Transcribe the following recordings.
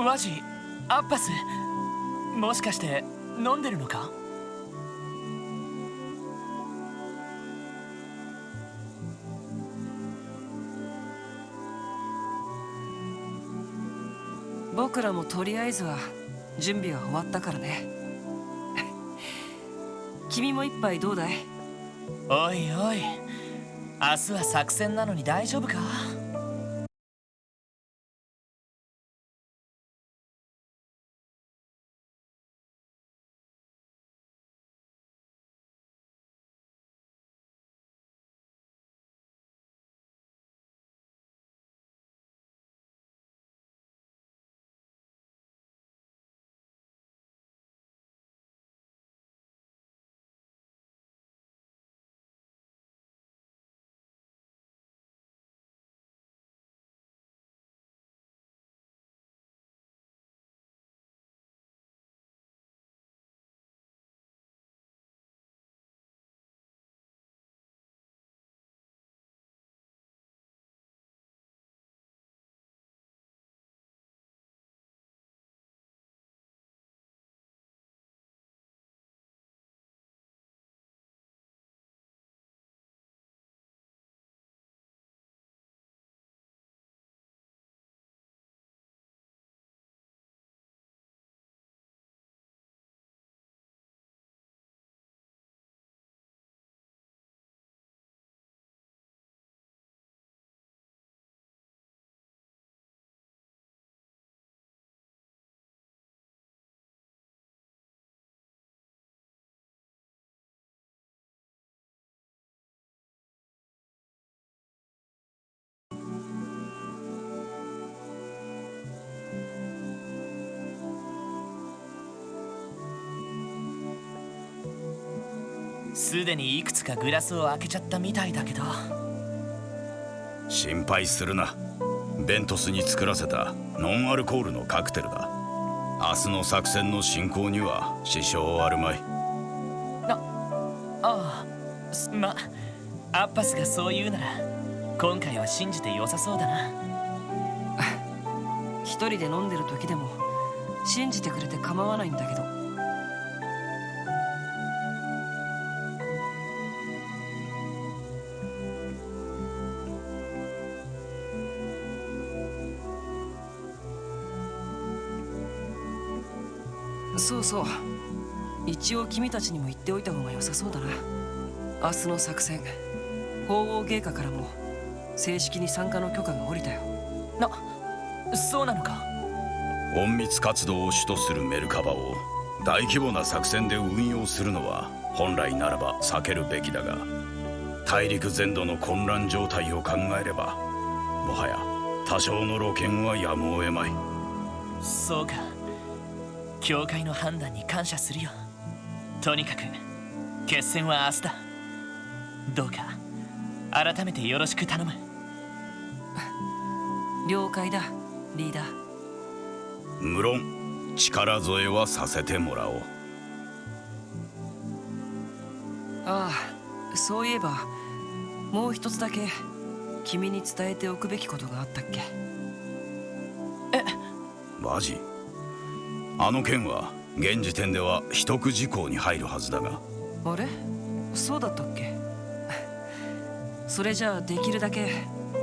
ワジ、アッパス、もしかして飲んでるのか？僕らもとりあえずは準備は終わったからね。君も一杯どうだい？おいおい、明日は作戦なのに大丈夫か？すでにいくつかグラスを開けちゃったみたいだけど。心配するな。ベントスに作らせたノンアルコールのカクテルだ。明日の作戦の進行には支障あるまい。ああ、アッパスがそう言うなら今回は信じて良さそうだな。一人で飲んでる時でも信じてくれて構わないんだけど。そうそう、一応君たちにも言っておいた方が良さそうだな。明日の作戦、鳳凰芸家からも正式に参加の許可が下りたよ。そうなのか？隠密活動を主とするメルカバを大規模な作戦で運用するのは本来ならば避けるべきだが、大陸全土の混乱状態を考えればもはや多少の露見はやむを得まい。そうか、教会の判断に感謝するよ。とにかく決戦は明日だ。どうか改めてよろしく頼む。了解だ、リーダー。無論力添えはさせてもらおう。ああ、そういえばもう一つだけ君に伝えておくべきことがあったっけ？マジ？あの件は現時点では秘匿事項に入るはずだが。あれ？そうだったっけ？それじゃあできるだけ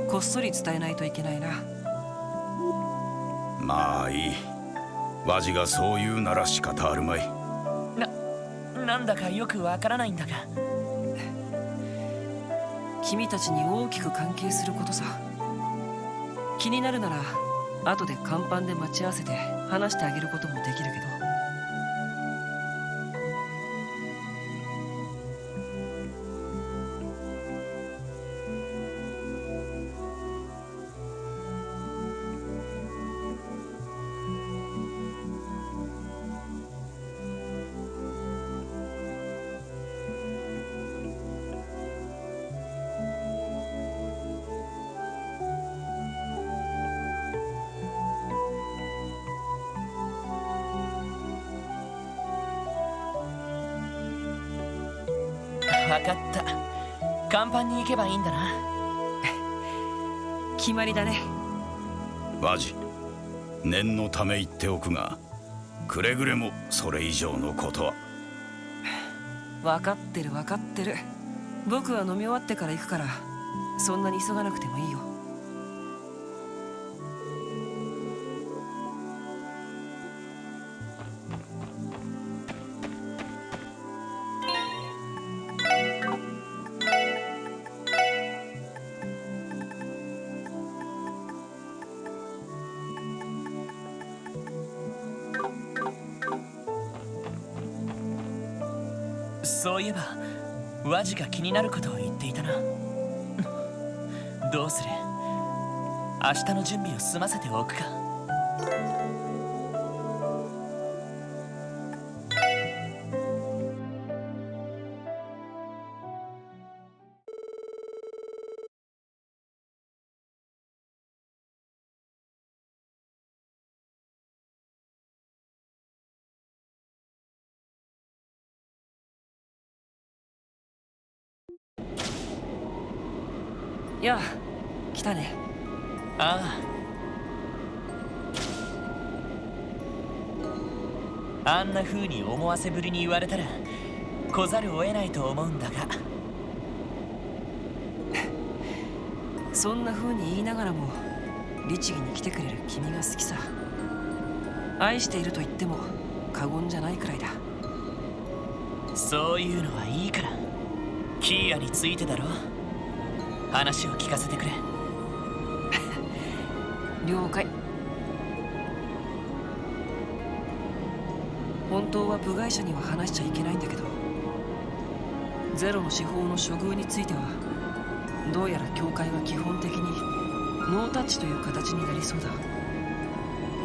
こっそり伝えないといけないな。まあいい。ワジがそう言うなら仕方あるまい。なんだかよくわからないんだが。君たちに大きく関係することさ。気になるなら後で甲板で待ち合わせて話してあげることもできるけど。わかった。甲板に行けばいいんだな。決まりだね。ワジ、念のため言っておくが、くれぐれもそれ以上のことは。分かってる分かってる。僕は飲み終わってから行くから、そんなに急がなくてもいいよ。そういえばワジが気になることを言っていたな。どうする？明日の準備を済ませておくか。やあ、来たね。ああ、あんな風に思わせぶりに言われたら来ざるを得ないと思うんだが。そんな風に言いながらも律儀に来てくれる君が好きさ。愛していると言っても過言じゃないくらいだ。そういうのはいいから。キーヤについてだろ。話を聞かせてくれ。了解。本当は部外者には話しちゃいけないんだけど、ゼロの司法の処遇についてはどうやら教会は基本的にノータッチという形になりそうだ。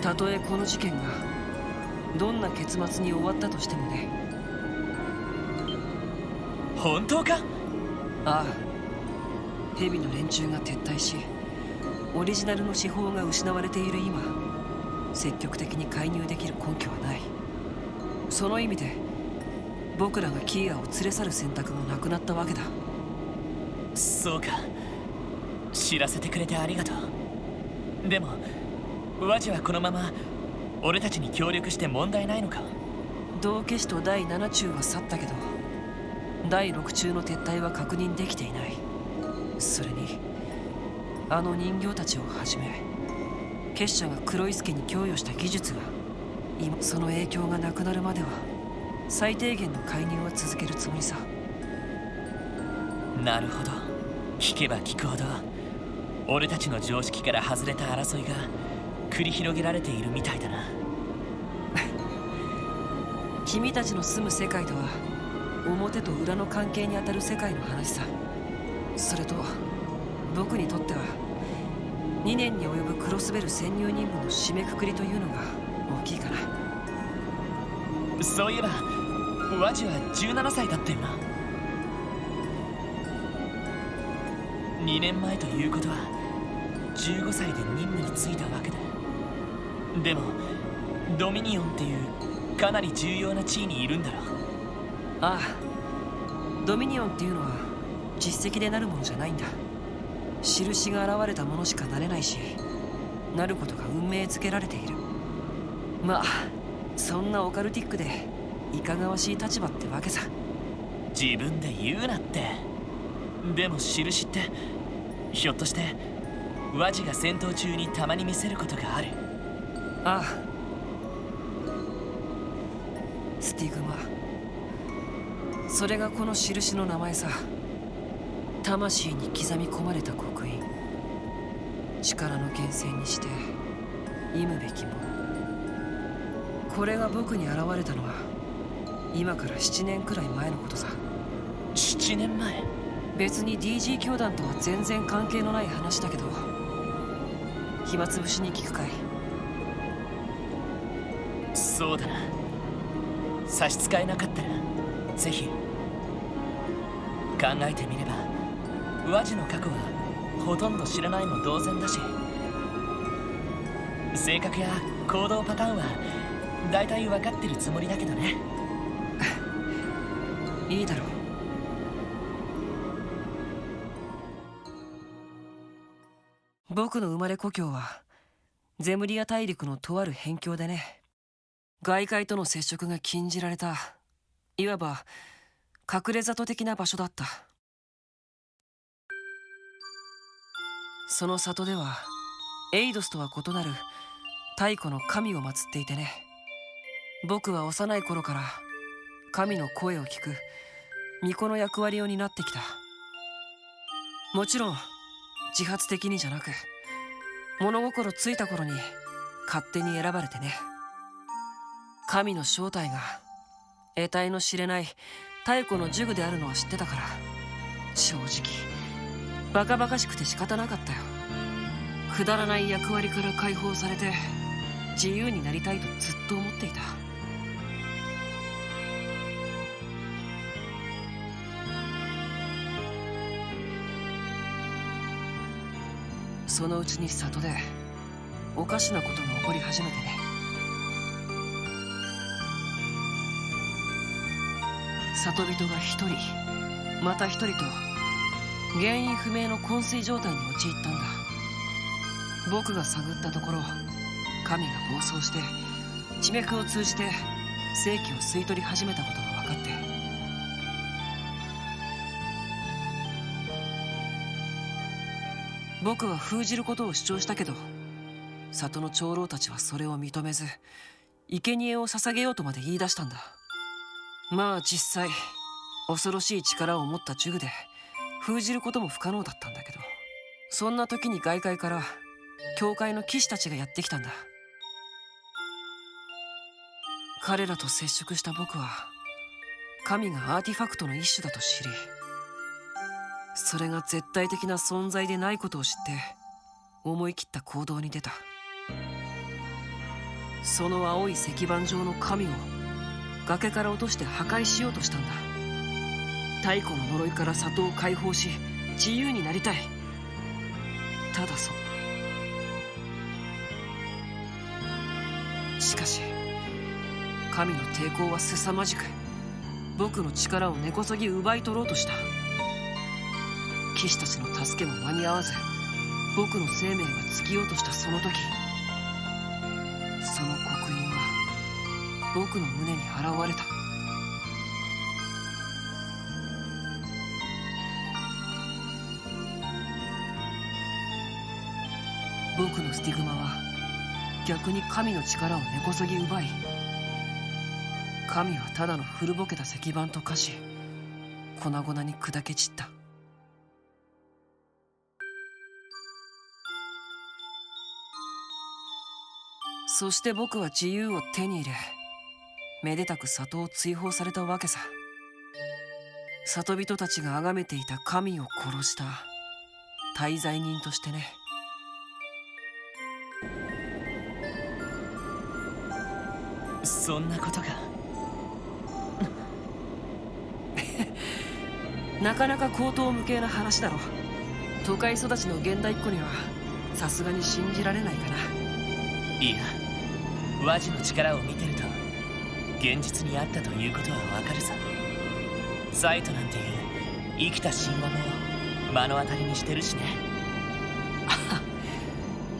たとえこの事件がどんな結末に終わったとしてもね。本当か？ああ、蛇の連中が撤退し、オリジナルの司法が失われている今、積極的に介入できる根拠はない。その意味で僕らがキーヤを連れ去る選択もなくなったわけだ。そうか。知らせてくれてありがとう。でもワジはこのまま俺たちに協力して問題ないのか？道化師と第7中は去ったけど、第6中の撤退は確認できていない。それにあの人形たちをはじめ、結社が黒い助に供与した技術が今、その影響がなくなるまでは最低限の介入は続けるつもりさ。なるほど。聞けば聞くほど俺たちの常識から外れた争いが繰り広げられているみたいだな。君たちの住む世界とは表と裏の関係にあたる世界の話さ。それと僕にとっては2年に及ぶクロスベル潜入任務の締めくくりというのが大きいかな。そういえばワジは17歳だったよな。2年前ということは15歳で任務に就いたわけだ。でもドミニオンっていうかなり重要な地位にいるんだろ。ああ、ドミニオンっていうのは実績でなるものじゃないんだ。印が現れたものしかなれないし、なることが運命づけられている。まあそんなオカルティックでいかがわしい立場ってわけさ。自分で言うなって。でも印ってひょっとしてワジが戦闘中にたまに見せることがある？ああ、スティグマ、それがこの印の名前さ。魂に刻み込まれた刻印、力の源泉にして忌むべきもの。これが僕に現れたのは今から7年くらい前のことさ。7年前？別に DG 教団とは全然関係のない話だけど、暇つぶしに聞くかい？そうだな。差し支えなかったらぜひ。考えてみればワジの過去はほとんど知らないも同然だし、性格や行動パターンは大体分かってるつもりだけどね。いいだろう。僕の生まれ故郷はゼムリア大陸のとある辺境でね、外界との接触が禁じられた、いわば隠れ里的な場所だった。その里ではエイドスとは異なる太古の神を祀っていてね、僕は幼い頃から神の声を聞く巫女の役割を担ってきた。もちろん自発的にじゃなく、物心ついた頃に勝手に選ばれてね。神の正体が得体の知れない太古の呪具であるのは知ってたから、正直バカバカしくて仕方なかったよ。くだらない役割から解放されて自由になりたいとずっと思っていた。そのうちに里でおかしなことが起こり始めてね。里人が一人また一人と原因不明の昏睡状態に陥ったんだ。僕が探ったところ、神が暴走して地脈を通じて生気を吸い取り始めたことが分かって、僕は封じることを主張したけど、里の長老たちはそれを認めず、生贄を捧げようとまで言い出したんだ。まあ実際恐ろしい力を持った呪具で封じることも不可能だったんだけど、そんな時に外界から教会の騎士たちがやってきたんだ。彼らと接触した僕は神がアーティファクトの一種だと知り、それが絶対的な存在でないことを知って思い切った行動に出た。その青い石板状の神を崖から落として破壊しようとしたんだ。太古の呪いから里を解放し自由になりたい。ただしかし神の抵抗は凄まじく、僕の力を根こそぎ奪い取ろうとした。騎士たちの助けも間に合わず、僕の生命が尽きようとしたその時、その刻印は僕の胸に現れた。僕のスティグマは逆に神の力を根こそぎ奪い、神はただの古ぼけた石板と化し粉々に砕け散った。そして僕は自由を手に入れ、めでたく里を追放されたわけさ。里人たちが崇めていた神を殺した大罪人としてね。そんなことか。なかなか荒唐無稽な話だろ。都会育ちの現代っ子にはさすがに信じられないかな。いや、和ジの力を見てると現実にあったということはわかるさ。サイトなんていう生きた神話も目の当たりにしてるしね。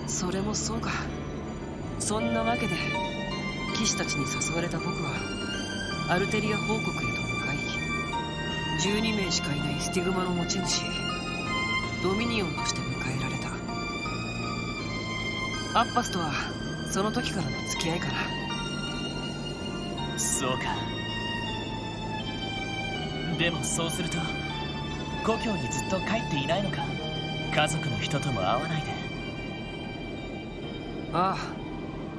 それもそうか。そんなわけで騎士たちに誘われた僕はアルテリア報国へと向かい、12名しかいないスティグマの持ち主ドミニオンとして迎えられた。アッパスとはその時からの付き合いかな。そうか。でもそうすると故郷にずっと帰っていないのか。家族の人とも会わないで。ああ、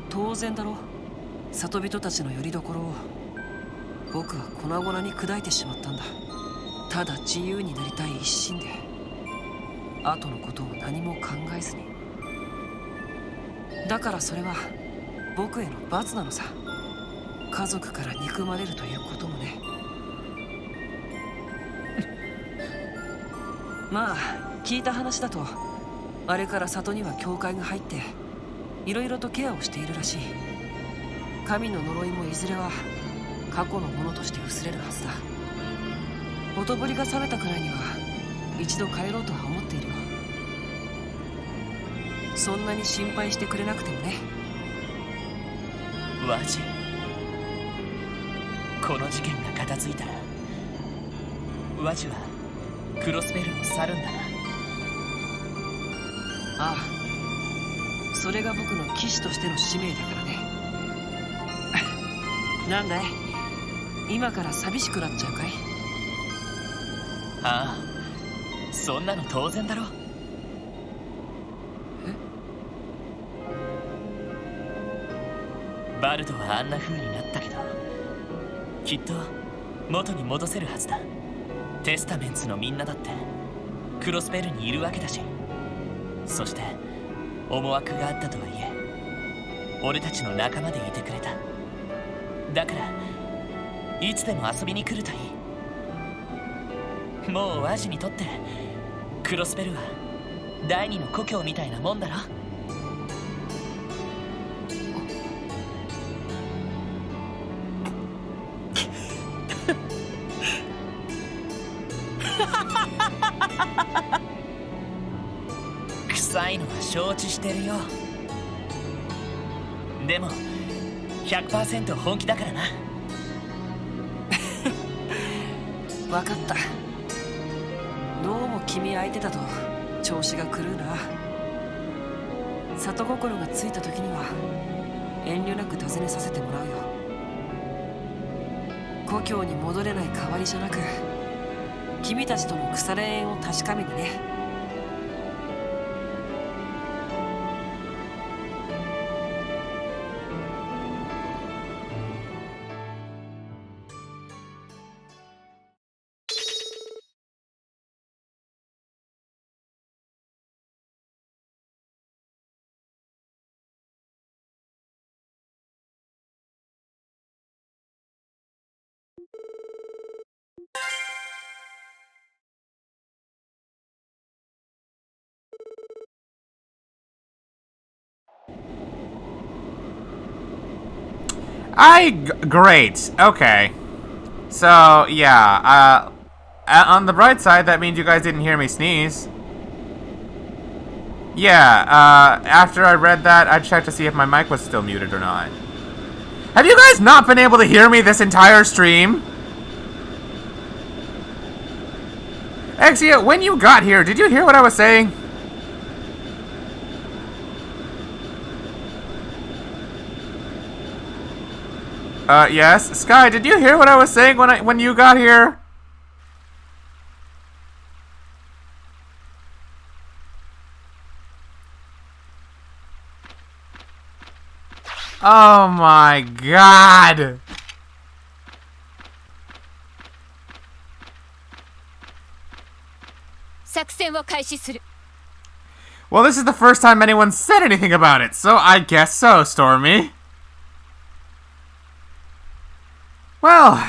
当然だろ。里人たちの拠り所を僕は粉々に砕いてしまったんだ。ただ自由になりたい一心で、後のことを何も考えずに。だからそれは僕への罰なのさ。家族から憎まれるということもね。まあ聞いた話だと、あれから里には教会が入っていろいろとケアをしているらしい。神の呪いもいずれは過去のものとして薄れるはずだ。ほとぼりが冷めたくらいには一度帰ろうとは思っているよ。そんなに心配してくれなくてもね。ワジ、この事件が片付いたらワジはクロスベルを去るんだな。ああ、それが僕の騎士としての使命だからね。なんだい、今から寂しくなっちゃうかい？ああ、そんなの当然だろ。バルドはあんな風になったけど、きっと元に戻せるはずだ。テスタメンツのみんなだってクロスベルにいるわけだし、そして思惑があったとはいえ俺たちの仲間でいてくれた。だからいつでも遊びに来るといい。もうワジにとってクロスベルは第二の故郷みたいなもんだろ。臭いのは承知してるよ。でも 100% 本気だからな。分かった。どうも君相手だと調子が狂うな。里心がついた時には遠慮なく尋ねさせてもらうよ。故郷に戻れない代わりじゃなく、君たちとの腐れ縁を確かめにね。Great. Okay. So, yeah, on the bright side, that means you guys didn't hear me sneeze. Yeah, after I read that, I checked to see if my mic was still muted or not. Have you guys not been able to hear me this entire stream? Exia, when you got here, did you hear what I was saying? Yes. Sky, did you hear what I was saying when you got here? Oh my god! Well, this is the first time anyone said anything about it, so I guess so, Stormy. Well,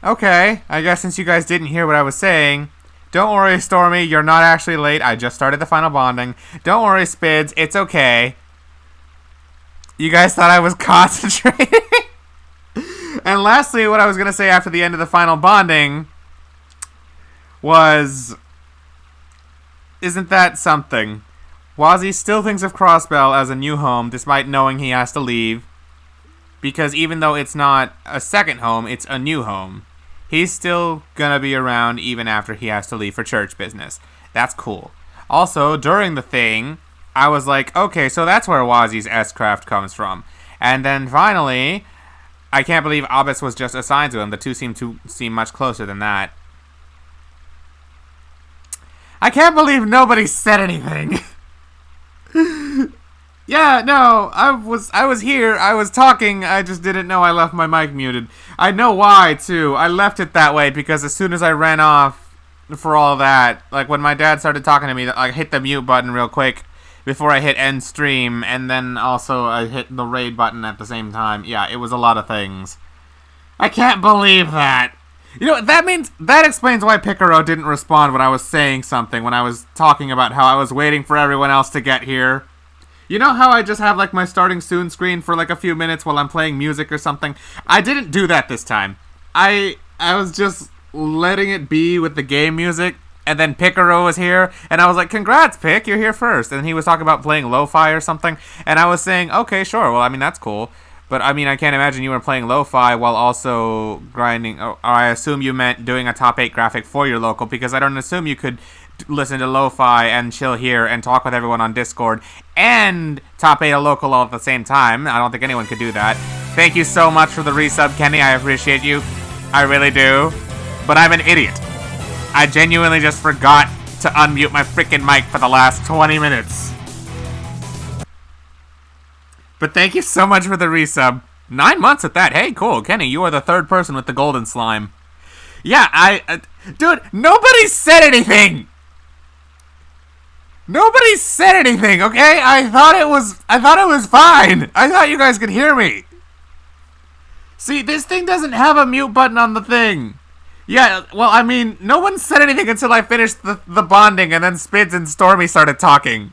okay, I guess since you guys didn't hear what I was saying, don't worry, Stormy, you're not actually late. I just started the final bonding. Don't worry, Spids, it's okay. You guys thought I was concentrating? And lastly, what I was going to say after the end of the final bonding was, isn't that something? Wazzy still thinks of Crossbell as a new home, despite knowing he has to leave. Because even though it's not a second home, it's a new home. He's still gonna be around even after he has to leave for church business. That's cool. Also, during the thing, I was like, okay, so that's where Wazzy's S-Craft comes from. And then finally, I can't believe Abbas was just assigned to him. The two seem much closer than that. I can't believe nobody said anything. Yeah, no, I was here, I was talking, I just didn't know I left my mic muted. I know why, too. I left it that way because as soon as I ran off for all that, like when my dad started talking to me, I hit the mute button real quick before I hit end stream, and then also I hit the raid button at the same time. Yeah, it was a lot of things. I can't believe that. You know, that explains why Picaro didn't respond when I was saying something, when I was talking about how I was waiting for everyone else to get here. You know how I just have, like, my starting soon screen for, like, a few minutes while I'm playing music or something? I didn't do that this time. I was just letting it be with the game music, And then Picaro was here, and I was like, congrats, Pic, you're here first. And he was talking about playing lo-fi or something, and I was saying, okay, sure, well, I mean, that's cool. But, I mean, I can't imagine you were playing lo-fi while also grinding, or I assume you meant doing a top 8 graphic for your local, because I don't assume you could listen to lo-fi and chill here and talk with everyone on Discord and top 8 a local all at the same time. I don't think anyone could do that. Thank you so much for the resub, Kenny, I appreciate you. I really do. But I'm an idiot. I genuinely just forgot to unmute my freaking mic for the last 20 minutes. But thank you so much for the resub. 9 months at that. Hey, cool. Kenny, you are the 3rd person with the golden slime. Yeah, dude, nobody said anything! Nobody said anything, okay? I thought it was fine. I thought you guys could hear me. See, this thing doesn't have a mute button on the thing. Yeah, well, I mean, no one said anything until I finished the bonding, and then Spids and Stormy started talking.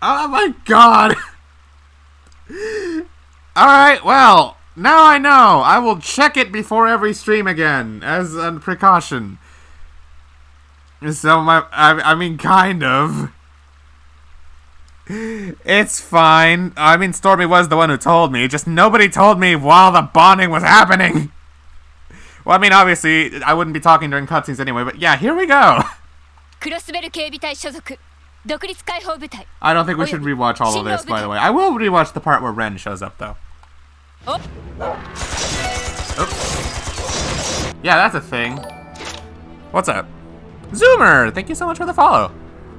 Oh my god. Alright, well, now I know. I will check it before every stream again, as a precaution. So, I mean, kind of. It's fine. I mean, Stormy was the one who told me, just nobody told me while the bonding was happening. Well, I mean, obviously, I wouldn't be talking during cutscenes anyway, but yeah, here we go. I don't think we should rewatch all of this, by the way. I will rewatch the part where Ren shows up, though. Oops. Yeah, that's a thing. What's up? Zoomer! Thank you so much for the follow.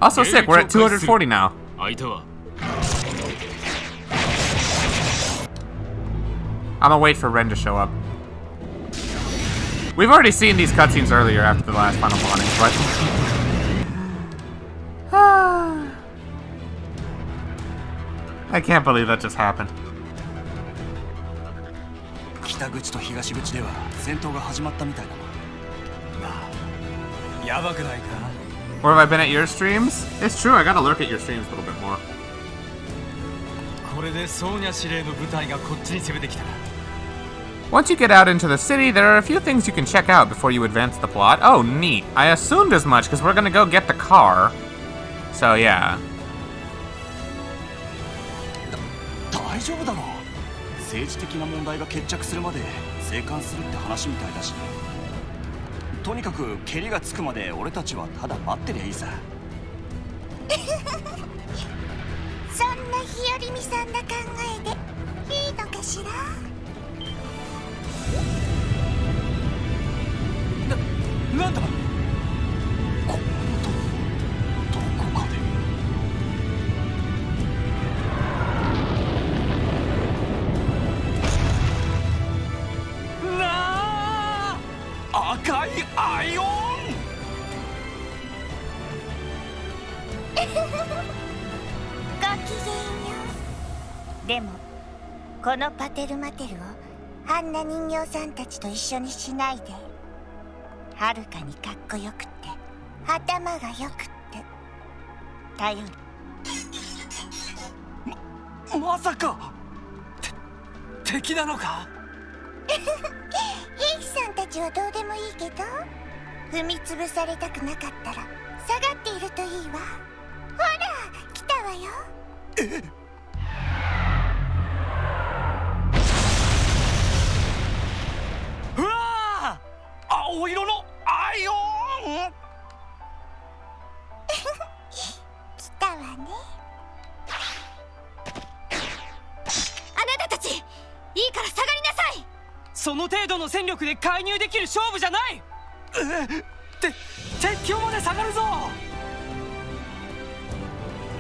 Also sick, we're at 240 now. I'm gonna wait for Ren to show up. We've already seen these cutscenes earlier after the last final bonding, but... I can't believe that just happened. Where have I been at your streams? It's true, I gotta lurk at your streams a little bit more. Once you get out into the city, there are a few things you can check out before you advance the plot. Oh, neat. I assumed as much, because we're gonna go get the car. So, yeah.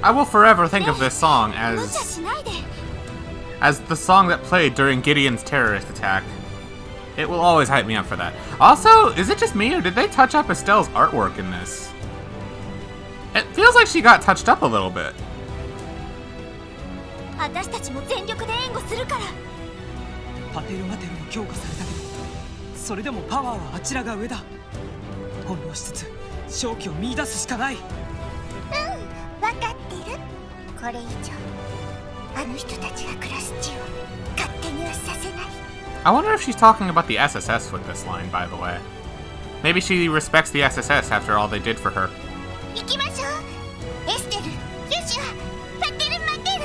I will forever think of this song as the song that played during Gideon's terrorist attack. It will always hype me up for that. Also, is it just me, or did they touch up Estelle's artwork in this? It feels like she got touched up a little bit. I wonder if she's talking about the SSS with this line, by the way. Maybe she respects the SSS after all they did for her. 行きましょう。エステル、ユシュア、タケルマテル。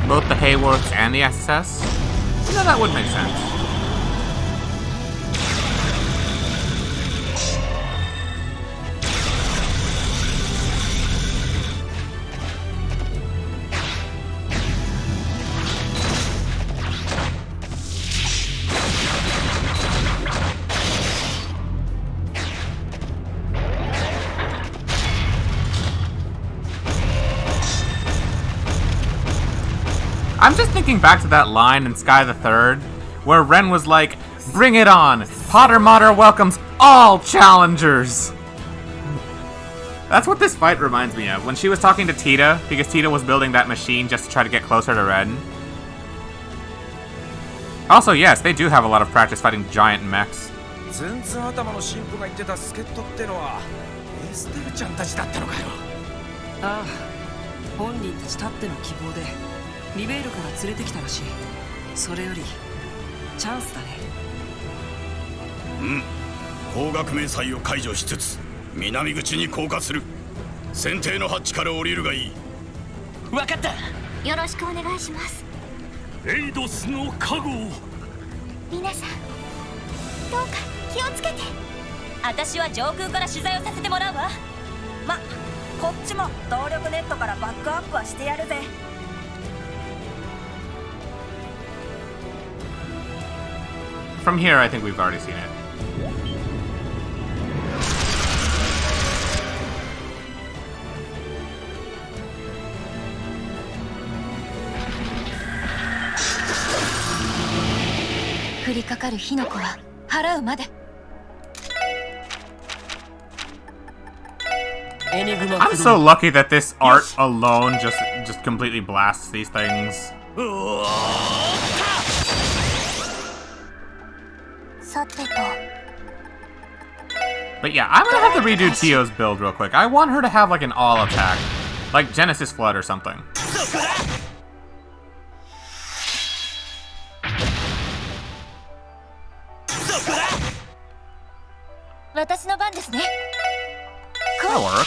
Both the Hayworks and the SSS? No, that would make sense. I'm just thinking back to that line in Sky the Third, where Ren was like, "Bring it on! Potter Mater welcomes all challengers!" That's what this fight reminds me of, when she was talking to Tita, because Tita was building that machine just to try to get closer to Ren. Also, yes, they do have a lot of practice fighting giant mechs. 全然頭の神父が言ってた助っ人ってのはエステルちゃんたちだったのかよ。ああ、本人たちたっての希望でリベールから連れてきたらしい。それよりチャンスだね。高学明祭を解除しつつ南口に降下する。船底のハッチから降りるがいい。分かった。よろしくお願いします。エイドスの加護を。皆さん、どうか気をつけて。私は上空から取材をさせてもらうわ。ま、こっちも動力ネットからバックアップはしてやるぜ。From here, I think we've already seen it. I'm so lucky that this art alone just completely blasts these things. さてと。 But yeah, I'm gonna have to redo Tio's build real quick. I want her to have like an all attack, like Genesis Flood or something. 私の番ですね。 That works.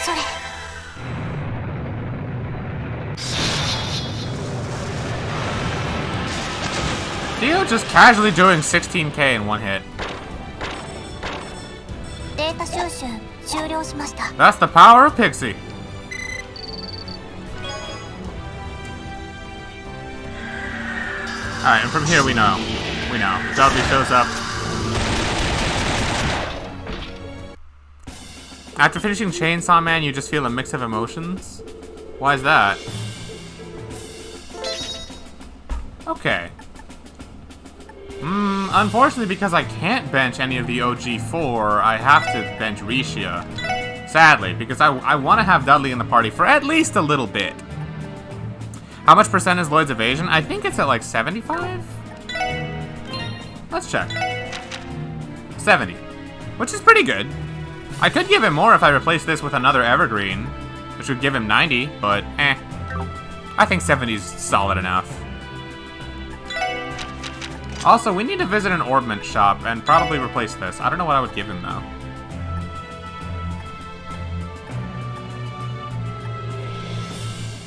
それ。 Tio just casually doing 16k in one hit. データ収集終了しました。 That's the power of Pixie. Alright, and from here we know. Dudley shows up. After finishing Chainsaw Man, you just feel a mix of emotions? Why is that? Okay. Unfortunately, because I can't bench any of the OG4, I have to bench Rishia. Sadly, because I want to have Dudley in the party for at least a little bit. How much percent is Lloyd's evasion? I think it's at like 75? Let's check. 70. Which is pretty good. I could give him more if I replaced this with another Evergreen, which would give him 90, but eh. I think 70 is solid enough. Also, we need to visit an orbment shop and probably replace this. I don't know what I would give him, though.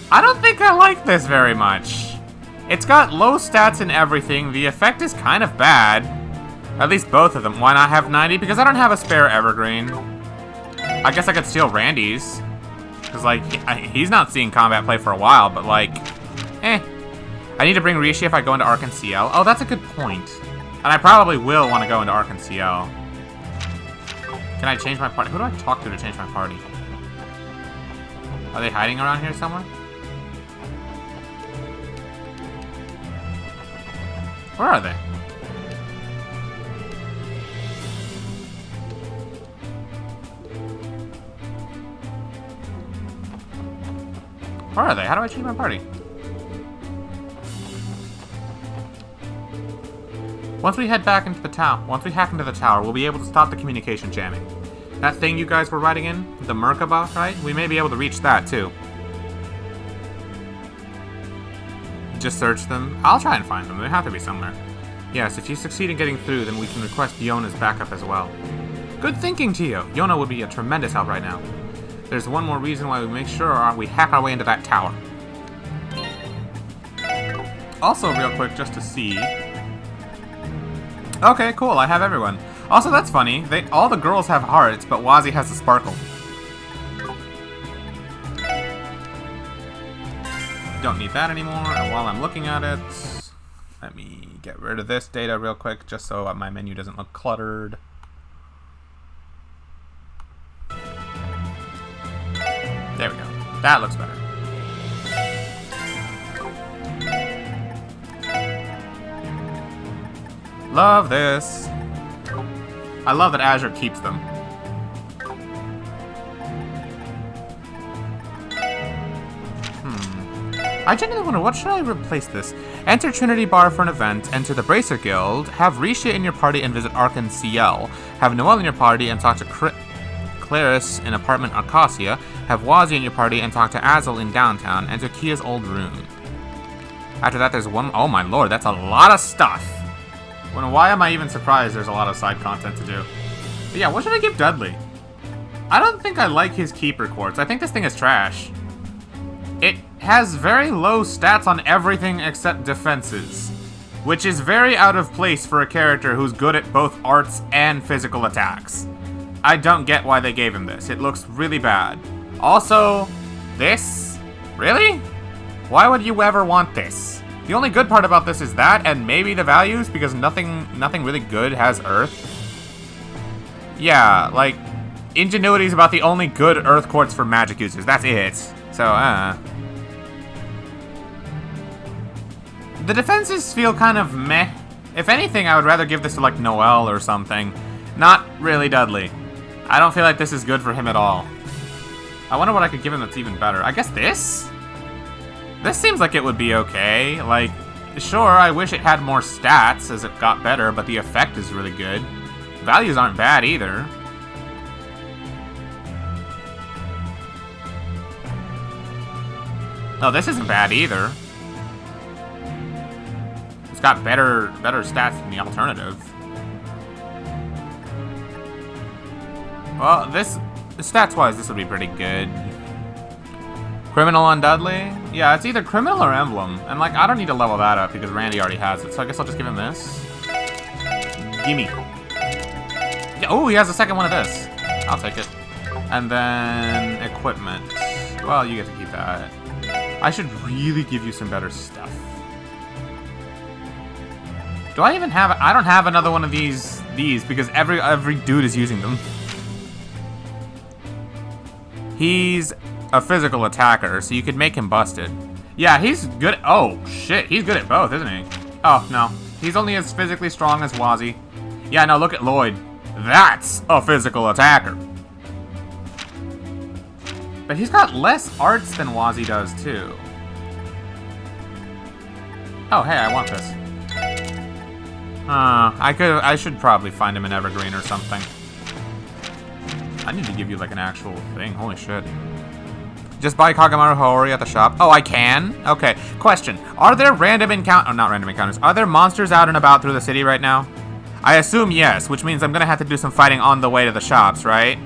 I don't think I like this very much. It's got low stats and everything. The effect is kind of bad. At least both of them. Why not have 90? Because I don't have a spare Evergreen. I guess I could steal Randy's. Because, like, he's not seeing combat play for a while, but, like, eh. I need to bring Rishi if I go into Arc and CL. Oh, that's a good point. And I probably will want to go into Arc and CL. Can I change my party? Who do I talk to change my party? Are they hiding around here somewhere? Where are they? Where are they? How do I change my party? Once we head back into the town, once we hack into the tower, we'll be able to stop the communication jamming. That thing you guys were riding in, the Merkaba, right? We may be able to reach that too. Just search them. I'll try and find them. They have to be somewhere. Yes, if you succeed in getting through, then we can request Yona's backup as well. Good thinking, Tio. Yona would be a tremendous help right now. There's one more reason why we make sure we hack our way into that tower. Also, real quick, just to see. Okay, cool. I have everyone. Also, that's funny. All the girls have hearts, but Wazi has a sparkle. Don't need that anymore. And while I'm looking at it, let me get rid of this data real quick, just so my menu doesn't look cluttered. There we go. That looks better. Love this. I love that Azure keeps them. I genuinely wonder, what should I replace this? Enter Trinity Bar for an event, enter the Bracer Guild, have Risha in your party and visit Arkan CL, have Noelle in your party and talk to Claris in apartment Arcasia, have Wazi in your party and talk to Azel in downtown, enter Kia's old room. After that there's one, oh my lord, that's a lot of stuff. Why am I even surprised there's a lot of side content to do? But yeah, what should I give Dudley? I don't think I like his Keeper Quartz. I think this thing is trash. It has very low stats on everything except defenses, which is very out of place for a character who's good at both arts and physical attacks. I don't get why they gave him this. It looks really bad. Also, this? Really? Why would you ever want this? The only good part about this is that, and maybe the values, because nothing really good has Earth. Yeah, like, Ingenuity is about the only good Earth Quartz for magic users. That's it. So, the defenses feel kind of meh. If anything, I would rather give this to, like, Noelle or something. Not really Dudley. I don't feel like this is good for him at all. I wonder what I could give him that's even better. I guess this? This seems like it would be okay. Like, sure, I wish it had more stats as it got better, but the effect is really good. Values aren't bad either. No, this isn't bad either. It's got better stats than the alternative. Well, stats-wise, this would be pretty good. Criminal on Dudley? Yeah, it's either Criminal or Emblem. And, like, I don't need to level that up because Randy already has it. So I guess I'll just give him this. Gimme. Yeah, oh, he has a second one of this. I'll take it. And then equipment. Well, you get to keep that. I should really give you some better stuff. Do I even have... I don't have another one of these because every dude is using them. He's a physical attacker, so you could make him busted. Yeah, he's good. Oh, shit. He's good at both, isn't he? Oh, no. He's only as physically strong as Wazi. Yeah, no, look at Lloyd. That's a physical attacker. But he's got less arts than Wazi does, too. Oh, hey, I want this. I should probably find him an Evergreen or something. I need to give you, like, an actual thing. Holy shit. Just buy Kagamaru Hori at the shop. Oh, I can? Okay. Question. Are there random encounters... Oh, not random encounters. Are there monsters out and about through the city right now? I assume yes, which means I'm gonna have to do some fighting on the way to the shops, right?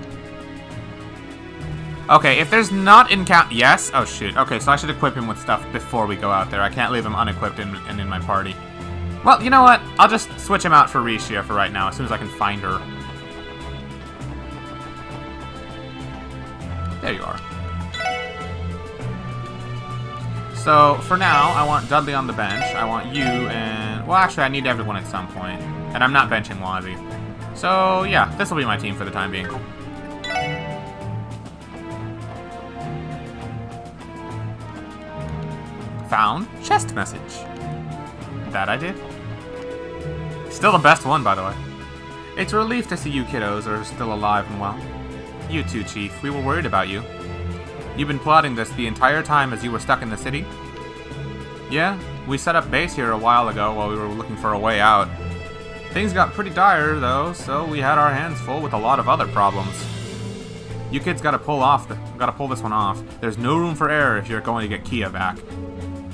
Okay, if there's not encounter... Yes? Oh, shoot. Okay, so I should equip him with stuff before we go out there. I can't leave him unequipped and in my party. Well, you know what? I'll just switch him out for Risha for right now, as soon as I can find her. There you are. So, for now, I want Dudley on the bench. I want you and... Well, actually, I need everyone at some point. And I'm not benching Wazi. So, yeah, this will be my team for the time being. Found chest message. That I did. Still the best one, by the way. It's a relief to see you kiddos are still alive and well. You too, Chief. We were worried about you. You've been plotting this the entire time as you were stuck in the city? Yeah, we set up base here a while ago while we were looking for a way out. Things got pretty dire, though, so we had our hands full with a lot of other problems. You kids gotta pull this one off. There's no room for error if you're going to get Kia back.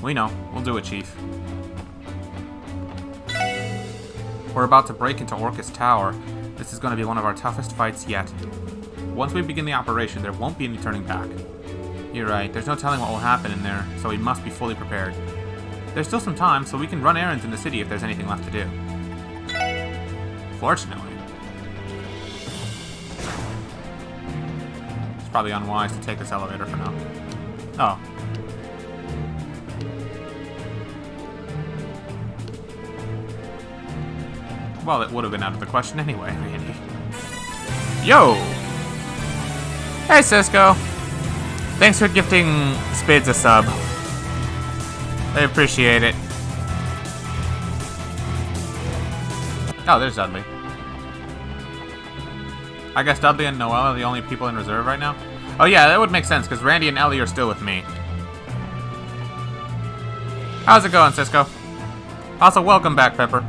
We know. We'll do it, Chief. We're about to break into Orcis Tower. This is going to be one of our toughest fights yet. Once we begin the operation, there won't be any turning back. You're right, there's no telling what will happen in there, so we must be fully prepared. There's still some time, so we can run errands in the city if there's anything left to do. Fortunately. It's probably unwise to take this elevator for now. Oh. Well, it would have been out of the question anyway, Randy. Yo! Hey, Cisco. Thanks for gifting Spids a sub. I appreciate it. Oh, there's Dudley. I guess Dudley and Noelle are the only people in reserve right now? Oh yeah, that would make sense, because Randy and Ellie are still with me. How's it going, Cisco? Also, welcome back, Pepper.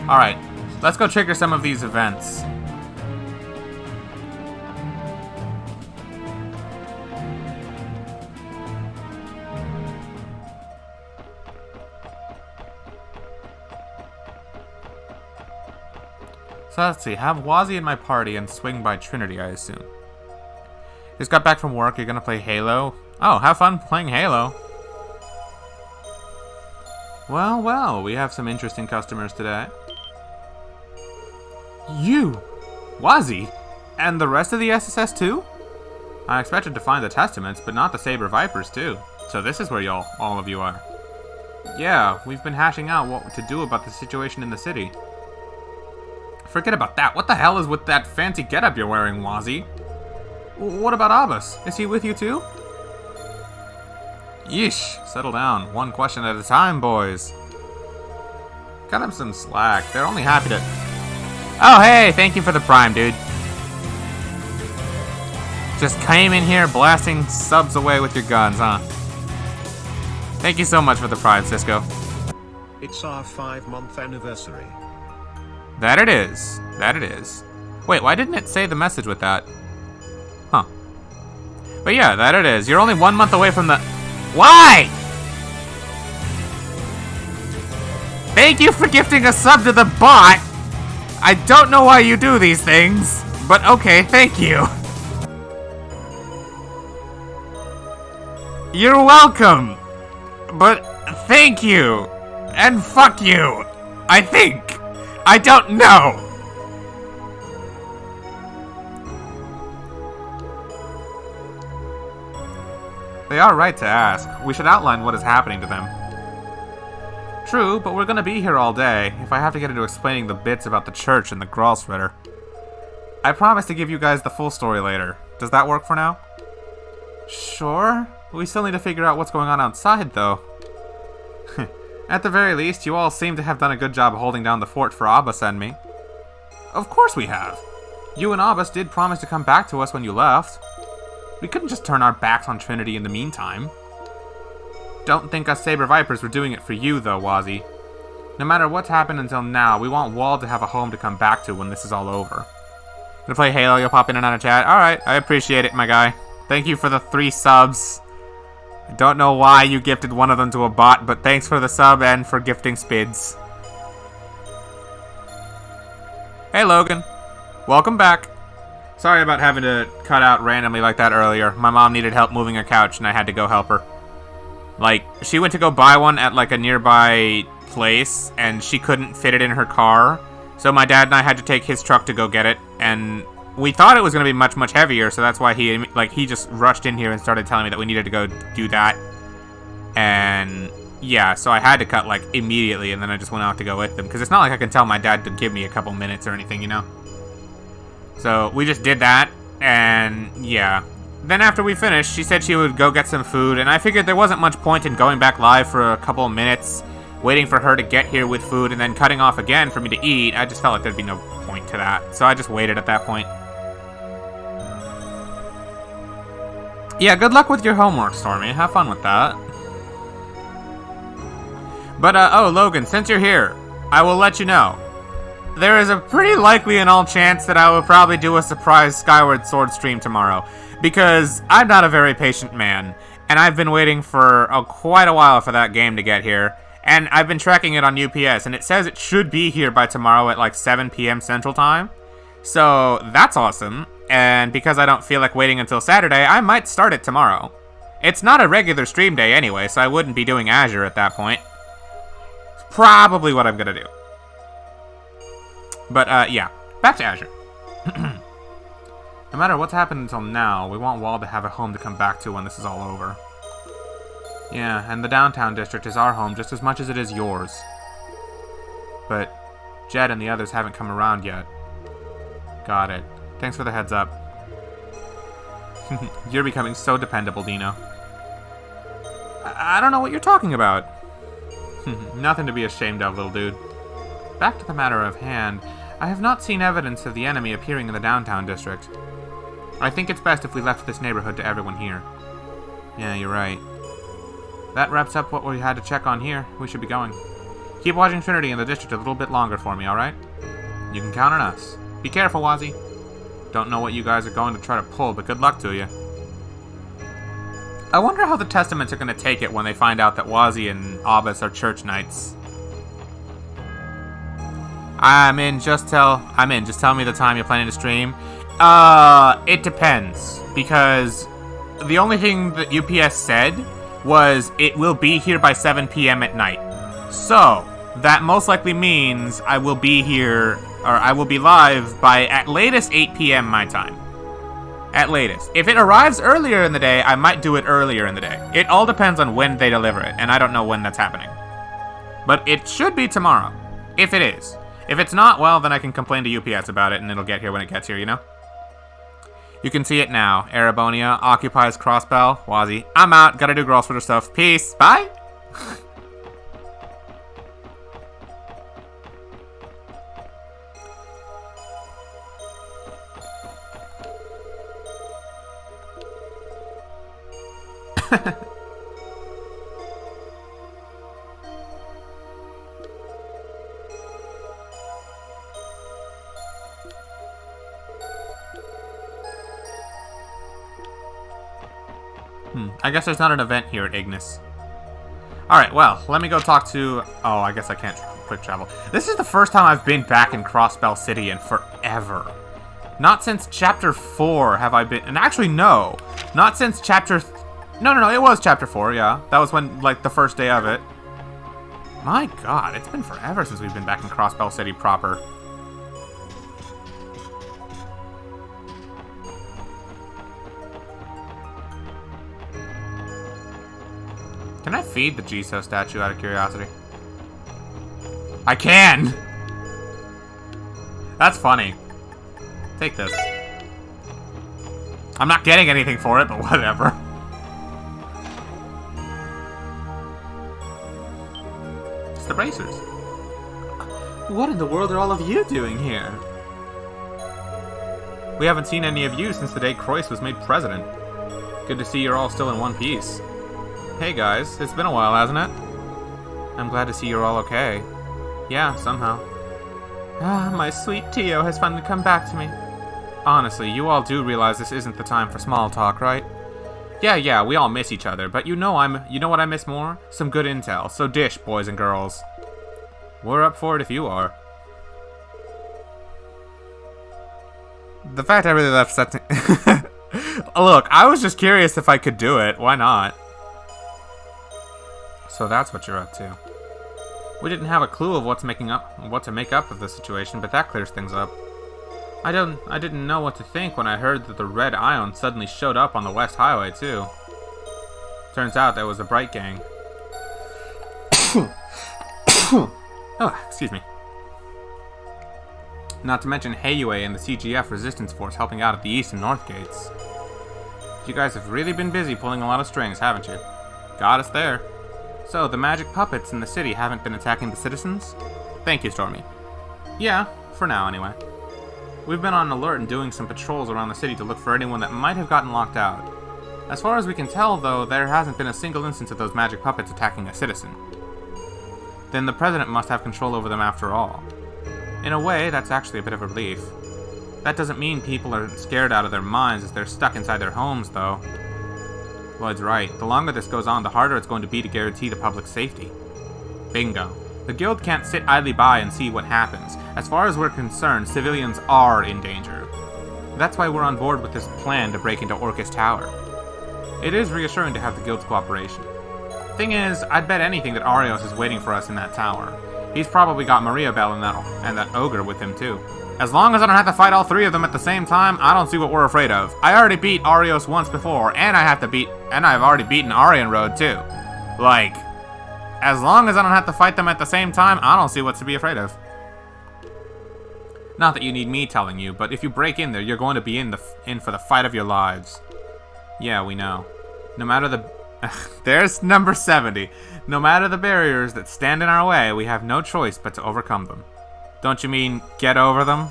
Alright, let's go trigger some of these events. So let's see, have Wazzy in my party and swing by Trinity, I assume. Just got back from work, you're gonna play Halo? Oh, have fun playing Halo. Well, well, we have some interesting customers today. You! Wazzy! And the rest of the SSS too? I expected to find the Testaments, but not the Saber Vipers too. So this is where all of you are. Yeah, we've been hashing out what to do about the situation in the city. Forget about that. What the hell is with that fancy getup you're wearing, Wazzy? What about Abbas? Is he with you too? Yeesh, settle down. One question at a time, boys. Cut him some slack. They're only happy to... Oh, hey, thank you for the Prime, dude. Just came in here blasting subs away with your guns, huh? Thank you so much for the Prime, Cisco. It's our 5-month anniversary. That it is. That it is. Wait, why didn't it say the message with that? Huh. But yeah, that it is. You're only 1 month away from the... Why? Thank you for gifting a sub to the bot. I don't know why you do these things, but okay, thank you. You're welcome. But thank you. And fuck you. I think. I don't know. They are right to ask. We should outline what is happening to them. True, but we're gonna be here all day, if I have to get into explaining the bits about the church and the Gralsritter. I promise to give you guys the full story later. Does that work for now? Sure. We still need to figure out what's going on outside, though. At the very least, you all seem to have done a good job holding down the fort for Abbas and me. Of course we have. You and Abbas did promise to come back to us when you left. We couldn't just turn our backs on Trinity in the meantime. Don't think us Saber Vipers were doing it for you, though, Wazzy. No matter what's happened until now, we want Wald to have a home to come back to when this is all over. Gonna play Halo, you'll pop in and out of chat? Alright, I appreciate it, my guy. Thank you for the 3 subs. I don't know why you gifted one of them to a bot, but thanks for the sub and for gifting Spids. Hey, Logan. Welcome back. Sorry about having to cut out randomly like that earlier. My mom needed help moving her couch, and I had to go help her. Like, she went to go buy one at, like, a nearby place, and she couldn't fit it in her car. So my dad and I had to take his truck to go get it, and we thought it was going to be much, much heavier, so that's why he just rushed in here and started telling me that we needed to go do that. And yeah, so I had to cut, like, immediately, and then I just went out to go with them, because it's not like I can tell my dad to give me a couple minutes or anything, you know? So we just did that, and yeah. Then after we finished, she said she would go get some food, and I figured there wasn't much point in going back live for a couple of minutes, waiting for her to get here with food, and then cutting off again for me to eat. I just felt like there'd be no point to that, so I just waited at that point. Yeah, good luck with your homework, Stormy. Have fun with that. But, oh, Logan, since you're here, I will let you know. There is a pretty likely and all chance that I will probably do a surprise Skyward Sword stream tomorrow, because I'm not a very patient man, and I've been waiting for quite a while for that game to get here, and I've been tracking it on UPS, and it says it should be here by tomorrow at like 7 p.m. Central Time. So that's awesome, and because I don't feel like waiting until Saturday, I might start it tomorrow. It's not a regular stream day anyway, so I wouldn't be doing Azure at that point. It's probably what I'm gonna do. But, yeah. Back to Azure. No matter what's happened until now, we want Wall to have a home to come back to when this is all over. Yeah, and the downtown district is our home just as much as it is yours. But Jed and the others haven't come around yet. Got it. Thanks for the heads up. You're becoming so dependable, Dino. I don't know what you're talking about. Nothing to be ashamed of, little dude. Back to the matter of hand, I have not seen evidence of the enemy appearing in the downtown district. I think it's best if we left this neighborhood to everyone here. Yeah, you're right. That wraps up what we had to check on here. We should be going. Keep watching Trinity in the district a little bit longer for me, alright? You can count on us. Be careful, Wazzy. Don't know what you guys are going to try to pull, but good luck to you. I wonder how the Testaments are going to take it when they find out that Wazzy and Abbas are church knights. I'm in, just tell me the time you're planning to stream. It depends, because the only thing that UPS said was it will be here by 7 p.m. at night. So, that most likely means I will be here, or I will be live by at latest 8 p.m. my time. At latest. If it arrives earlier in the day, I might do it earlier in the day. It all depends on when they deliver it, and I don't know when that's happening. But it should be tomorrow, if it is. If it's not, well, then I can complain to UPS about it, and it'll get here when it gets here, you know? You can see it now. Arabonia occupies Crossbell. Wazzy, I'm out. Gotta do girl sweater stuff. Peace. Bye. I guess there's not an event here at Ignis. Alright, well, let me go talk to... Oh, I guess I can't quick travel. This is the first time I've been back in Crossbell City in forever. Not since Chapter 4 have I been... And actually, no. Not since Chapter... No, it was Chapter 4, yeah. That was when, like, the first day of it. My god, it's been forever since we've been back in Crossbell City proper. Can I feed the Jiso statue out of curiosity? I can! That's funny. Take this. I'm not getting anything for it, but whatever. It's the racers. What in the world are all of you doing here? We haven't seen any of you since the day Croyce was made president. Good to see you're all still in one piece. Hey guys, it's been a while, hasn't it? I'm glad to see you're all okay. Yeah, somehow. Ah, my sweet Tio has finally come back to me. Honestly, you all do realize this isn't the time for small talk, right? Yeah, we all miss each other, but you know what I miss more? Some good intel, so dish, boys and girls. We're up for it if you are. The fact I really left setting... Look, I was just curious if I could do it. Why not? So that's what you're up to. We didn't have a clue of what to make up of the situation, but that clears things up. I didn't know what to think when I heard that the Red Ion suddenly showed up on the West Highway, too. Turns out that was the Bright Gang. Oh, excuse me. Not to mention Heiyue and the CGF Resistance Force helping out at the East and North Gates. You guys have really been busy pulling a lot of strings, haven't you? Got us there. So, the magic puppets in the city haven't been attacking the citizens? Thank you, Stormy. Yeah, for now anyway. We've been on alert and doing some patrols around the city to look for anyone that might have gotten locked out. As far as we can tell, though, there hasn't been a single instance of those magic puppets attacking a citizen. then the president must have control over them after all. In a way, that's actually a bit of a relief. That doesn't mean people are scared out of their minds as they're stuck inside their homes, though. Lloyd's right. The longer this goes on, the harder it's going to be to guarantee the public's safety. Bingo. The guild can't sit idly by and see what happens. As far as we're concerned, civilians are in danger. That's why we're on board with this plan to break into Orcis Tower. It is reassuring to have the guild's cooperation. Thing is, I'd bet anything that Arios is waiting for us in that tower. He's probably got Maria Bell and that ogre with him too. As long as I don't have to fight all three of them at the same time, I don't see what we're afraid of. I already beat Arios once before, and I've already beaten Aryan Road too. Like, as long as I don't have to fight them at the same time, I don't see what's to be afraid of. Not that you need me telling you, but if you break in there, you're going to be in for the fight of your lives. Yeah, we know. No matter the... There's number 70. No matter the barriers that stand in our way, we have no choice but to overcome them. Don't you mean get over them?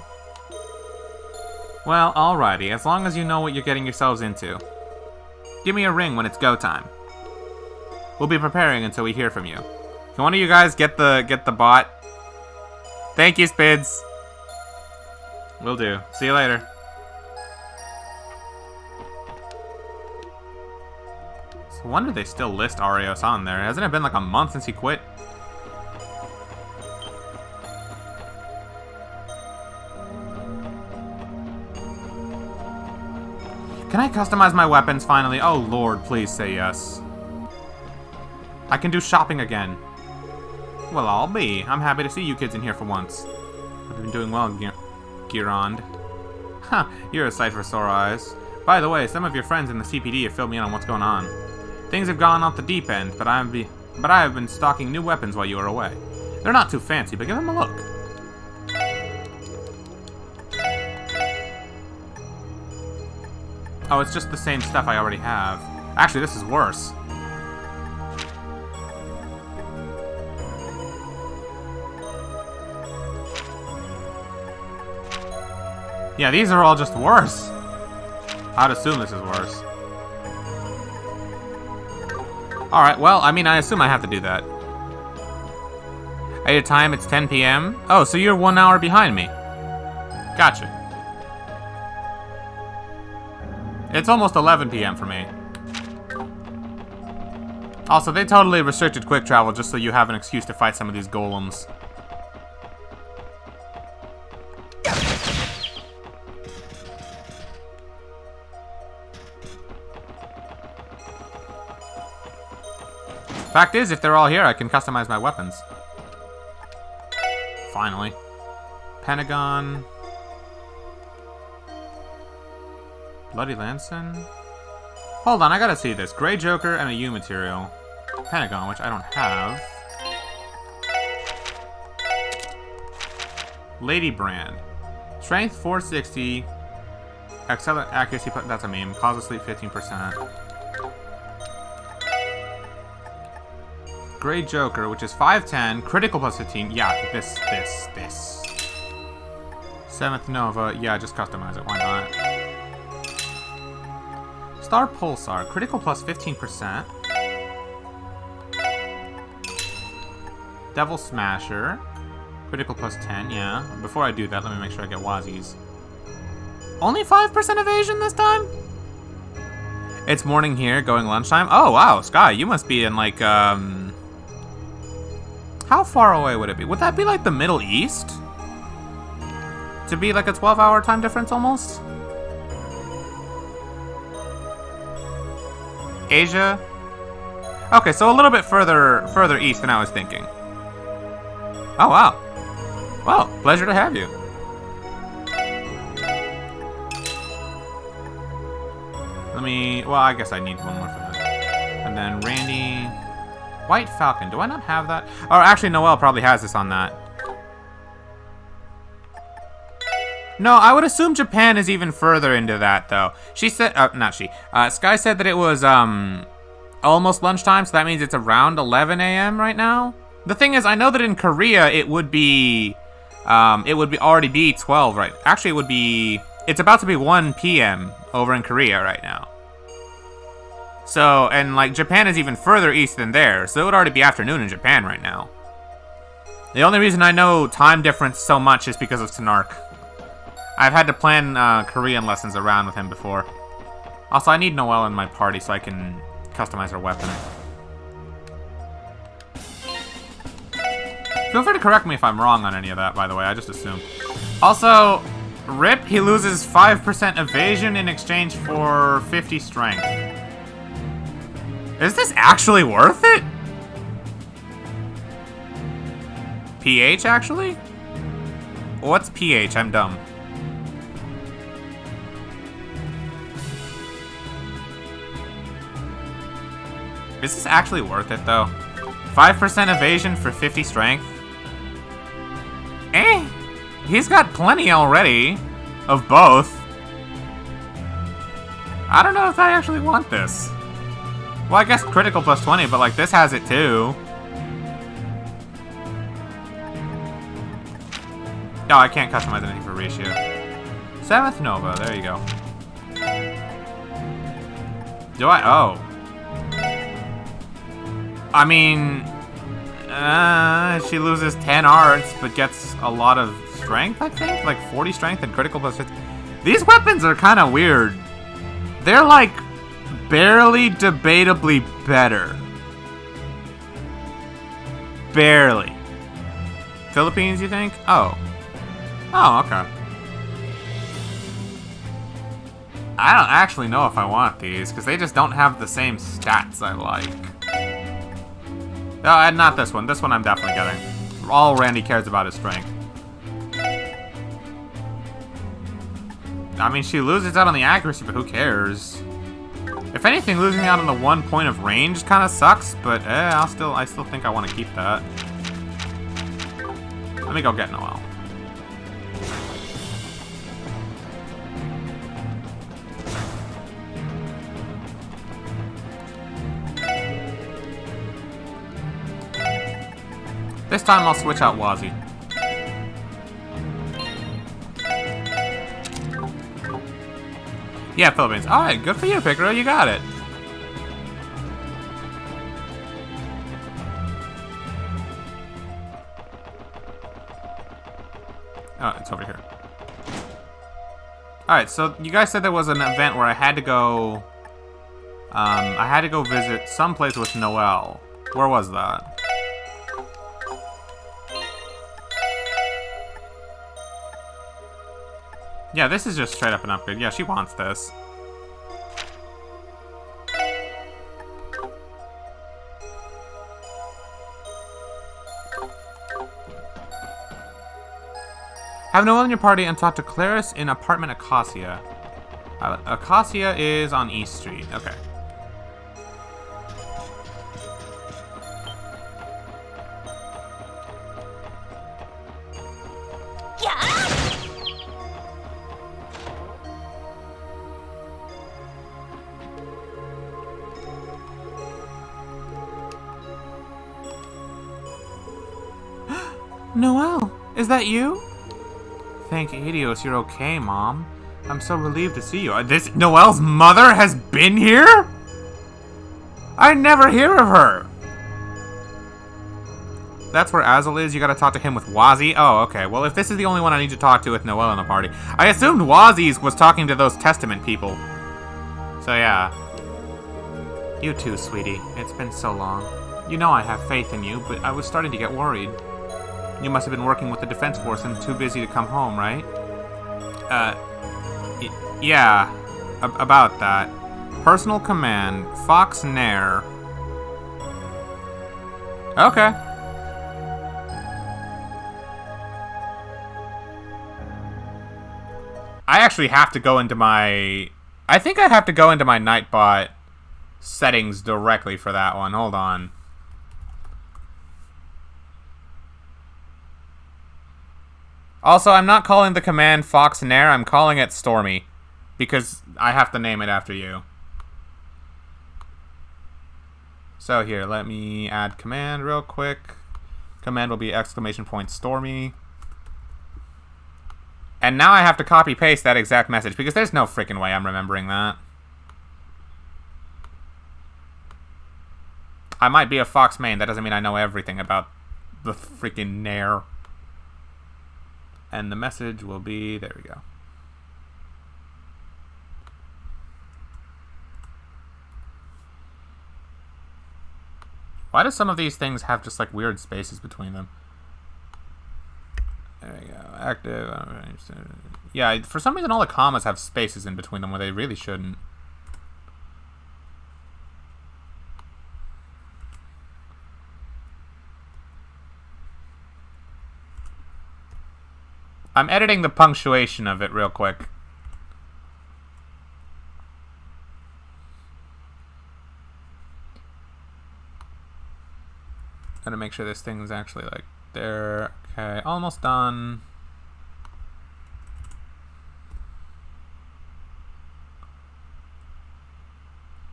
Well, alrighty, as long as you know what you're getting yourselves into. Give me a ring when it's go time. We'll be preparing until we hear from you. Can one of you guys get the bot? Thank you, Spids. Will do. See you later. No wonder they still list Arios on there. Hasn't it been like a month since he quit? Can I customize my weapons finally? Oh lord, please say yes. I can do shopping again. Well, I'll be. I'm happy to see you kids in here for once. I've been doing well, Girond. Huh, you're a sight for sore eyes. By the way, some of your friends in the CPD have filled me in on what's going on. Things have gone off the deep end, but I have been stocking new weapons while you were away. They're not too fancy, but give them a look. Oh, it's just the same stuff I already have. Actually, this is worse. Yeah, these are all just worse. I'd assume this is worse. Alright, well, I mean, I assume I have to do that. At your time, it's 10 p.m. Oh, so you're 1 hour behind me. Gotcha. It's almost 11 p.m. for me. Also, they totally restricted quick travel just so you have an excuse to fight some of these golems. Fact is, if they're all here, I can customize my weapons. Finally. Pentagon. Bloody Lanson. Hold on, I gotta see this. Grey Joker and a U material. Pentagon, which I don't have. Lady Brand. Strength 460. Excellent accuracy, that's a meme. Cause of sleep 15%. Grey Joker, which is 510, critical plus 15. Yeah, this. 7th Nova, yeah, just customize it, why not? Star Pulsar, critical plus 15%. Devil Smasher, critical plus 10, yeah. Before I do that, let me make sure I get Wazies. Only 5% evasion this time? It's morning here, going lunchtime. Oh, wow, Sky, you must be in like, how far away would it be? Would that be like the Middle East? To be like a 12-hour time difference almost? Asia? Okay, so a little bit further east than I was thinking. Oh, wow. Well, pleasure to have you. Well, I guess I need one more for that. And then Randy... White Falcon, do I not have that? Or actually, Noelle probably has this on that. No, I would assume Japan is even further into that, though. She said, Sky said that it was, almost lunchtime, so that means it's around 11 a.m. right now. The thing is, I know that in Korea, it would already be 12, right? Actually, it's about to be 1 p.m. over in Korea right now. So, and like, Japan is even further east than there, so it would already be afternoon in Japan right now. The only reason I know time difference so much is because of Snark. I've had to plan Korean lessons around with him before. Also, I need Noelle in my party so I can customize her weapon. Feel free to correct me if I'm wrong on any of that, by the way. I just assume. Also, Rip, he loses 5% evasion in exchange for 50 strength. Is this actually worth it? PH, actually? What's PH? I'm dumb. Is this actually worth it, though? 5% evasion for 50 strength? Eh? He's got plenty already. Of both. I don't know if I actually want this. Well, I guess critical plus 20, but like this has it too. No, I can't customize anything for ratio. 7th Nova, there you go. Do I? Oh. I mean, she loses 10 arts, but gets a lot of strength, I think? Like 40 strength and critical plus 50. These weapons are kind of weird. They're like barely debatably better. Barely. Philippines, you think? Oh. Oh, okay. I don't actually know if I want these, because they just don't have the same stats I like. No, not this one. This one I'm definitely getting. All Randy cares about is strength. I mean, she loses out on the accuracy, but who cares? If anything, losing out on the 1 point of range kind of sucks, but I still think I want to keep that. Let me go get Noelle. This time I'll switch out Wazzy. Yeah, Philippines. Alright, good for you, Picaro. You got it. Oh, it's over here. Alright, so you guys said there was an event where I had to go... I had to go visit someplace with Noelle. Where was that? Yeah, this is just straight up an upgrade. Yeah, she wants this. Have Noelle in your party and talk to Claris in apartment Acacia. Acacia is on East Street. Okay. Noelle, is that you? Thank Adios, you're okay, Mom. I'm so relieved to see you. This Noelle's mother has been here? I never hear of her. That's where Azel is. You gotta talk to him with Wazzy. Oh, okay. Well, if this is the only one I need to talk to with Noelle in the party. I assumed Wazzy's was talking to those Testament people. So, yeah. You too, sweetie. It's been so long. You know I have faith in you, but I was starting to get worried. You must have been working with the Defense Force and too busy to come home, right? Yeah. About that. Personal command, Fox Nair. Okay. I actually have to go into my... I think I have to go into my Nightbot settings directly for that one. Hold on. Also, I'm not calling the command Fox Nair, I'm calling it Stormy. Because I have to name it after you. So here, let me add command real quick. Command will be !Stormy. And now I have to copy paste that exact message because there's no freaking way I'm remembering that. I might be a Fox main, that doesn't mean I know everything about the freaking Nair. And the message will be... There we go. Why do some of these things have just like weird spaces between them? There we go. Active. Yeah, for some reason all the commas have spaces in between them where they really shouldn't. I'm editing the punctuation of it real quick. Gotta make sure this thing's actually like there. Okay, almost done.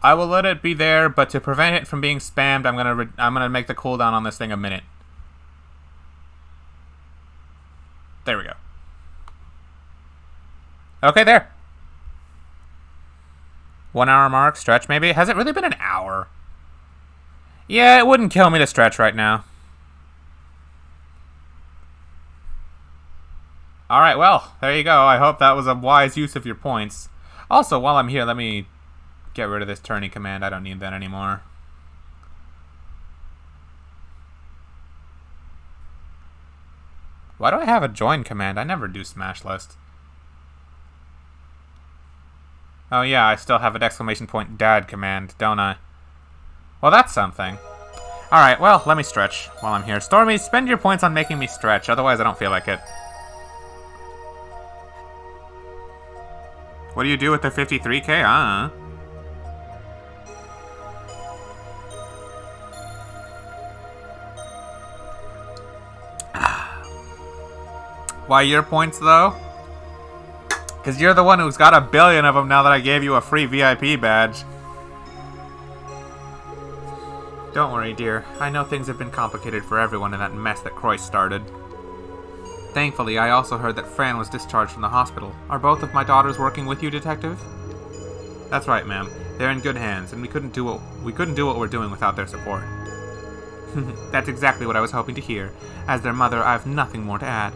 I will let it be there, but to prevent it from being spammed, I'm gonna make the cooldown on this thing a minute. There we go. Okay, there. 1 hour mark, stretch maybe? Has it really been an hour? Yeah, it wouldn't kill me to stretch right now. Alright, well, there you go. I hope that was a wise use of your points. Also, while I'm here, let me get rid of this tourney command. I don't need that anymore. Why do I have a join command? I never do smash list. Oh yeah, I still have an exclamation point dad command, don't I? Well, that's something. Alright, well, let me stretch while I'm here. Stormy, spend your points on making me stretch, otherwise I don't feel like it. What do you do with the 53k? Why your points, though? Because you're the one who's got 1 billion of them now that I gave you a free VIP badge. Don't worry, dear. I know things have been complicated for everyone in that mess that Croy started. Thankfully, I also heard that Fran was discharged from the hospital. Are both of my daughters working with you, Detective? That's right, ma'am. They're in good hands, and we couldn't do what we're doing without their support. That's exactly what I was hoping to hear. As their mother, I have nothing more to add.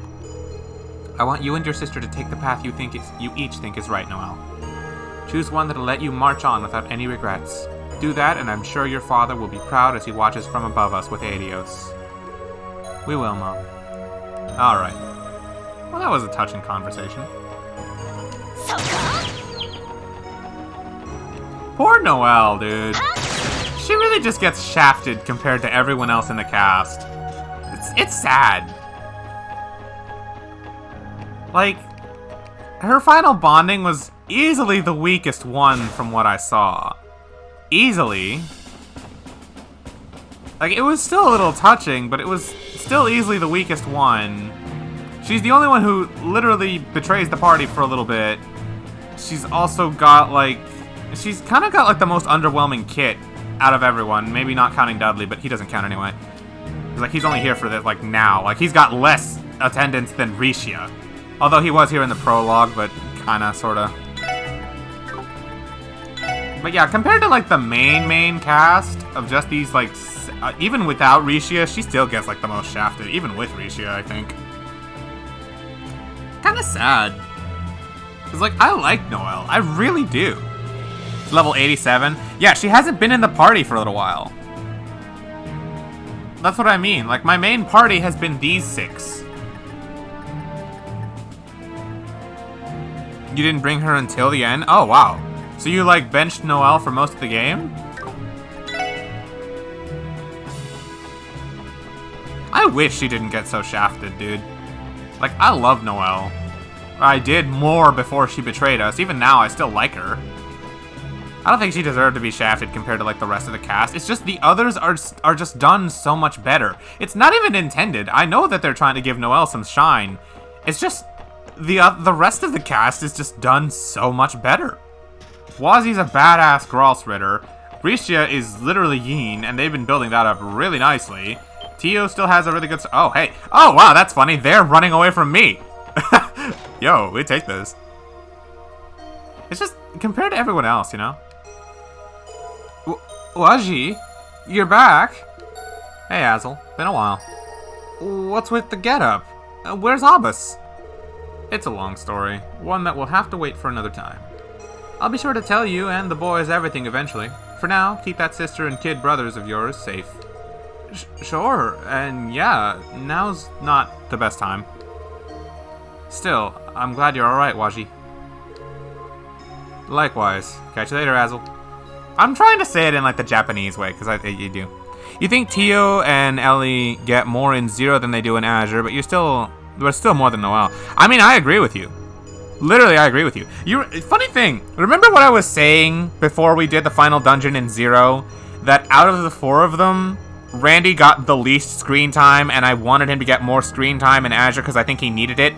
I want you and your sister to take the path you each think is right, Noelle. Choose one that'll let you march on without any regrets. Do that, and I'm sure your father will be proud as he watches from above us with Adios. We will, Mom. Alright. Well, that was a touching conversation. Poor Noelle, dude. She really just gets shafted compared to everyone else in the cast. It's sad. Like, her final bonding was easily the weakest one from what I saw. Easily. Like, it was still a little touching, but it was still easily the weakest one. She's the only one who literally betrays the party for a little bit. She's also got, like... She's kind of got, like, the most underwhelming kit out of everyone. Maybe not counting Dudley, but he doesn't count anyway. Because, like, he's only here for this, like, now. Like, he's got less attendance than Risha. Although he was here in the prologue, but kinda, sorta. But yeah, compared to, like, the main cast of just these, like, even without Risha, she still gets, like, the most shafted. Even with Risha, I think. Kinda sad. Because, like, I like Noelle. I really do. Level 87. Yeah, she hasn't been in the party for a little while. That's what I mean. Like, my main party has been these 6. You didn't bring her until the end? Oh, wow. So you, like, benched Noelle for most of the game? I wish she didn't get so shafted, dude. Like, I love Noelle. I did more before she betrayed us. Even now, I still like her. I don't think she deserved to be shafted compared to, like, the rest of the cast. It's just the others are just done so much better. It's not even intended. I know that they're trying to give Noelle some shine. It's just... The rest of the cast is just done so much better. Wazi's a badass Gralsritter. Risha is literally Yin, and they've been building that up really nicely. Tio still has a really good... Oh, hey. Oh, wow, that's funny. They're running away from me. Yo, we take this. It's just, compared to everyone else, you know? Waji, you're back. Hey, Azel. Been a while. What's with the getup? Where's Abbas? It's a long story, one that will have to wait for another time. I'll be sure to tell you and the boys everything eventually. For now, keep that sister and kid brothers of yours safe. Sure, and yeah, now's not the best time. Still, I'm glad you're alright, Waji. Likewise. Catch you later, Azel. I'm trying to say it in like the Japanese way, because you do. You think Tio and Ellie get more in Zero than they do in Azure, but we're still more than Noelle. I mean, I agree with you. Literally, I agree with you. Funny thing, remember what I was saying before we did the final dungeon in Zero? That out of the 4 of them, Randy got the least screen time, and I wanted him to get more screen time in Azure because I think he needed it.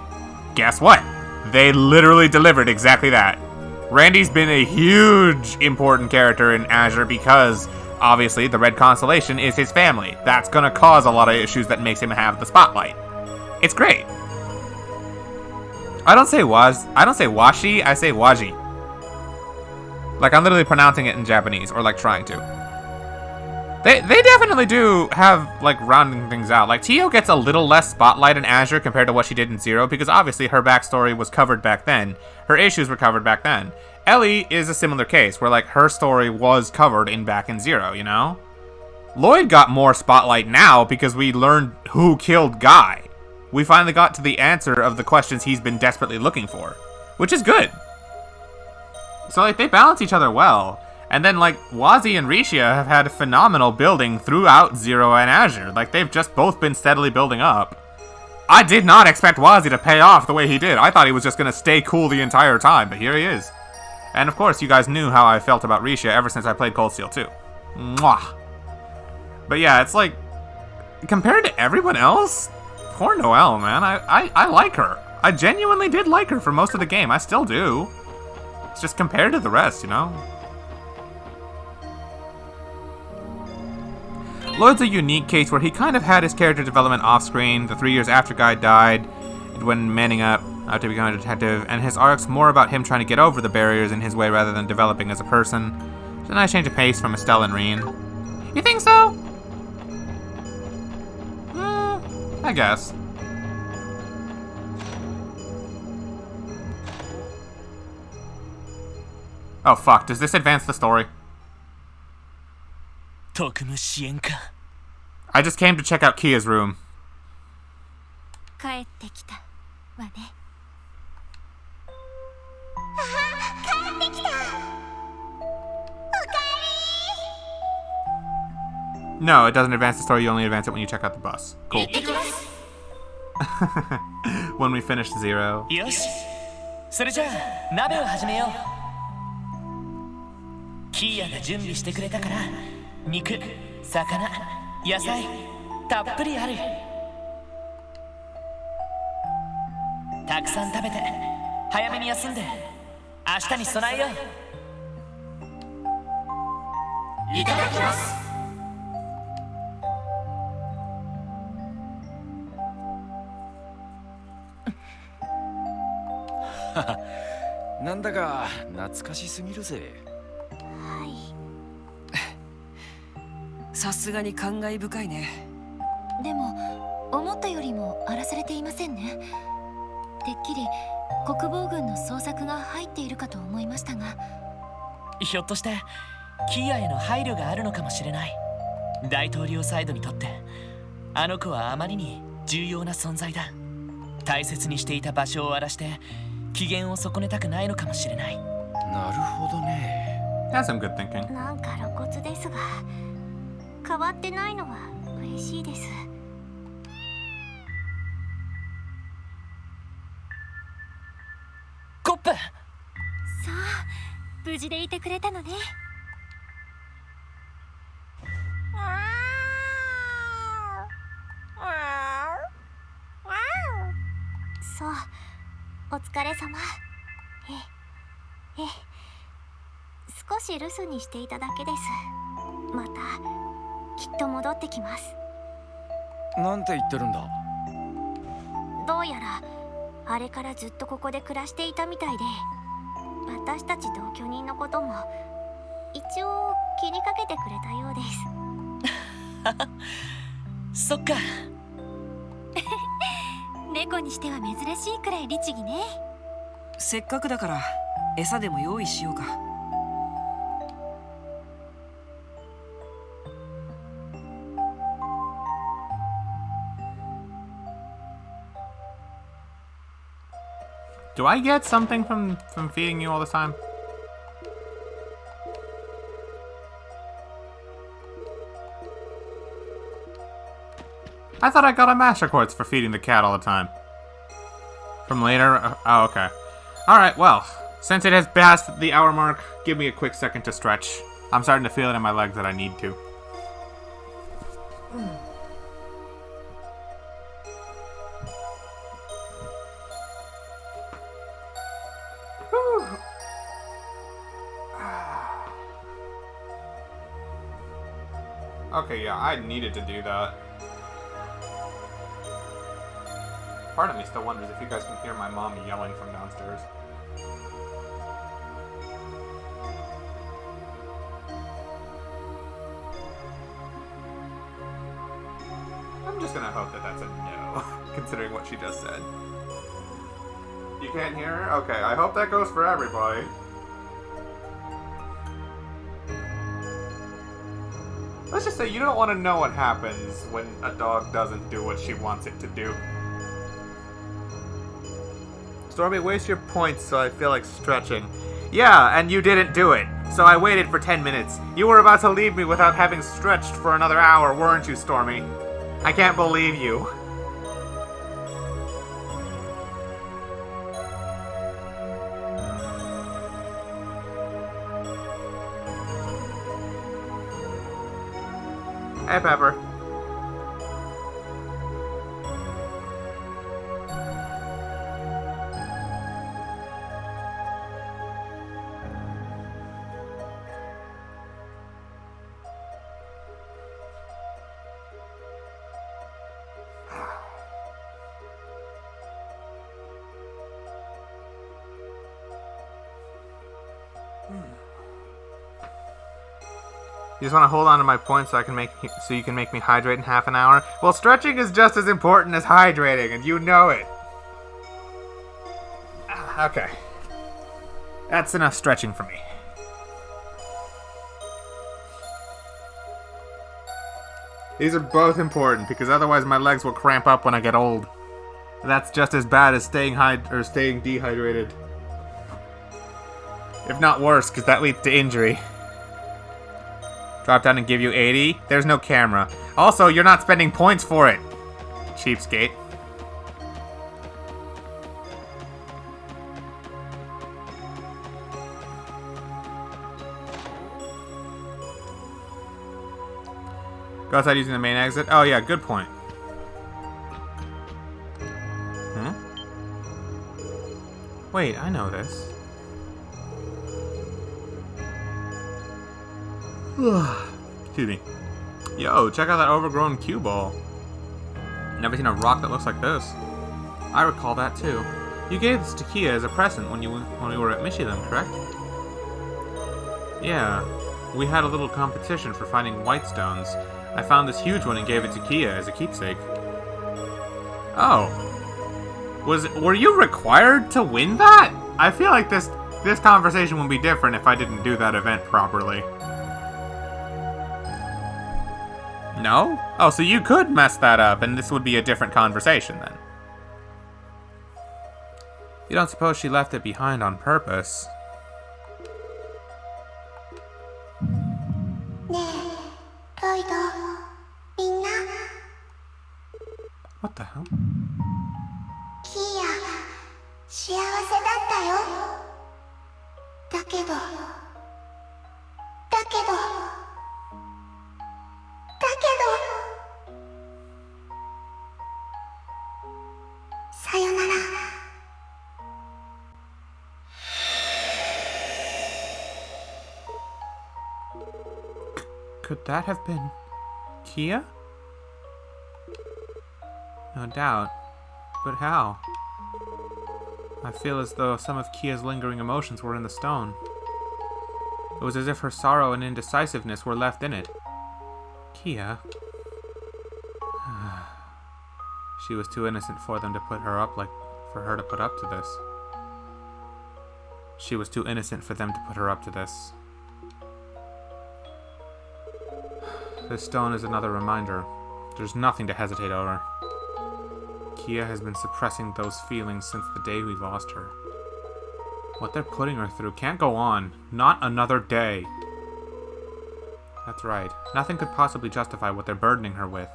Guess what? They literally delivered exactly that. Randy's been a huge important character in Azure because, obviously, the Red Constellation is his family. That's gonna cause a lot of issues that makes him have the spotlight. It's great. I don't say washi, I say waji. Like, I'm literally pronouncing it in Japanese, or like trying to. They definitely do have, like, rounding things out. Like, Tio gets a little less spotlight in Azure compared to what she did in Zero, because obviously her backstory was covered back then. Her issues were covered back then. Ellie is a similar case, where, like, her story was covered back in Zero, you know? Lloyd got more spotlight now because we learned who killed Guy. We finally got to the answer of the questions he's been desperately looking for, which is good. So, like, they balance each other well. And then, like, Wazi and Rishia have had phenomenal building throughout Zero and Azure. Like, they've just both been steadily building up. I did not expect Wazi to pay off the way he did. I thought he was just going to stay cool the entire time, but here he is. And, of course, you guys knew how I felt about Rishia ever since I played Cold Steel 2. Mwah. But yeah, it's like, compared to everyone else, poor Noelle, man. I like her. I genuinely did like her for most of the game. I still do. It's just compared to the rest, you know? Lloyd's a unique case where he kind of had his character development off-screen, the 3 years after Guy died, when manning up to become a detective, and his arc's more about him trying to get over the barriers in his way rather than developing as a person. It's a nice change of pace from Estelle and Reen. You think so? I guess. Oh fuck, does this advance the story? I just came to check out Kia's room. 帰ってきたわね。帰ってきた。おかえり。 No, it doesn't advance the story, you only advance it when you check out the bus. Cool. When we finish Zero. よし、それじゃあ鍋を始めよう。キーヤが準備してくれたから、肉、魚、野菜、たっぷりある。たくさん食べて、早めに休んで、明日に備えよう。いただきます。なんだか懐かしすぎるぜ。さすがに感慨深いね。でも思ったよりも荒らされていませんね。てっきり国防軍の捜索が入っているかと思いましたが。ひょっとしてキーヤへの配慮があるのかもしれない。大統領サイドにとってあの子はあまりに重要な存在だ。大切にしていた場所を荒らして機嫌を損ねたくないのかもしれない。なるほどね。That's some good thinking. なんか露骨ですが、変わってないのは嬉しいです。コップ。さあ、無事でいてくれたのね。そう、お疲れ様。少し留守にしていただけです。またきっと戻ってきます。なんて言ってるんだ。どうやらあれからずっとここで暮らしていたみたいで、私たち同居人のことも一応気にかけてくれたようです。そっか。猫にしては珍しいくらい律儀ね。せっかくだから餌でも用意しようか。Do I get something from feeding you all the time? I thought I got a master quartz for feeding the cat all the time. From later? Oh, okay. Alright, well, since it has passed the hour mark, give me a quick second to stretch. I'm starting to feel it in my legs that I need to. Okay, yeah, I needed to do that. Part of me still wonders if you guys can hear my mom yelling from downstairs. I'm just gonna hope that that's a no, considering what she just said. You can't hear her? Okay, I hope that goes for everybody. Let's just say you don't want to know what happens when a dog doesn't do what she wants it to do. Stormy, waste your points so I feel like stretching. Yeah, and you didn't do it, so I waited for 10 minutes. You were about to leave me without having stretched for another hour, weren't you, Stormy? I can't believe you. Hey, Pepper. You just want to hold on to my points so you can make me hydrate in half an hour? Well, stretching is just as important as hydrating, and you know it. Okay. That's enough stretching for me. These are both important because otherwise my legs will cramp up when I get old. That's just as bad as staying dehydrated. If not worse, because that leads to injury. Drop down and give you 80? There's no camera. Also, you're not spending points for it. Cheapskate. Go outside using the main exit? Oh yeah, good point. Wait, I know this. Excuse me. Yo, check out that overgrown cue ball. Never seen a rock that looks like this. I recall that too. You gave this to Kia as a present when we were at Michigan, correct? Yeah. We had a little competition for finding white stones. I found this huge one and gave it to Kia as a keepsake. Oh. Were you required to win that? I feel like this conversation would be different if I didn't do that event properly. No? Oh, so you could mess that up, and this would be a different conversation, then. You don't suppose she left it behind on purpose? What the hell? Could that have been Kia? No doubt. But how? I feel as though some of Kia's lingering emotions were in the stone. It was as if her sorrow and indecisiveness were left in it. Kia? She was too innocent for them to put her up for her to put up to this. She was too innocent for them to put her up to this. This stone is another reminder. There's nothing to hesitate over. Kia has been suppressing those feelings since the day we lost her. What they're putting her through can't go on. Not another day. That's right. Nothing could possibly justify what they're burdening her with.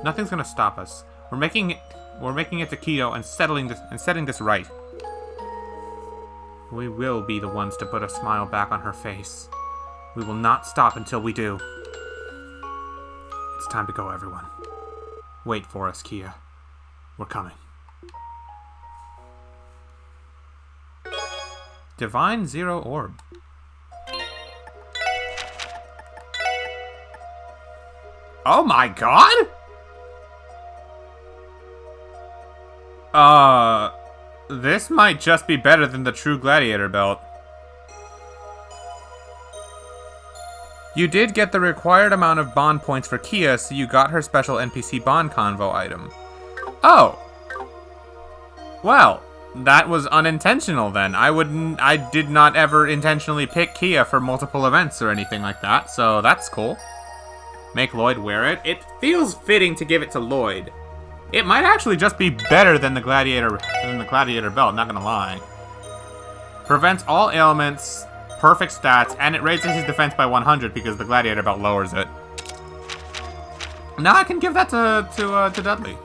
Nothing's gonna stop us. We're making it to Keto and setting this right. We will be the ones to put a smile back on her face. We will not stop until we do. It's time to go, everyone. Wait for us, Kia. We're coming. Divine Zero Orb. Oh my god! This might just be better than the True Gladiator belt. You did get the required amount of bond points for Kia, so you got her special NPC bond convo item. Oh! Well, that was unintentional then. I did not ever intentionally pick Kia for multiple events or anything like that, so that's cool. Make Lloyd wear it. It feels fitting to give it to Lloyd. It might actually just be better than the Gladiator belt, not gonna lie. Prevents all ailments, perfect stats, and it raises his defense by 100 because the Gladiator belt lowers it. Now I can give that to Dudley.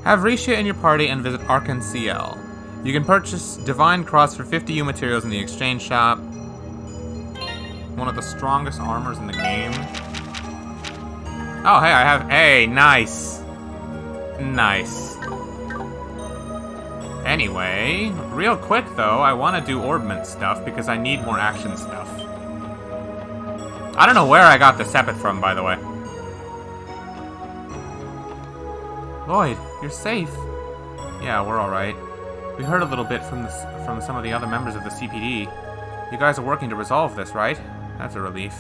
Have Risha in your party and visit Arkan CL. You can purchase Divine Cross for 50 U materials in the exchange shop. One of the strongest armors in the game. Oh, hey, I have... Hey, nice. Nice. Anyway, real quick, though, I want to do Orbment stuff because I need more action stuff. I don't know where I got the Sepith from, by the way. Lloyd, you're safe. Yeah, we're alright. We heard a little bit from some of the other members of the CPD. You guys are working to resolve this, right? That's a relief.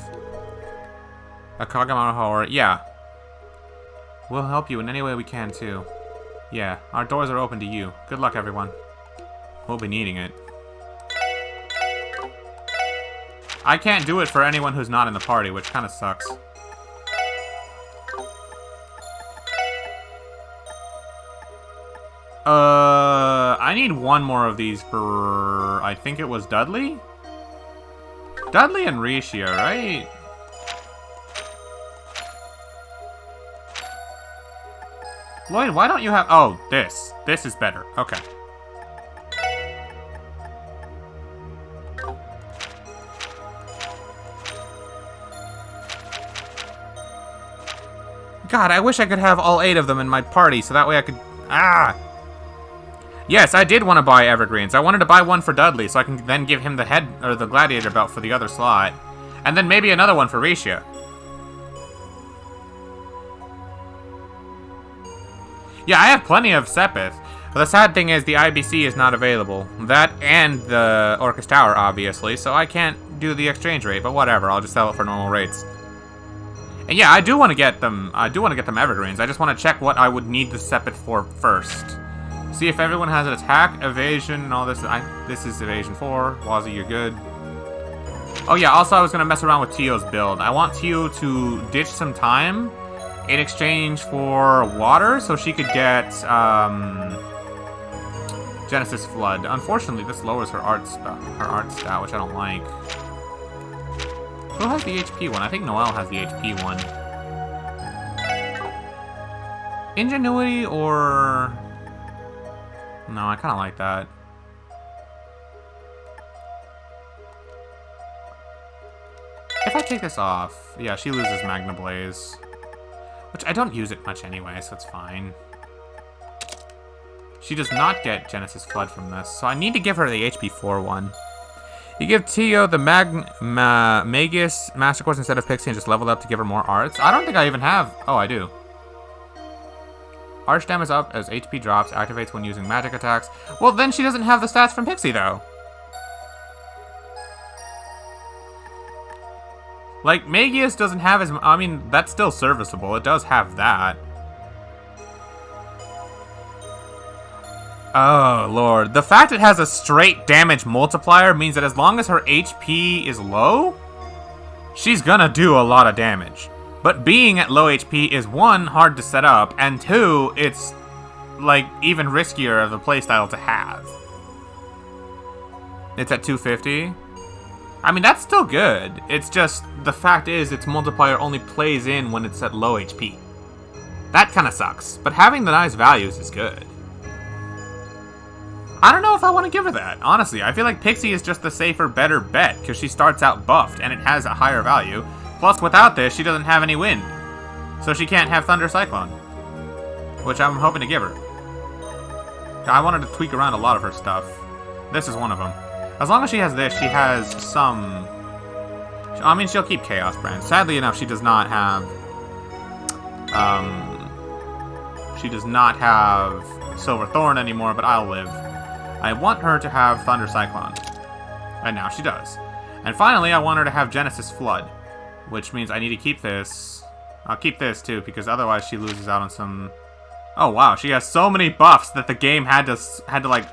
A Kagamaro Horror, yeah. We'll help you in any way we can, too. Yeah, our doors are open to you. Good luck, everyone. We'll be needing it. I can't do it for anyone who's not in the party, which kind of sucks. I need one more of these for... I think it was Dudley? Dudley and Risha, right? Lloyd, why don't you have... Oh, this. This is better. Okay. God, I wish I could have all 8 of them in my party, so that way I could... Ah! Yes, I did want to buy evergreens. I wanted to buy one for Dudley, so I can then give him the head or the gladiator belt for the other slot, and then maybe another one for Risha. Yeah, I have plenty of Sepith. But the sad thing is the IBC is not available. That and the Orcis Tower, obviously, so I can't do the exchange rate. But whatever, I'll just sell it for normal rates. And yeah, I do want to get them. I do want to get them evergreens. I just want to check what I would need the Sepith for first. See if everyone has an attack, evasion, and all this. This is evasion 4. Wazzy, you're good. Oh yeah, also I was going to mess around with Tio's build. I want Tio to ditch some time in exchange for water so she could get Genesis Flood. Unfortunately, this lowers her art stat, which I don't like. Who has the HP one? I think Noelle has the HP one. Ingenuity or... No, I kind of like that. If I take this off, yeah, she loses Magna Blaze. Which I don't use it much anyway, so it's fine. She does not get Genesis Flood from this, so I need to give her the HP 4 one. You give Tio the Magus Master Course instead of Pixie and just level up to give her more arts? I don't think I even have... Oh, I do. Arch damage up as HP drops, activates when using magic attacks. Well, then she doesn't have the stats from Pixie, though. Like, Magius doesn't have as... I mean, that's still serviceable. It does have that. Oh, Lord. The fact it has a straight damage multiplier means that as long as her HP is low, she's gonna do a lot of damage. But being at low HP is, one, hard to set up, and two, it's, like, even riskier of a playstyle to have. It's at 250. I mean, that's still good. It's just, the fact is, its multiplier only plays in when it's at low HP. That kind of sucks, but having the nice values is good. I don't know if I want to give her that, honestly. I feel like Pixie is just the safer, better bet, because she starts out buffed, and it has a higher value. Plus, without this, she doesn't have any wind. So she can't have Thunder Cyclone, which I'm hoping to give her. I wanted to tweak around a lot of her stuff. This is one of them. As long as she has this, she has some... I mean, she'll keep Chaos Brand. Sadly enough, she does not have... She does not have Silver Thorn anymore, but I'll live. I want her to have Thunder Cyclone. And now she does. And finally, I want her to have Genesis Flood. Which means I need to keep this. I'll keep this, too, because otherwise she loses out on some... Oh, wow. She has so many buffs that the game had to like...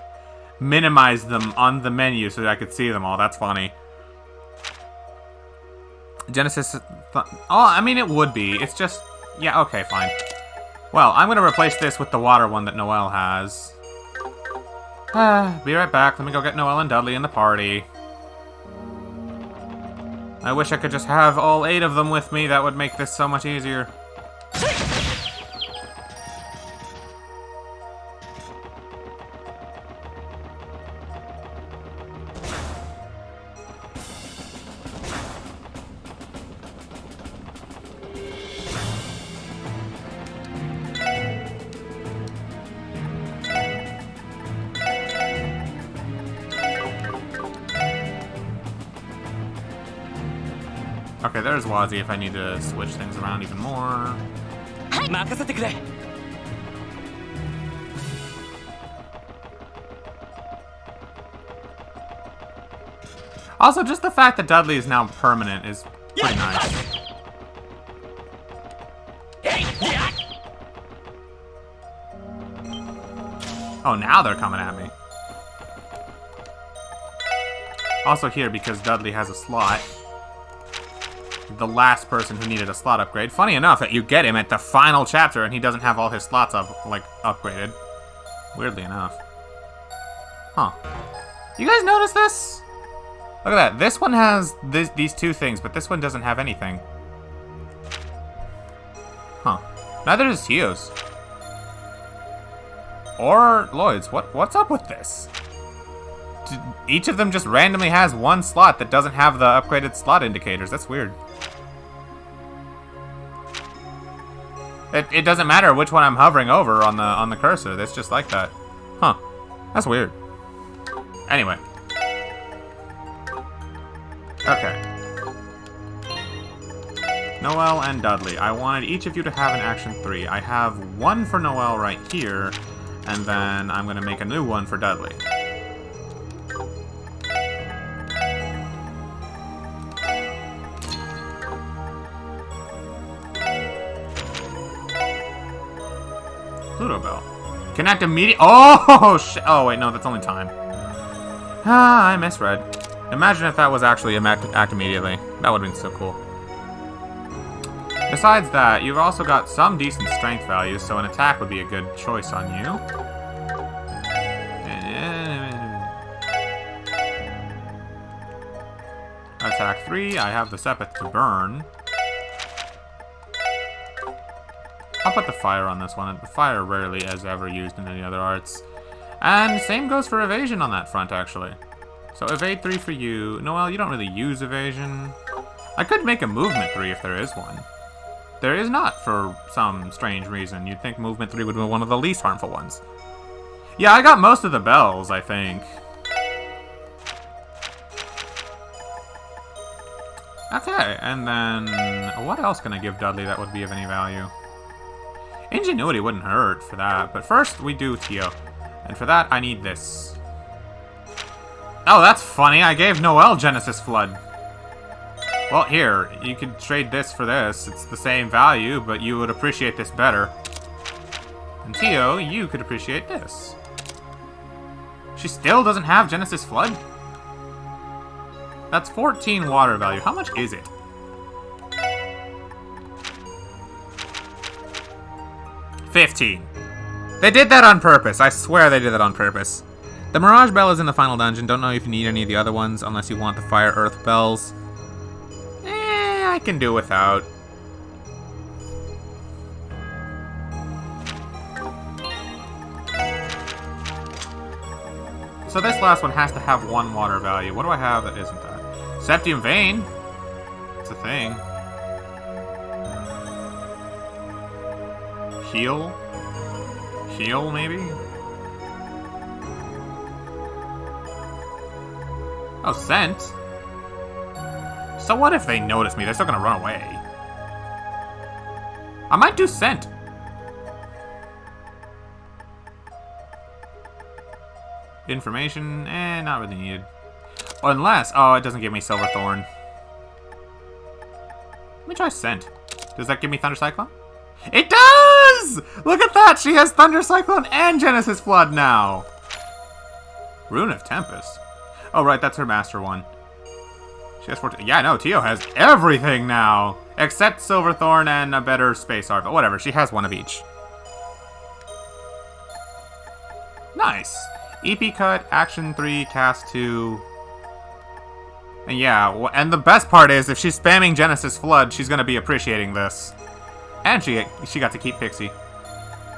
minimize them on the menu so that I could see them all. That's funny. Genesis... Oh, I mean, it would be. It's just... Yeah, okay, fine. Well, I'm going to replace this with the water one that Noelle has. Be right back. Let me go get Noelle and Dudley in the party. I wish I could just have all 8 of them with me. That would make this so much easier. Okay, there's Wazzy if I need to switch things around even more. Also, just the fact that Dudley is now permanent is pretty nice. Oh, now they're coming at me. Also here, because Dudley has a slot. The last person who needed a slot upgrade. Funny enough that you get him at the final chapter and he doesn't have all his slots upgraded. Weirdly enough. Huh. You guys notice this? Look at that. This one has these 2 things, but this one doesn't have anything. Huh. Neither does Tio's. Or Lloyd's. What's up with this? Each of them just randomly has 1 slot that doesn't have the upgraded slot indicators. That's weird. It doesn't matter which one I'm hovering over on the cursor. That's just like that. Huh. That's weird. Anyway. Okay. Noelle and Dudley. I wanted each of you to have an action 3. I have 1 for Noelle right here, and then I'm going to make a new one for Dudley. Pluto Bell. Connect immediate. Oh, shit. Oh, wait, no, that's only time. Ah, I misread. Imagine if that was actually act immediately. That would have been so cool. Besides that, you've also got some decent strength values, so an attack would be a good choice on you. Attack 3, I have the Sepith to burn. I'll put the fire on this one. The fire rarely is ever used in any other arts. And same goes for evasion on that front, actually. So evade 3 for you. Noelle, you don't really use evasion. I could make a movement 3 if there is one. There is not, for some strange reason. You'd think movement 3 would be one of the least harmful ones. Yeah, I got most of the bells, I think. Okay, and then what else can I give Dudley that would be of any value? Ingenuity wouldn't hurt for that, but first we do Tio. And for that, I need this. Oh, that's funny. I gave Noelle Genesis Flood. Well, here, you could trade this for this. It's the same value, but you would appreciate this better. And Tio, you could appreciate this. She still doesn't have Genesis Flood? That's 14 water value. How much is it? $15. They did that on purpose. I swear they did that on purpose. The Mirage Bell is in the final dungeon. Don't know if you need any of the other ones unless you want the Fire Earth Bells. I can do without. So this last one has to have 1 water value. What do I have that isn't that? Septium Vein. It's a thing. Heal? Heal, maybe? Oh, Scent? So what if they notice me? They're still gonna run away. I might do Scent. Information? Not really needed. Unless... Oh, it doesn't give me Silverthorn. Let me try Scent. Does that give me Thunder Cyclone? It does! Look at that! She has Thunder Cyclone and Genesis Flood now! Rune of Tempest. Oh, right, that's her master one. She has 14. Yeah, no, Tio has everything now! Except Silverthorn and a better Space Art, but whatever, she has one of each. Nice! EP Cut, Action 3, Cast 2. And yeah, and the best part is, if she's spamming Genesis Flood, she's gonna be appreciating this. And she got to keep Pixie.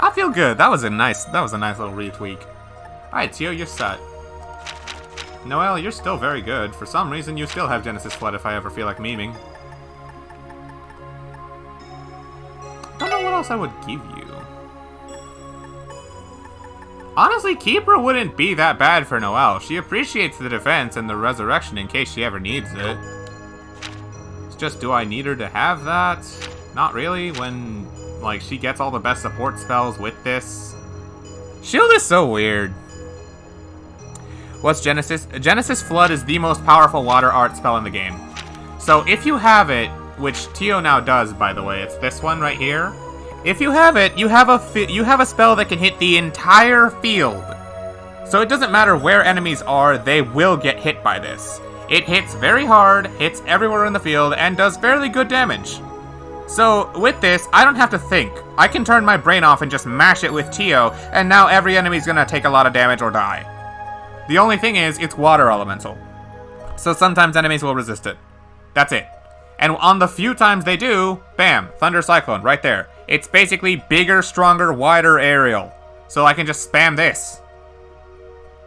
I feel good. That was a nice little retweak. Alright, Tio, you're set. Noelle, you're still very good. For some reason, you still have Genesis Flood if I ever feel like memeing. Don't know what else I would give you. Honestly, Keeper wouldn't be that bad for Noelle. She appreciates the defense and the resurrection in case she ever needs it. It's just, do I need her to have that? Not really, when, like, she gets all the best support spells with this. Shield is so weird. What's Genesis? Genesis Flood is the most powerful water art spell in the game. So if you have it, which Tio now does, by the way, it's this one right here. If you have it, you have a spell that can hit the entire field. So it doesn't matter where enemies are, they will get hit by this. It hits very hard, hits everywhere in the field, and does fairly good damage. So, with this, I don't have to think. I can turn my brain off and just mash it with Tio, and now every enemy's gonna take a lot of damage or die. The only thing is, it's water elemental. So sometimes enemies will resist it. That's it. And on the few times they do, bam, Thunder Cyclone, right there. It's basically bigger, stronger, wider aerial. So I can just spam this.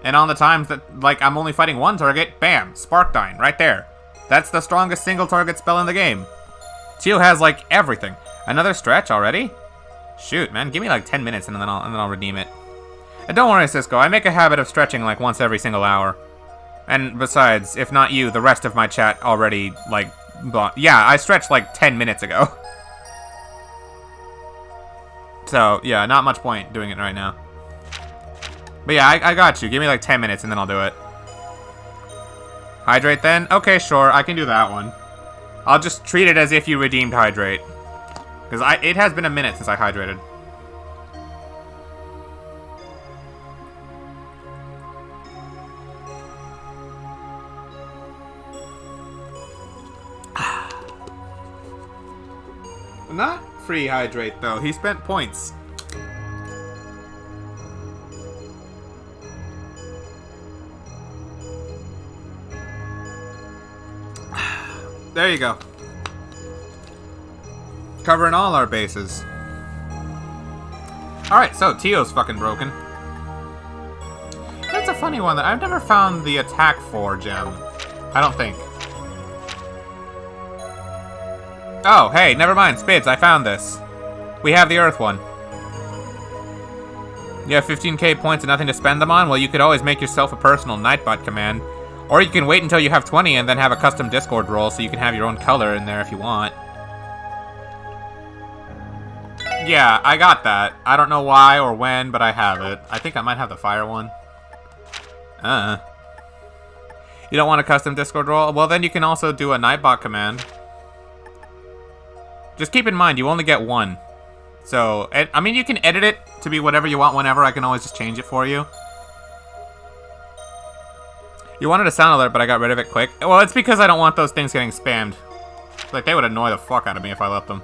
And on the times that, like, I'm only fighting one target, bam, Sparkdyne, right there. That's the strongest single target spell in the game. Tio has, like, everything. Another stretch already? Shoot, man, give me like 10 minutes and then I'll redeem it. And don't worry, Cisco, I make a habit of stretching like once every single hour. And besides, if not you, the rest of my chat already, like, yeah, I stretched like 10 minutes ago. So, yeah, not much point doing it right now. But yeah, I got you. Give me like 10 minutes and then I'll do it. Hydrate then? Okay, sure, I can do that one. I'll just treat it as if you redeemed Hydrate. Because it has been a minute since I hydrated. Not free Hydrate, though. He spent points. There you go. Covering all our bases. Alright, so Tio's fucking broken. That's a funny one that I've never found the attack for gem. I don't think. Oh, hey, never mind, Spids, I found this. We have the Earth one. You have 15k points and nothing to spend them on? Well, you could always make yourself a personal Nightbot command. Or you can wait until you have 20 and then have a custom Discord role so you can have your own color in there if you want. Yeah, I got that. I don't know why or when, but I have it. I think I might have the fire one. You don't want a custom Discord role? Well, then you can also do a Nightbot command. Just keep in mind, you only get one. So, I mean, you can edit it to be whatever you want whenever. I can always just change it for you. You wanted a sound alert, but I got rid of it quick. Well, it's because I don't want those things getting spammed. Like, they would annoy the fuck out of me if I let them.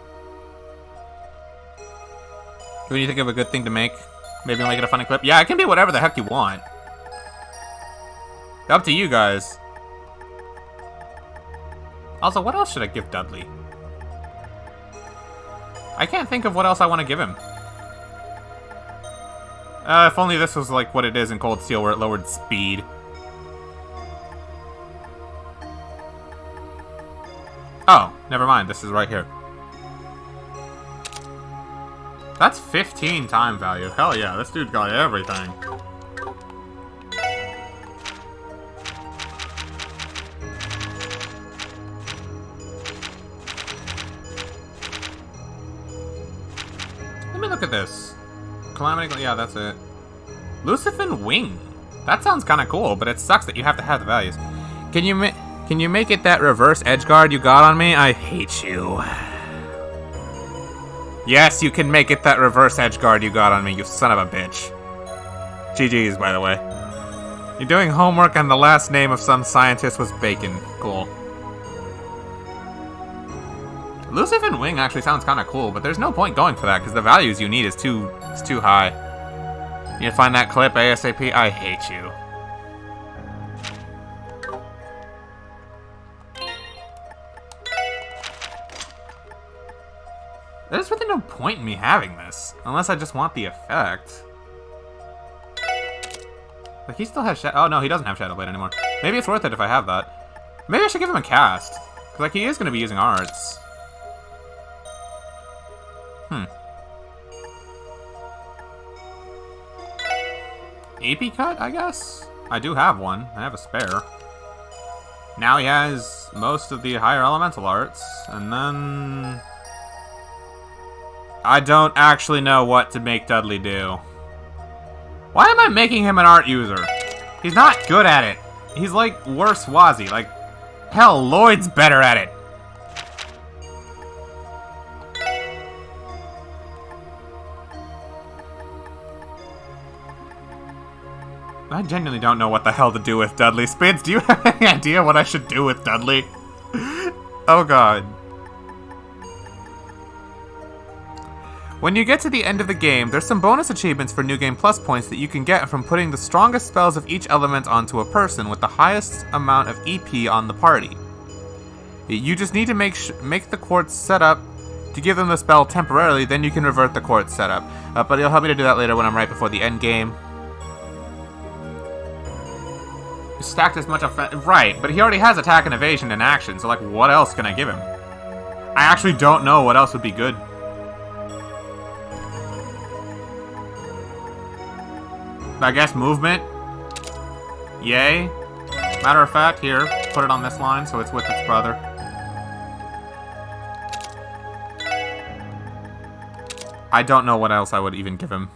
When you think of a good thing to make? Maybe make it a funny clip? Yeah, it can be whatever the heck you want. Up to you guys. Also, what else should I give Dudley? I can't think of what else I want to give him. If only this was like what it is in Cold Steel, where it lowered speed. Oh, never mind. This is right here. That's 15 time value. Hell yeah, this dude got everything. Let me look at this. Calamity, yeah, that's it. Lucifin Wing. That sounds kind of cool, but it sucks that you have to have the values. Can you make it that reverse edge guard you got on me? I hate you. Yes, you can make it that reverse edge guard you got on me, you son of a bitch. GG's, by the way. You're doing homework and the last name of some scientist was Bacon. Cool. Lucifin Wing actually sounds kind of cool, but there's no point going for that because the values you need is too high. You need to find that clip ASAP? I hate you. There's really no point in me having this, unless I just want the effect. Like, he still has Shadow... Oh, no, he doesn't have Shadow Blade anymore. Maybe it's worth it if I have that. Maybe I should give him a cast. Because, like, he is going to be using arts. AP cut, I guess? I do have one. I have a spare. Now he has most of the higher elemental arts, and then... I don't actually know what to make Dudley do. Why am I making him an art user? He's not good at it. He's like worse Wazi. Like, hell, Lloyd's better at it. I genuinely don't know what the hell to do with Dudley. Spades, do you have any idea what I should do with Dudley? Oh god. When you get to the end of the game, there's some bonus achievements for New Game Plus points that you can get from putting the strongest spells of each element onto a person with the highest amount of EP on the party. You just need to make the quartz setup to give them the spell temporarily, then you can revert the quartz setup. But he'll help me to do that later when I'm right before the end game. You stacked as much right, but he already has attack and evasion and action, so like what else can I give him? I actually don't know what else would be good. I guess movement. Yay. Matter of fact, here, put it on this line so it's with its brother. I don't know what else I would even give him.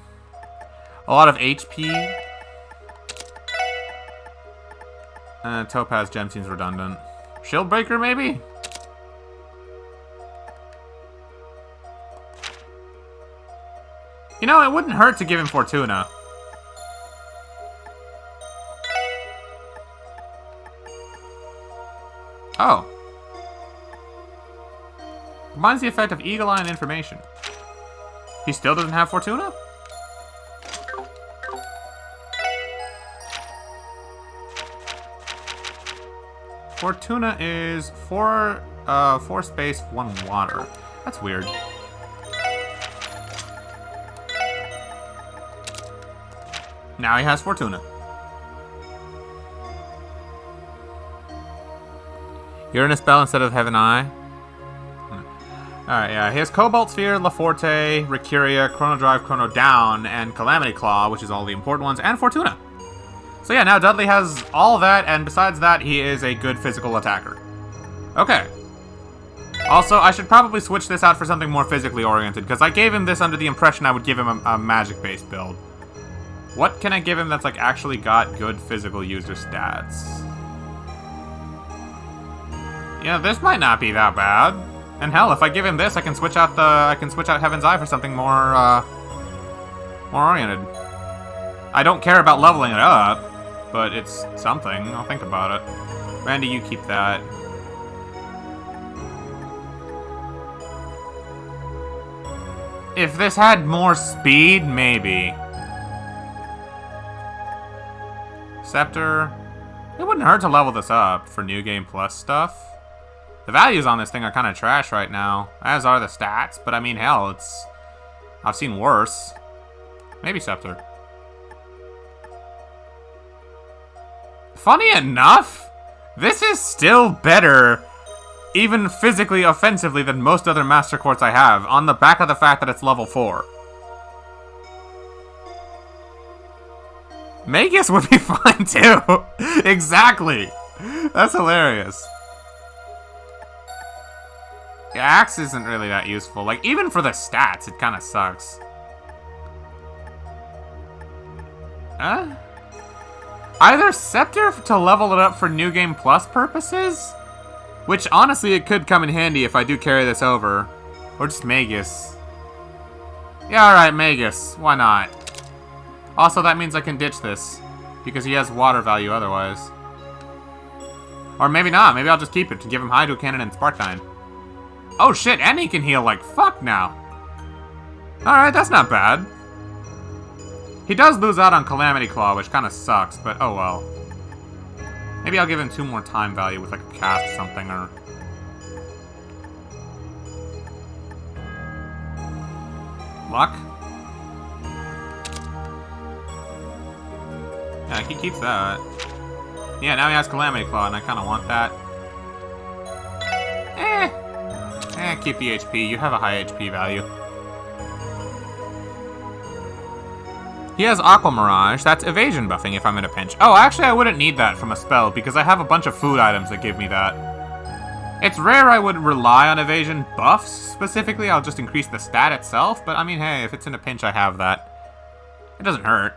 A lot of HP. Topaz Gem seems redundant. Shield Breaker, maybe? You know, it wouldn't hurt to give him Fortuna. Oh. Combines the effect of Eagle Eye and Information. He still doesn't have Fortuna? Fortuna is 4 space, 1 water. That's weird. Now he has Fortuna. Uranus Bell instead of Heaven Eye. Alright, yeah. He has Cobalt Sphere, Laforte, Ricuria, Chrono Drive, Chrono Down, and Calamity Claw, which is all the important ones, and Fortuna. So yeah, now Dudley has all that, and besides that, he is a good physical attacker. Okay. Also, I should probably switch this out for something more physically oriented, because I gave him this under the impression I would give him a magic-based build. What can I give him that's like actually got good physical user stats? Yeah, this might not be that bad. And hell, if I give him this, I can switch out Heaven's Eye for something more oriented. I don't care about leveling it up, but it's something. I'll think about it. Randy, you keep that. If this had more speed, maybe. Scepter. It wouldn't hurt to level this up for New Game Plus stuff. The values on this thing are kind of trash right now, as are the stats, but I mean, hell, I've seen worse. Maybe Scepter. Funny enough, this is still better, even physically offensively, than most other Master Quartz I have, on the back of the fact that it's level 4. Magus would be fine too. Exactly. That's hilarious. The axe isn't really that useful. Like, even for the stats, it kind of sucks. Either Scepter to level it up for New Game Plus purposes, which honestly it could come in handy if I do carry this over, or just Magus. Yeah, alright, Magus. Why not? Also, that means I can ditch this, because he has water value otherwise. Or maybe not. Maybe I'll just keep it to give him Hydro Cannon and Spartine. Oh shit, and he can heal like fuck now. Alright, that's not bad. He does lose out on Calamity Claw, which kind of sucks, but oh well. Maybe I'll give him 2 more time value with like a cast something, or... Luck? Yeah, he keeps that. Yeah, now he has Calamity Claw, and I kind of want that. Keep the HP. You have a high HP value. He has Aqua Mirage. That's evasion buffing if I'm in a pinch. Oh, actually, I wouldn't need that from a spell, because I have a bunch of food items that give me that. It's rare I would rely on evasion buffs, specifically. I'll just increase the stat itself, but I mean, hey, if it's in a pinch, I have that. It doesn't hurt.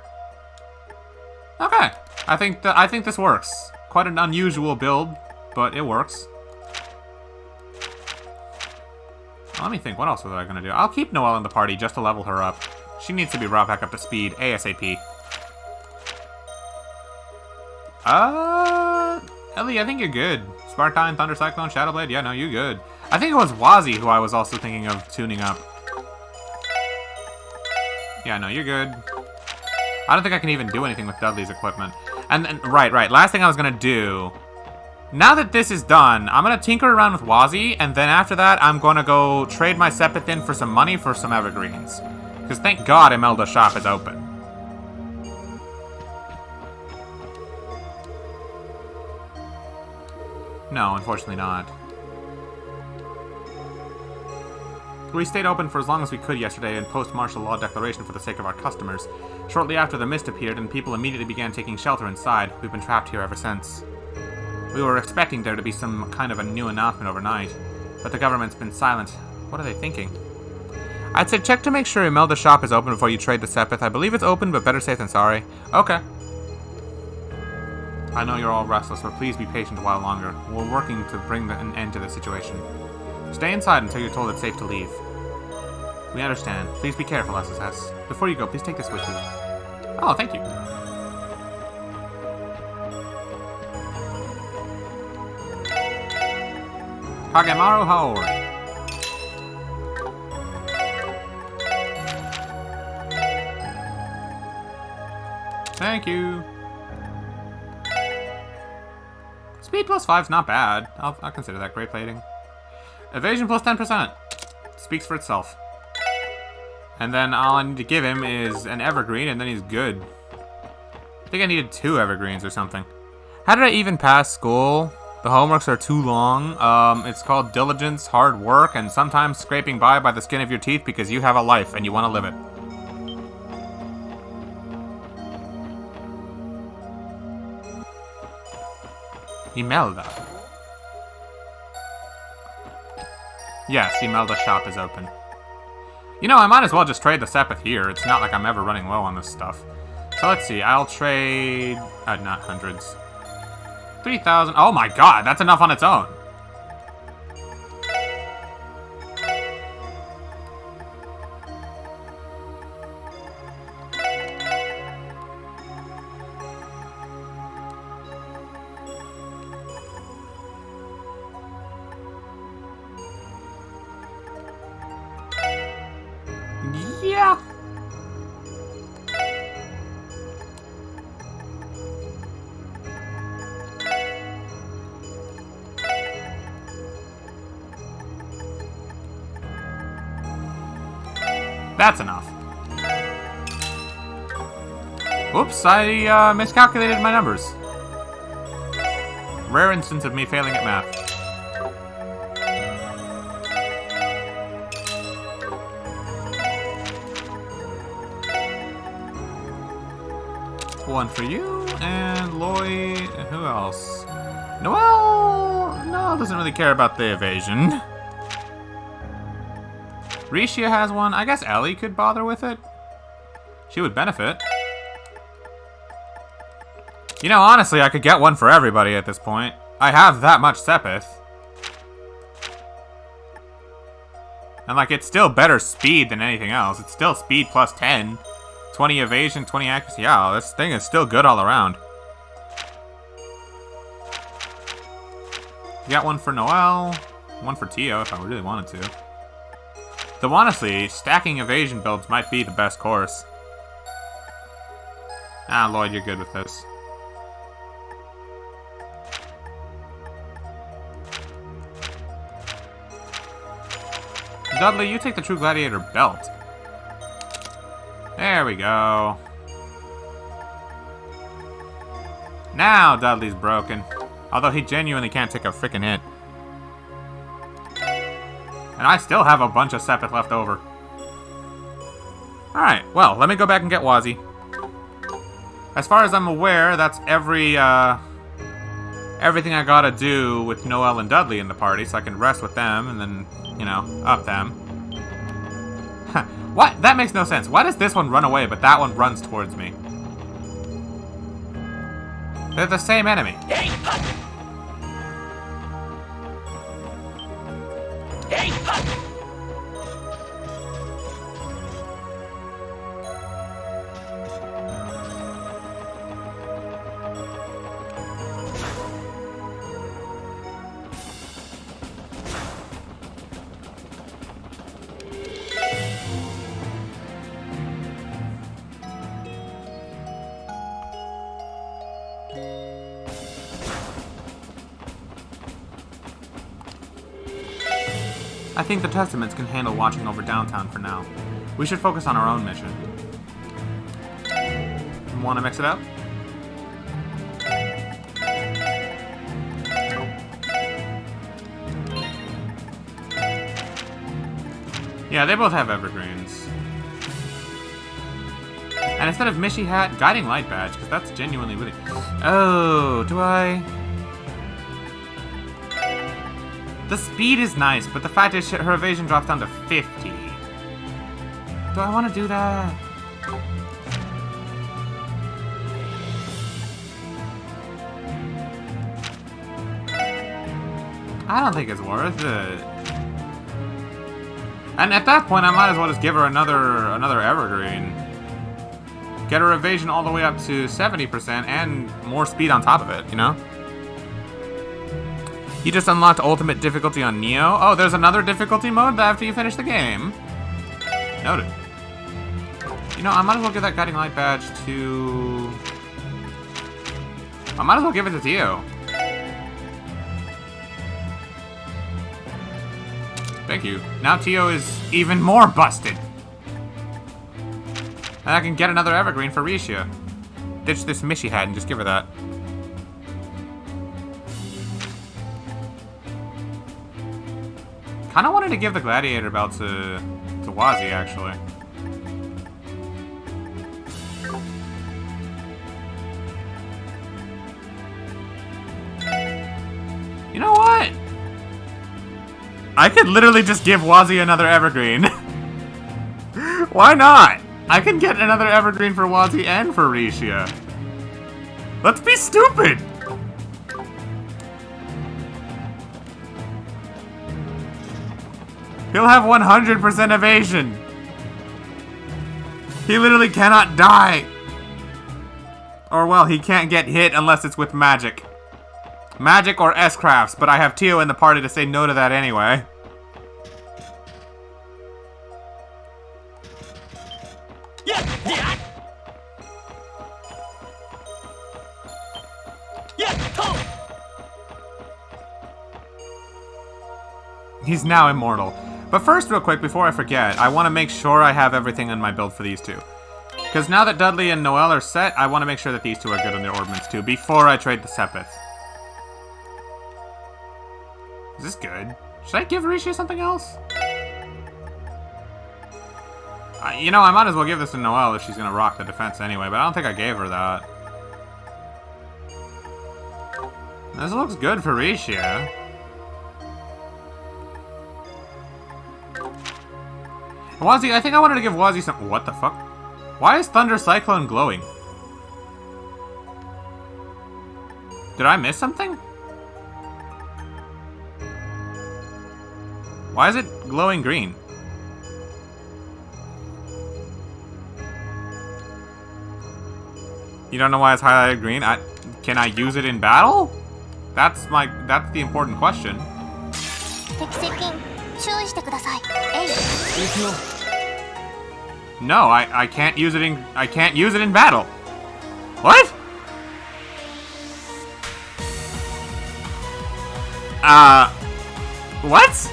Okay. I think this works. Quite an unusual build, but it works. Let me think, what else was I gonna do? I'll keep Noelle in the party just to level her up. She needs to be brought back up to speed, ASAP. Ellie, I think you're good. Spartine, Thunder Cyclone, Shadowblade, yeah, no, you're good. I think it was Wazi who I was also thinking of tuning up. Yeah, no, you're good. I don't think I can even do anything with Dudley's equipment. And right, last thing I was gonna do... Now that this is done, I'm gonna tinker around with Wazi, and then after that, I'm gonna go trade my Sepith in for some money for some evergreens. Because thank God Imelda's shop is open. No, unfortunately not. We stayed open for as long as we could yesterday in post-martial law declaration for the sake of our customers. Shortly after the mist appeared and people immediately began taking shelter inside, we've been trapped here ever since. We were expecting there to be some kind of a new announcement overnight, but the government's been silent. What are they thinking? I'd say check to make sure Imelda's shop is open before you trade the Sepith. I believe it's open, but better safe than sorry. Okay. I know you're all restless, but please be patient a while longer. We're working to bring an end to the situation. Stay inside until you're told it's safe to leave. We understand. Please be careful, SSS. Before you go, please take this with you. Oh, thank you. Kagemaru Haori. Thank you. Speed plus 5's not bad. I'll consider that great plating. Evasion plus 10%. Speaks for itself. And then all I need to give him is an evergreen, and then he's good. I think I needed 2 evergreens or something. How did I even pass school? The homeworks are too long. It's called diligence, hard work, and sometimes scraping by the skin of your teeth because you have a life and you want to live it. Imelda. Yes, Imelda's shop is open. You know, I might as well just trade the Sepith here. It's not like I'm ever running low on this stuff. So let's see. I'll trade... not hundreds. 3,000. Oh my god, that's enough on its own. Yeah. That's enough. Oops, I miscalculated my numbers. Rare instance of me failing at math. One for you, and Lloyd, and who else? Noelle? Noelle doesn't really care about the evasion. Risha has one. I guess Ellie could bother with it. She would benefit. You know, honestly, I could get one for everybody at this point. I have that much Sepith. And, like, it's still better speed than anything else. It's still speed plus 10. 20 evasion, 20 accuracy. Yeah, this thing is still good all around. Got one for Noelle. One for Tio if I really wanted to. Though honestly, stacking evasion builds might be the best course. Ah, Lloyd, you're good with this. Dudley, you take the True Gladiator belt. There we go. Now Dudley's broken. Although he genuinely can't take a freaking hit. And I still have a bunch of Sepith left over. Alright, well, let me go back and get Wazzy. As far as I'm aware, that's everything I gotta do with Noelle and Dudley in the party, so I can rest with them and then, you know, up them. What? That makes no sense. Why does this one run away, but that one runs towards me? They're the same enemy. I think the Testaments can handle watching over downtown for now. We should focus on our own mission. Want to mix it up? Yeah, they both have evergreens. And instead of Mishi Hat, Guiding Light Badge, because that's genuinely really... Oh, do I... The speed is nice, but the fact is her evasion drops down to 50. Do I want to do that? I don't think it's worth it. And at that point, I might as well just give her another evergreen. Get her evasion all the way up to 70% and more speed on top of it, you know? You just unlocked ultimate difficulty on Neo. Oh, there's another difficulty mode after you finish the game. Noted. You know, I might as well give that Guiding Light Badge to... I might as well give it to Tio. Thank you. Now Tio is even more busted. And I can get another evergreen for Risha. Ditch this Mishi Hat and just give her that. Kinda wanted to give the Gladiator belt to Wazzy, actually. You know what? I could literally just give Wazi another evergreen. Why not? I can get another evergreen for Wazi and for Rishia. Let's be stupid! He'll have 100% evasion. He literally cannot die. Or well, he can't get hit unless it's with magic. Magic or S-crafts, but I have Tio in the party to say no to that anyway. He's now immortal. But first, real quick, before I forget, I want to make sure I have everything in my build for these two. Because now that Dudley and Noelle are set, I want to make sure that these two are good on their ordnance too, before I trade the Sepith. Is this good? Should I give Rishia something else? You know, I might as well give this to Noelle if she's going to rock the defense anyway, but I don't think I gave her that. This looks good for Rishia. Wazi, I think I wanted to give Wazi some... What the fuck? Why is Thunder Cyclone glowing? Did I miss something? Why is it glowing green? You don't know why it's highlighted green? Can I use it in battle? That's the important question. No, I can't use it in battle. What? What?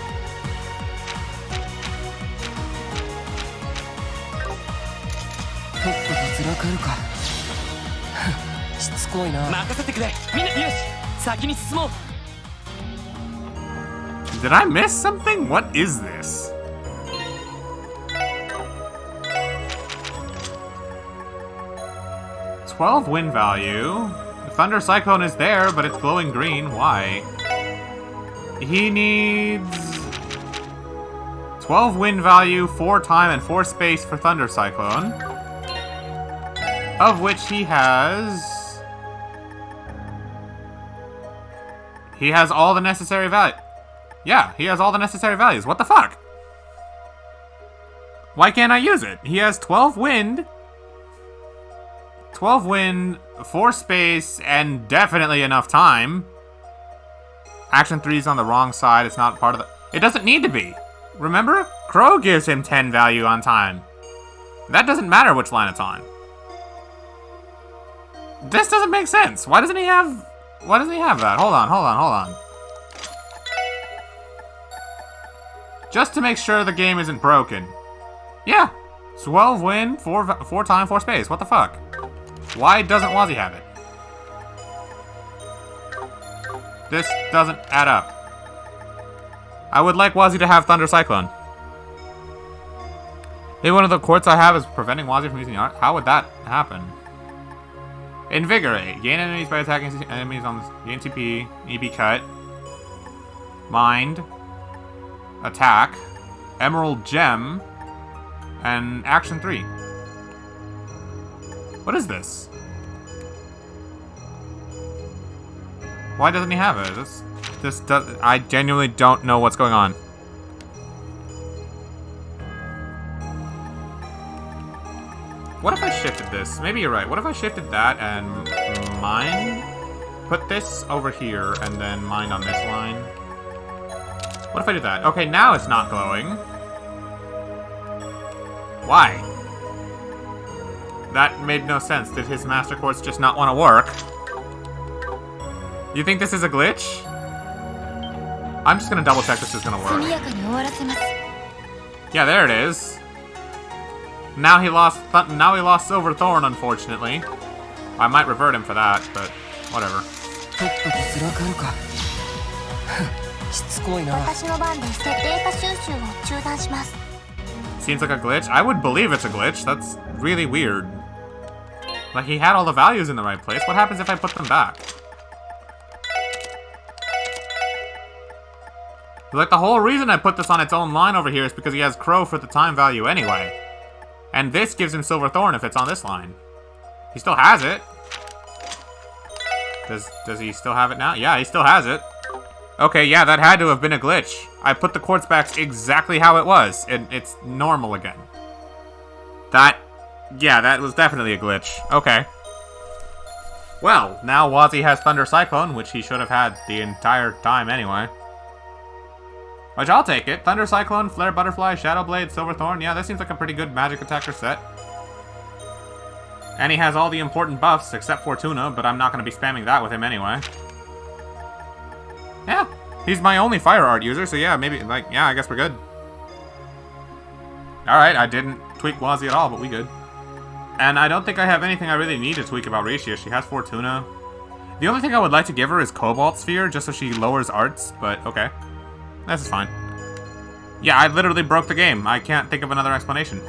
Did I miss something? What is this? $12 wind value. The Thunder Cyclone is there, but it's glowing green. Why? He needs 12 wind value, 4 time, and 4 space for Thunder Cyclone. Of which he has all the necessary value. Yeah, he has all the necessary values. What the fuck? Why can't I use it? He has 12 wind, 4 space, and definitely enough time. Action 3 is on the wrong side. It's not part of the... It doesn't need to be. Remember? Crow gives him 10 value on time. That doesn't matter which line it's on. This doesn't make sense. Why doesn't he have that? Hold on. Just to make sure the game isn't broken. Yeah. 12 win, 4 time, 4 space. What the fuck? Why doesn't Wazi have it? This doesn't add up. I would like Wazi to have Thunder Cyclone. Maybe one of the quartz I have is preventing Wazi from using the art. How would that happen? Invigorate. Gain enemies by attacking enemies on the gain TP. EB cut. Mind. Attack. Emerald Gem. And Action 3. What is this? Why doesn't he have it? This does... I genuinely don't know what's going on. What if I shifted this? Maybe you're right. What if I shifted that and mine? Put this over here and then mine on this line. What if I did that? Okay, now it's not glowing. Why? That made no sense. Did his Master Quartz just not want to work? You think this is a glitch? I'm just gonna double check this is gonna work. Yeah, there it is. Now he lost Silver Thorn, unfortunately. I might revert him for that, but whatever. Seems like a glitch. I would believe it's a glitch. That's really weird. Like, he had all the values in the right place. What happens if I put them back? Like, the whole reason I put this on its own line over here is because he has Crow for the time value anyway. And this gives him Silverthorn if it's on this line. He still has it. Does he still have it now? Yeah, he still has it. Okay, yeah, that had to have been a glitch. I put the quartz backs exactly how it was, and it's normal again. Yeah, that was definitely a glitch. Okay. Well, now Wazzy has Thunder Cyclone, which he should have had the entire time anyway. Which I'll take it. Thunder Cyclone, Flare Butterfly, Shadow Blade, Silverthorn. Yeah, that seems like a pretty good magic attacker set. And he has all the important buffs except Fortuna, but I'm not going to be spamming that with him anyway. Yeah, he's my only Fire Art user, so yeah, maybe, like, yeah, I guess we're good. Alright, I didn't tweak Wazzy at all, but we good. And I don't think I have anything I really need to tweak about Ricia. She has Fortuna. The only thing I would like to give her is Cobalt Sphere, just so she lowers arts, but okay. This is fine. Yeah, I literally broke the game. I can't think of another explanation.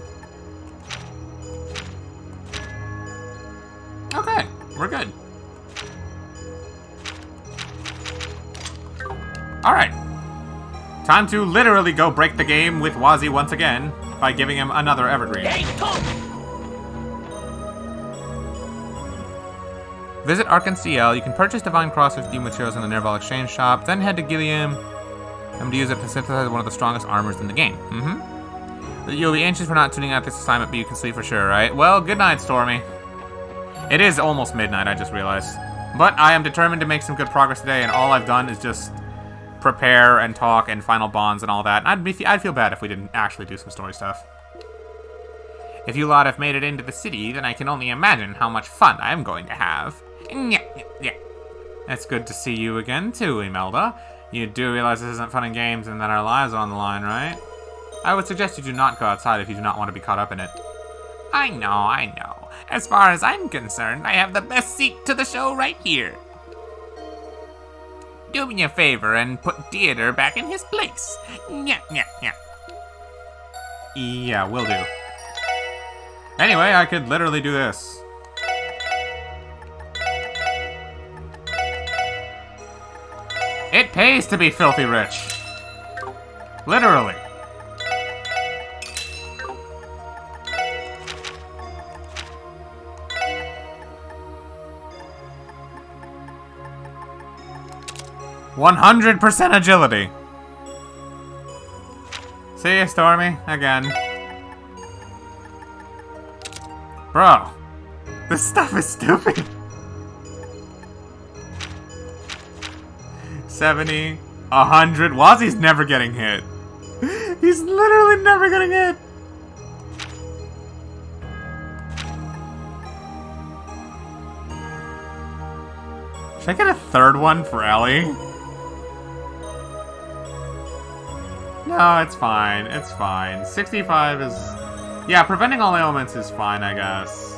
Okay, we're good. Alright. Time to literally go break the game with Wazzy once again by giving him another Evergreen. Visit Ark and CL. You can purchase Divine Cross with materials in the Nerval Exchange Shop, then head to Gilliam and use it to synthesize one of the strongest armors in the game. You'll be anxious for not tuning out this assignment, but you can sleep for sure, right? Well, good night, Stormy. It is almost midnight, I just realized. But I am determined to make some good progress today, and all I've done is just prepare and talk and final bonds and all that. And I'd feel bad if we didn't actually do some story stuff. If you lot have made it into the city, then I can only imagine how much fun I'm going to have. Yeah. It's good to see you again, too, Imelda. You do realize this isn't fun and games and that our lives are on the line, right? I would suggest you do not go outside if you do not want to be caught up in it. I know. As far as I'm concerned, I have the best seat to the show right here. Do me a favor and put Theodore back in his place. Yeah, will do. Anyway, I could literally do this. It pays to be filthy rich. Literally. %100% agility. See you, Stormy, again. Bro, this stuff is stupid. 70, 100. Wazzy's never getting hit. He's literally never getting hit. Should I get a third one for Ellie? No, it's fine. It's fine. 65 is... Yeah, preventing all ailments is fine, I guess.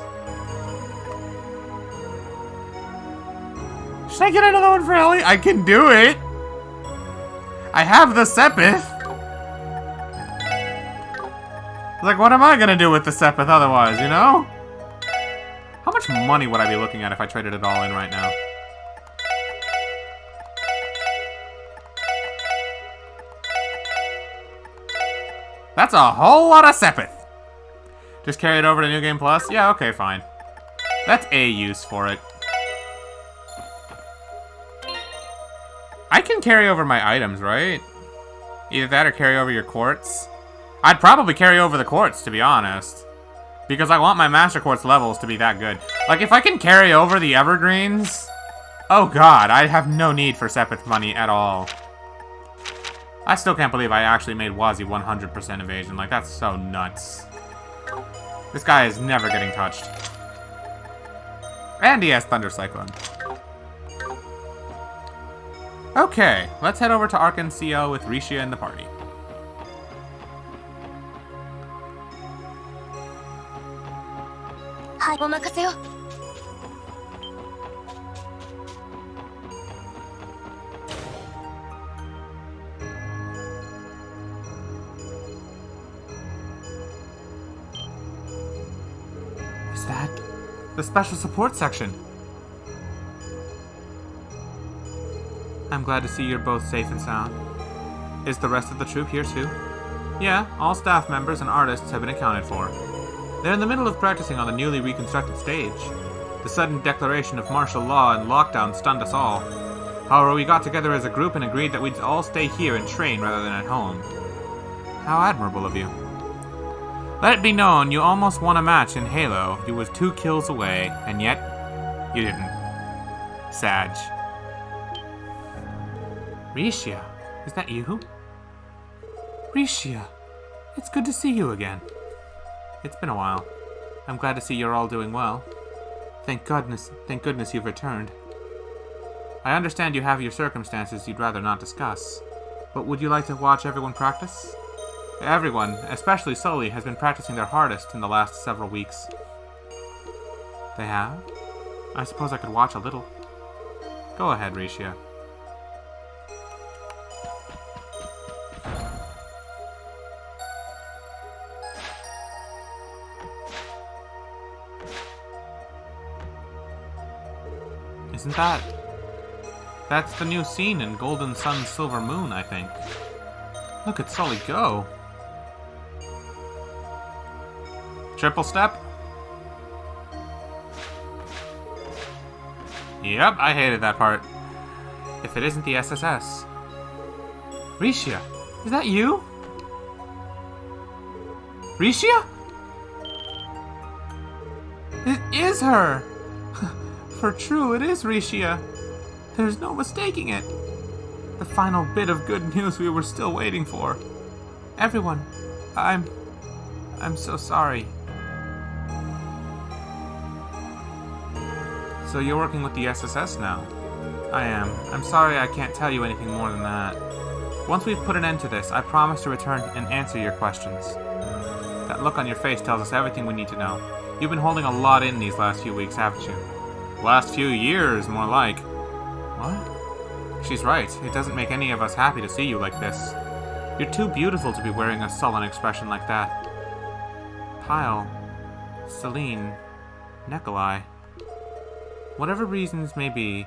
Should I get another one for Ellie? I can do it! I have the Sepith! Like, what am I gonna do with the Sepith otherwise, you know? How much money would I be looking at if I traded it all in right now? That's a whole lot of Sepith! Just carry it over to New Game Plus? Yeah, okay, fine. That's a use for it. I can carry over my items, right? Either that or carry over your quartz. I'd probably carry over the quartz, to be honest. Because I want my Master Quartz levels to be that good. Like, if I can carry over the Evergreens... Oh god, I have no need for Sepith money at all. I still can't believe I actually made Wazzy 100% evasion. Like, that's so nuts. This guy is never getting touched. And he has Thunder Cyclone. Okay, let's head over to Ark and CL with Ricia in the party. Is that the special support section? I'm glad to see you're both safe and sound. Is the rest of the troupe here too? Yeah, all staff members and artists have been accounted for. They're in the middle of practicing on the newly reconstructed stage. The sudden declaration of martial law and lockdown stunned us all. However, we got together as a group and agreed that we'd all stay here and train rather than at home. How admirable of you. Let it be known, you almost won a match in Halo. You was 2 kills away, and yet, you didn't. Sag. Risha, is that you? Risha, it's good to see you again. It's been a while. I'm glad to see you're all doing well. Thank goodness you've returned. I understand you have your circumstances you'd rather not discuss, but would you like to watch everyone practice? Everyone, especially Sully, has been practicing their hardest in the last several weeks. They have? I suppose I could watch a little. Go ahead, Risha. Isn't that... That's the new scene in Golden Sun Silver Moon, I think. Look at Sully go. Triple step? Yep, I hated that part. If it isn't the SSS. Risha, is that you? Risha? It is her! For true, it is Risha. There's no mistaking it. The final bit of good news we were still waiting for. Everyone, I'm so sorry. So you're working with the SSS now? I am. I'm sorry I can't tell you anything more than that. Once we've put an end to this, I promise to return and answer your questions. That look on your face tells us everything we need to know. You've been holding a lot in these last few weeks, haven't you? Last few years, more like. What? She's right. It doesn't make any of us happy to see you like this. You're too beautiful to be wearing a sullen expression like that. Pyle, Celine, Nikolai. Whatever reasons may be,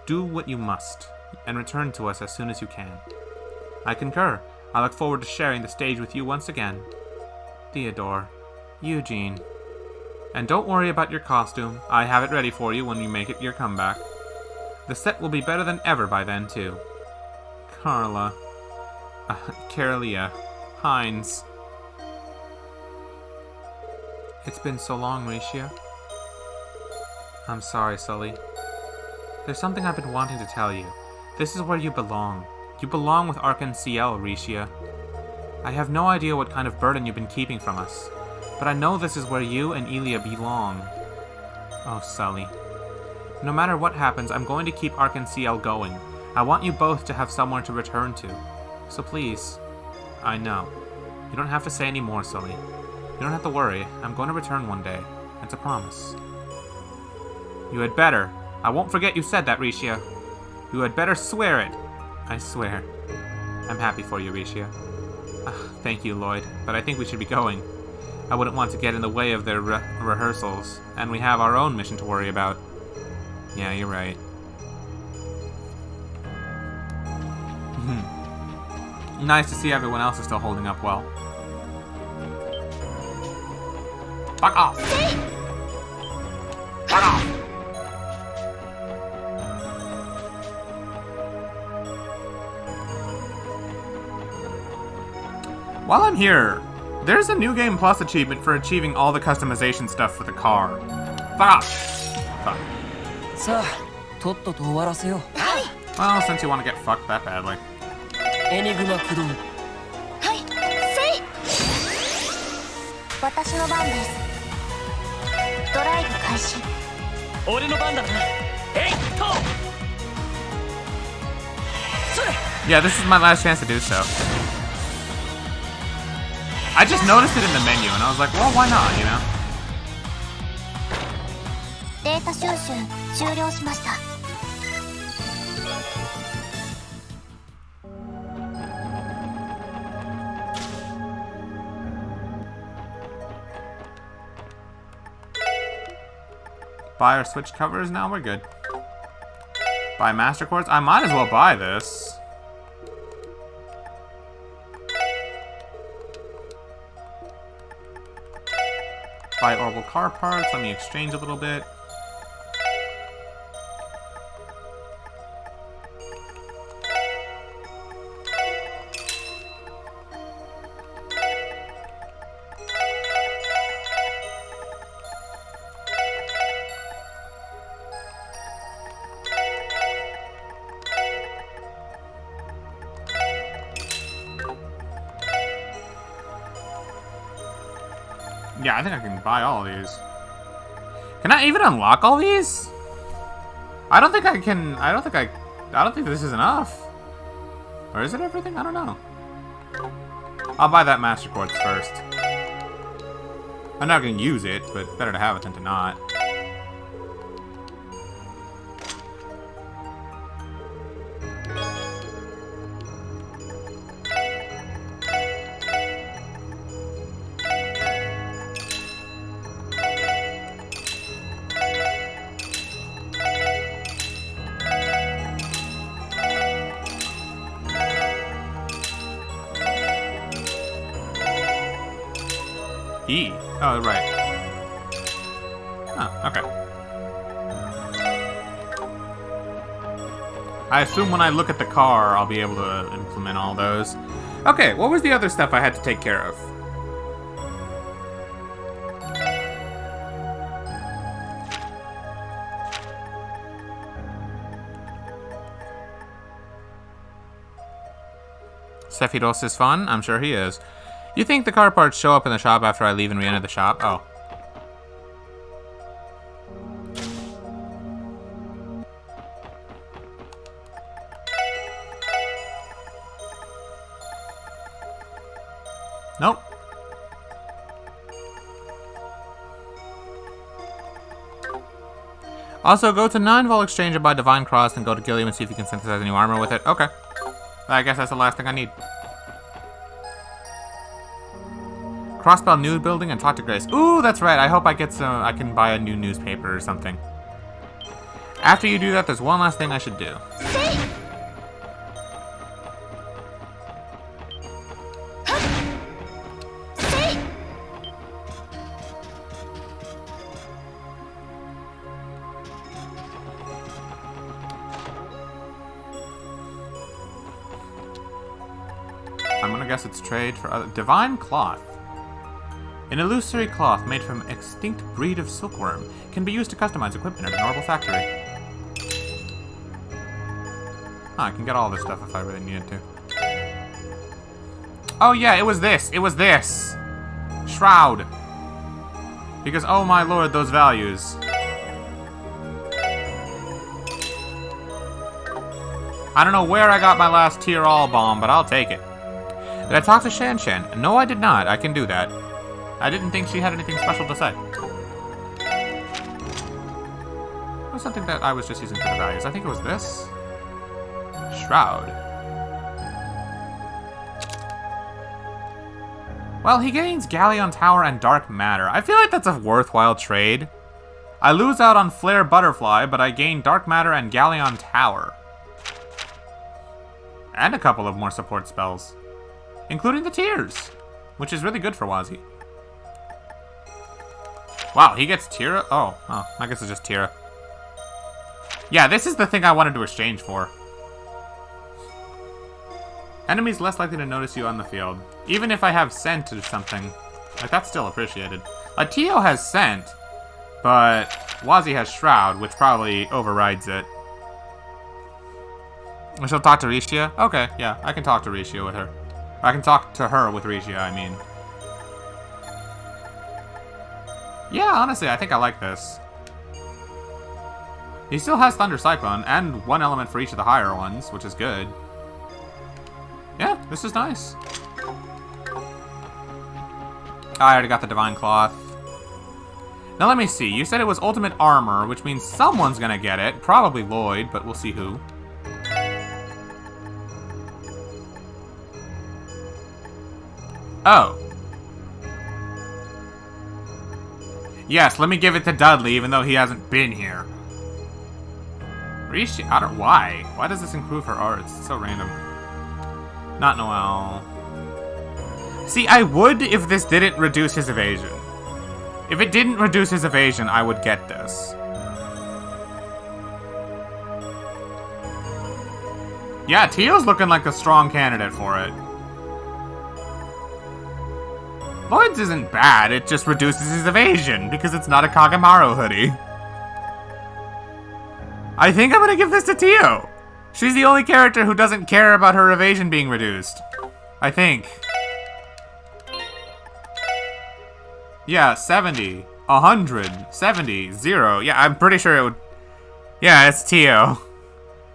do what you must, and return to us as soon as you can. I concur. I look forward to sharing the stage with you once again. Theodore, Eugene. And don't worry about your costume. I have it ready for you when you make it your comeback. The set will be better than ever by then, too. Carolia, Hines. It's been so long, Risha. I'm sorry, Sully. There's something I've been wanting to tell you. This is where you belong. You belong with Arkan CL, Risha. I have no idea what kind of burden you've been keeping from us, but I know this is where you and Elia belong. Oh, Sully. No matter what happens, I'm going to keep Arkan CL going. I want you both to have somewhere to return to. So please. I know. You don't have to say any more, Sully. You don't have to worry. I'm going to return one day. It's a promise. You had better. I won't forget you said that, Risha. You had better swear it. I swear. I'm happy for you, Risha. Thank you, Lloyd, but I think we should be going. I wouldn't want to get in the way of their rehearsals, and we have our own mission to worry about. Yeah, you're right. Nice to see everyone else is still holding up well. Fuck off! Fuck off! While I'm here, there's a New Game Plus achievement for achieving all the customization stuff for the car. Fuck off! Fuck. Well, since you want to get fucked that badly. はい、せい。私の番です。ドライブ開始。俺の番だな。えいっと。Yeah, this is my last chance to do so. I just noticed it in the menu and I was like, well, why not, you know? データ収集終了しました。Buy our Switch covers, now we're good. Buy Master Quartz? I might as well buy this. buy orbital car parts. Let me exchange a little bit. Yeah, I think I can buy all of these. Can I even unlock all these? I don't think I can. I don't think this is enough. Or is it everything? I don't know. I'll buy that Master Quartz first. I'm not going to use it, but better to have it than to not. E. Oh, right. Oh, okay. I assume when I look at the car, I'll be able to implement all those. Okay, what was the other stuff I had to take care of? Sephiros is fun? I'm sure he is. You think the car parts show up in the shop after I leave and re-enter the shop? Oh. Nope. Also, go to 9-Vol Exchange and buy Divine Cross, and go to Gilliam and see if you can synthesize any armor with it. Okay. I guess that's the last thing I need. Crossbell Nude Building and talk to Grace. Ooh, that's right. I hope I get some. I can buy a new newspaper or something. After you do that, there's one last thing I should do. I'm gonna guess it's trade for other. Divine Cloth. An illusory cloth made from extinct breed of silkworm can be used to customize equipment at a normal factory. I can get all this stuff if I really needed to. Oh yeah, it was this. It was this. Shroud. Because, oh my lord, those values. I don't know where I got my last tier all bomb, but I'll take it. Did I talk to Shan Shan? No, I did not. I can do that. I didn't think she had anything special to say. It was something that I was just using for the values. I think it was this. Shroud. Well, he gains Galleon Tower and Dark Matter. I feel like that's a worthwhile trade. I lose out on Flare Butterfly, but I gain Dark Matter and Galleon Tower. And a couple of more support spells. Including the Tears, which is really good for Wazi. Wow, he gets Tira? Oh, I guess it's just Tira. Yeah, this is the thing I wanted to exchange for. Enemies less likely to notice you on the field. Even if I have Scent or something, like, that's still appreciated. Like, Tio has Scent, but Wazi has Shroud, which probably overrides it. I shall talk to Rishia? Okay, yeah, I can talk to Rishia with her. I can talk to her with Rishia, I mean. Yeah, honestly, I think I like this. He still has Thunder Cyclone, and one element for each of the higher ones, which is good. Yeah, this is nice. I already got the Divine Cloth. Now let me see, you said it was Ultimate Armor, which means someone's gonna get it. Probably Lloyd, but we'll see who. Oh. Yes, let me give it to Dudley, even though he hasn't been here. Rishi, I don't. Why? Why does this improve her arts? It's so random. Not Noel. See, I would if this didn't reduce his evasion. If it didn't reduce his evasion, I would get this. Yeah, Tio's looking like a strong candidate for it. Lloyd's isn't bad, it just reduces his evasion, because it's not a Kagamaru hoodie. I think I'm gonna give this to Tio. She's the only character who doesn't care about her evasion being reduced. I think. Yeah, 70, 100, 70, 0. Yeah, I'm pretty sure it would... Yeah, it's Tio.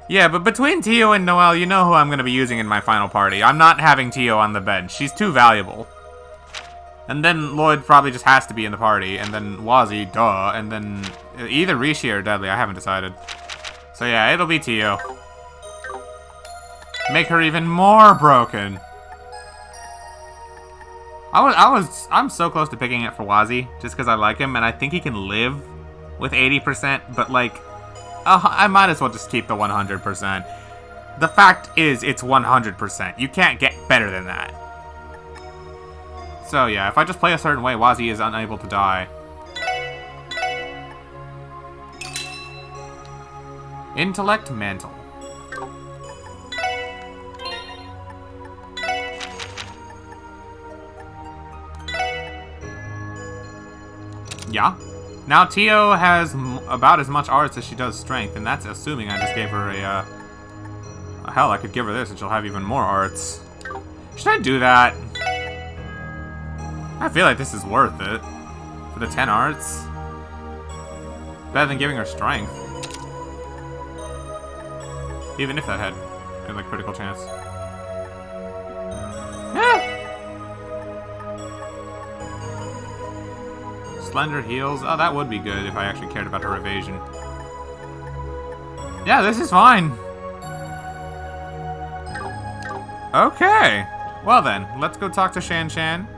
Yeah, but between Tio and Noelle, you know who I'm gonna be using in my final party. I'm not having Tio on the bench. She's too valuable. And then Lloyd probably just has to be in the party, and then Wazi, duh, and then either Rishi or Deadly, I haven't decided. So yeah, it'll be Tio. Make her even more broken. I'm so close to picking it for Wazi, just because I like him, and I think he can live with 80%, but like, I might as well just keep the 100%. The fact is, it's 100%. You can't get better than that. So yeah, if I just play a certain way, Wazi is unable to die. Intellect Mantle. Yeah. Now Tio has about as much arts as she does strength, and that's assuming I just gave her a, hell, I could give her this and she'll have even more arts. Should I do that? I feel like this is worth it. For the 10 arts. Better than giving her strength. Even if that had a like, critical chance. Slender heals. Oh, that would be good if I actually cared about her evasion. Yeah, this is fine. Okay. Well then, let's go talk to Shan Shan.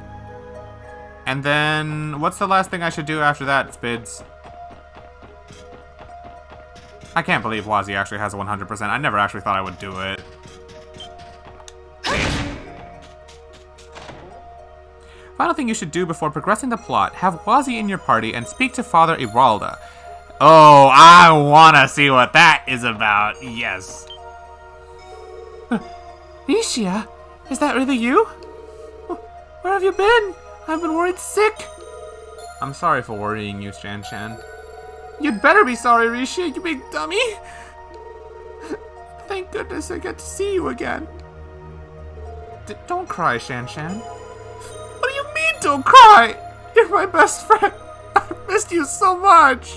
And then, what's the last thing I should do after that, Spids? I can't believe Wazi actually has a 100%. I never actually thought I would do it. Final thing you should do before progressing the plot, have Wazi in your party and speak to Father Iwalda. Oh, I wanna see what that is about, yes. Ishia, is that really you? Where have you been? I've been worried sick. I'm sorry for worrying you, Shan Shan. You'd better be sorry, Rishi, you big dummy. Thank goodness I get to see you again. Don't cry, Shan Shan. What do you mean, don't cry? You're my best friend. I've missed you so much.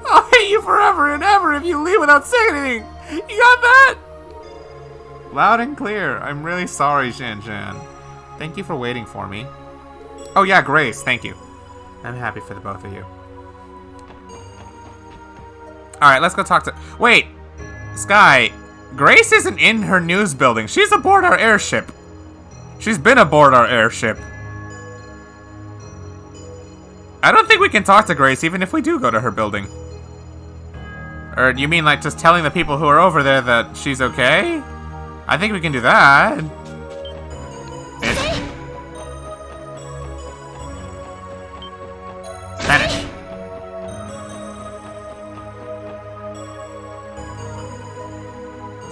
I'll hate you forever and ever if you leave without saying anything. You got that? Loud and clear. I'm really sorry, Shan Shan. Thank you for waiting for me. Oh yeah, Grace, thank you. I'm happy for the both of you. Alright, let's go talk to... Wait! Sky, Grace isn't in her news building. She's aboard our airship. She's been aboard our airship. I don't think we can talk to Grace even if we do go to her building. Or you mean like just telling the people who are over there that she's okay? I think we can do that. Finish.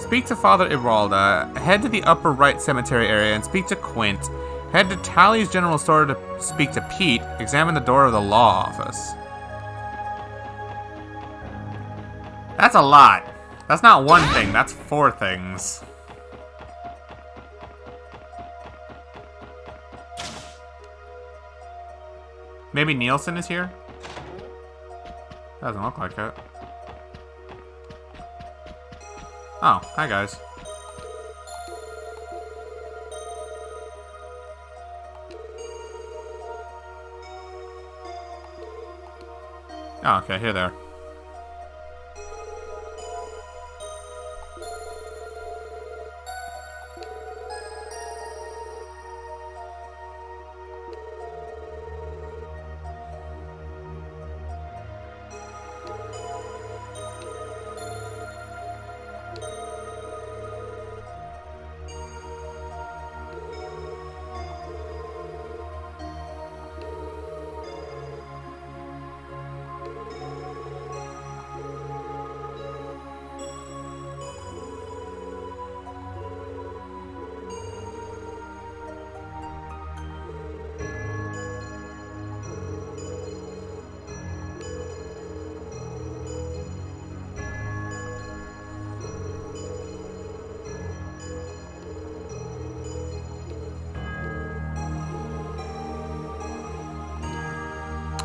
Speak to Father Iwalda. Head to the upper right cemetery area and speak to Quint. Head to Tally's general store to speak to Pete. Examine the door of the law office. That's a lot. That's not one thing, that's 4 things. Maybe Nielsen is here? Doesn't look like it. Oh, hi guys. Oh, okay, here they are.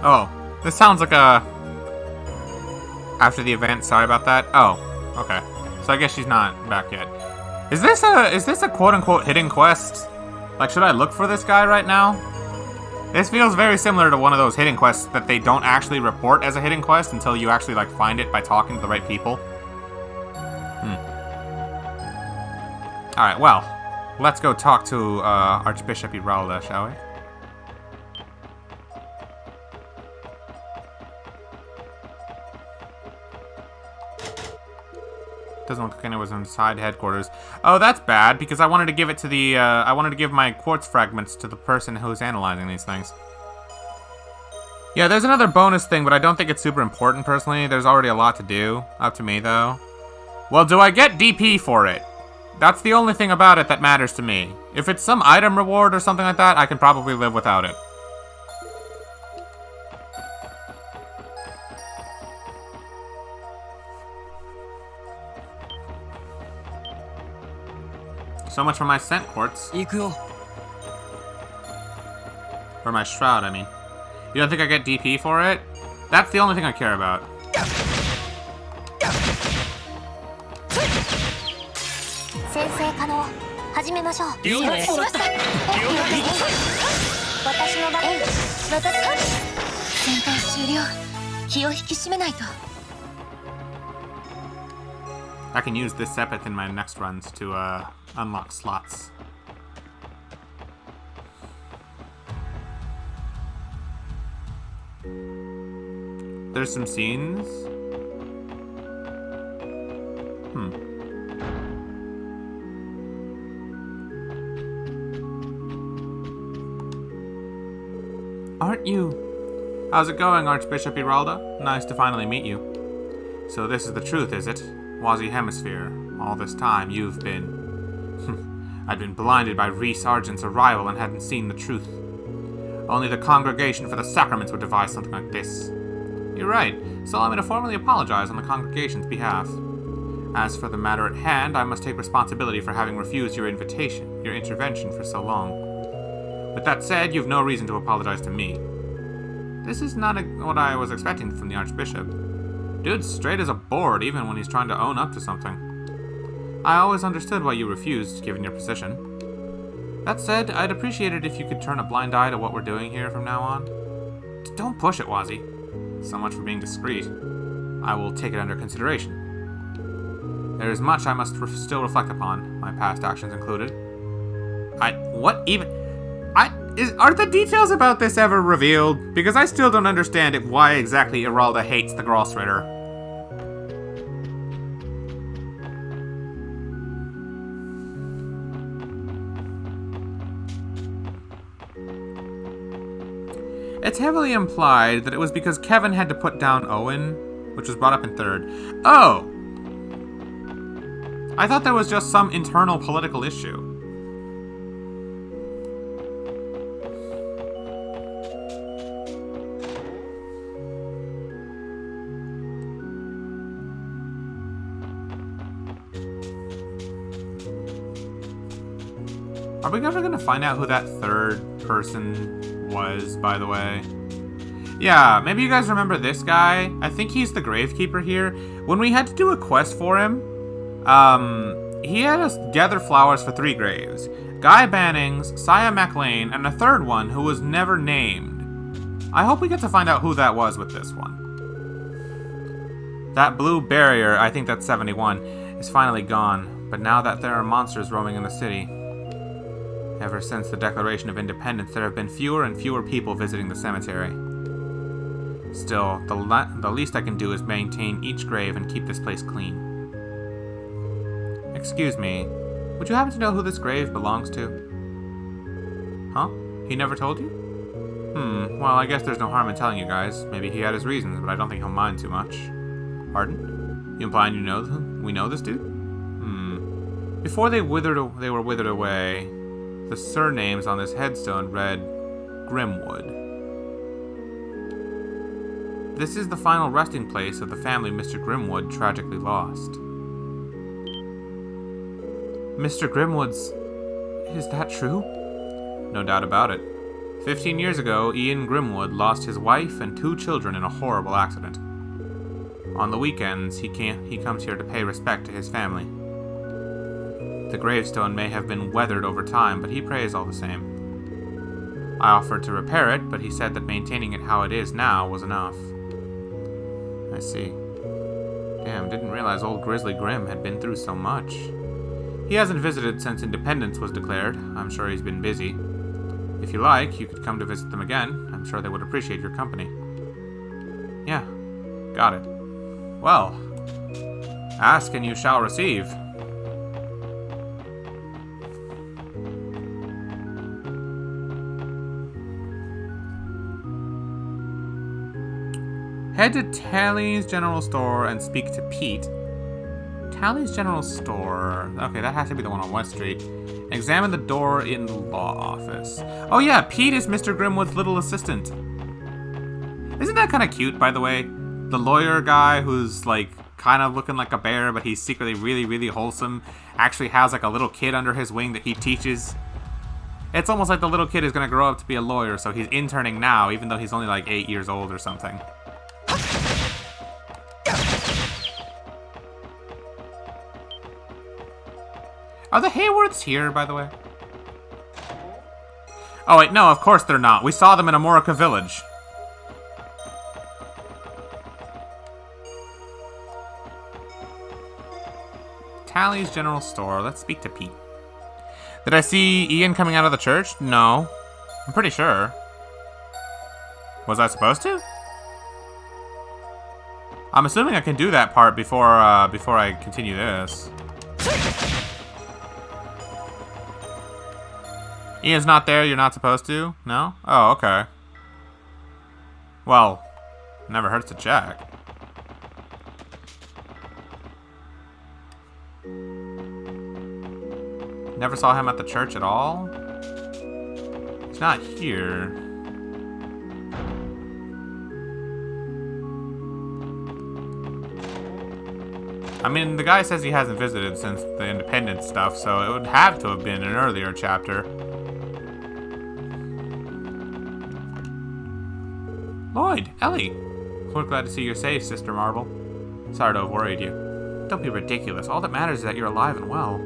Oh, this sounds like a... After the event, sorry about that. Oh, okay. So I guess she's not back yet. Is this a quote-unquote hidden quest? Like, should I look for this guy right now? This feels very similar to one of those hidden quests that they don't actually report as a hidden quest until you actually, like, find it by talking to the right people. Alright, well, let's go talk to Archbishop Iralda, shall we? Doesn't look like anyone was inside headquarters. Oh, that's bad, because I wanted to give it to the, I wanted to give my quartz fragments to the person who's analyzing these things. Yeah, there's another bonus thing, but I don't think it's super important, personally. There's already a lot to do. Up to me, though. Well, do I get DP for it? That's the only thing about it that matters to me. If it's some item reward or something like that, I can probably live without it. So much for my scent quartz. 行くよ。 Or my shroud, I mean. You don't think I get DP for it? That's the only thing I care about. 先生可能始めましょう。了解しました。私の場合、私戦闘終了。気を引き締めないと。 I can use this Sepith in my next runs to unlock slots. There's some scenes. Aren't you? How's it going, Archbishop Iralda? Nice to finally meet you. So this is the truth, is it? Wazi Hemisphere. All this time you've been... I'd been blinded by Rhys Argent's arrival and hadn't seen the truth. Only the Congregation for the Sacraments would devise something like this. You're right, so allow me to formally apologize on the congregation's behalf. As for the matter at hand, I must take responsibility for having refused your intervention for so long. With that said, you've no reason to apologize to me. This is not what I was expecting from the Archbishop. Dude's straight as a board, even when he's trying to own up to something. I always understood why you refused, given your position. That said, I'd appreciate it if you could turn a blind eye to what we're doing here from now on. Don't push it, Wazi. So much for being discreet. I will take it under consideration. There is much I must still reflect upon, my past actions included. Are the details about this ever revealed? Because I still don't understand why exactly Iralda hates the Grossritter. It's heavily implied that it was because Kevin had to put down Owen, which was brought up in 3rd. Oh! I thought there was just some internal political issue. Are we ever gonna find out who that 3rd person was, by the way? Yeah, maybe you guys remember this guy. I think he's the Gravekeeper here. When we had to do a quest for him, he had us gather flowers for 3 graves. Guy Bannings, Saya MacLaine, and a 3rd one who was never named. I hope we get to find out who that was with this one. That blue barrier, I think that's 71, is finally gone, but now that there are monsters roaming in the city. Ever since the Declaration of Independence, there have been fewer and fewer people visiting the cemetery. Still, the least I can do is maintain each grave and keep this place clean. Excuse me, would you happen to know who this grave belongs to? Huh? He never told you? Well, I guess there's no harm in telling you guys. Maybe he had his reasons, but I don't think he'll mind too much. Pardon? You implying we know this dude? Before they were withered away, the surnames on this headstone read Grimwood. This is the final resting place of the family Mr. Grimwood tragically lost. Mr. Grimwood's... Is that true? No doubt about it. 15 years ago, Ian Grimwood lost his wife and 2 children in a horrible accident. On the weekends, he comes here to pay respect to his family. The gravestone may have been weathered over time, but he prays all the same. I offered to repair it, but he said that maintaining it how it is now was enough. I see. Damn, didn't realize old Grizzly Grim had been through so much. He hasn't visited since independence was declared. I'm sure he's been busy. If you like, you could come to visit them again. I'm sure they would appreciate your company. Yeah, got it. Well, ask and you shall receive. Head to Tally's General Store and speak to Pete. Tally's General Store. Okay, that has to be the one on West Street. Examine the door in the law office. Oh yeah, Pete is Mr. Grimwood's little assistant. Isn't that kind of cute, by the way? The lawyer guy who's like kind of looking like a bear, but he's secretly really, really wholesome, actually has like a little kid under his wing that he teaches. It's almost like the little kid is going to grow up to be a lawyer, so he's interning now, even though he's only like 8 years old or something. Are the Hayworths here, by the way? Oh wait, no, of course they're not. We saw them in Amorica Village. Tally's General Store. Let's speak to Pete. Did I see Ian coming out of the church? No. I'm pretty sure. Was I supposed to? I'm assuming I can do that part before I continue this. Ian's not there, you're not supposed to? No? Oh, okay. Well, never hurts to check. Never saw him at the church at all? He's not here. I mean, the guy says he hasn't visited since the independence stuff, so it would have to have been an earlier chapter. Lloyd, Ellie. We're glad to see you're safe, Sister Marble. Sorry to have worried you. Don't be ridiculous. All that matters is that you're alive and well.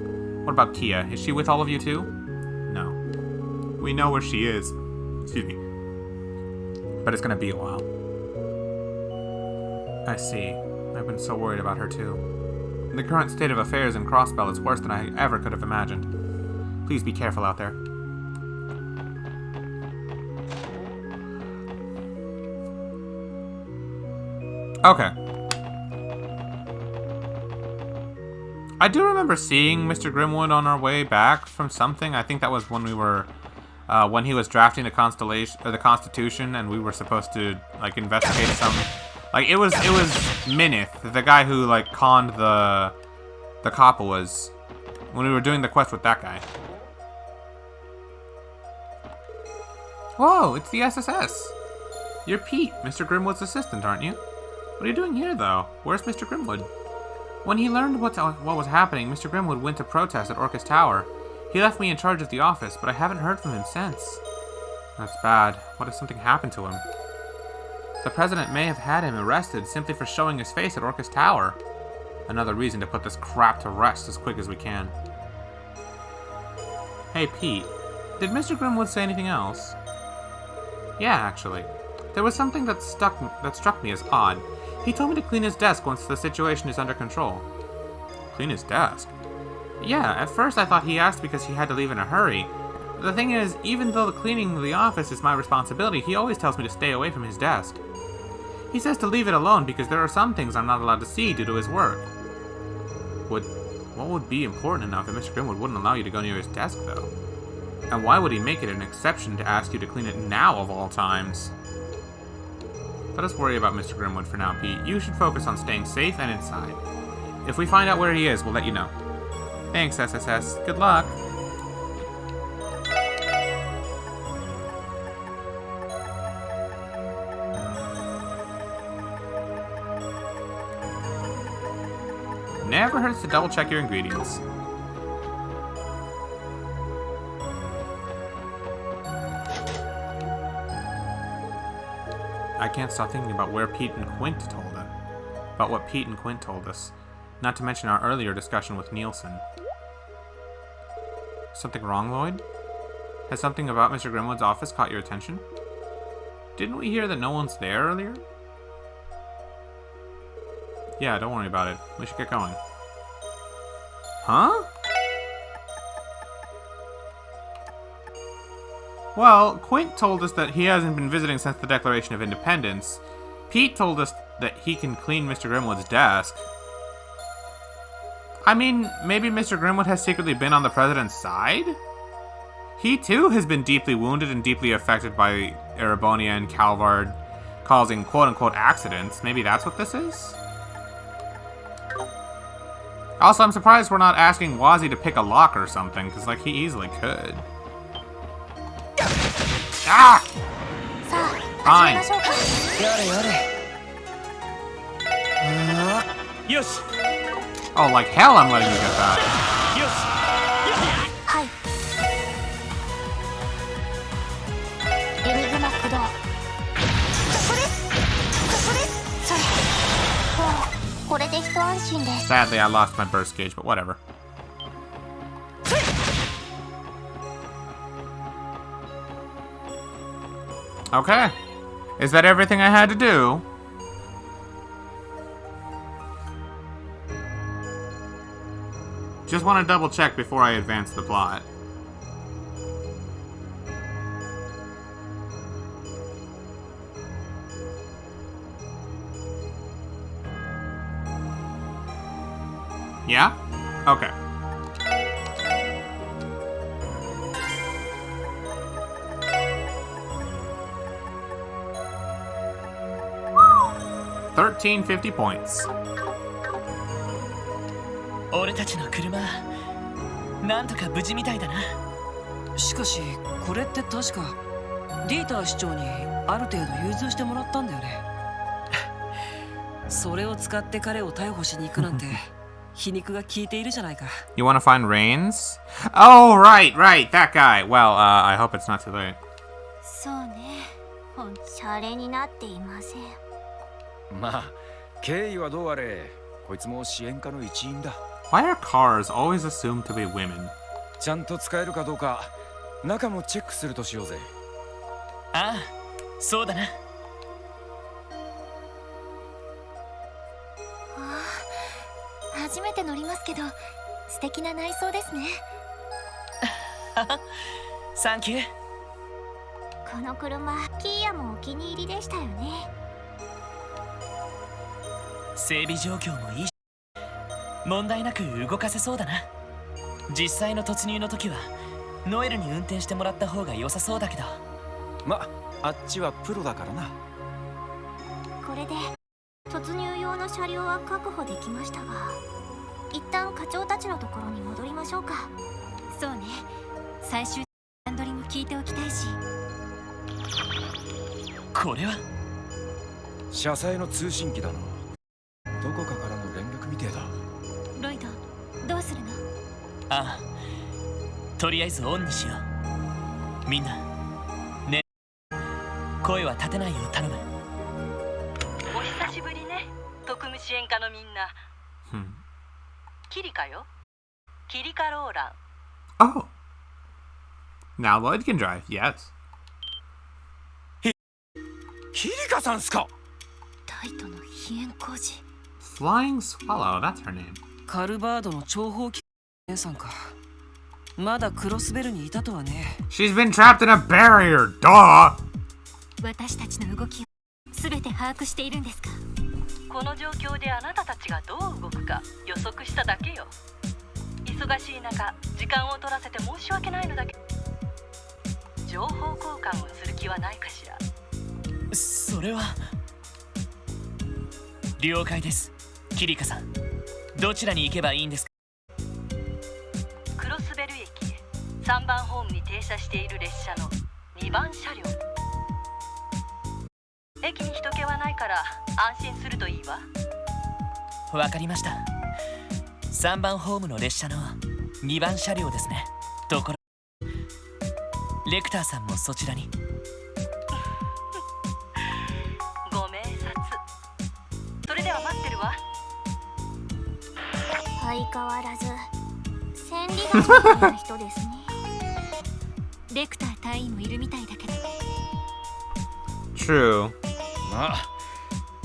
What about Kia? Is she with all of you too? No. We know where she is. Excuse me. But it's gonna be a while. I see. I've been so worried about her too. The current state of affairs in Crossbell is worse than I ever could have imagined. Please be careful out there. Okay. I do remember seeing Mr. Grimwood on our way back from something. I think that was when we were, when he was drafting the Constitution, and we were supposed to like investigate some. Like it was Minith, the guy who like conned the Coppolas, when we were doing the quest with that guy. Whoa, it's the SSS. You're Pete, Mr. Grimwood's assistant, aren't you? What are you doing here, though? Where's Mr. Grimwood? When he learned what was happening, Mr. Grimwood went to protest at Orcis Tower. He left me in charge of the office, but I haven't heard from him since. That's bad. What if something happened to him? The president may have had him arrested simply for showing his face at Orcis Tower. Another reason to put this crap to rest as quick as we can. Hey, Pete. Did Mr. Grimwood say anything else? Yeah, actually. There was something that struck me as odd. He told me to clean his desk once the situation is under control. Clean his desk? Yeah, at first I thought he asked because he had to leave in a hurry. The thing is, even though the cleaning of the office is my responsibility, he always tells me to stay away from his desk. He says to leave it alone because there are some things I'm not allowed to see due to his work. What would be important enough that Mr. Grimwood wouldn't allow you to go near his desk, though? And why would he make it an exception to ask you to clean it now of all times? Let us worry about Mr. Grimwood for now, Pete. You should focus on staying safe and inside. If we find out where he is, we'll let you know. Thanks, SSS. Good luck. Never hurts to double check your ingredients. I can't stop thinking about where Pete and Quint told us. About what Pete and Quint told us. Not to mention our earlier discussion with Nielsen. Something wrong, Lloyd? Has something about Mr. Grimwood's office caught your attention? Didn't we hear that no one's there earlier? Yeah, don't worry about it. We should get going. Huh? Well, Quint told us that he hasn't been visiting since the Declaration of Independence. Pete told us that he can clean Mr. Grimwood's desk. I mean, maybe Mr. Grimwood has secretly been on the president's side? He too has been deeply wounded and deeply affected by Erebonia and Calvard causing quote-unquote accidents. Maybe that's what this is? Also, I'm surprised we're not asking Wazzy to pick a lock or something, because, like, he easily could. Ah! Fine. Oh, like hell I'm letting you get that. Hi. Enigma駆動。ここです。ここです。それ。これで一安心です。 Sadly, I lost my burst gauge, but whatever. Okay. Is that everything I had to do? Just want to double check before I advance the plot. Yeah? Okay. $1350 points. 俺たちの車、なんとか無事みたいだな。しかし、これって確かディーター市長にある程度融通してもらったんだよね。それを使って彼を逮捕しに行くなんて皮肉が効いているじゃないか。You want to find Reigns? Oh, right, that guy. Well, I hope it's not too late. そうね。シャレになっていません。まあ、経緯はどうあれ、こいつも支援課の一員だ。Why are cars always assumed to be women? ちゃんと使えるかどうか、中もチェックするとしようぜ。ああ、そうだな。初めて乗りますけど、素敵な内装ですね。サンキュー。この車、キーヤもお気に入りでしたよね。整備状況もいいし、問題なく動かせそうだな。実際の突入の時はノエルに運転してもらった方が良さそうだけど。ま、あっちはプロだからな。これで突入用の車両は確保できましたが、一旦課長たちのところに戻りましょうか。そうね。最終段取りも聞いておきたいし。これは車載の通信機だな。どこかからの連絡みてえだ。ロイド、どうするの？ああ、とりあえずオンにしよう。みんなね、声は立てないよう頼む。お久しぶりね、特務支援課のみんな。キリカよ、キリカローラン。 Oh. Now Lloyd can drive, yes. キリカさんすか？タイトの飛燕工事。Flying Swallow, that's her name. カルバードの諜報機姉さんか。まだクロスベルにいたとはね。 She's been trapped in a barrier, duh! 私たちの動きを全て把握しているんですか？この状況であなたたちがどう動くか予測しただけよ。忙しい中、時間を取らせて申し訳ないのだけど、情報交換をする気はないかしら。それは了解です。キリカさん、どちらに行けばいいんですか？クロスベル駅へ3番ホームに停車している列車の2番車両。駅に人気はないから安心するといいわ。わかりました。3番ホームの列車の2番車両ですね。ところレクターさんもそちらに。相変わらず千里眼みたいな人ですね。レクター隊員もいるみたいだけど。 True. まあ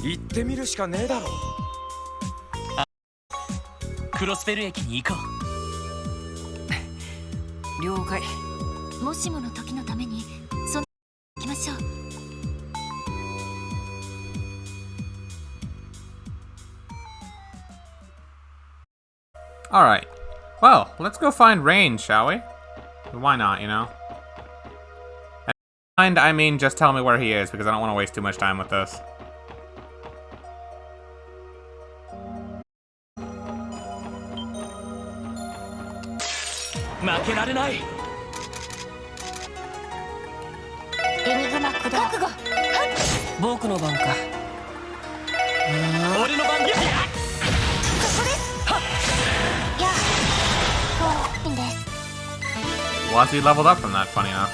行ってみるしかねえだろ。クロスペル駅に行こう。了解。もしもの時のためにその行きましょう。 Alright. Well, let's go find Rain, shall we? Why not, you know? And I mean, just tell me where he is, because I don't want to waste too much time with this. Was he leveled up from that, funny enough?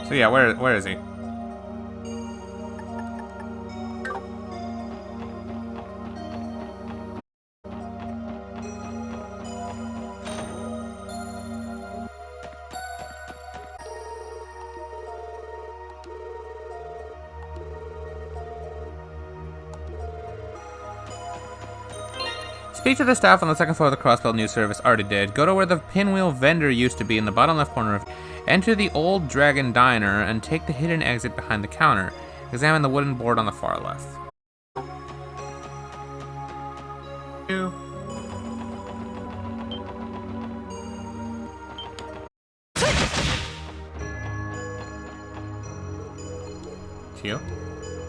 So yeah, where is he? Speak to the staff on the second floor of the Crossbelt News Service. Already did. Go to where the pinwheel vendor used to be in the bottom left corner of... Enter the Old Dragon Diner and take the hidden exit behind the counter. Examine the wooden board on the far left. Q?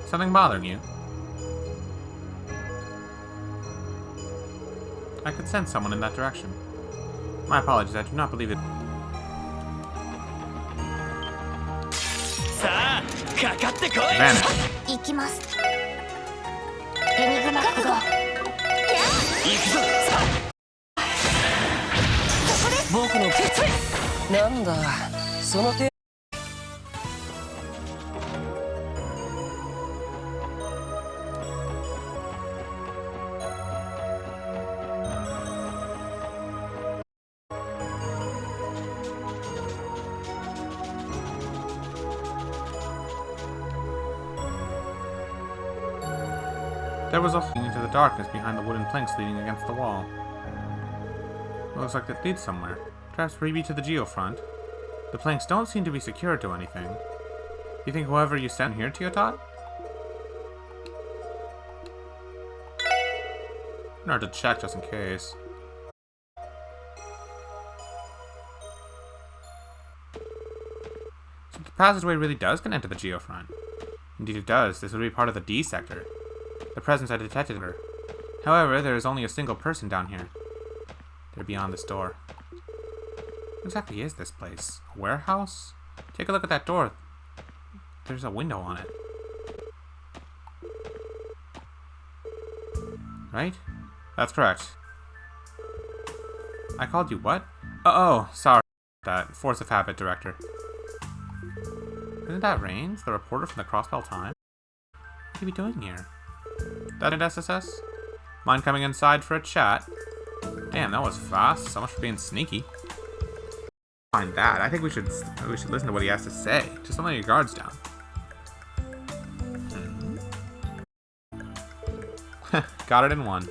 Something bothering you? I could send someone in that direction. My apologies, I do not believe it. Vanish. 行きます。エニグマ起動。僕のなんだその手。 There was a hole into the darkness behind the wooden planks leaning against the wall. It looks like it leads somewhere. Perhaps maybe to the geofront. The planks don't seem to be secured to anything. You think whoever you sent here, Teotot? In order to check just in case. So the passageway really does connect to the geofront. Indeed it does. This would be part of the D sector. The presence I detected her. However, there is only a single person down here. They're beyond this door. What exactly is this place? A warehouse? Take a look at that door. There's a window on it. Right? That's correct. I called you what? Oh, sorry about that. Force of habit, Director. Isn't that Rains, the reporter from the Crossbell Times? What are you doing here? That an SSS? Mind coming inside for a chat? Damn, that was fast. So much for being sneaky. Find that. I think we should listen to what he has to say. Just don't let your guards down. Got it in one.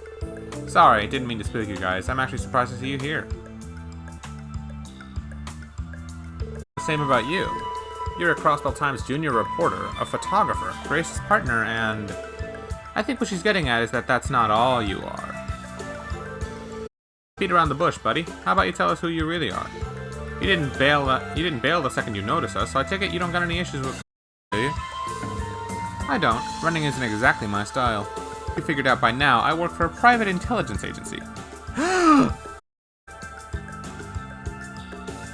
Sorry, didn't mean to spook you guys. I'm actually surprised to see you here. The same about you. You're a Crossbell Times junior reporter, a photographer, Grace's partner, and... I think what she's getting at is that that's not all you are. Beat around the bush, buddy. How about you tell us who you really are? You didn't bail the second you noticed us, so I take it you don't got any issues with... Do you? I don't. Running isn't exactly my style. You figured out by now, I work for a private intelligence agency.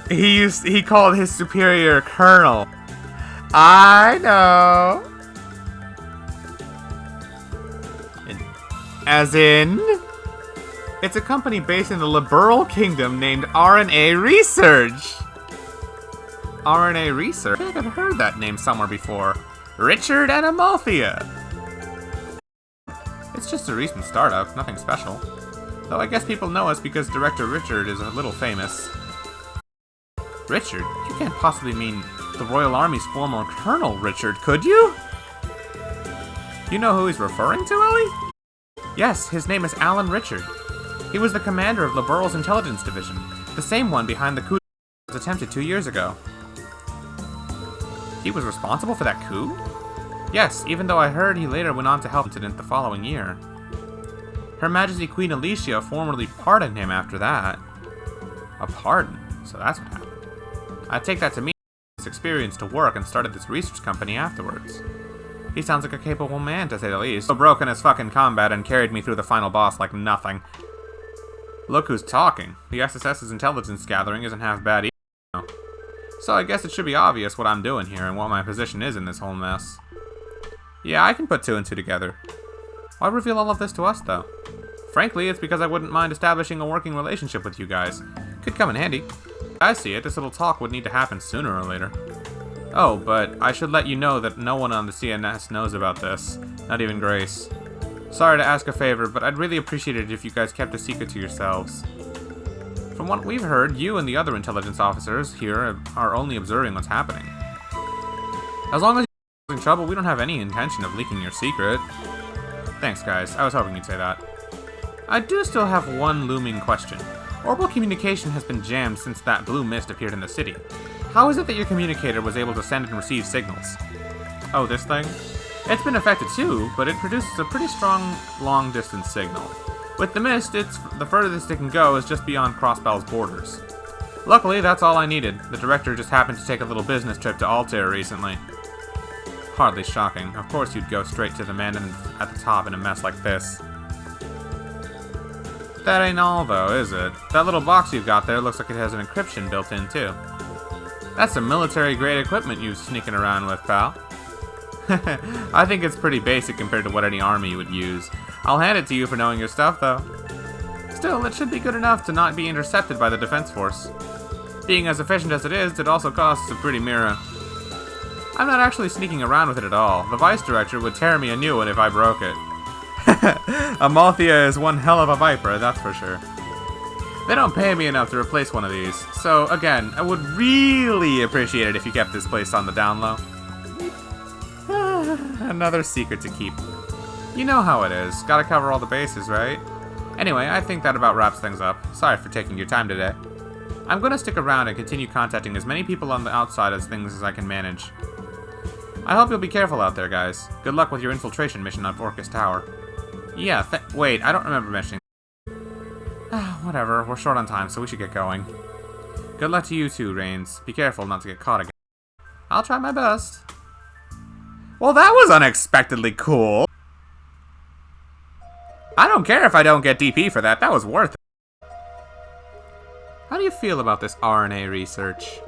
He called his superior Colonel. I know. As in... It's a company based in the Liberal Kingdom named RNA Research. RNA Research? I think I've heard that name somewhere before. Richard and Amalthea. It's just a recent startup, nothing special. Though I guess people know us because Director Richard is a little famous. Richard? You can't possibly mean the Royal Army's former Colonel Richard, could you? You know who he's referring to, Ellie? Yes, his name is Alan Richard. He was the commander of Liberal's intelligence division, the same one behind the coup that was attempted 2 years ago. He was responsible for that coup? Yes, even though I heard he later went on to help the incident the following year. Her Majesty Queen Alicia formally pardoned him after that. A pardon? So that's what happened. I take that to mean his experience to work and started this research company afterwards. He sounds like a capable man, to say the least. So broken as fucking combat and carried me through the final boss like nothing. Look who's talking. The SSS's intelligence gathering isn't half bad either. So I guess it should be obvious what I'm doing here and what my position is in this whole mess. Yeah, I can put 2 and 2 together. Why reveal all of this to us, though? Frankly, it's because I wouldn't mind establishing a working relationship with you guys. Could come in handy. I see it, this little talk would need to happen sooner or later. Oh, but I should let you know that no one on the CNS knows about this. Not even Grace. Sorry to ask a favor, but I'd really appreciate it if you guys kept a secret to yourselves. From what we've heard, you and the other intelligence officers here are only observing what's happening. As long as you're in trouble, we don't have any intention of leaking your secret. Thanks, guys. I was hoping you'd say that. I do still have one looming question. Orbital communication has been jammed since that blue mist appeared in the city. How is it that your communicator was able to send and receive signals? Oh, this thing? It's been affected too, but it produces a pretty strong long-distance signal. With the mist, the furthest it can go is just beyond Crossbell's borders. Luckily, that's all I needed. The director just happened to take a little business trip to Altair recently. Hardly shocking. Of course you'd go straight to the man at the top in a mess like this. That ain't all, though, is it? That little box you've got there looks like it has an encryption built in, too. That's some military-grade equipment you're sneaking around with, pal. I think it's pretty basic compared to what any army would use. I'll hand it to you for knowing your stuff, though. Still, it should be good enough to not be intercepted by the defense force. Being as efficient as it is, it also costs a pretty mirror. I'm not actually sneaking around with it at all. The vice director would tear me a new one if I broke it. Amalthea is one hell of a viper, that's for sure. They don't pay me enough to replace one of these, so again, I would really appreciate it if you kept this place on the down low. Another secret to keep. You know how it is, gotta cover all the bases, right? Anyway, I think that about wraps things up. Sorry for taking your time today. I'm gonna stick around and continue contacting as many people on the outside as I can manage. I hope you'll be careful out there, guys. Good luck with your infiltration mission on Orcis Tower. Yeah, wait, I don't remember mentioning. Whatever, we're short on time, so we should get going. Good luck to you too, Reigns. Be careful not to get caught again. I'll try my best. Well, that was unexpectedly cool. I don't care if I don't get DP for that. That was worth it. How do you feel about this RNA research?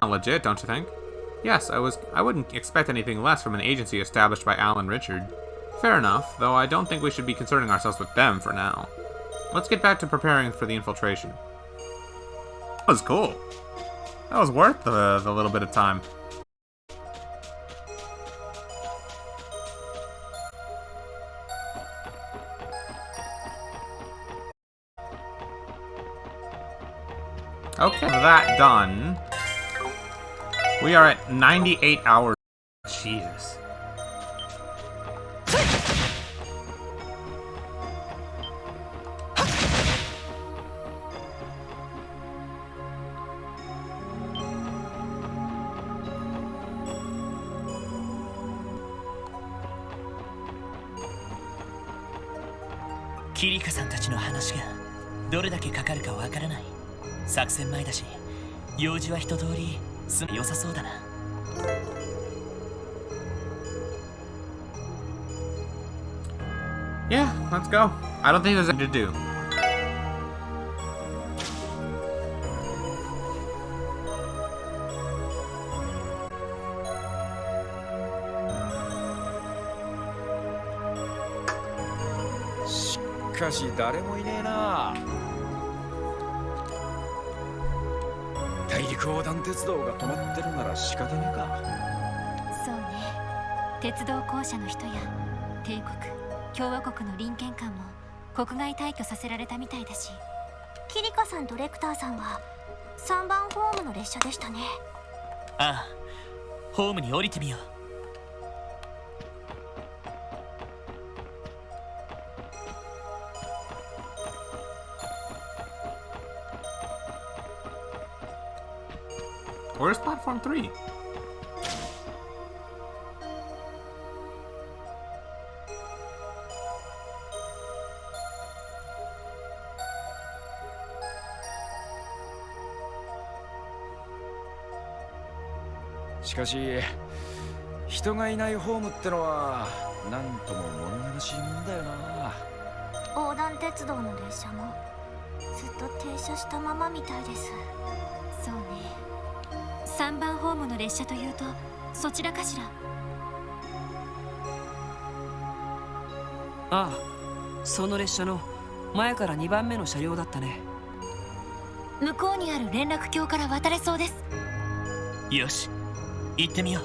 Legit, don't you think? Yes, I wouldn't expect anything less from an agency established by Alan Richard. Fair enough, though I don't think we should be concerning ourselves with them for now. Let's get back to preparing for the infiltration. That was cool. That was worth the little bit of time. Okay, that done. We are at 98 hours. Jesus.キリカさんたちの話がどれだけかかるかわからない。作戦前だし、用事は一通り済んで良さそうだな。Yeah, let's go. I don't think there's anything to do.しかし誰もいねえな。大陸横断鉄道が止まってるなら仕方ねえか。そうね、鉄道公社の人や帝国共和国の臨権官も国外退去させられたみたいだし、キリカさんとレクターさんは3番ホームの列車でしたね。ああ、ホームに降りてみよう。Where's platform 3? "しかし人がいないホームってのはなんとも物悲しいもんだよな。横断鉄道の列車もずっと停車したままみたいです。そうね、3番ホームの列車というとそちらかしら。ああ、その列車の前から2番目の車両だったね。向こうにある連絡橋から渡れそうです。よし、行ってみよう。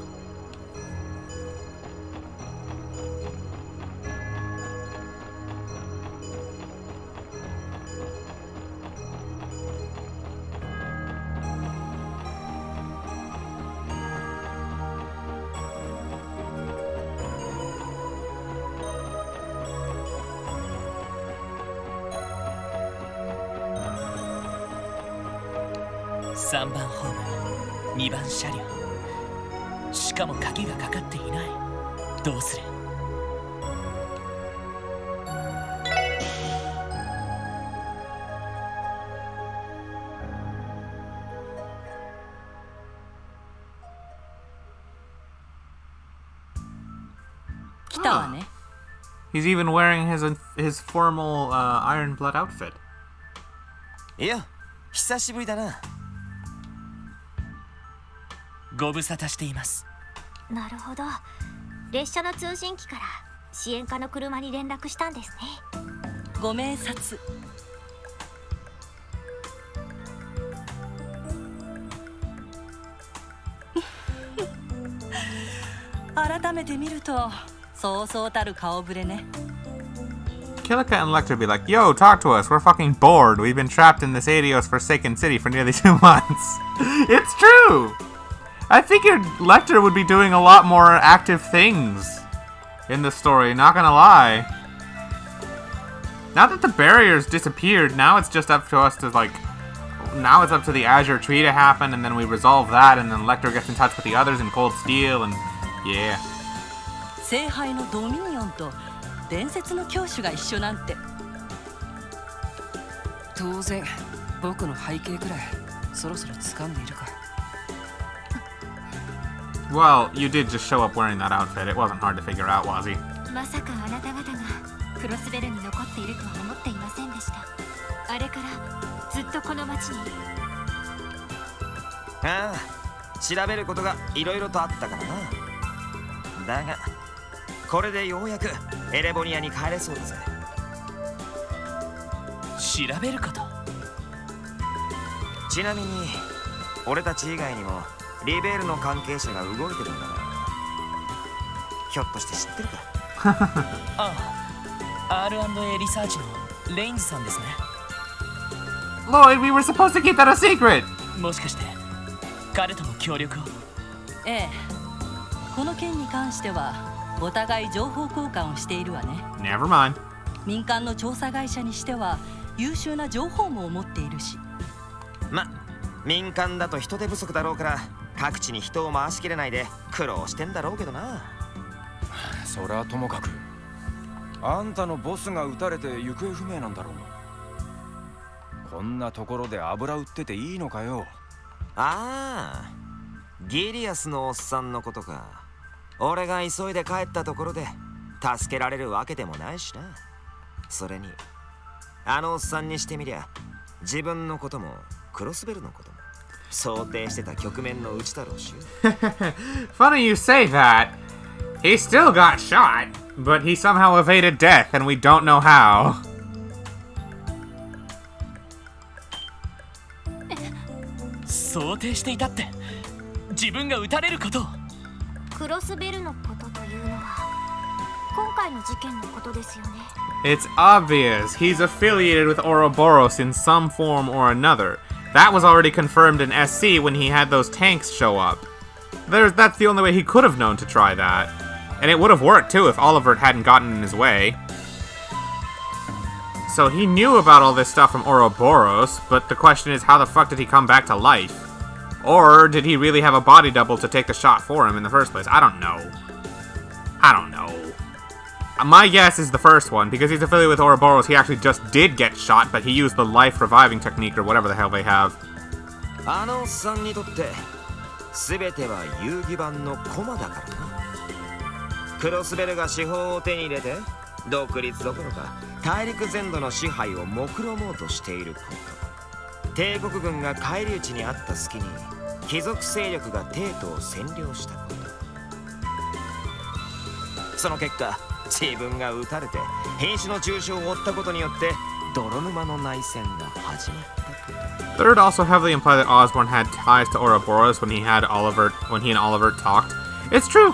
3番ホーム、2番車両。しかも鍵がかかっていない。どうする？来たわね。He's even wearing his formal Iron Blood outfit. いや、久しぶりだな。ご無沙汰しています。なるほど、列車の通信機から支援課の車に連絡したんですね。ご明察。改めて見るとそうそうたる顔ぶれね。Kilika and Lecter be like, "Yo, talk to us. We're fucking bored. We've been trapped in this Adios forsaken city for nearly 2 months." It's true! I figured Lecter would be doing a lot more active things in the story, not gonna lie. Now that the barriers disappeared, now it's just up to us to, like... Now it's up to the Azure Tree to happen, and then we resolve that, and then Lecter gets in touch with the others in Cold Steel, and... Yeah. 聖杯のドミニオンと伝説の教主が一緒なんて。当然僕の背景くらいそろそろ掴んでいるか。Well, you did just show up wearing that outfit. It wasn't hard to figure out, was he? まさかあなた方がクロスベルに残っているとは思っていませんでした。あれからずっとこの町に。ああ、調べることがいろいろとあったからな。だがこれでようやくエレボニアに帰れそうだぜ。調べること？ちなみに俺たち以外にもリベールの関係者が動いてるんだが、ひょっとして知ってるか？ああ、R&A リサーチのレインズさんですね。Lloyd, we were supposed to keep that a secret! もしかして彼とも協力を？ええ、この件に関してはお互い情報交換をしているわね。 Never mind. 民間の調査会社にしては優秀な情報網を持っているし。民間だと人手不足だろうから各地に人を回しきれないで苦労してんだろうけどな。それはともかく、あんたのボスが撃たれて行方不明なんだろう。こんなところで油売ってていいのかよ。ああ、ギリアスのおっさんのことか。俺が急いで帰ったところで助けられるわけでもないしな。それにあのおっさんにしてみりゃ自分のこともクロスベルのことも想定してた局面のうちだろうし。Funny you say that. He still got shot, but he somehow evaded death, and we don't know how. 想定していたって、自分が撃たれることを。クロスベルのことというのは今回の事件のことですよね。 It's obvious he's affiliated with Ouroboros in some form or another. That was already confirmed in SC when he had those tanks show up. That's the only way he could have known to try that. And it would have worked too if Olivert hadn't gotten in his way. So he knew about all this stuff from Ouroboros, but the question is, how the fuck did he come back to life? Or did he really have a body double to take the shot for him in the first place? I don't know. My guess is the first one, because he's affiliated with Ouroboros. He actually just did get shot, but he used the life reviving technique or whatever the hell they have. あのおっさんにとって全ては遊戯版の駒だからな。クロスベルが司法を手に入れて独立どころか大陸全土の支配を目論もうとしていること。帝国軍が返り討ちにあった隙に貴族勢力が帝都を占領したこと。その結果自分が撃たれて瀕死の重傷を負ったことによって泥沼の内戦が始まったこと。 Third also heavily implied that Osborne had ties to Ouroboros when he and Olivert talked. It's true.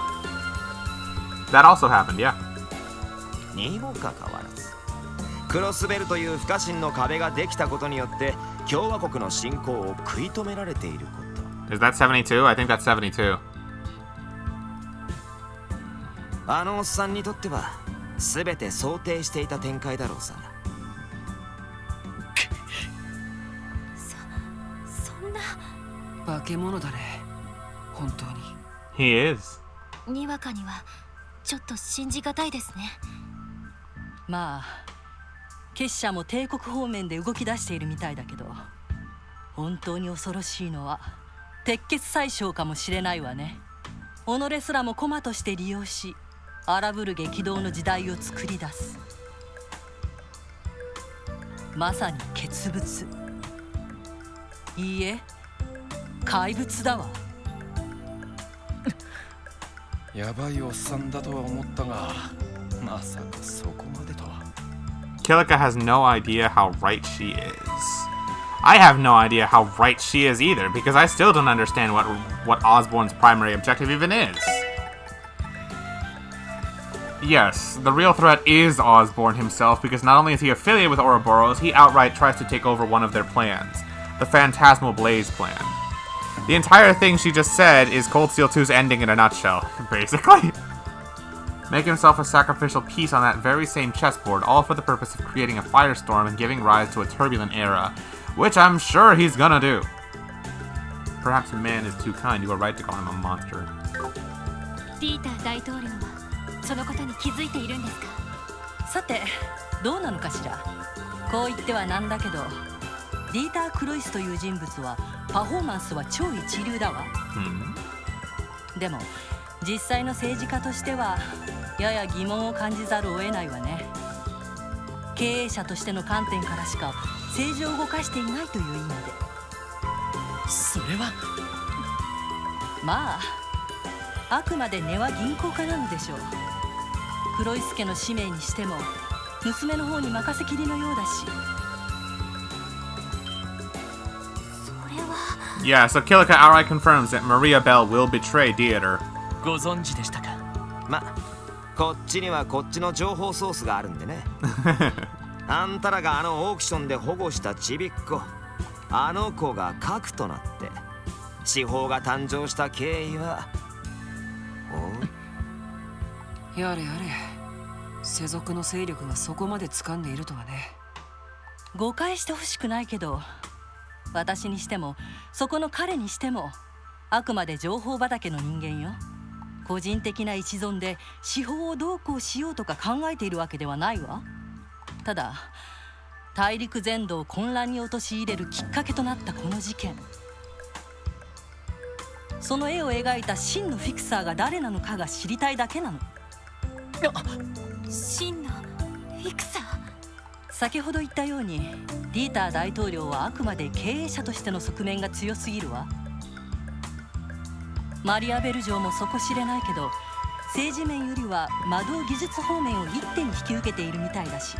That also happened, yeah. にもかかわらずクロスベルという不可侵の壁ができたことによって共和国の侵攻を食い止められていること。 Is that 72? I think that's 72. あのおっさんにとっては全て想定していた展開だろうさ。そんな。化け物だね、本当に。 He is. にわかにはちょっと信じがたいですね。まあ結社も帝国方面で動き出しているみたいだけど、本当に恐ろしいのは鉄血宰相かもしれないわね。己すらも駒として利用し荒ぶる激動の時代を作り出す。まさに傑物。いいえ、怪物だわ。やばいおっさんだとは思ったが、まさかそこまでとは。 Kilika has no idea how right she is. I have no idea how right she is either, because I still don't understand what Osborne's primary objective even is. Yes, the real threat is Osborne himself, because not only is he affiliated with Ouroboros, he outright tries to take over one of their plans, the Phantasmal Blaze plan. The entire thing she just said is Cold Steel 2's ending in a nutshell, basically. Make himself a sacrificial piece on that very same chessboard, all for the purpose of creating a firestorm and giving rise to a turbulent era, which I'm sure he's gonna do. Perhaps man is too kind, you are right to call him a monster. ディーター大統領はそのことに気づいているんですか？さてどうなのかしら。こう言ってはなんだけど、ディーター・クロイスという人物はパフォーマンスは超一流だわ。でも実際の政治家としてはやや疑問を感じざるを得ないわね。経営者としての観点からしか政治を動かしていないという意味で。それはまああくまで根は銀行家なのでしょう。黒井助の使命にしても娘の方に任せきりのようだし。それは。 Yeah, so Kilika outright confirms that Maria Bell will betray Dieter. ご存知でしたか？ま、こっちにはこっちの情報ソースがあるんでね。あんたらがあのオークションで保護したちびっ子、あの子が核となって司法が誕生した経緯は。おやれやれ、世俗の勢力がそこまで掴んでいるとはね。誤解してほしくないけど、私にしてもそこの彼にしてもあくまで情報畑の人間よ。個人的な一存で司法をどうこうしようとか考えているわけではないわ。ただ大陸全土を混乱に陥れるきっかけとなったこの事件、その絵を描いた真のフィクサーが誰なのかが知りたいだけなの。真のフィクサー。先ほど言ったようにディーター大統領はあくまで経営者としての側面が強すぎるわ。マリアベル城も底知れないけど、政治面よりは魔導技術方面を一手に引き受けているみたいだし。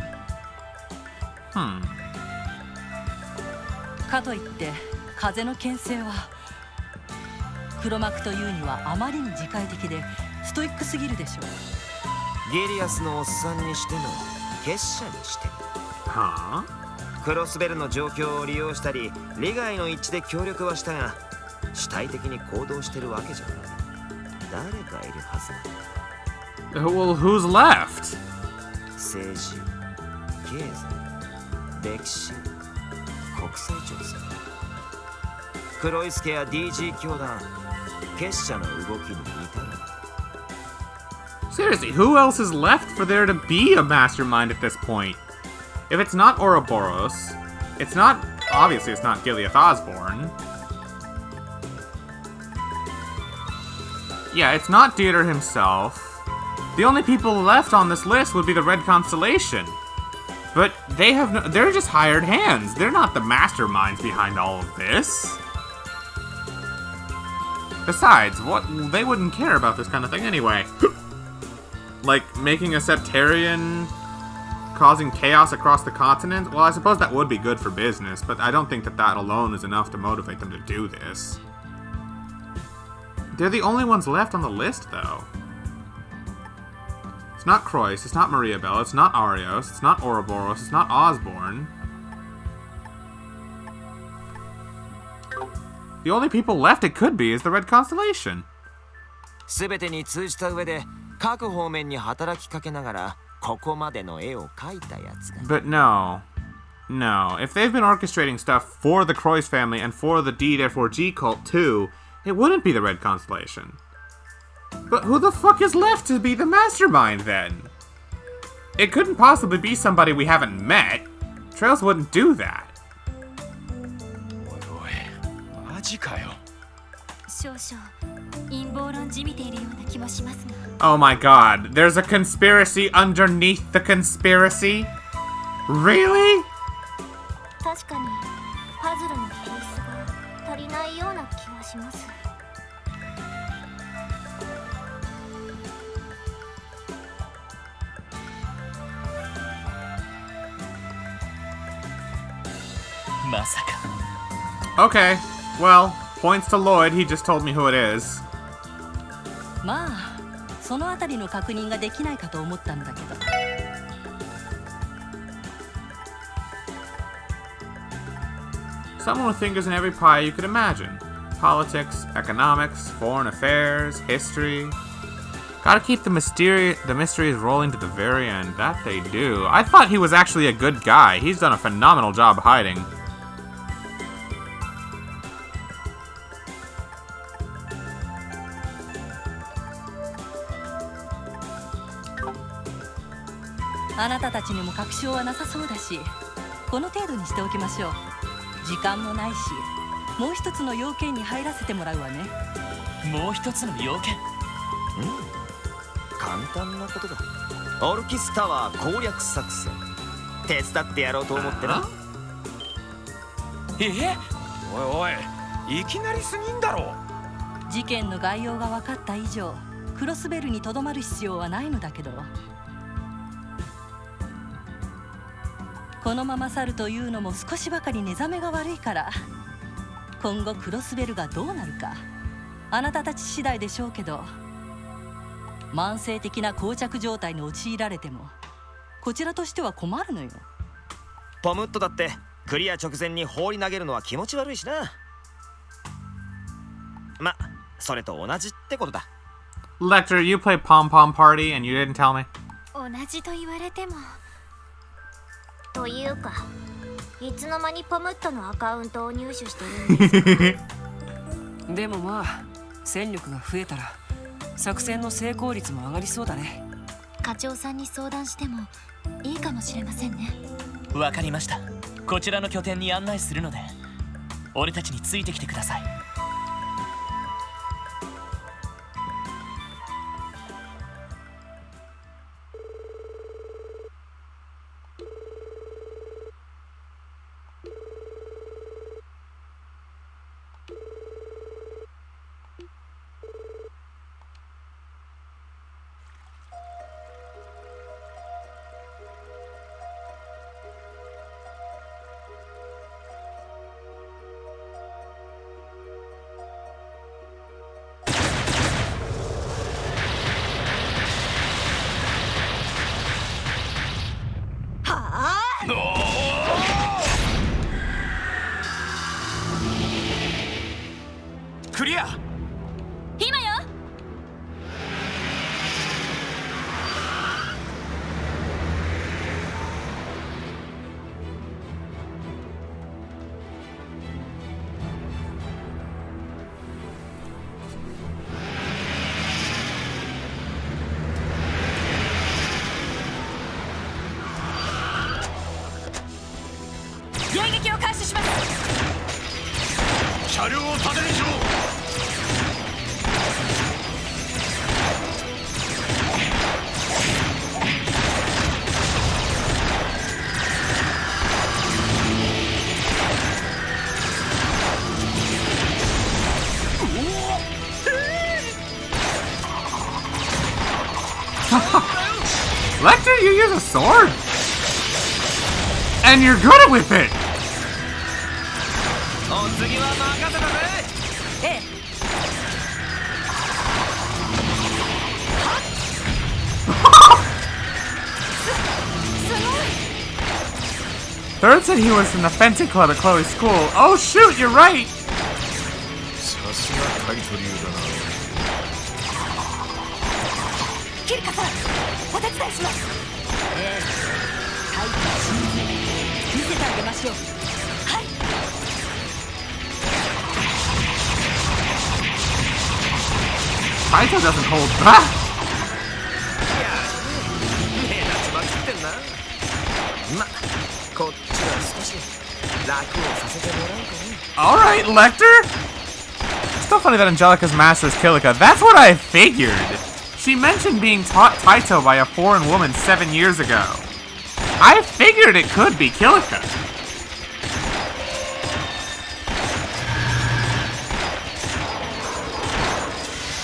かといって風の牽制は黒幕というにはあまりに自戒的でストイックすぎるでしょう。ゲリアスのおっさんにしても結社にしても Huh? クロスベルの状況を利用したり利害の一致で協力はしたが主体的に行動してるわけじゃない。誰かいるはずだ。 Well, who's left? 政治、経済、歴史、国際調査、クロイスケや DG 教団、結社の動きに至る。 Seriously, who else is left for there to be a mastermind at this point? If it's not Ouroboros, it's not... Obviously, it's not Gileath Osborne. Yeah, it's not Dieter himself. The only people left on this list would be the Red Constellation. But they have no... They're just hired hands. They're not the masterminds behind all of this. Besides, what... They wouldn't care about this kind of thing anyway. Like, making a Septarian... causing chaos across the continent? Well, I suppose that would be good for business, but I don't think that that alone is enough to motivate them to do this. They're the only ones left on the list, though. It's not Croyce, it's not Mariabel, it's not Arios, it's not Ouroboros, it's not Osborne. The only people left it could be is the Red Constellation. 全てに通じた上で各方面に働きかけながらここまでの絵を描いたやつが。 But no. No. If they've been orchestrating stuff for the Croyce family and for the D therefore G cult too, it wouldn't be the Red Constellation. But who the fuck is left to be the mastermind then? It couldn't possibly be somebody we haven't met. Trails wouldn't do that. おいおい、マジかよ。少々陰謀論じみているような気もしますが。 Oh my god, there's a conspiracy underneath the conspiracy? Really? 確かにパズルのピースが足りないような気がします。まさか。 Okay, well, points to Lloyd, he just told me who it is. まあそのあたりの確認ができないかと思ったんだけど。 Someone with fingers in every pie you could imagine. Politics, economics, foreign affairs, history. Gotta keep the mysteries rolling to the very end. That they do. I thought he was actually a good guy. He's done a phenomenal job hiding. あなたたちにも確証はなさそうだし、この程度にしておきましょう。時間もないし、もう一つの要件に入らせてもらうわね。もう一つの要件。簡単なことだ。オルキスタワー攻略作戦手伝ってやろうと思ってな。おいおい、いきなりすぎんだろ。事件の概要が分かった以上、クロスベルにとどまる必要はないのだけど。このまま去るというのも少しばかり寝覚めが悪いから、今後クロスベルがどうなるかあなたたち次第でしょうけど、慢性的な膠着状態に陥られてもこちらとしては困るのよ。ポムットだってクリア直前に放り投げるのは気持ち悪いしな。ま、それと同じってことだ。 Lecter, you play Pom Pom Party and you didn't tell me? 同じと言われても。というか、いつの間にポムットのアカウントを入手してるんですか？でもまあ戦力が増えたら作戦の成功率も上がりそうだね。課長さんに相談してもいいかもしれませんね。わかりました。こちらの拠点に案内するので、俺たちについてきてください。クリア。今よ。迎撃を開始します。車両を縦にしろ。Lecter, you use a sword? And you're good with it! お次は任せたぜ。ええ。Third said he was in the fencing club at Chloe's school. Oh shoot, you're right! さすがカイト流だな。キリカさん、お手伝いします。ええ。タイトを信じて見せてあげましょう。はい。Kaito doesn't hold back! 目立ちまくってんな。ま、こっちは少し楽をさせてもらおうかね。 Alright, Lecter! It's still funny that Angelica's master is Kilika. That's what I figured! She mentioned being taught Taito by a foreign woman 7 years ago. I figured it could be Kilika.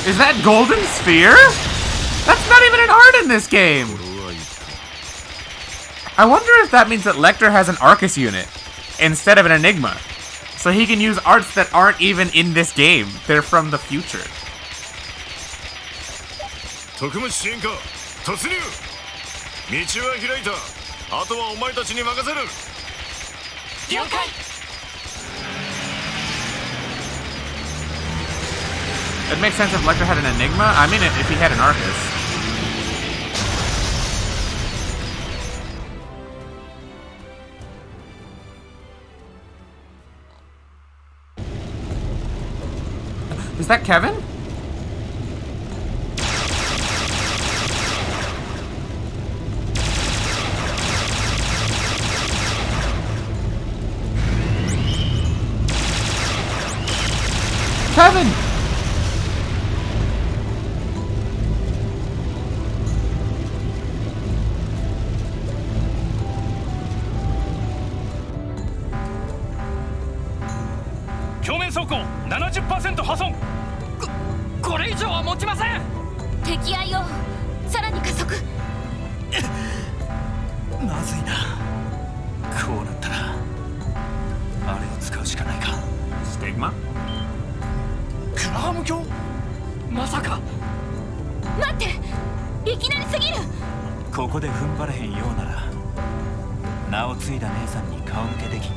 Is that golden sphere? That's not even an art in this game! I wonder if that means that Lecter has an Orcis unit instead of an Enigma. So he can use arts that aren't even in this game. They're from the future. 特務支援課突入。道は開いた。あとはお前たちに任せる。了解。It makes sense if Lecter had an Enigma. I mean, if he had an Arcus. Is that Kevin? Kevin! Kevin! これ以上は持ちません。敵愛をさらに加速。まずいな。こうなったらあれを使うしかないか。Stigma? クラーム教？まさか。待って、いきなりすぎる。ここで踏ん張れへんようなら名を継いだ姉さんに顔向けできん。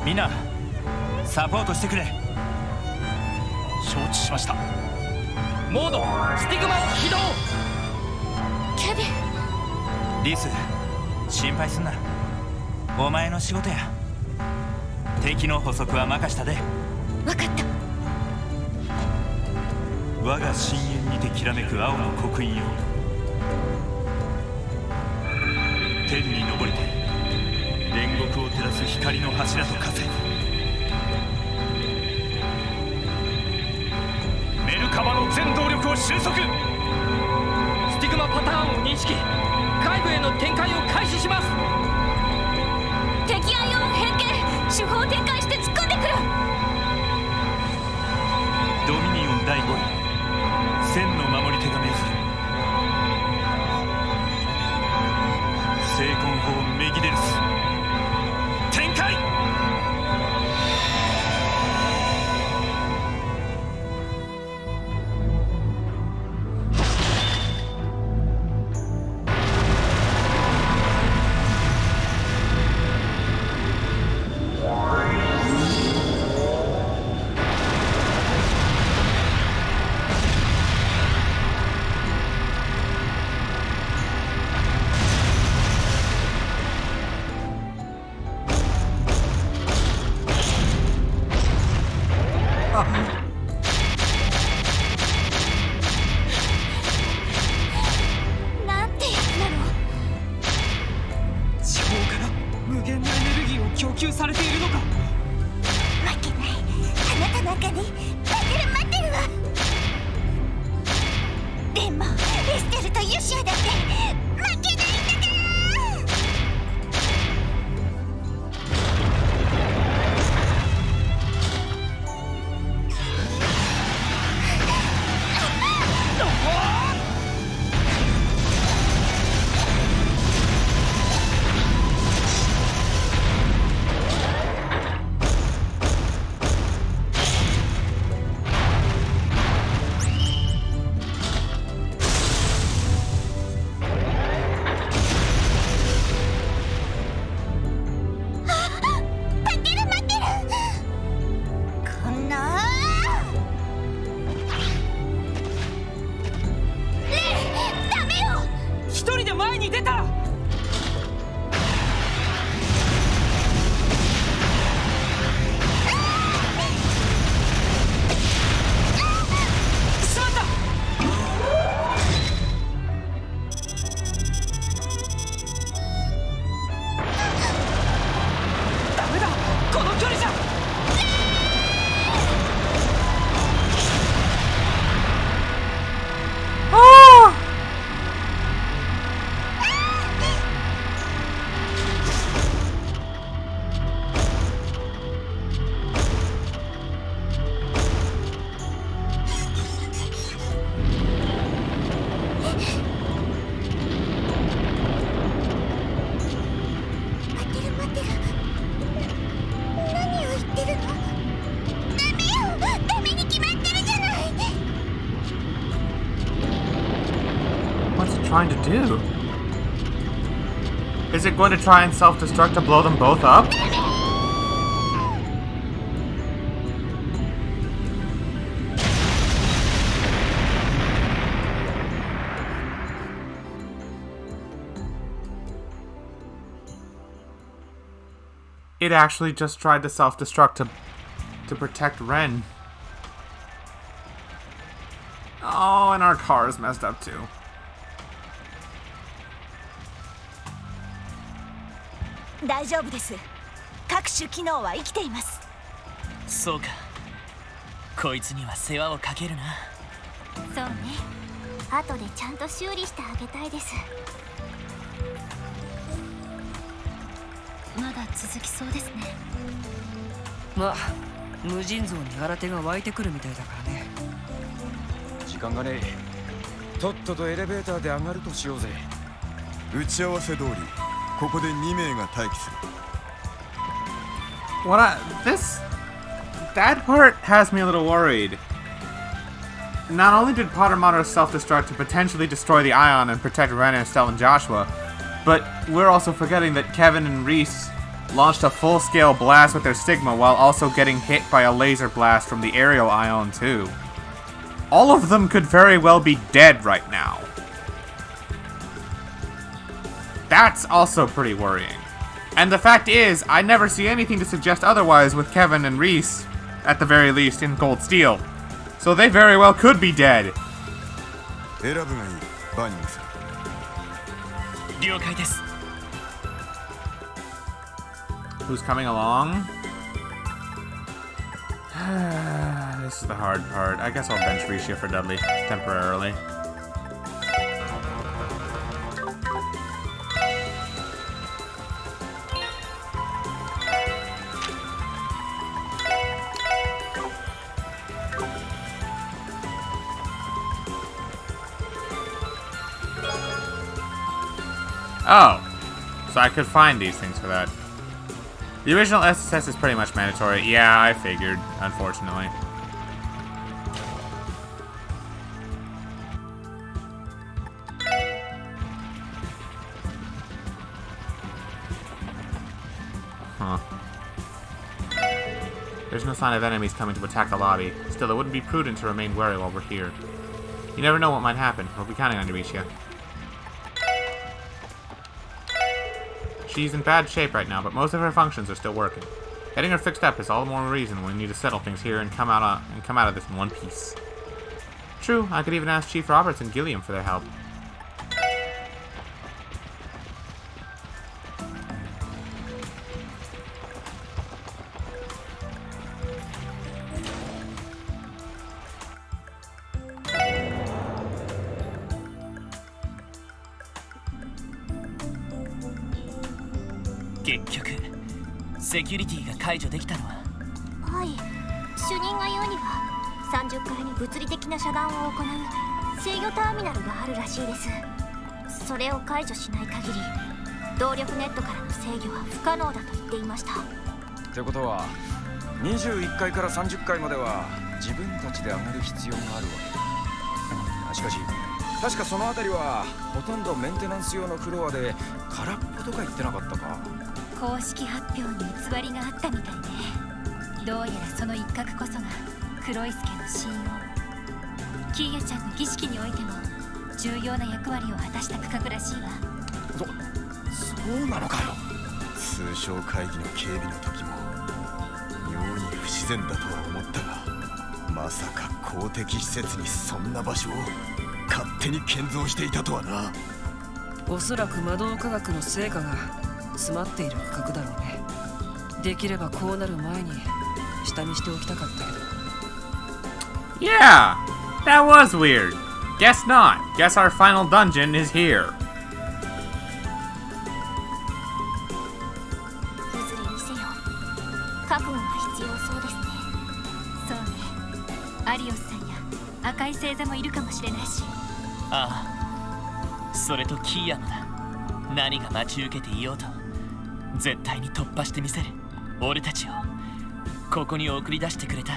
みんなサポートしてくれ。承知しました。モードスティグマを起動。ケビン。リス、心配すんな。お前の仕事や。敵の捕捉は任したで。分かった。我が深淵にてきらめく青の刻印よ。天に昇りて煉獄を照らす光の柱と化せ。メルカバの全動力を収束。スティグマパターンを認識。外部への展開を開始します。敵愛を変形、手法を展開して突っ込んでくる。ドミニオン第5位千の守り手が命ずる。聖魂法メギデルス展開。を供給されているのか。負けない。あなたなんかに待ってるわ。でもエステルとユシアだって負けないんだからtrying to do? Is it going to try and self-destruct to blow them both up? It actually just tried to self-destruct to protect Ren. Oh, and our car is messed up too. So, こいつには世話をかけるな。そうね。後でちゃんと修理してあげたいです。まだ続きそうですね。まあ、無尽蔵に新手が湧いてくるみたいだからね。時間がねえ。とっととエレベーターで上がるとしようぜ。打ち合わせ通り、ここで2名が待機する。That part has me a little worried. Not only did Pottermotto self-destruct to potentially destroy the Ion and protect Ren, Estelle, and Joshua, but we're also forgetting that Kevin and Reese launched a full-scale blast with their Stigma while also getting hit by a laser blast from the Aerial Ion too. All of them could very well be dead right now. That's also pretty worrying. And the fact is, I never see anything to suggest otherwise with Kevin and Reese, at the very least, in Gold Steel. So they very well could be dead. 選ぶがいい、バニングさん。了解です。Who's coming along? This is the hard part. I guess I'll bench Risha for Dudley, temporarily. Oh, so I could find these things for that. The original SSS is pretty much mandatory. Yeah, I figured, unfortunately. Huh. There's no sign of enemies coming to attack the lobby. Still, it wouldn't be prudent to remain wary while we're here. You never know what might happen. We'll be counting on you, Risha. She's in bad shape right now, but most of her functions are still working. Getting her fixed up is all the more reason we need to settle things here and come out of this in one piece. True, I could even ask Chief Roberts and Gilliam for their help. 結局セキュリティが解除できたのは。はい、主任が言うには30階に物理的な遮断を行う制御ターミナルがあるらしいです。それを解除しない限り動力ネットからの制御は不可能だと言っていました。ってことは21階から30階までは自分たちで上がる必要があるわけだ。しかし確かその辺りはほとんどメンテナンス用のフロアで空っぽとか言ってなかったか。公式発表に偽りがあったみたいね。どうやらその一角こそが黒い助の信用。キーヤちゃんの儀式においても重要な役割を果たした区画らしいわ。そうなのかよ。通商会議の警備の時も妙に不自然だとは思ったが、まさか公的施設にそんな場所を勝手に建造していたとはな。おそらく魔導科学の成果が詰まっている区画だろうね。できればこうなる前に下見しておきたかったけど。 Yeah, that was weird. Guess not. Guess our final dungeon is here. いずれにせよ覚悟が必要そうですね。そうね、アリオスさんや赤い星座もいるかもしれないし。ああ、それとキーヤもだ。何が待ち受けていようと絶対に突破してみせる。俺たちをここに送り出してくれた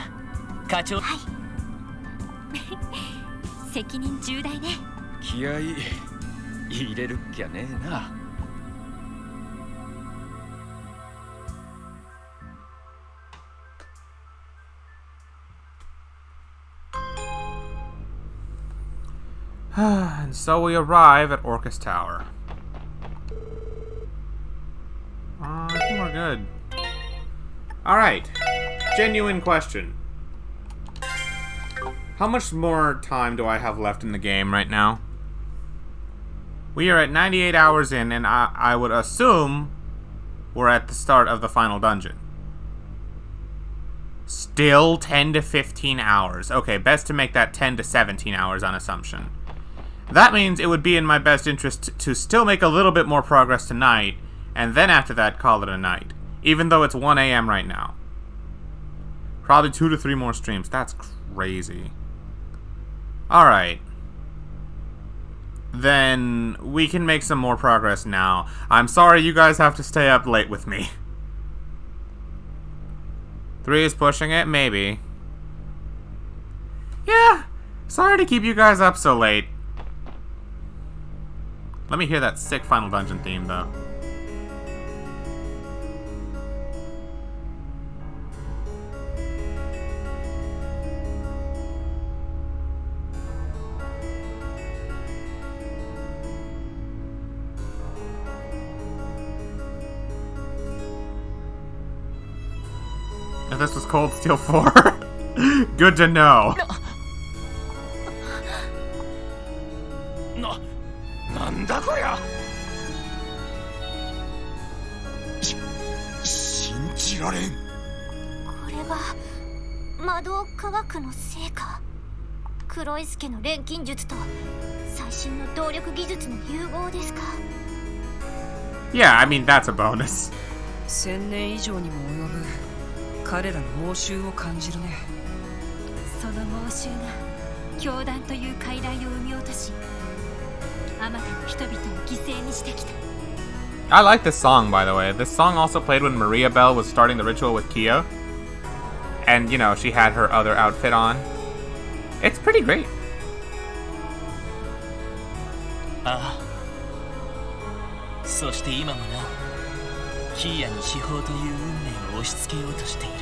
課長。はい責任重大ね。気合い入れるっきゃねえな。And so we arrive at Orcis Tower. I think we're good. Alright. Genuine question. How much more time do I have left in the game right now? We are at 98 hours in, and I would assume we're at the start of the final dungeon. Still 10 to 15 hours. Okay, best to make that 10 to 17 hours on assumption. That means it would be in my best interest to still make a little bit more progress tonight, and then after that call it a night. Even though it's 1 a.m. right now. Probably 2 to 3 more streams. That's crazy. Alright. Then we can make some more progress now. I'm sorry you guys have to stay up late with me. 3 is pushing it? Maybe. Yeah. Sorry to keep you guys up so late. Let me hear that sick Final Dungeon theme, though. If this was Cold Steel 4, good to know. なんだこりゃ。信じられん。これは魔導科学の成果。黒い助の錬金術と最新の動力技術の融合ですか。 Yeah, I mean, that's a bonus. 1000年以上にも及ぶ彼らの猛襲を感じるね。その猛襲が教団という傀儡を生み落とし、あまたの人々を犠牲にしてきた。 I like this song, by the way. This song also played when Maria Bell was starting the ritual with Kia. And, you know, she had her other outfit on. It's pretty great. ああ、そして今もなキーヤに司法という運命を押し付けようとしている。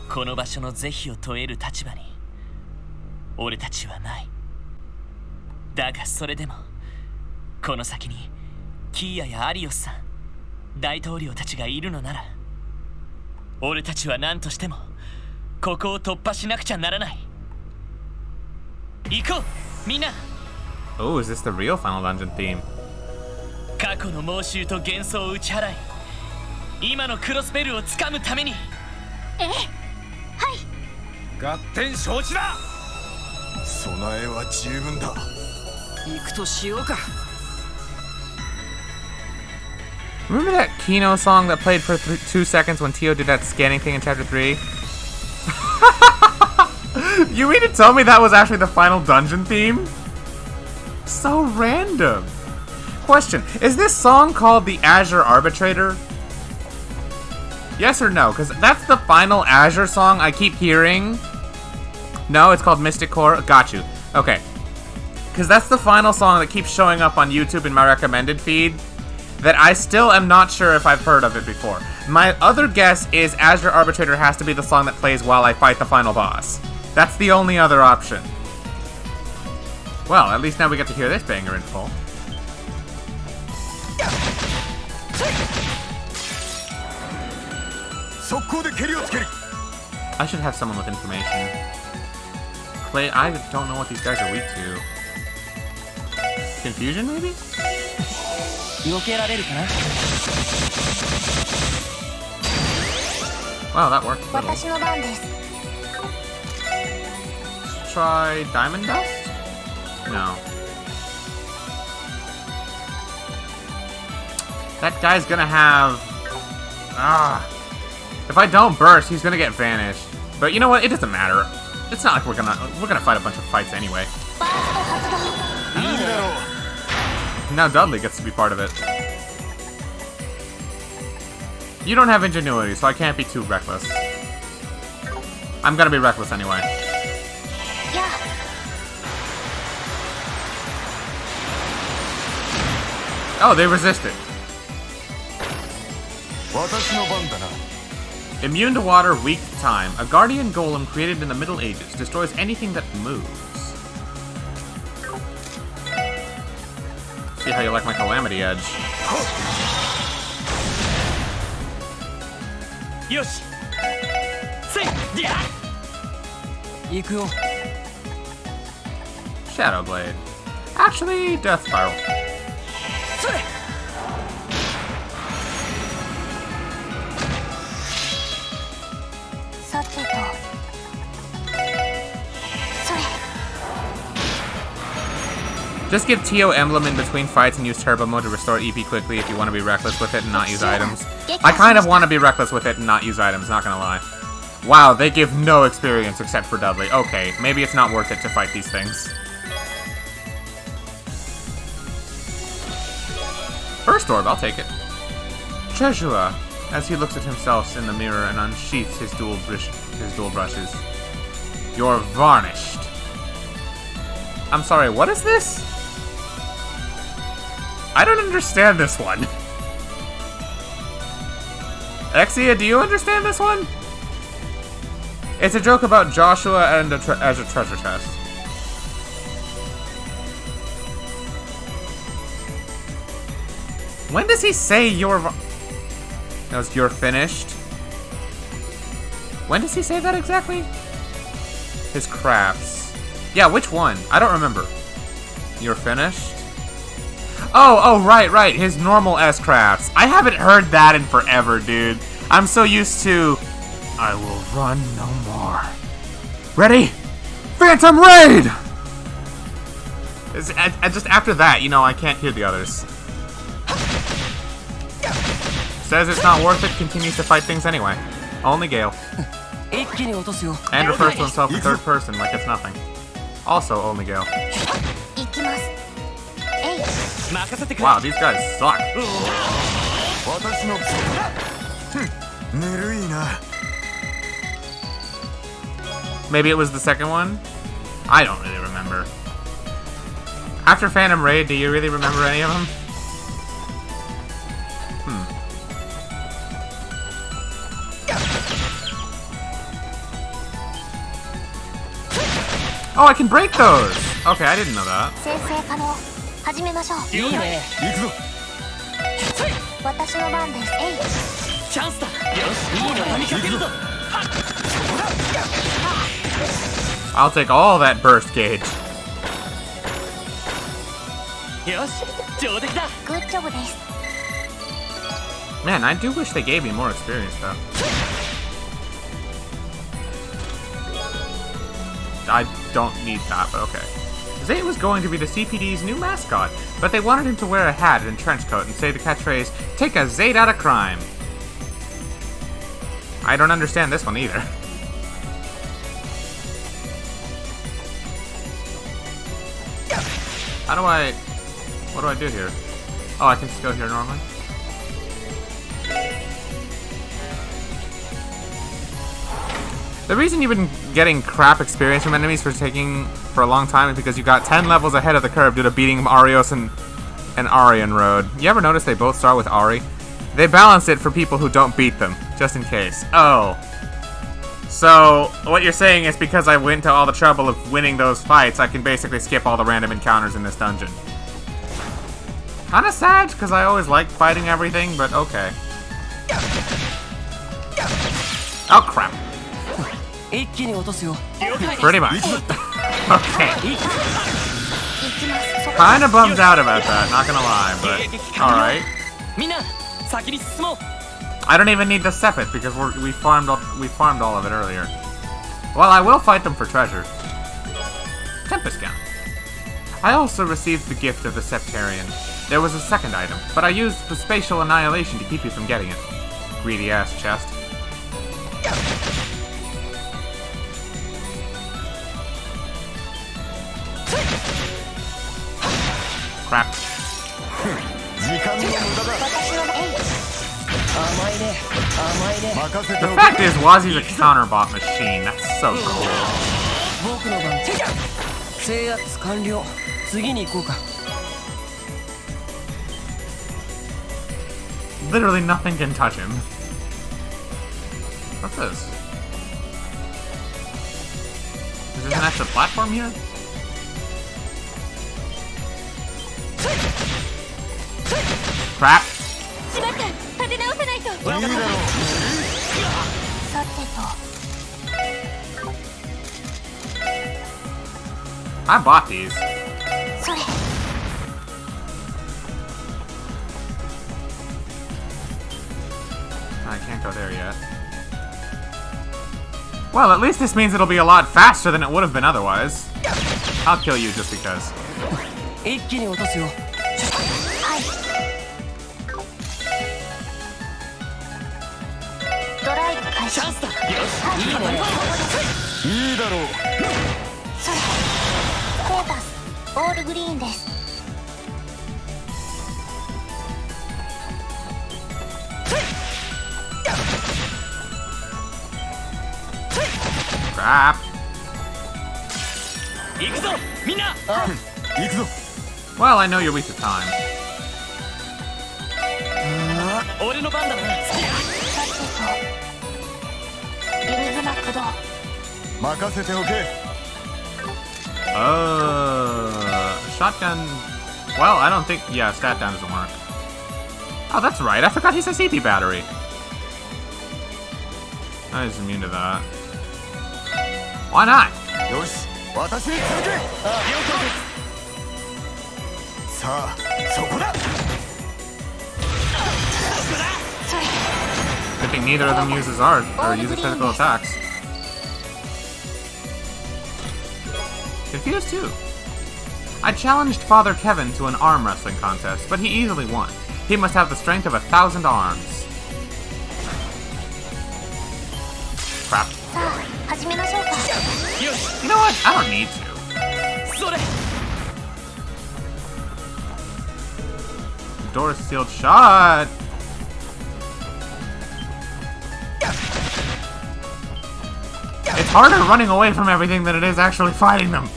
この場所の是非を問える立場に俺たちはない。だがそれでもこの先にキーヤやアリオスさん、大統領たちがいるのなら、俺たちは何としてもここを突破しなくちゃならない。行こうみんな。 Oh, is this the real Final Dungeon theme? 過去の猛襲と幻想を打ち払い、今のクロスベルを掴むために。ええ、はい。合点承知だ。備えは十分だ。行くとしようか。Remember that Kino song that played for 2 seconds when Tio did that scanning thing in chapter 3? You mean to tell me that was actually the final dungeon theme? So random. Question, is this song called the Azure Arbitrator? Yes or no? Because that's the final Azure song I keep hearing. No, it's called Mystic Core. Got you. Okay. Because that's the final song that keeps showing up on YouTube in my recommended feed that I still am not sure if I've heard of it before. My other guess is Azure Arbitrator has to be the song that plays while I fight the final boss. That's the only other option. Well, at least now we get to hear this banger in full. I should have someone with information. Clay, I don't know what these guys are weak to. Confusion, maybe? Wow, that worked. Try Diamond Dust? No. That guy's gonna have... If I don't burst, he's gonna get vanished. But you know what? It doesn't matter. It's not like we're gonna fight a bunch of fights anyway. Now Dudley gets to be part of it. You don't have ingenuity, so I can't be too reckless. I'm gonna be reckless anyway. Oh, they resisted. Immune to water, weak to time. A guardian golem created in the Middle Ages destroys anything that moves. See how you like my Calamity Edge. Yoshi! Shadow Blade. Actually, Death Spiral. Just give Tio Emblem in between fights and use Turbo Mode to restore EP quickly if you want to be reckless with it and not use items. I kind of want to be reckless with it and not use items, not gonna lie. Wow, they give no experience except for Dudley. Okay, maybe it's not worth it to fight these things. First orb, I'll take it. Treasurer, as he looks at himself in the mirror and unsheaths his dual brushes. You're varnished. I'm sorry, what is this? I don't understand this one. Exia, do you understand this one? It's a joke about Joshua and as a treasure chest. When does he say you're finished? When does he say that exactly? His crafts. Yeah, which one? I don't remember. You're finished? Oh, right. His normal S-crafts. I haven't heard that in forever, dude. I'm so used to... I will run no more. Ready? Phantom Raid! Just after that, you know, I can't hear the others. Says it's not worth it, continues to fight things anyway. Only Gale. And refers to himself in third person like it's nothing. Also, only Gale. Wow, these guys suck. Maybe it was the second one? I don't really remember. After Phantom Raid, do you really remember any of them? Oh, I can break those! Okay, I didn't know that. I'll take all that burst gauge. Man, I do wish they gave me more experience, though. I don't need that, but okay. Zay was going to be the CPD's new mascot, but they wanted him to wear a hat and trench coat and say the catchphrase, "Take a Zayd out of crime." I don't understand this one either. What do I do here? Oh, I can just go here normally? The reason you've been getting crap experience from enemies for a long time is because you got 10 levels ahead of the curve due to beating Arios and Arian Road. You ever notice they both start with Ari? They balance it for people who don't beat them, just in case. Oh. So, what you're saying is because I went to all the trouble of winning those fights, I can basically skip all the random encounters in this dungeon. Kinda sad, because I always liked fighting everything, but okay. Oh, crap. Pretty much. Okay. Kinda bummed out about that, not gonna lie, but alright. I don't even need to step it because we farmed all of it earlier. Well, I will fight them for treasure. Tempest Gown. I also received the gift of the Septarian. There was a second item, but I used the spatial annihilation to keep you from getting it. Greedy ass chest. Crap. The fact is, Wazi's a counterbot machine. That's so cool. Literally nothing can touch him. What's this? Is there an extra platform here? Crap. I bought these. I can't go there yet. Well, at least this means it'll be a lot faster than it would have been otherwise. I'll kill you just because. Crap. Well, I know you're weak to time. Shotgun. Well, I don't think. Yeah, stat down doesn't work. Oh, that's right. I forgot he's a CP battery. I was immune to that. Why not? Good thing neither of them uses art or uses physical attacks. Confused too. I challenged Father Kevin to an arm wrestling contest, but he easily won. He must have the strength of 1,000 arms. Crap. You know what? I don't need to. The door is sealed shut. It's harder running away from everything than it is actually fighting them.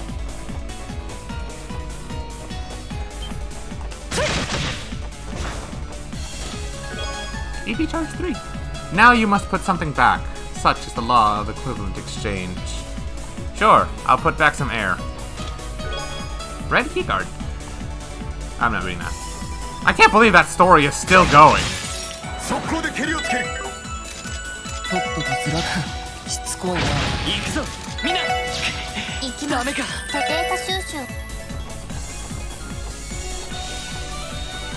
EP charge 3. Now you must put something back. Such is the law of equivalent exchange. Sure, I'll put back some air. Red keycard. I'm not reading that. I can't believe that story is still going.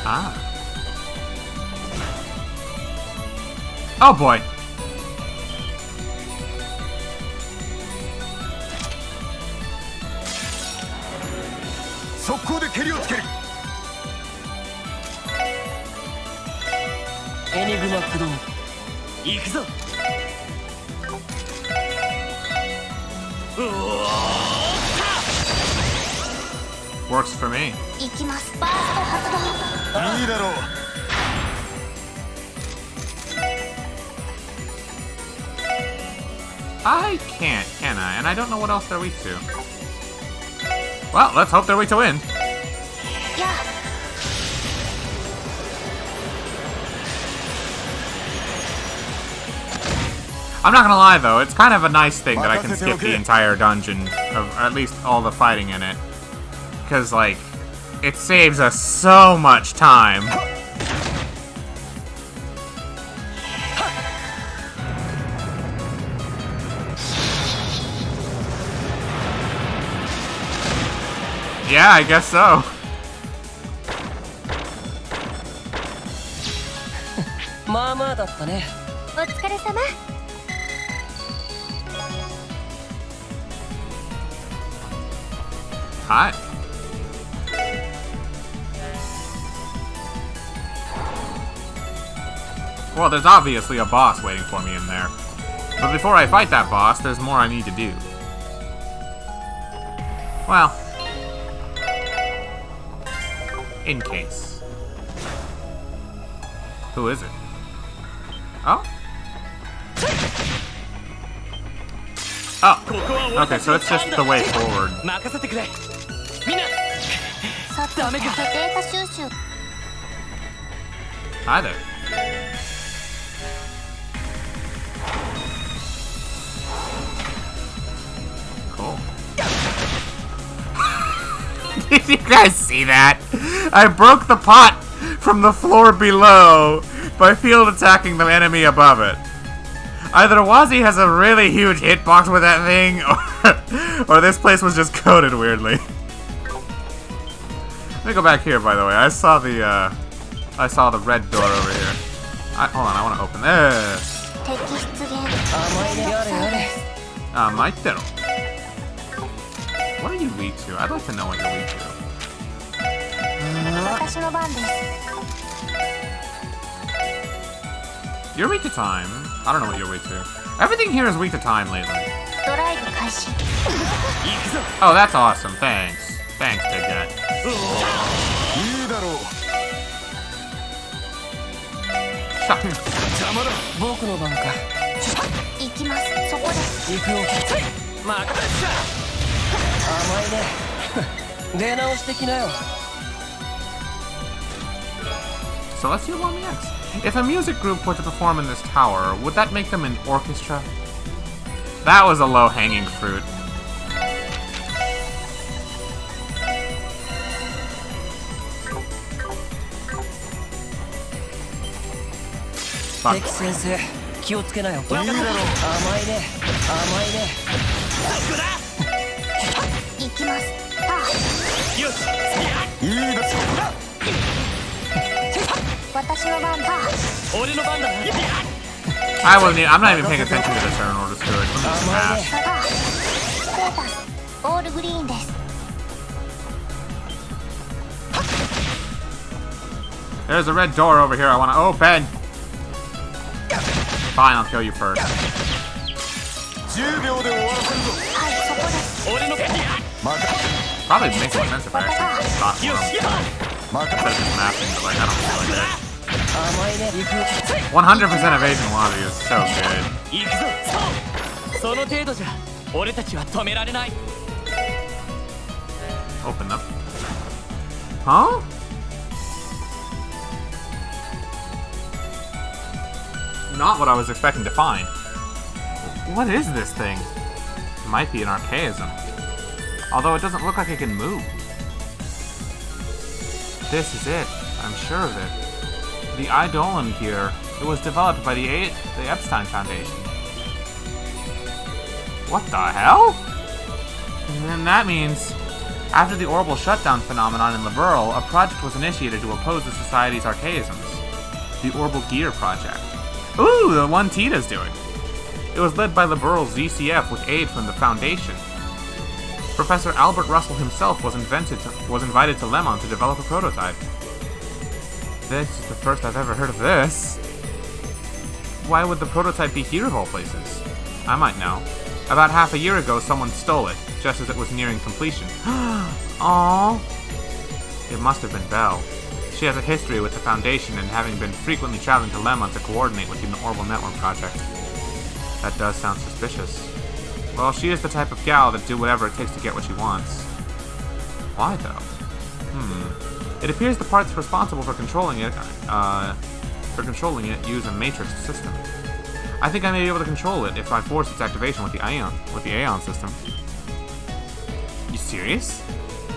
Ah. Oh boy. 速攻で蹴りをつける。エニグマ駆動。行くぞ。 Works for me. 行きます。バースト発動。いいだろう。 I can't, can I? And I don't know what else they're weak to. Well, let's hope they're weak to win. やあ。 I'm not gonna lie though, it's kind of a nice thing that I can skip the entire dungeon, or at least all the fighting in it. Because, like, it saves us so much time. Yeah, I guess so. まあまあだったね。お疲れ様。 Hi. Well, there's obviously a boss waiting for me in there. But before I fight that boss, there's more I need to do. Well, in case. Who is it? Oh? Oh, okay, so it's just the way forward. 任せてくれ。みんな。さてさてデータ収集。 Hi there. Cool. Did you guys see that? I broke the pot from the floor below by field attacking the enemy above it. Either Wazi has a really huge hitbox with that thing, or this place was just coded weirdly. Let me go back here, by the way. I saw the red door over here. Hold on, I want to open this. 敵出現。Maitero. What are you weak to? I'd like to know what you're weak to. 私の番です。 You're weak to time. I don't know what you're weak to. Everything here is weak to time lately. ドライブ開始。 Oh, that's awesome. Thanks. Thanks, Big Guy. いいだろう。 Shut. 僕の番か。行きます。そこです。行くよ。任せっしゃ。甘いね。出直してきなよ。 Celestial Mommy X. If a music group were to perform in this tower, would that make them an orchestra? That was a low-hanging fruit. Fuck. 敵先生、気をつけなよ。甘いね。甘いね。行きます。よし。いいだそこだ。 私の番だ。俺の番だ。 I'm not even paying attention to the turn orders to it. Let me just smash. ステータスオールグリーンです。 There's a red door over here I want to open. Fine, I'll kill you first. 10秒で終わらせるぞ。はい、そこです。 俺の番だ。 Probably makes more sense if I actually shot for him. 任 Instead of just mapping, but like, I don't feel like that. 甘いね。行くよ。 100% evasion lobby is so good. 行くぞ。その程度じゃ俺たちは止められない。 Open up. Huh? Not what I was expecting to find. What is this thing? It might be an archaism. Although it doesn't look like it can move. This is it. I'm sure of it. The Eidolon gear. It was developed by the Epstein Foundation. What the hell? And that means, after the orbital shutdown phenomenon in Liberl, a project was initiated to oppose the Society's archaisms. The Orbital Gear Project. Ooh, the one Tita's doing. It was led by Liberl's ZCF with aid from the Foundation. Professor Albert Russell himself was invited to Lemon to develop a prototype. This is the first I've ever heard of this. Why would the prototype be here of all places? I might know. About half a year ago, someone stole it, just as it was nearing completion. Aww. It must have been Belle. She has a history with the Foundation and having been frequently traveling to Lemon to coordinate with the Orbital Network project. That does sound suspicious. Well, she is the type of gal that do whatever it takes to get what she wants. Why, though? It appears the parts responsible for controlling it, use a matrix system. I think I may be able to control it if I force its activation with the Aeon system. You serious?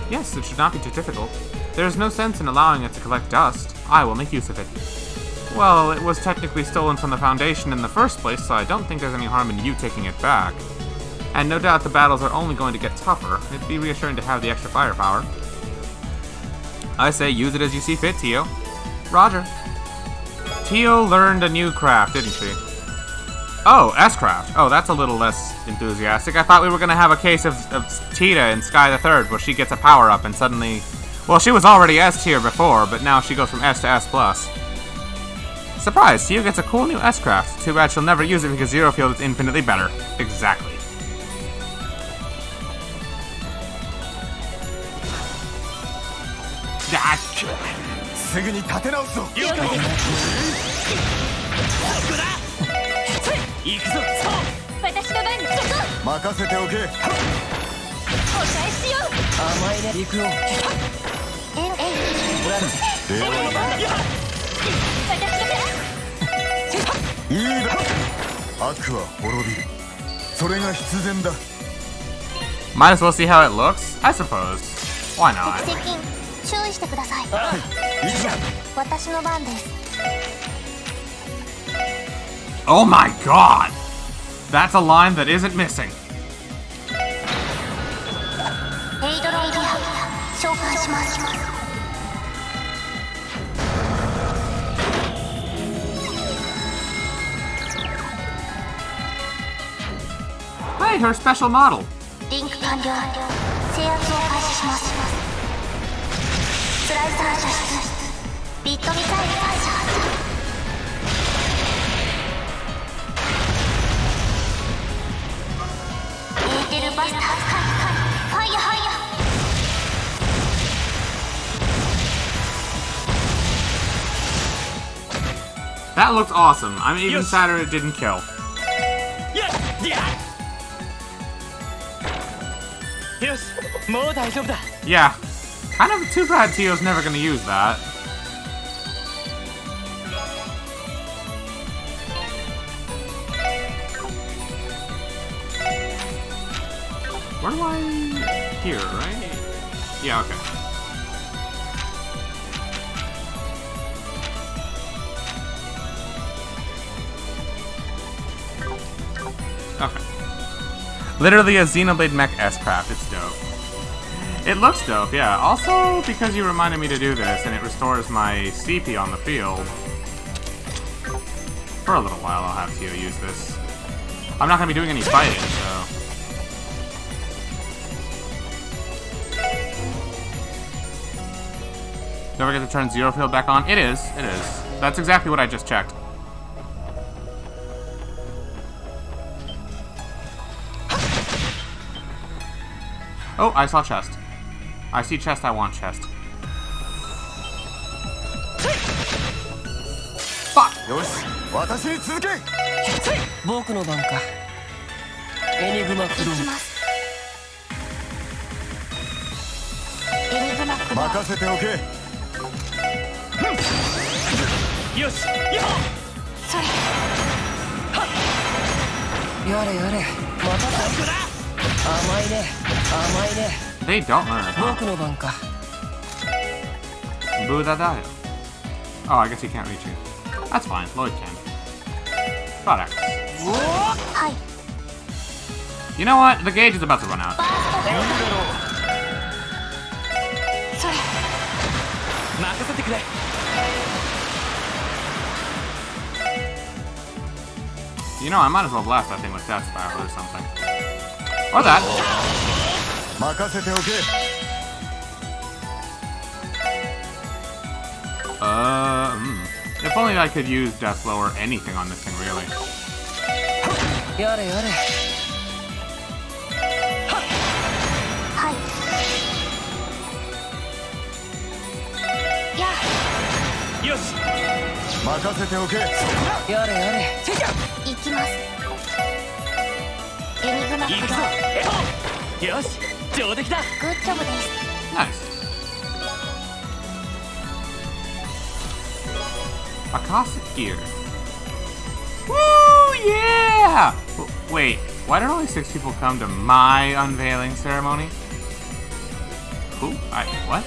Yes, it should not be too difficult. There is no sense in allowing it to collect dust. I will make use of it. Well, it was technically stolen from the Foundation in the first place, so I don't think there's any harm in you taking it back. And no doubt the battles are only going to get tougher. It'd be reassuring to have the extra firepower. I say use it as you see fit, Tio. Roger. Tio learned a new craft, didn't she? Oh, S-Craft. Oh, that's a little less enthusiastic. I thought we were going to have a case of Tita in Sky the Third, where she gets a power-up and suddenly... Well, she was already S-tier before, but now she goes from S to S+. Surprise, Tio gets a cool new S-Craft. Too bad she'll never use it because Zero Field is infinitely better. Exactly. Might as well see how it looks, I suppose. Why not? Oh my god! That's a line that isn't missing. Hey, her special model. That looks awesome. I'm even sadder it didn't kill. Yeah. Kind of too bad Tio's never gonna use that. Where do I... Here, right? Yeah, okay. Okay. Literally a Xenoblade Mech S-Craft. It's dope. It looks dope, yeah. Also, because you reminded me to do this, and it restores my CP on the field. For a little while, I'll have Tio use this. I'm not gonna be doing any fighting, so... Don't forget to turn Zero Field back on. It is. It is. That's exactly what I just checked. Oh, I saw chest. I see chest, I want chest. Fuck! They don't learn, huh? Buddha Dio. Oh, I guess he can't reach you. That's fine, Lloyd can. Products. You know what? The gauge is about to run out. You know, I might as well blast that thing with Death Spiral or something. Or that. 任せておけ。If only I could use Deathblow or anything on this thing, really. やれやれ。はい。やあ。よし。任せておけ。やれやれ。行きます。エニグマ起動。よし、上出来だ。グッジョブです。 Nice. Acoustic gear. Woo, yeah! Wait, why did only 6 people come to my unveiling ceremony? Who? What?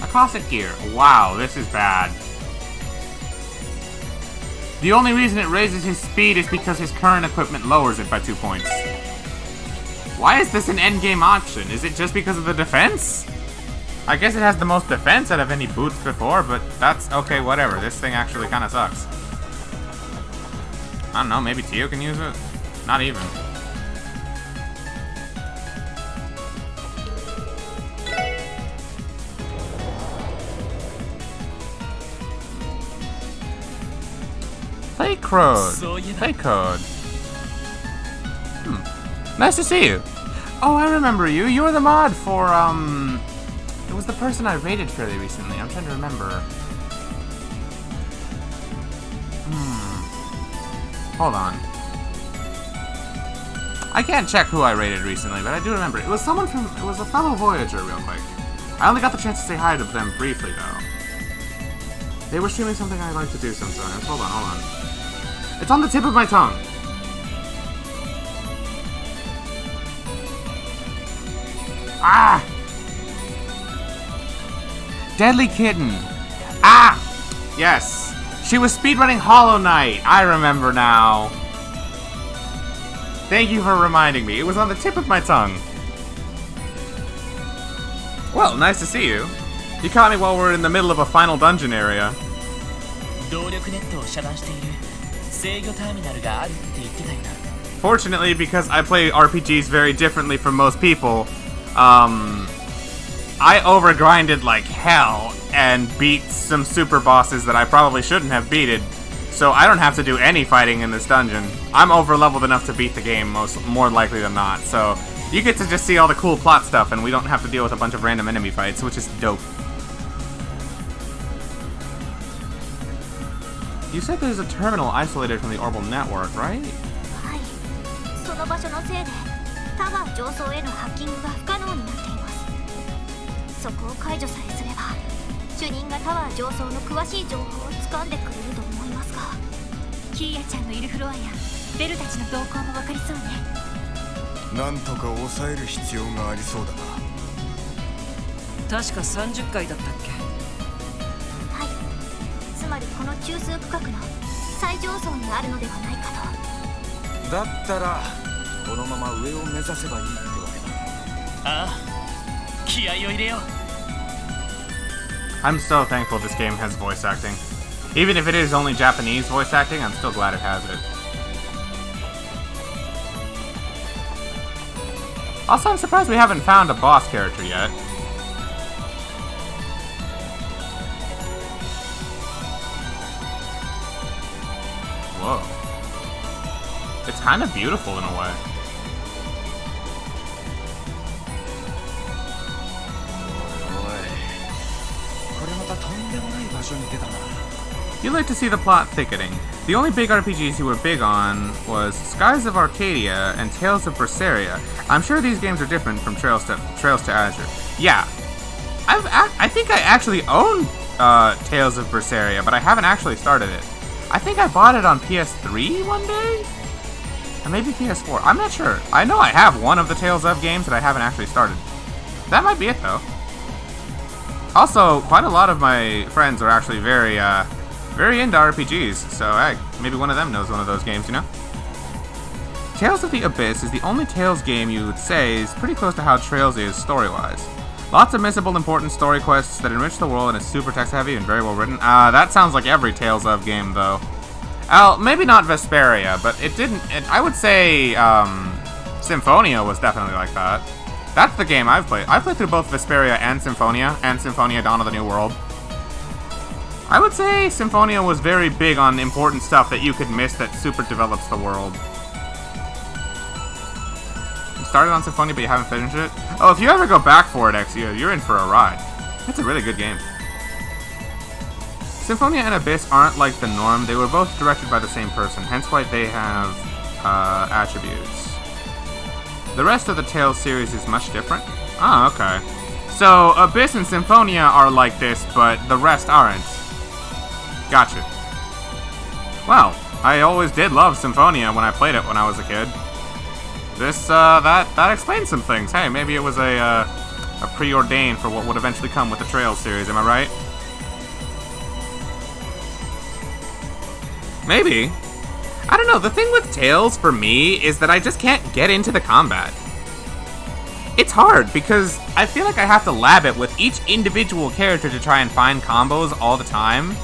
Acoustic gear. Wow, this is bad. The only reason it raises his speed is because his current equipment lowers it by 2 points. Why is this an endgame option? Is it just because of the defense? I guess it has the most defense out of any boots before, but that's okay, whatever. This thing actually kind of sucks. I don't know, maybe Tio can use it? Not even. Play code. Play code. Nice to see you. Oh, I remember you. You were the mod for, it was the person I raided fairly recently. I'm trying to remember. Hold on. I can't check who I raided recently, but I do remember. It was someone from, it was a fellow Voyager real quick. I only got the chance to say hi to them briefly though. They were streaming something I like to do sometimes. Hold on. It's on the tip of my tongue. Ah! Deadly Kitten. Ah! Yes. She was speedrunning Hollow Knight. I remember now. Thank you for reminding me. It was on the tip of my tongue. Well, nice to see you. You caught me while we're in the middle of a final dungeon area. Fortunately, because I play RPGs very differently from most people, I overgrinded like hell and beat some super bosses that I probably shouldn't have beaten, so I don't have to do any fighting in this dungeon. I'm over-leveled enough to beat the game more likely than not, so you get to just see all the cool plot stuff and we don't have to deal with a bunch of random enemy fights, which is dope. You said there's a terminal isolated from the orbital network, right? はい。その場所のせいでタワー上層へのハッキングが不可能になっています。そこを解除さえすれば主任がタワー上層の詳しい情報を掴んでくれると思いますが、キーヤちゃんのいるフロアやベルたちの動向も分かりそうね。なんとか抑える必要がありそうだな。確か30回だったっけ。はい。つまりこの中枢区画の最上層にあるのではないかと。だったらこのまま上を目指せばいいってわけだ。ああ、気合を入れよう。I'm so thankful this game has voice acting. Even if it is only Japanese voice acting, I'm still glad it has it. Also, I'm surprised we haven't found a boss character yet. Whoa. It's kind of beautiful in a way. You'd like to see the plot thickening. The only big RPGs you were big on was Skies of Arcadia and Tales of Berseria. I'm sure these games are different from Trails to Azure. Yeah, I think I actually own Tales of Berseria, but I haven't actually started it. I think I bought it on PS3 one day? Or maybe PS4. I'm not sure. I know I have one of the Tales of games that I haven't actually started. That might be it, though. Also, quite a lot of my friends are actually very into RPGs, so hey, maybe one of them knows one of those games, you know? Tales of the Abyss is the only Tales game you would say is pretty close to how Trails is story-wise. Lots of missable important story quests that enrich the world and is super text-heavy and very well written. That sounds like every Tales of game, though. Maybe not Vesperia, but it didn't... I would say, Symphonia was definitely like that. That's the game I've played. I've played through both Vesperia and Symphonia Dawn of the New World. I would say Symphonia was very big on important stuff that you could miss that super develops the world. You started on Symphonia, but you haven't finished it? Oh, if you ever go back for it, Exia, you're in for a ride. It's a really good game. Symphonia and Abyss aren't like the norm. They were both directed by the same person, hence why they have attributes. The rest of the Tales series is much different. Oh, okay. So, Abyss and Symphonia are like this, but the rest aren't. Gotcha. Well, I always did love Symphonia when I played it when I was a kid. That explains some things. Hey, maybe it was a preordained for what would eventually come with the Trails series, am I right? Maybe. I don't know, the thing with Tales for me is that I just can't get into the combat. It's hard because I feel like I have to lab it with each individual character to try and find combos all the time.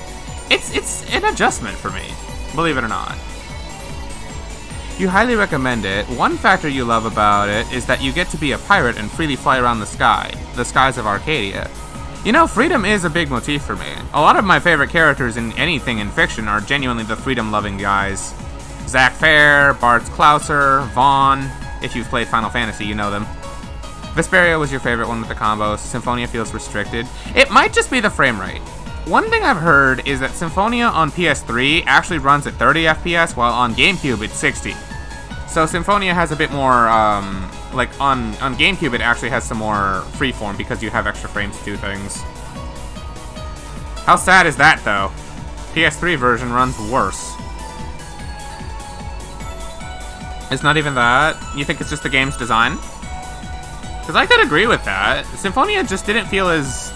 It's an adjustment for me, believe it or not. You highly recommend it. One factor you love about it is that you get to be a pirate and freely fly around the skies of Arcadia. You know, freedom is a big motif for me. A lot of my favorite characters in anything in fiction are genuinely the freedom-loving guys. Zack Fair, Bart Klauser, Vaughn. If you've played Final Fantasy, you know them. Vesperia was your favorite one with the combos. Symphonia feels restricted. It might just be the frame rate. One thing I've heard is that Symphonia on PS3 actually runs at 30 FPS, while on GameCube it's 60. So Symphonia has a bit more, like on GameCube it actually has some more freeform because you have extra frames to do things. How sad is that though? PS3 version runs worse. It's not even that? You think it's just the game's design? Because I could agree with that. Symphonia just didn't feel as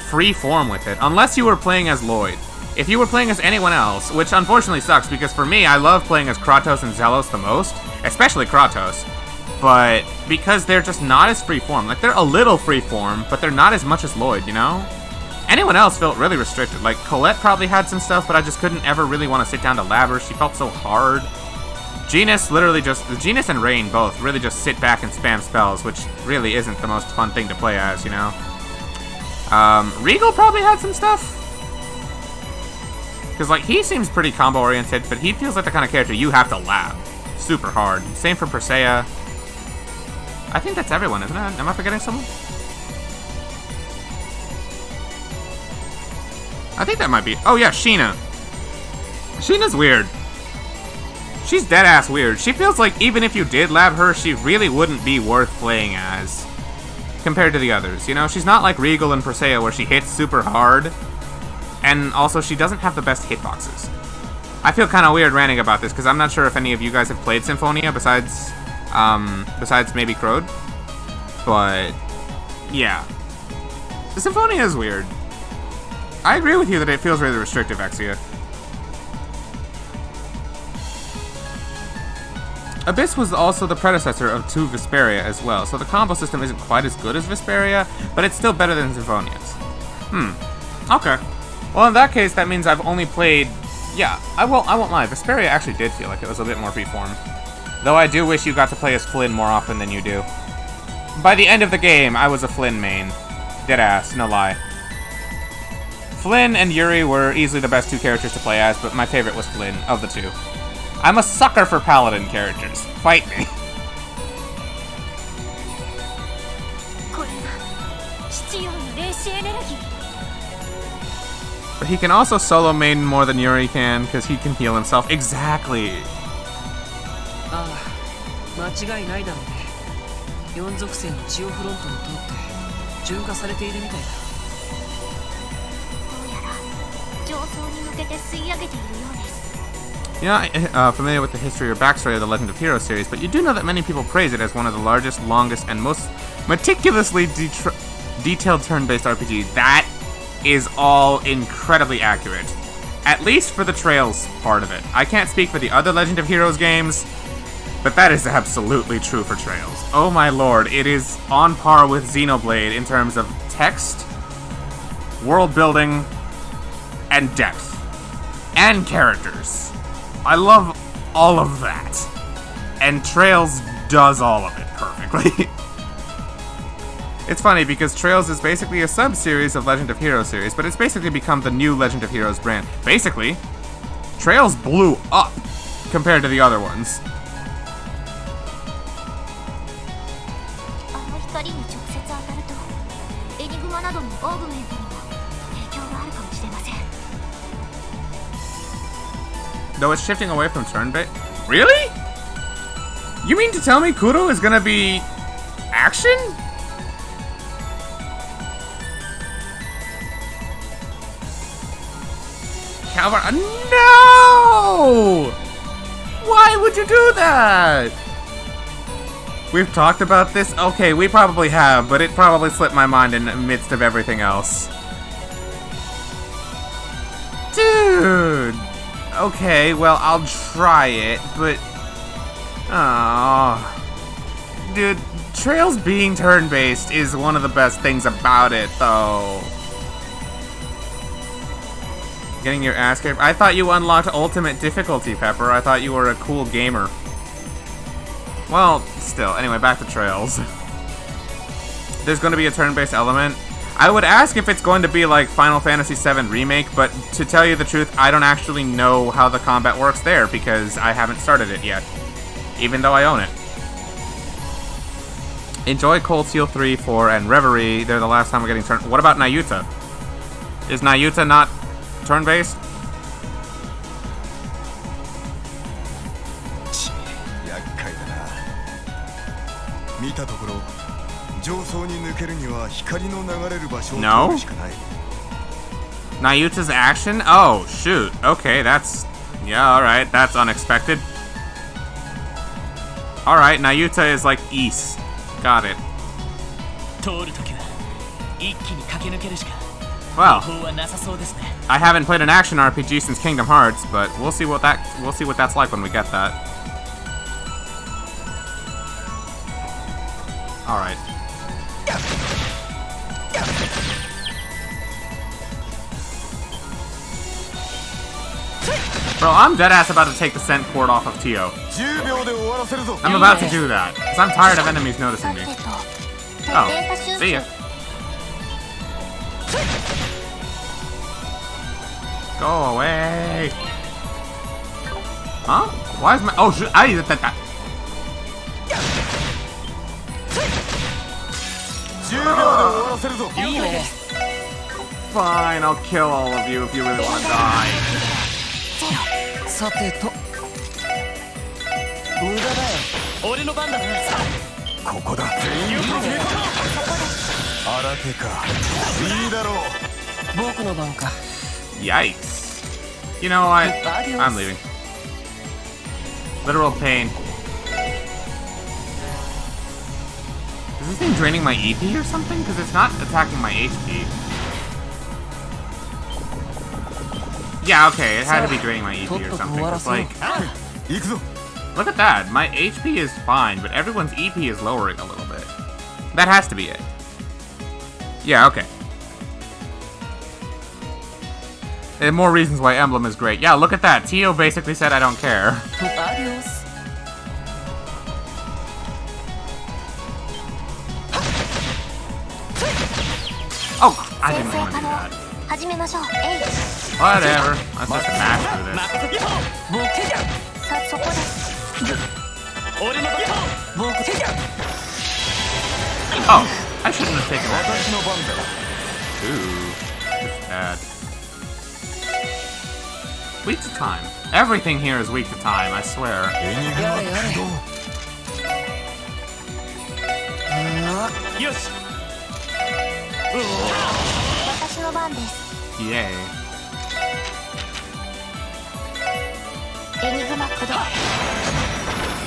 free form with it, unless you were playing as Lloyd. If you were playing as anyone else, which unfortunately sucks, because for me, I love playing as Kratos and Zelos the most, especially Kratos, but because they're just not as free form. Like, they're a little free form, but they're not as much as Lloyd, you know? Anyone else felt really restricted. Like, Colette probably had some stuff, but I just couldn't ever really want to sit down to lab her. She felt so hard. Genis and Rain both really just sit back and spam spells, which really isn't the most fun thing to play as, you know? Regal probably had some stuff. Because, like, he seems pretty combo-oriented, but he feels like the kind of character you have to lab super hard. Same for Persea. I think that's everyone, isn't it? Am I forgetting someone? I think that might be... Oh, yeah, Sheena. Sheena's weird. She's dead-ass weird. She feels like even if you did lab her, she really wouldn't be worth playing as compared to the others. You know, she's not like Regal and Persea where she hits super hard, and also she doesn't have the best hitboxes. I feel kind of weird ranting about this because I'm not sure if any of you guys have played Symphonia besides maybe Crode, but yeah, the Symphonia is weird. I agree with you that it feels really restrictive, Exia. Abyss was also the predecessor of 2 Vesperia as well, so the combo system isn't quite as good as Vesperia, but it's still better than Symphonia's. Okay. Well, in that case, that means I've only played... Yeah, I won't lie, Vesperia actually did feel like it was a bit more freeform. Though I do wish you got to play as Flynn more often than you do. By the end of the game, I was a Flynn main. Deadass, no lie. Flynn and Yuri were easily the best 2 characters to play as, but my favorite was Flynn, of the 2. I'm a sucker for paladin characters. Fight me. But he can also solo main more than Yuri can, because he can heal himself. Exactly. 間違いないだろうね。4属性のジオフロントを通って純化されているみたいだ。どうやら上層に向けて吸い上げているようです。 You're not familiar with the history or backstory of the Legend of Heroes series, but you do know that many people praise it as one of the largest, longest, and most meticulously detailed turn-based RPG. That is all incredibly accurate. At least for the Trails part of it. I can't speak for the other Legend of Heroes games, but that is absolutely true for Trails. Oh my lord, it is on par with Xenoblade in terms of text, world building, and depth, and characters. I love all of that. And Trails does all of it perfectly. It's funny because Trails is basically a sub-series of Legend of Heroes series, but it's basically become the new Legend of Heroes brand. Basically, Trails blew up compared to the other ones. あの光に直接当たるとエニグマなどのオーグメントにも影響があるかもしれません。 Though it's shifting away from turn-based. Really? You mean to tell me Kuro is gonna be action? Calvar, no! Why would you do that? We've talked about this? Okay, we probably have, but it probably slipped my mind in the midst of everything else. Dude! Okay, well, I'll try it, but... Oh, dude, Trails being turn-based is one of the best things about it, though. Getting your ass kicked? I thought you unlocked ultimate difficulty, Pepper. I thought you were a cool gamer. Well, still. Anyway, back to Trails. There's going to be a turn-based element. I would ask if it's going to be like Final Fantasy VII Remake, but to tell you the truth, I don't actually know how the combat works there because I haven't started it yet. Even though I own it. Enjoy Cold Steel 3, 4, and Reverie. They're the last time we're getting turned. What about Nayuta? Is Nayuta not turn-based? 厄介だな。見たところ、上層に抜けるには光の流れる場所を通るしかない。Nayuta's action? Oh, shoot. Okay, that's... Yeah, alright. That's unexpected. Alright, Nayuta is like east. Got it. Well, I haven't played an action RPG since Kingdom Hearts, but we'll see what that's like when we get that. Alright. Bro, I'm deadass about to take the scent cord off of Tio. I'm about to do that, because I'm tired of enemies noticing me. Oh, see ya. Go away. Huh? Why is my... Oh, shoot. I need that. Fine, I'll kill all of you if you really want to die. さてと無駄だよ。俺の番だな。ここだ。新手か。いいだろう。僕の番か。 Yikes. You know what? I'm leaving. Literal pain. Is this thing draining my EP or something? Because it's not attacking my HP. Yeah, okay, it had to be draining my EP or something. It's like... Look at that. My HP is fine, but everyone's EP is lowering a little bit. That has to be it. Yeah, okay. And more reasons why Emblem is great. Yeah, look at that. Tio basically said I don't care. Adios. Oh, I didn't want to do that. Whatever. Let's just mash through this. Oh, I shouldn't have taken that. Ooh, that's bad. Weak to time. Everything here is weak to time, I swear. Yay.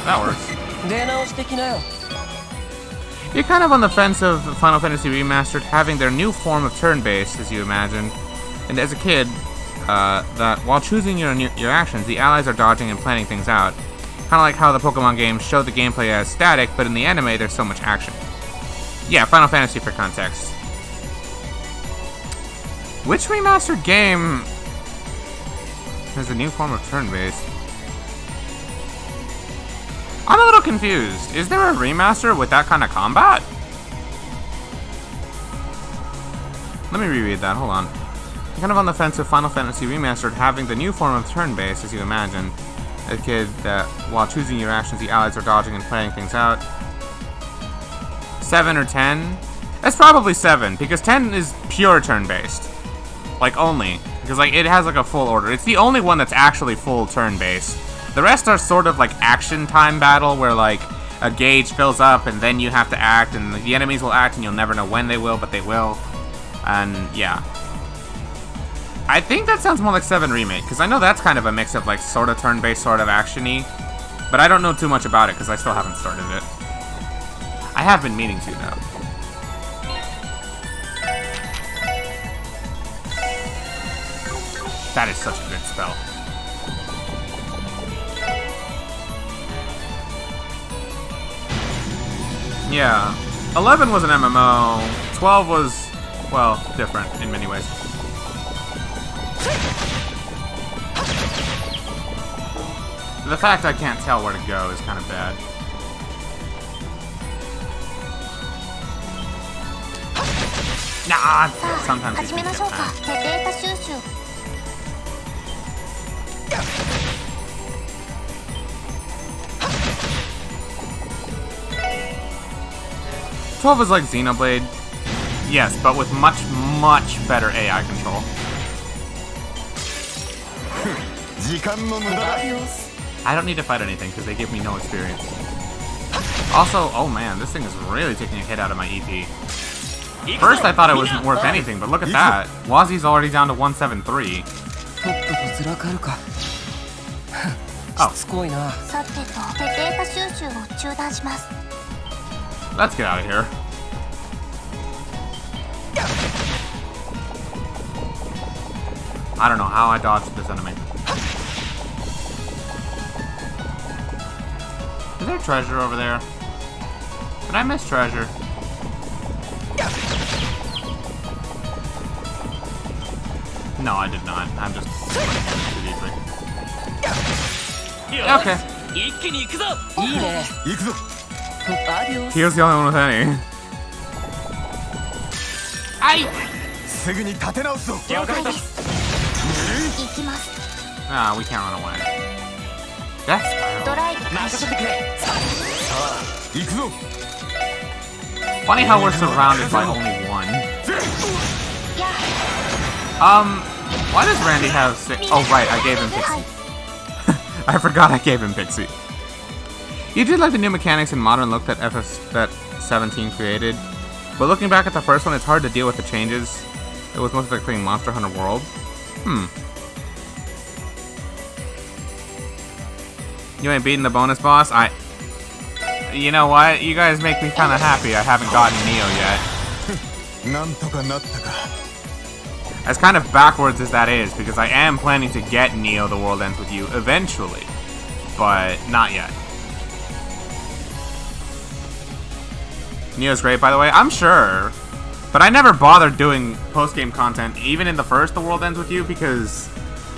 That works. You're kind of on the fence of Final Fantasy Remastered having their new form of turn-based, as you imagined. And as a kid, that while choosing your actions, the allies are dodging and planning things out. Kind of like how the Pokemon games show the gameplay as static, but in the anime there's so much action. Yeah, Final Fantasy for context. Which remastered game has a new form of turn-based? I'm a little confused. Is there a remaster with that kind of combat? Let me reread that, hold on. Kind of on the fence with Final Fantasy Remastered having the new form of turn-based, as you imagine. A kid that, while choosing your actions, the allies are dodging and playing things out. 7 or 10? That's probably 7, because 10 is pure turn-based. Like, only. Because, like, it has, like, a full order. It's the only one that's actually full turn-based. The rest are sort of, like, action time battle, where, like, a gauge fills up, and then you have to act, and the enemies will act, and you'll never know when they will, but they will. And, yeah. I think that sounds more like 7 Remake, because I know that's kind of a mix of, like, sort of turn-based, sort of action-y. But I don't know too much about it, because I still haven't started it. I have been meaning to, though. That is such a good spell. Yeah. 11 was an MMO. 12 was, well, different in many ways. The fact I can't tell where to go is kind of bad. Nah, sometimes these things get bad. 12 is like Xenoblade. Yes, but with much, much better AI control. I don't need to fight anything because they give me no experience. Also, oh man, this thing is really taking a hit out of my EP. First I thought it wasn't worth anything, but look at that. Wazi's already down to 173. Oh. Let's get out of here. I don't know how I dodged this enemy. Is there treasure over there? Did I miss treasure? No, I did not. I'm just too deeply. Okay. Here's the only one with any. Ah, we can't run away. That's funny how we're surrounded by only one. Why does Randy have 6? Oh, right, I gave him Pixie. I forgot I gave him Pixie. You did like the new mechanics and modern look that 17 created, but looking back at the first one, it's hard to deal with the changes. It was mostly like playing Monster Hunter World. You ain't beating the bonus boss? You know what? You guys make me kind of happy I haven't gotten Neo yet. As kind of backwards as that is, because I am planning to get Neo The World Ends With You eventually, but not yet. Neo's great, by the way, I'm sure, but I never bothered doing post-game content, even in the first The World Ends With You, because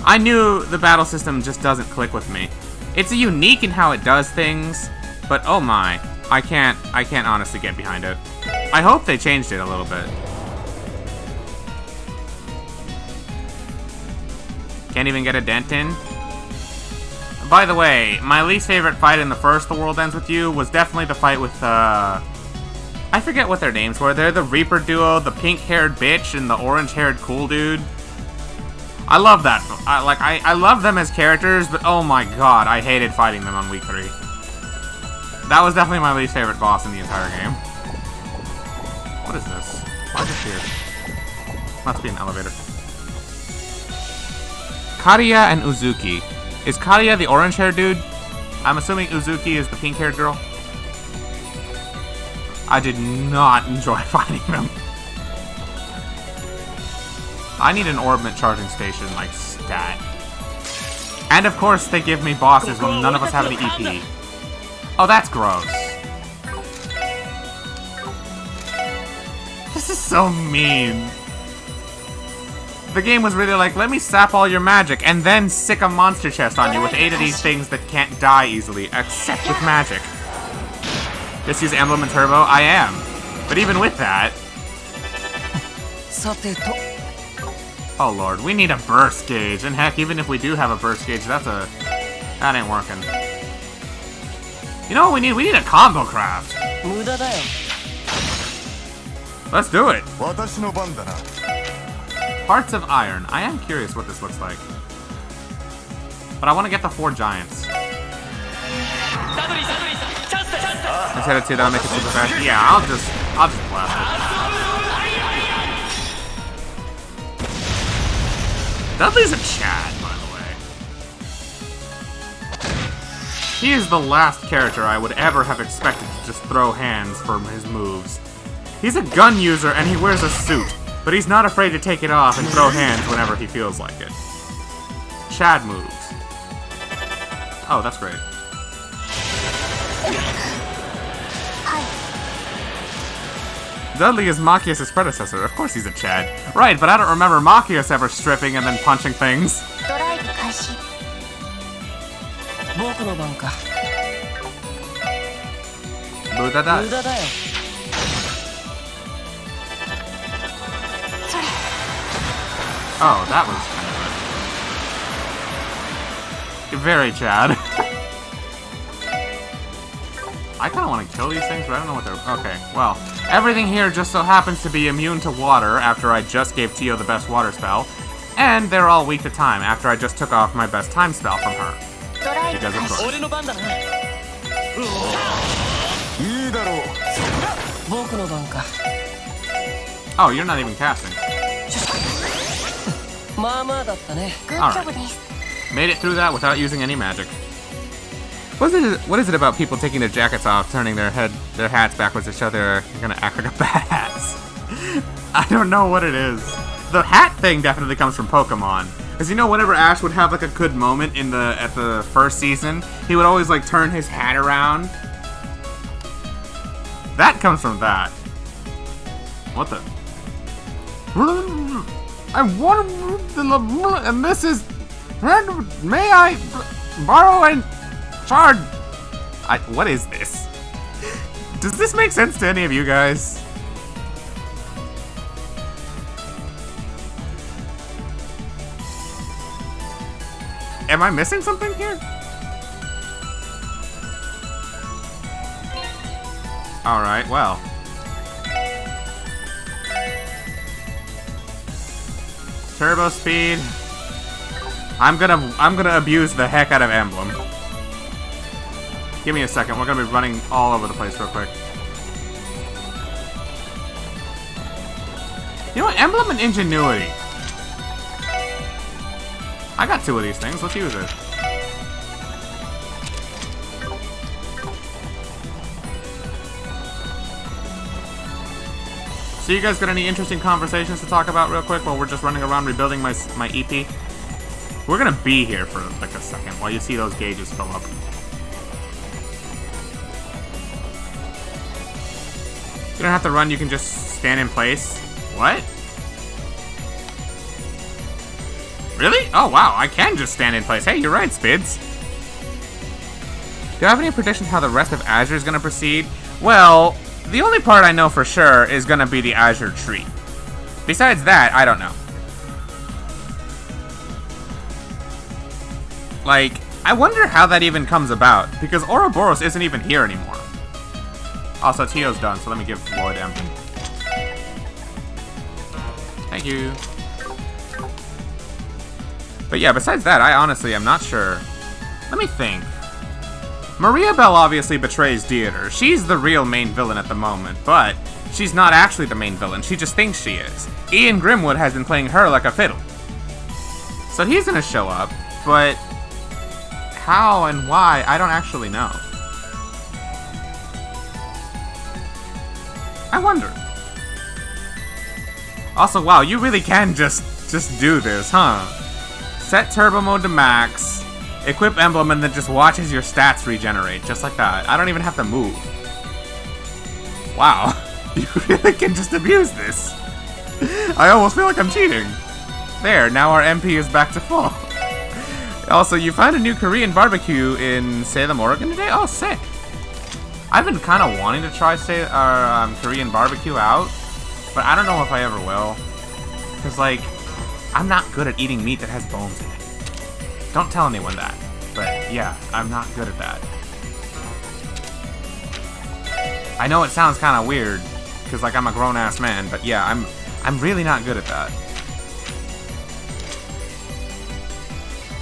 I knew the battle system just doesn't click with me. It's unique in how it does things, but oh my, I can't honestly get behind it. I hope they changed it a little bit. Can't even get a dent in. By the way, my least favorite fight in the first The World Ends With You was definitely the fight with, I forget what their names were. They're the Reaper duo, the pink-haired bitch and the orange-haired cool dude. I love that. I love them as characters, but oh my god, I hated fighting them on week 3. That was definitely my least favorite boss in the entire game. What is this? Why is this here? Must be an elevator. Kariya and Uzuki. Is Kariya the orange-haired dude? I'm assuming Uzuki is the pink-haired girl. I did not enjoy fighting them. I need an orbment charging station, like, stat. And of course, they give me bosses when none of us have any EP. Oh, that's gross. This is so mean. the game was really like, let me sap all your magic and then sick a monster chest on you with 8 of these things that can't die easily, except with magic. Just use Emblem and Turbo? I am. But even with that... Oh lord, we need a burst gauge. And heck, even if we do have a burst gauge, that ain't working. You know what we need? We need a combo craft. Let's do it. Hearts of Iron. I am curious what this looks like. But I want to get the 4 giants. Let's hit it too, that'll make it super fast. Yeah, I'll just blast it. Dudley's a Chad, by the way. He is the last character I would ever have expected to just throw hands for his moves. He's a gun user and he wears a suit, but he's not afraid to take it off and throw hands whenever he feels like it. Chad moves. Oh, that's great. Dudley is Machias' predecessor. Of course he's a Chad. Right, but I don't remember Machias ever stripping and then punching things. Oh, that was kind of very Chad. I kind of want to kill these things, but I don't know what they're... Okay, well, everything here just so happens to be immune to water after I just gave Tio the best water spell, and they're all weak to time after I just took off my best time spell from her. Because of course. Oh, you're not even casting. Alright. Made it through that without using any magic. What is it about people taking their jackets off, turning their hats backwards to show they're gonna act like a badass? I don't know what it is. The hat thing definitely comes from Pokemon. Because you know, whenever Ash would have like a good moment at the first season, he would always like turn his hat around. That comes from that. What the? I want and this is. May I borrow and shard? What is this? Does this make sense to any of you guys? Am I missing something here? Alright, well. Turbo speed. I'm gonna abuse the heck out of Emblem. Give me a second, we're gonna be running all over the place real quick. You know what, Emblem and Ingenuity. I got 2 of these things, let's use it. So you guys got any interesting conversations to talk about real quick while we're just running around rebuilding my EP? We're gonna be here for like a second while you see those gauges fill up. You don't have to run, you can just stand in place. What? Really? Oh wow, I can just stand in place. Hey, you're right, Spids. Do I have any predictions how the rest of Azure is gonna proceed? Well, the only part I know for sure is gonna be the Azure tree. Besides that, I don't know. Like, I wonder how that even comes about, because Ouroboros isn't even here anymore. Also, Tio's done, so let me give Lloyd Emblem. Thank you. But yeah, besides that, I honestly am not sure. Let me think. Maria Bell obviously betrays Dieter. She's the real main villain at the moment, but she's not actually the main villain. She just thinks she is. Ian Grimwood has been playing her like a fiddle. So he's gonna show up, but how and why, I don't actually know. I wonder. Also, wow, you really can just do this, huh? Set turbo mode to max, equip emblem, and then just watch as your stats regenerate, just like that. I don't even have to move. Wow, you really can just abuse this. I almost feel like I'm cheating. There, now our MP is back to full. Also, you find a new Korean barbecue in Salem, Oregon today? Oh, sick. I've been kind of wanting to try Korean barbecue out, but I don't know if I ever will. Because, like, I'm not good at eating meat that has bones in it. Don't tell anyone that. But, yeah, I'm not good at that. I know it sounds kind of weird, because, like, I'm a grown-ass man, but yeah, I'm really not good at that.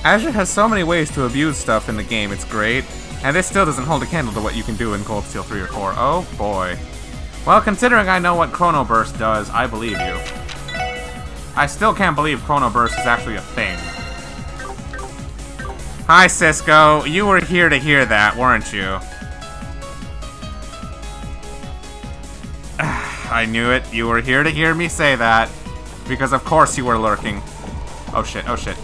Azure has so many ways to abuse stuff in the game, it's great. And this still doesn't hold a candle to what you can do in Cold Steel 3 or 4. Oh boy. Well, considering I know what Chrono Burst does, I believe you. I still can't believe Chrono Burst is actually a thing. Hi, Cisco. You were here to hear that, weren't you? I knew it. You were here to hear me say that. Because of course you were lurking. Oh shit, oh shit.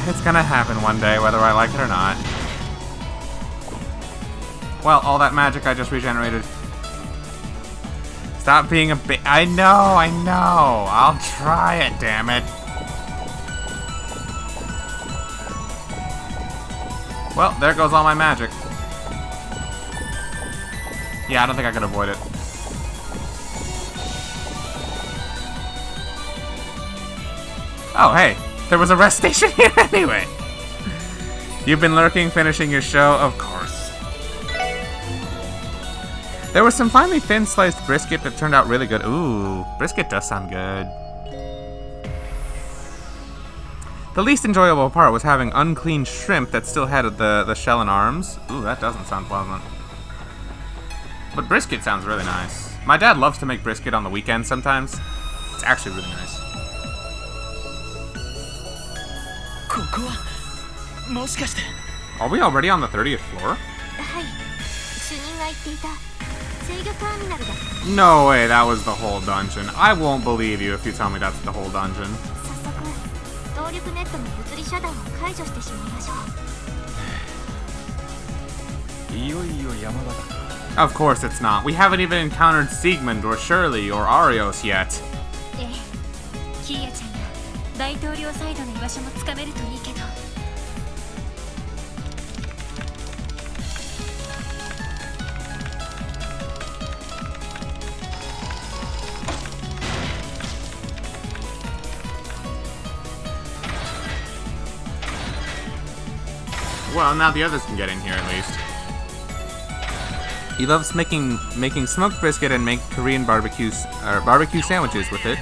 It's gonna happen one day, whether I like it or not. Well, all that magic I just regenerated. Stop being a I know, I know. I'll try it, damn it. Well, there goes all my magic. Yeah, I don't think I could avoid it. Oh, hey. There was a rest station here anyway. You've been lurking, finishing your show? Of course. There was some finely thin sliced brisket that turned out really good. Ooh, brisket does sound good. The least enjoyable part was having unclean shrimp that still had the shell and arms. Ooh, that doesn't sound pleasant. But brisket sounds really nice. My dad loves to make brisket on the weekends sometimes. It's actually really nice. Are we already on the 30th floor? No way, that was the whole dungeon. I won't believe you if you tell me that's the whole dungeon. Of course it's not. We haven't even encountered Siegmund or Shirley or Arios yet. Well, now the others can get in here at least. He loves making smoked brisket and make Korean barbecue sandwiches with it.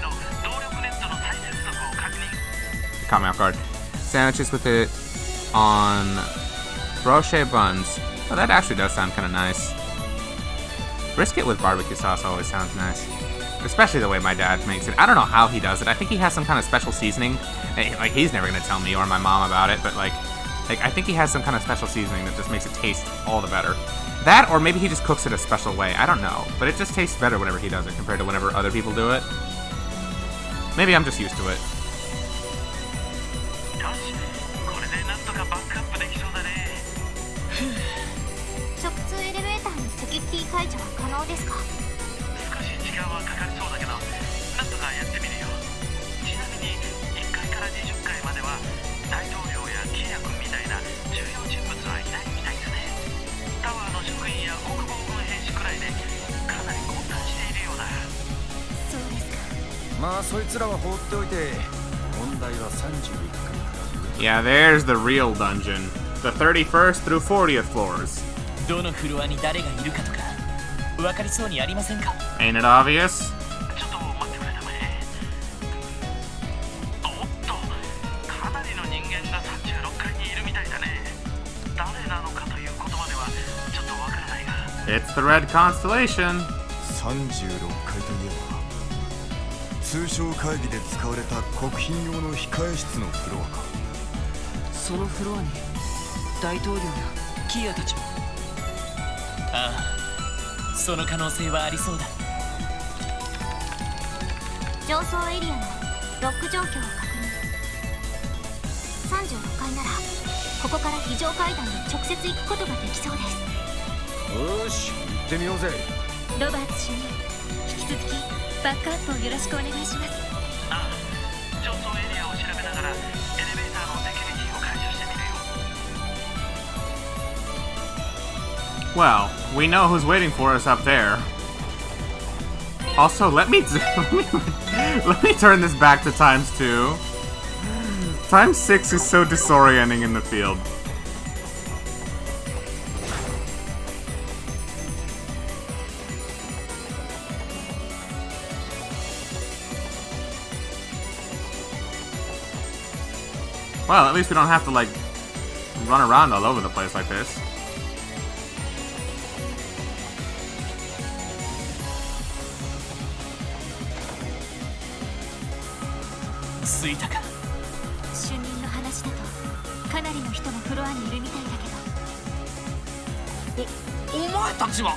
Caught me off guard. Sandwiches with it on brioche buns. Oh, that actually does sound kind of nice. Brisket with barbecue sauce always sounds nice. Especially the way my dad makes it. I don't know how he does it. I think he has some kind of special seasoning. Like, he's never going to tell me or my mom about it, but like I think he has some kind of special seasoning that just makes it taste all the better. That, or maybe he just cooks it a special way. I don't know. But it just tastes better whenever he does it compared to whenever other people do it. Maybe I'm just used to it. Yeah, there's the real dungeon. The 31st through 40th floors. Ain't it obvious? It's the Red Constellation. 通商会議で使われた国賓用の控え室のフロアか。そのフロアに大統領やキーヤたちも。ああ、その可能性はありそうだ。上層エリアのロック状況を確認。36階ならここから非常階段に直接行くことができそうです。よし、行ってみようぜ。ロバーツ主任、引き続きバックアップをよろしくお願いします。ああ、上層エリアを調べながらエレベーターのセキュリティを解除してみるよ。 Well, we know who's waiting for us up there. Also, let me turn this back to ×2. ×6 is so disorienting in the field. Well, at least we don't have to, like, run around all over the place like this. 着いたか。主任の話だとかなりの人がフロアにいるみたいだけど。お前たちは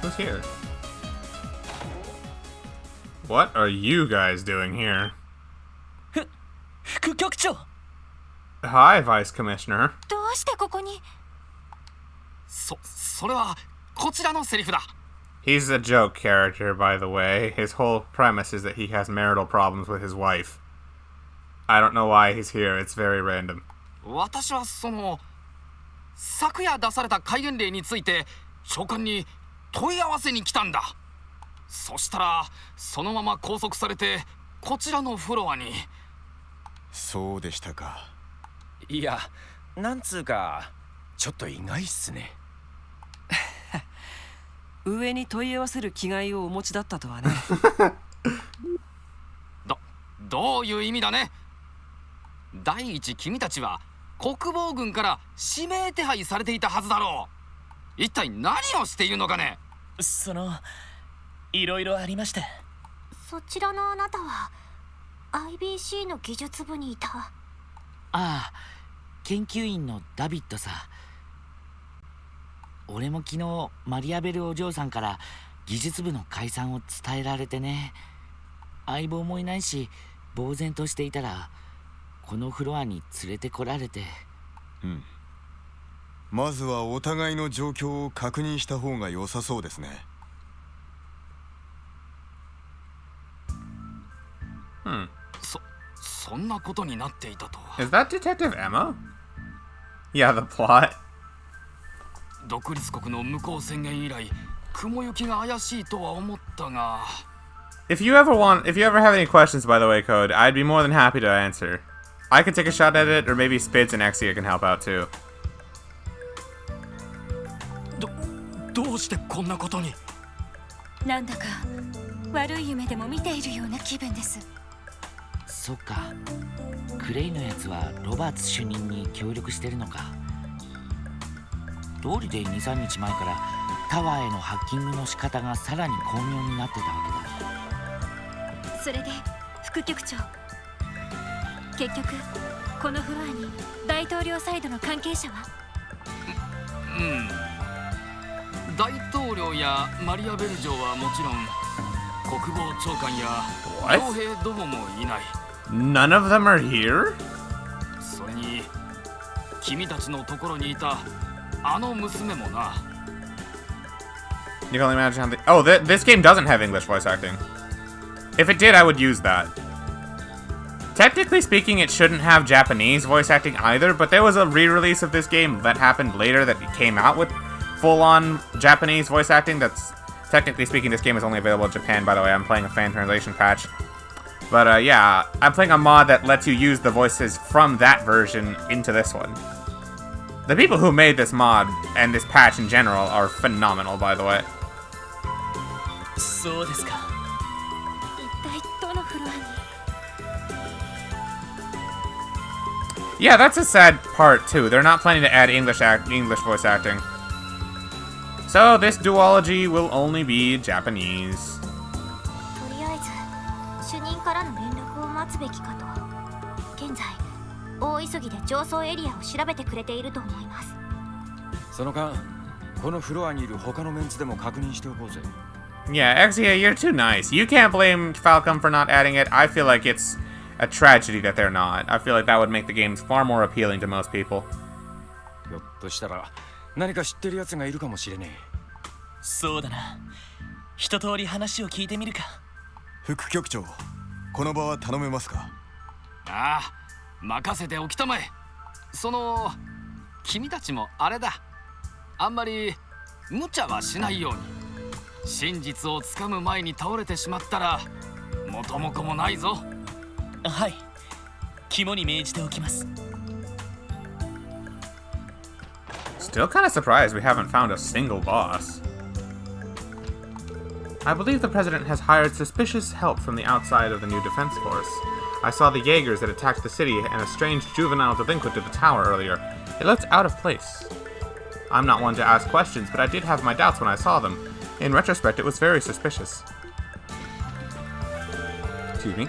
Who's here? What are you guys doing here? 副局長。 Hi, Vice Commissioner. どうしてここに？それはこちらのセリフだ。 He's a joke character, by the way. His whole premise is that he has marital problems with his wife. I don't know why he's here. It's very random. 私は昨夜出された戒厳令について長官に問い合わせに来たんだ。そしたらそのまま拘束されてこちらのフロアに。そうでしたか。いや、なんつうかちょっと意外っすね。上に問い合わせる気概をお持ちだったとはね。どういう意味だね。第一、君たちは国防軍から指名手配されていたはずだろう。一体何をしているのかね。いろいろありまして。そちらのあなたは IBC の技術部にいた。ああ、研究員のダビッドさ。俺も昨日マリアベルお嬢さんから技術部の解散を伝えられてね。相棒もいないし呆然としていたらこのフロアに連れてこられて。うん。まずはお互いの状況を確認した方が良さそうですね。そんなことになっていたとは。 Is that Detective Emma? Yeah, the plot. 独立国の無効宣言以来、雲行きが怪しいとは思ったが。If you ever have any questions, by the way, Code, I'd be more than happy to answer. I could take a shot at it, or maybe Spids and Exia can help out too. どうしてこんなことに。なんだか悪い夢でも見ているような気分です。そっか、クレイのやつはロバーツ主任に協力してるのか。道理で 2,3 日前からタワーへのハッキングの仕方がさらに巧妙になってたわけだ。それで副局長、結局このフロアに大統領サイドの関係者は？大統領やマリアベル嬢はもちろん、国防長官や傭兵どももいない。 None of them are here? それに君たちのところにいたあの娘もな。 You can only imagine how they... Oh, this game doesn't have English voice acting. If it did, I would use that. Technically speaking, it shouldn't have Japanese voice acting either, but there was a re-release of this game that happened later that came out with full-on Japanese voice acting. That's... Technically speaking, this game is only available in Japan, by the way. I'm playing a fan translation patch. But, yeah, I'm playing a mod that lets you use the voices from that version into this one. The people who made this mod, and this patch in general, are phenomenal, by the way. そうですか。一体どのフロアに？ Yeah, that's a sad part, too. They're not planning to add English voice acting. So, this duology will only be Japanese. とりあえず主任からの連絡を待つべきかと。現在大急ぎで上層エリアを調べてくれていると思います。その間、このフロアにいる他のメンツでも確認しておこうぜ。 Yeah, Exia, you're too nice. You can't blame Falcom for not adding it. I feel like it's a tragedy that they're not. I feel like that would make the games far more appealing to most people. ひょっとしたら何か知ってる奴がいるかもしれねえ。そうだな。一通り話を聞いてみるか。副局長、この場は頼めますか？ああ、任せておきたまえ。君たちもあれだ。あんまり無茶はしないように。真実をつかむ前に倒れてしまったら元も子もないぞ。はい、肝に銘じておきます。Still kind of surprised we haven't found a single boss. I believe the president has hired suspicious help from the outside of the new defense force. I saw the Jaegers that attacked the city and a strange juvenile delinquent at the tower earlier. It looked out of place. I'm not one to ask questions, but I did have my doubts when I saw them. In retrospect, it was very suspicious. Excuse me.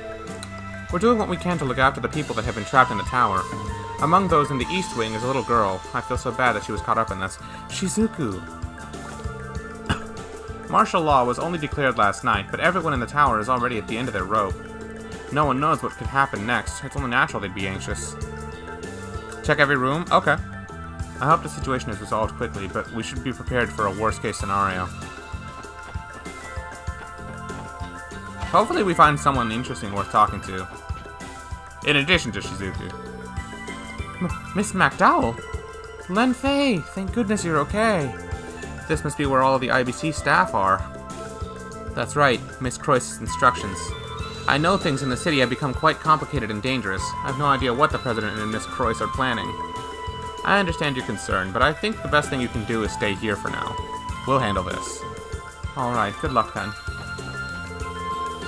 We're doing what we can to look after the people that have been trapped in the tower. Among those in the East Wing is a little girl. I feel so bad that she was caught up in this. Shizuku. Martial law was only declared last night, but everyone in the tower is already at the end of their rope. No one knows what could happen next. It's only natural they'd be anxious. Check every room? Okay. I hope the situation is resolved quickly, but we should be prepared for a worst-case scenario. Hopefully we find someone interesting worth talking to. In addition to Shizuku. Miss McDowell? Len Fei, thank goodness you're okay. This must be where all of the IBC staff are. That's right, Miss Croyce's instructions. I know things in the city have become quite complicated and dangerous. I have no idea what the President and Miss Croyce are planning. I understand your concern, but I think the best thing you can do is stay here for now. We'll handle this. Alright, good luck then.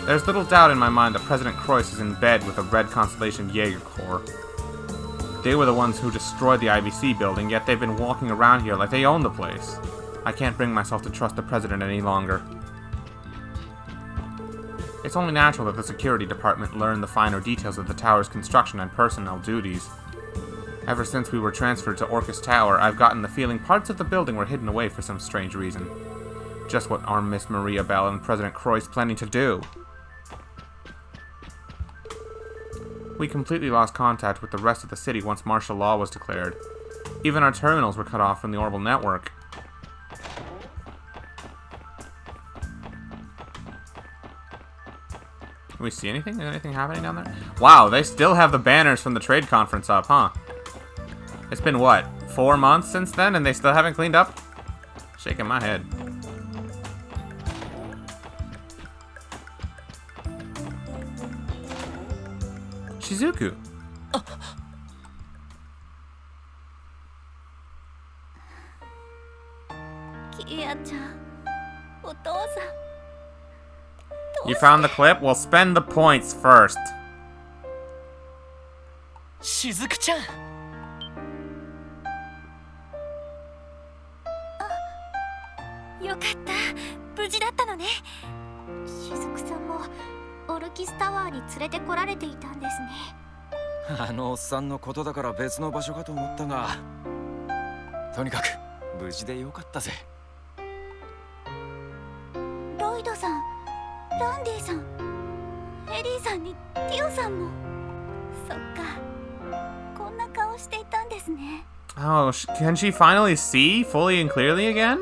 There's little doubt in my mind that President Croyce is in bed with the Red Constellation Jaeger Corps. They were the ones who destroyed the IBC building, yet they've been walking around here like they own the place. I can't bring myself to trust the President any longer. It's only natural that the security department learn the finer details of the tower's construction and personnel duties. Ever since we were transferred to Orcis Tower, I've gotten the feeling parts of the building were hidden away for some strange reason. Just what are Miss Maria Bell and President Croyce planning to do? We completely lost contact with the rest of the city once martial law was declared. Even our terminals were cut off from the orbital network. Can we see anything? Is anything happening down there? Wow, they still have the banners from the trade conference up, huh? It's been, what, 4 months since then, and they still haven't cleaned up? Shaking my head. Shizuku. You found the clip? Well, spend the points first. Shizuku-chan. よかった、無事だったのね。雫さんもオルキスタワーに連れてこられていたんですね。あのおっさんのことだから別の場所かと思ったが、とにかく無事でよかったぜ。ロイドさん、ランディさん、エリーさんにティオさんも。そっか、こんな顔していたんですね。Oh, can she finally see fully and clearly again?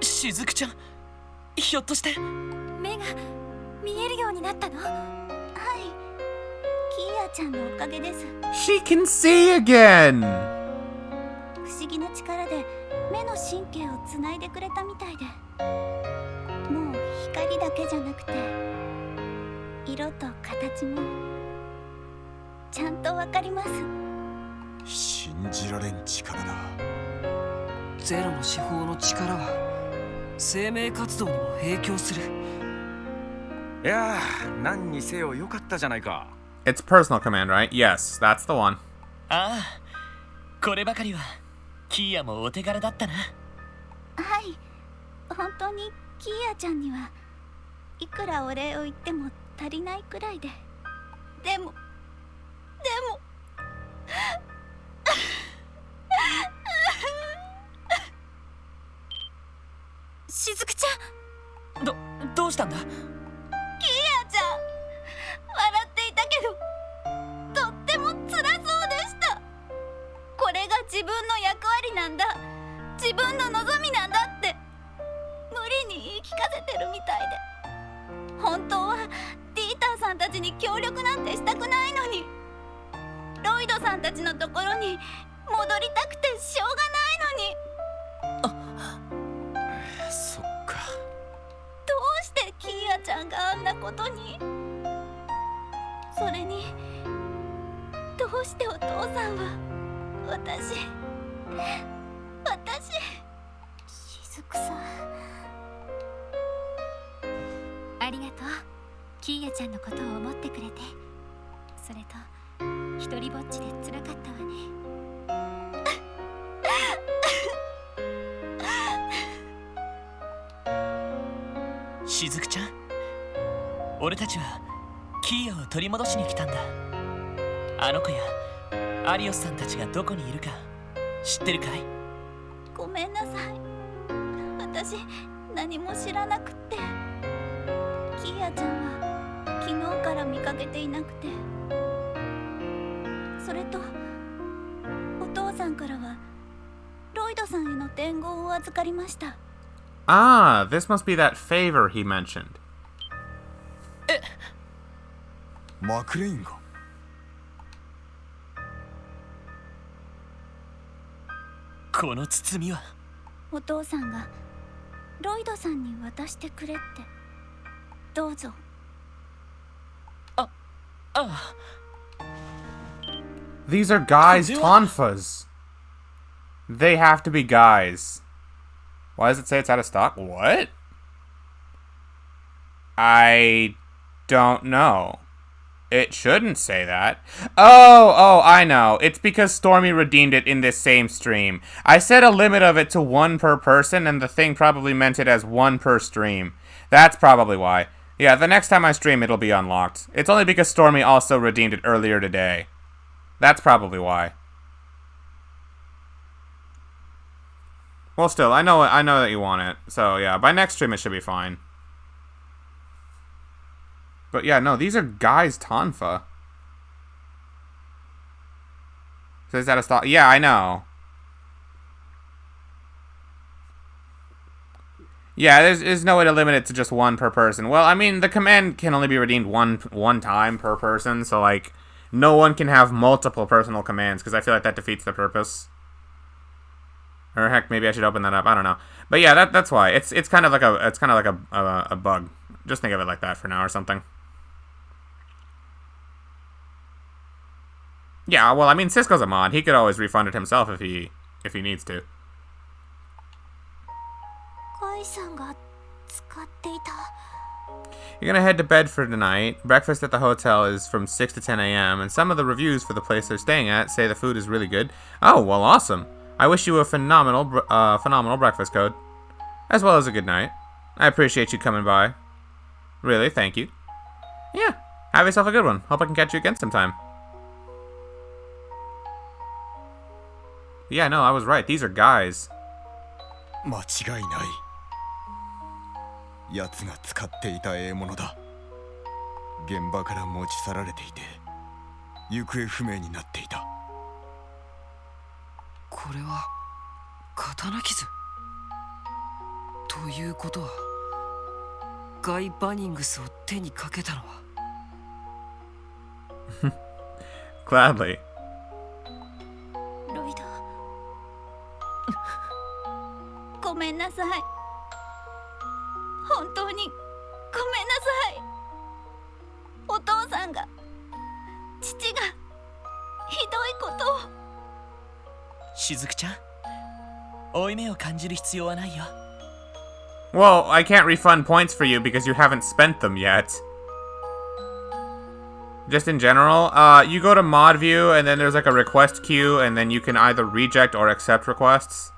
しずくちゃん、ひょっとして目が見えるようになったの？はい、キーヤちゃんのおかげです。 She can see again! 不思議な力で目の神経をつないでくれたみたいで、もう光だけじゃなくて色と形もちゃんとわかります。信じられん力だ。ゼロの司法の力は生命活動にも影響する。いやー、何にせよよかったじゃないか。It's personal command, right? Yes, that's the one. ああ、こればかりはキーヤもお手柄だったな。はい、本当にキーヤちゃんにはいくらお礼を言っても足りないくらいで。でもしずくちゃん、どうしたんだ？キーヤちゃん、笑っていたけどとっても辛そうでした。これが自分の役割なんだ、自分の望みなんだってかせてるみたいで、本当はディーターさんたちに協力なんてしたくないのに、ロイドさんたちのところに戻りたくてしょうがないのに。そっか。どうしてキーヤちゃんがあんなことに。それにどうしてお父さんは私。雫さん、ありがとう。キーヤちゃんのことを思ってくれて。それと一人ぼっちで辛かったわね。雫ちゃん、俺たちはキーヤを取り戻しに来たんだ。あの子やアリオスさんたちがどこにいるか知ってるかい？ごめんなさい、私何も知らなくって。キーヤちゃんは昨日から見かけていなくて、それとお父さんからはロイドさんへの伝言を預かりました。Ah, this must be that favor he mentioned. マクレインが。この包みは。お父さんがロイドさんに渡してくれって。どうぞ。ああ。These are guys' tonfas. They have to be guys. Why does it say it's out of stock? What? I don't know. It shouldn't say that. Oh, I know. It's because Stormy redeemed it in this same stream. I set a limit of it to 1 per person, and the thing probably meant it as 1 per stream. That's probably why. Yeah, the next time I stream, it'll be unlocked. It's only because Stormy also redeemed it earlier today. That's probably why. Well, still, I know that you want it. So, yeah, by next stream, it should be fine. But, yeah, no, these are guys' tonfa. So is that a stock? Yeah, I know. Yeah, there's no way to limit it to just 1 per person. Well, I mean, the command can only be redeemed one time per person, so, like, no one can have multiple personal commands, because I feel like that defeats the purpose. Or heck, maybe I should open that up. I don't know. But yeah, that's why. It's kind of like a bug. Just think of it like that for now or something. Yeah, well, I mean, Cisco's a mod. He could always refund it himself if he needs to. You're gonna head to bed for tonight. Breakfast at the hotel is from 6 to 10 a.m. And some of the reviews for the place they're staying at say the food is really good. Oh, well, awesome. I wish you a phenomenal breakfast code, as well as a good night. I appreciate you coming by. Really, thank you. Yeah, have yourself a good one. Hope I can catch you again sometime. Yeah, no, I was right. These are guys. 間違いない。奴が使っていた獲物だ。現場から持ち去られていて、行方不明になっていた。これは刀傷ということは、ガイ・バニングスを手にかけたのは。Gladly. ロイド、ごめんなさい。本当にごめんなさい。お父さんが、父がひどいことを。雫ちゃん、負い目を感じる必要はないよ。Well, I can't refund points for you because you haven't spent them yet. Just in general, you go to mod view and then there's like a request queue and then you can either reject or accept requests.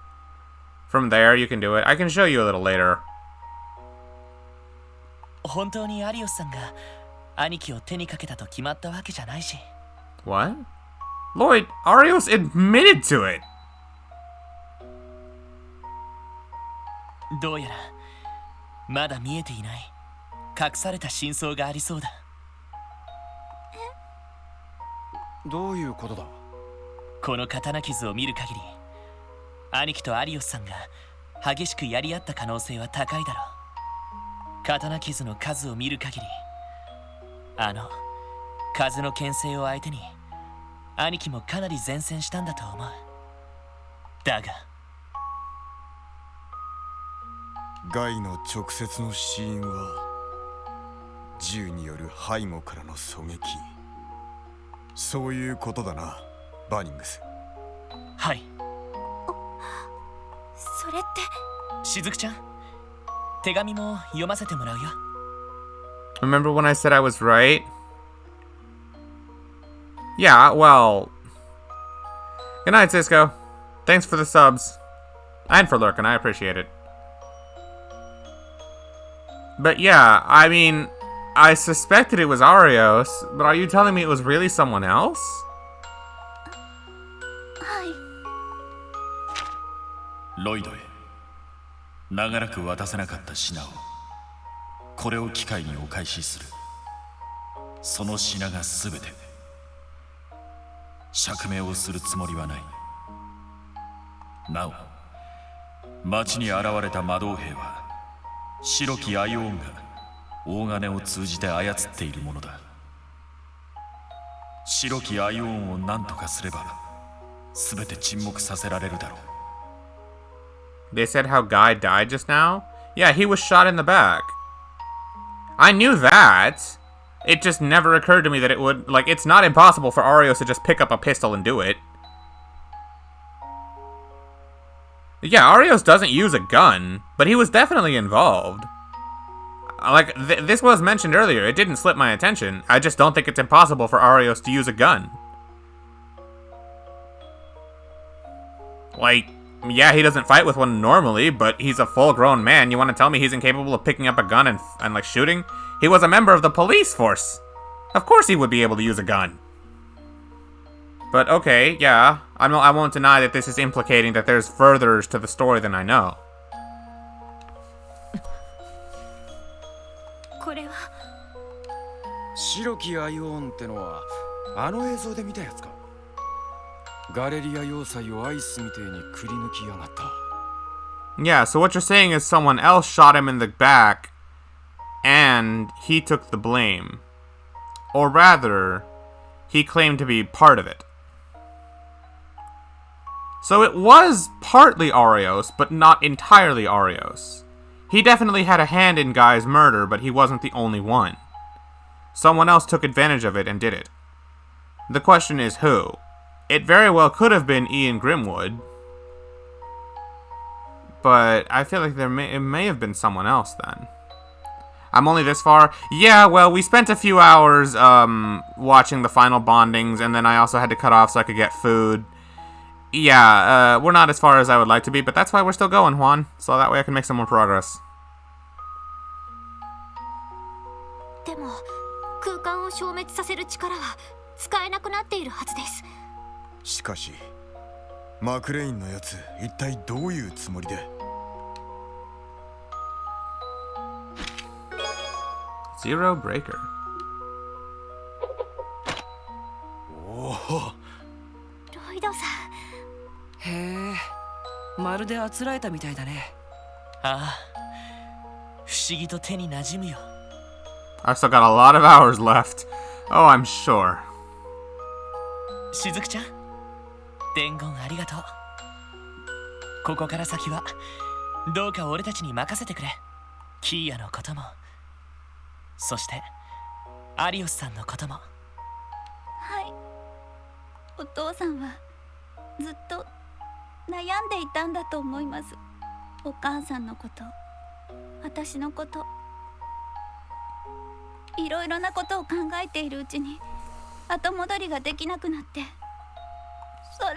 From there you can do it. I can show you a little later. 本当にアリオスさんが兄貴を手にかけたと決まったわけじゃないし。What? Lloyd, Arios admitted to it. どうやらまだ見えていない隠された真相がありそうだ。どういうことだ？この刀傷を見る限り、兄貴とアリオスさんが激しくやり合った可能性は高いだろう。刀傷の数を見る限り、あの風の牽制を相手に兄貴もかなり善戦したんだと思う。だがガイの直接の死因は銃による背後からの狙撃。そういうことだな、バニングス。はい。それってしずくちゃん、手紙も読ませてもらうよ。 Remember when I said I was right? Yeah, well... Good night, Cisco. Thanks for the subs. And for lurking, I appreciate it. But yeah, I mean, I suspected it was Arios, but are you telling me it was really someone else? はい。ロイドへ長らく渡せなかった品をこれを機会にお返しする。その品が全て。釈明をするつもりはない。なお町に現れた魔導兵は白きアイオーンが大金を通じて操っているものだ。白きアイオーンを何とかすれば全て沈黙させられるだろう。 They said how Guy died just now? Yeah, he was shot in the back. I knew that. It just never occurred to me that it would... Like, it's not impossible for Arios to just pick up a pistol and do it. Yeah, Arios doesn't use a gun, but he was definitely involved. Like, this was mentioned earlier. It didn't slip my attention. I just don't think it's impossible for Arios to use a gun. Like, yeah, he doesn't fight with one normally, but he's a full-grown man. You want to tell me he's incapable of picking up a gun and like, shooting? He was a member of the police force. Of course he would be able to use a gun. But okay, yeah. I won't deny that this is implicating that there's furthers to the story than I know. これは白きアイオーンってのはあの映像で見たやつか。ガレリア要塞をアイスみてえにくり抜きやがった。 Yeah, so what you're saying is someone else shot him in the back, and he took the blame. Or rather, he claimed to be part of it. So it was partly Arios, but not entirely Arios. He definitely had a hand in Guy's murder, but he wasn't the only one. Someone else took advantage of it and did it. The question is who? It very well could have been Ian Grimwood, but I feel like it may have been someone else then. I'm only this far? Yeah, well, we spent a few hours watching the final bondings, and then I also had to cut off so I could get food. Yeah, we're not as far as I would like to be, but that's why we're still going, Juan. So that way I can make some more progress. でも空間を消滅させる力は使えなくなっているはずです。しかしマクレインのやつ一体どういうつもりで。 Zero Breaker. おお、ロイドさん。へえ、まるであつらえたみたいだね。ああ、不思議と手に馴染むよ。I've still got a lot of hours left. Oh, I'm sure. しずくちゃん、伝言ありがとう。ここから先はどうか俺たちに任せてくれ。キーヤのことも、そしてアリオスさんのことも。はい。お父さんはずっと悩んでいたんだと思います。お母さんのこと、私のこと、いろいろなことを考えているうちに後戻りができなくなって、それ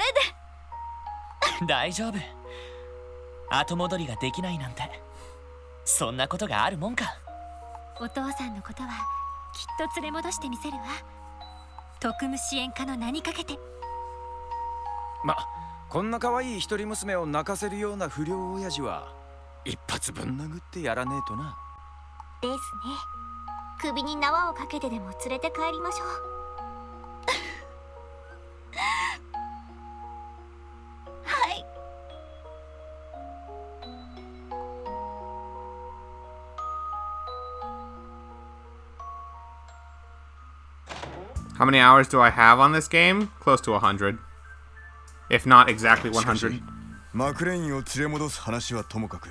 で大丈夫。後戻りができないなんて、そんなことがあるもんか。お父さんのことはきっと連れ戻してみせるわ。特務支援課の名にかけて。ま、こんな可愛い一人娘を泣かせるような不良親父は一発ぶん殴ってやらねえとな。ですね。首に縄をかけてでも連れて帰りましょう。はい。How many hours do I have on this game? Close to 100. If not exactly 100. マクレインを連れ戻す話はともかく、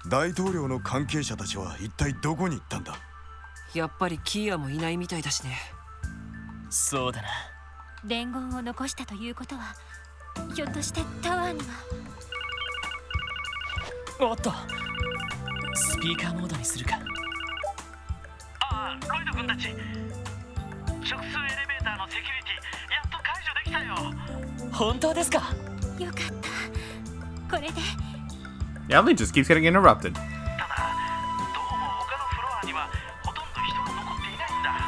大統領の関係者たちは一体どこに行ったんだ？やっぱりキーヤもいないみたいだしね。そうだな。伝言を残したということは、ひょっとしてタワーには。おっと、スピーカーモードにするか。ああ、ロイド君たち。直通エレベーターのセキュリティやっと解除できたよ。本当ですか？よかった。これで。Yeah, Ellie just keeps getting interrupted. ただ、どうも他のフロアにはほとんど人が残っていないんだ。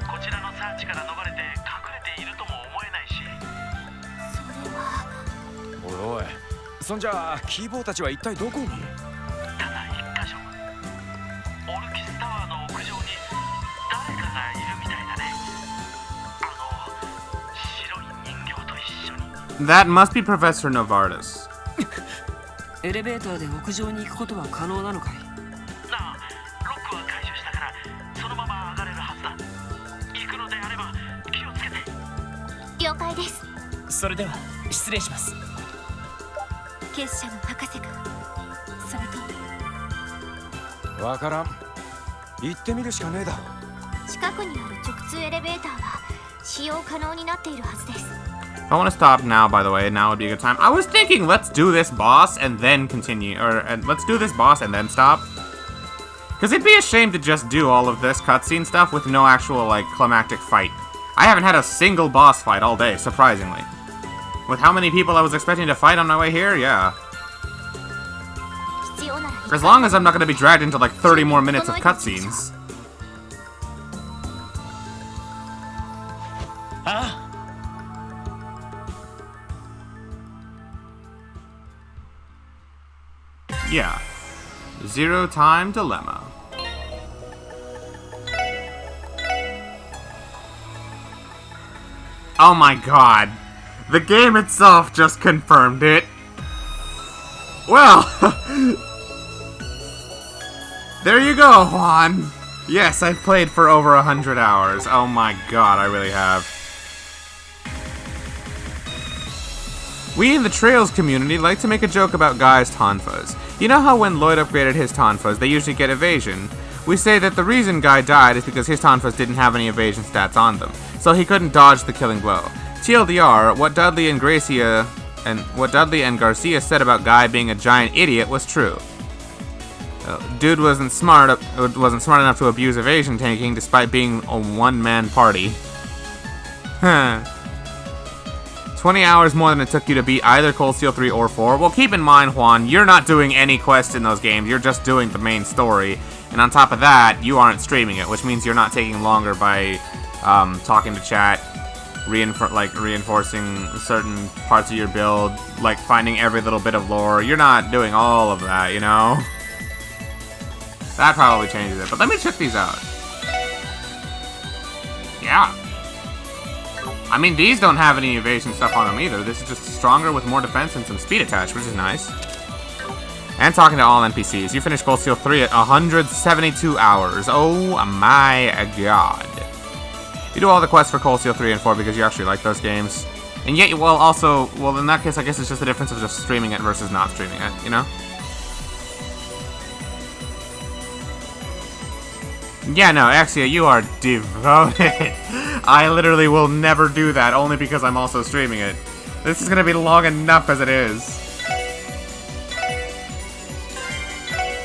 こちらのサーチから逃れて隠れているとも思えないし。それは。おいおい、そんじゃキーボーたちは一体どこに？ただ一箇所、オルキスタワーの屋上に誰かがいるみたいだね。白い人形と一緒に。 That must be Professor Novartis. エレベーターで屋上に行くことは可能なのかい？なあ、ロックは解除したからそのまま上がれるはずだ。行くのであれば気をつけて。了解です。それでは失礼します。結社の博士か、それとも。わからん。行ってみるしかねえだろ。近くにある直通エレベーターは使用可能になっているはずです。I want to stop now, by the way. Now would be a good time. I was thinking, let's do this boss and then continue. Or let's do this boss and then stop. Because it'd be a shame to just do all of this cutscene stuff with no actual, like, climactic fight. I haven't had a single boss fight all day, surprisingly. With how many people I was expecting to fight on my way here, yeah. As long as I'm not going to be dragged into, like, 30 more minutes of cutscenes. Ah! Yeah. Zero time dilemma. Oh my god. The game itself just confirmed it. Well, there you go, Juan. Yes, I've played for over 100 hours. Oh my god, I really have. We in the Trails community like to make a joke about Guy's Tonfas. You know how when Lloyd upgraded his Tonfas, they usually get evasion? We say that the reason Guy died is because his Tonfas didn't have any evasion stats on them, so he couldn't dodge the killing blow. TLDR, what Dudley and Garcia said about Guy being a giant idiot was true. Dude wasn't smart enough to abuse evasion tanking despite being a one-man party. Huh. 20 hours more than it took you to beat either Cold Steel 3 or 4. Well, keep in mind, Juan, you're not doing any quests in those games. You're just doing the main story. And on top of that, you aren't streaming it, which means you're not taking longer by talking to chat, reinforcing certain parts of your build, like finding every little bit of lore. You're not doing all of that, you know? That probably changes it. But let me check these out. Yeah. I mean, these don't have any evasion stuff on them either. This is just stronger with more defense and some speed attached, which is nice. And talking to all NPCs. You finished Cold Steel 3 at 172 hours. Oh my god. You do all the quests for Cold Steel 3 and 4 because you actually like those games. And yet, well, in that case, I guess it's just the difference of just streaming it versus not streaming it, you know? Yeah, no, Axia, you are devoted. I literally will never do that, only because I'm also streaming it. This is gonna be long enough as it is.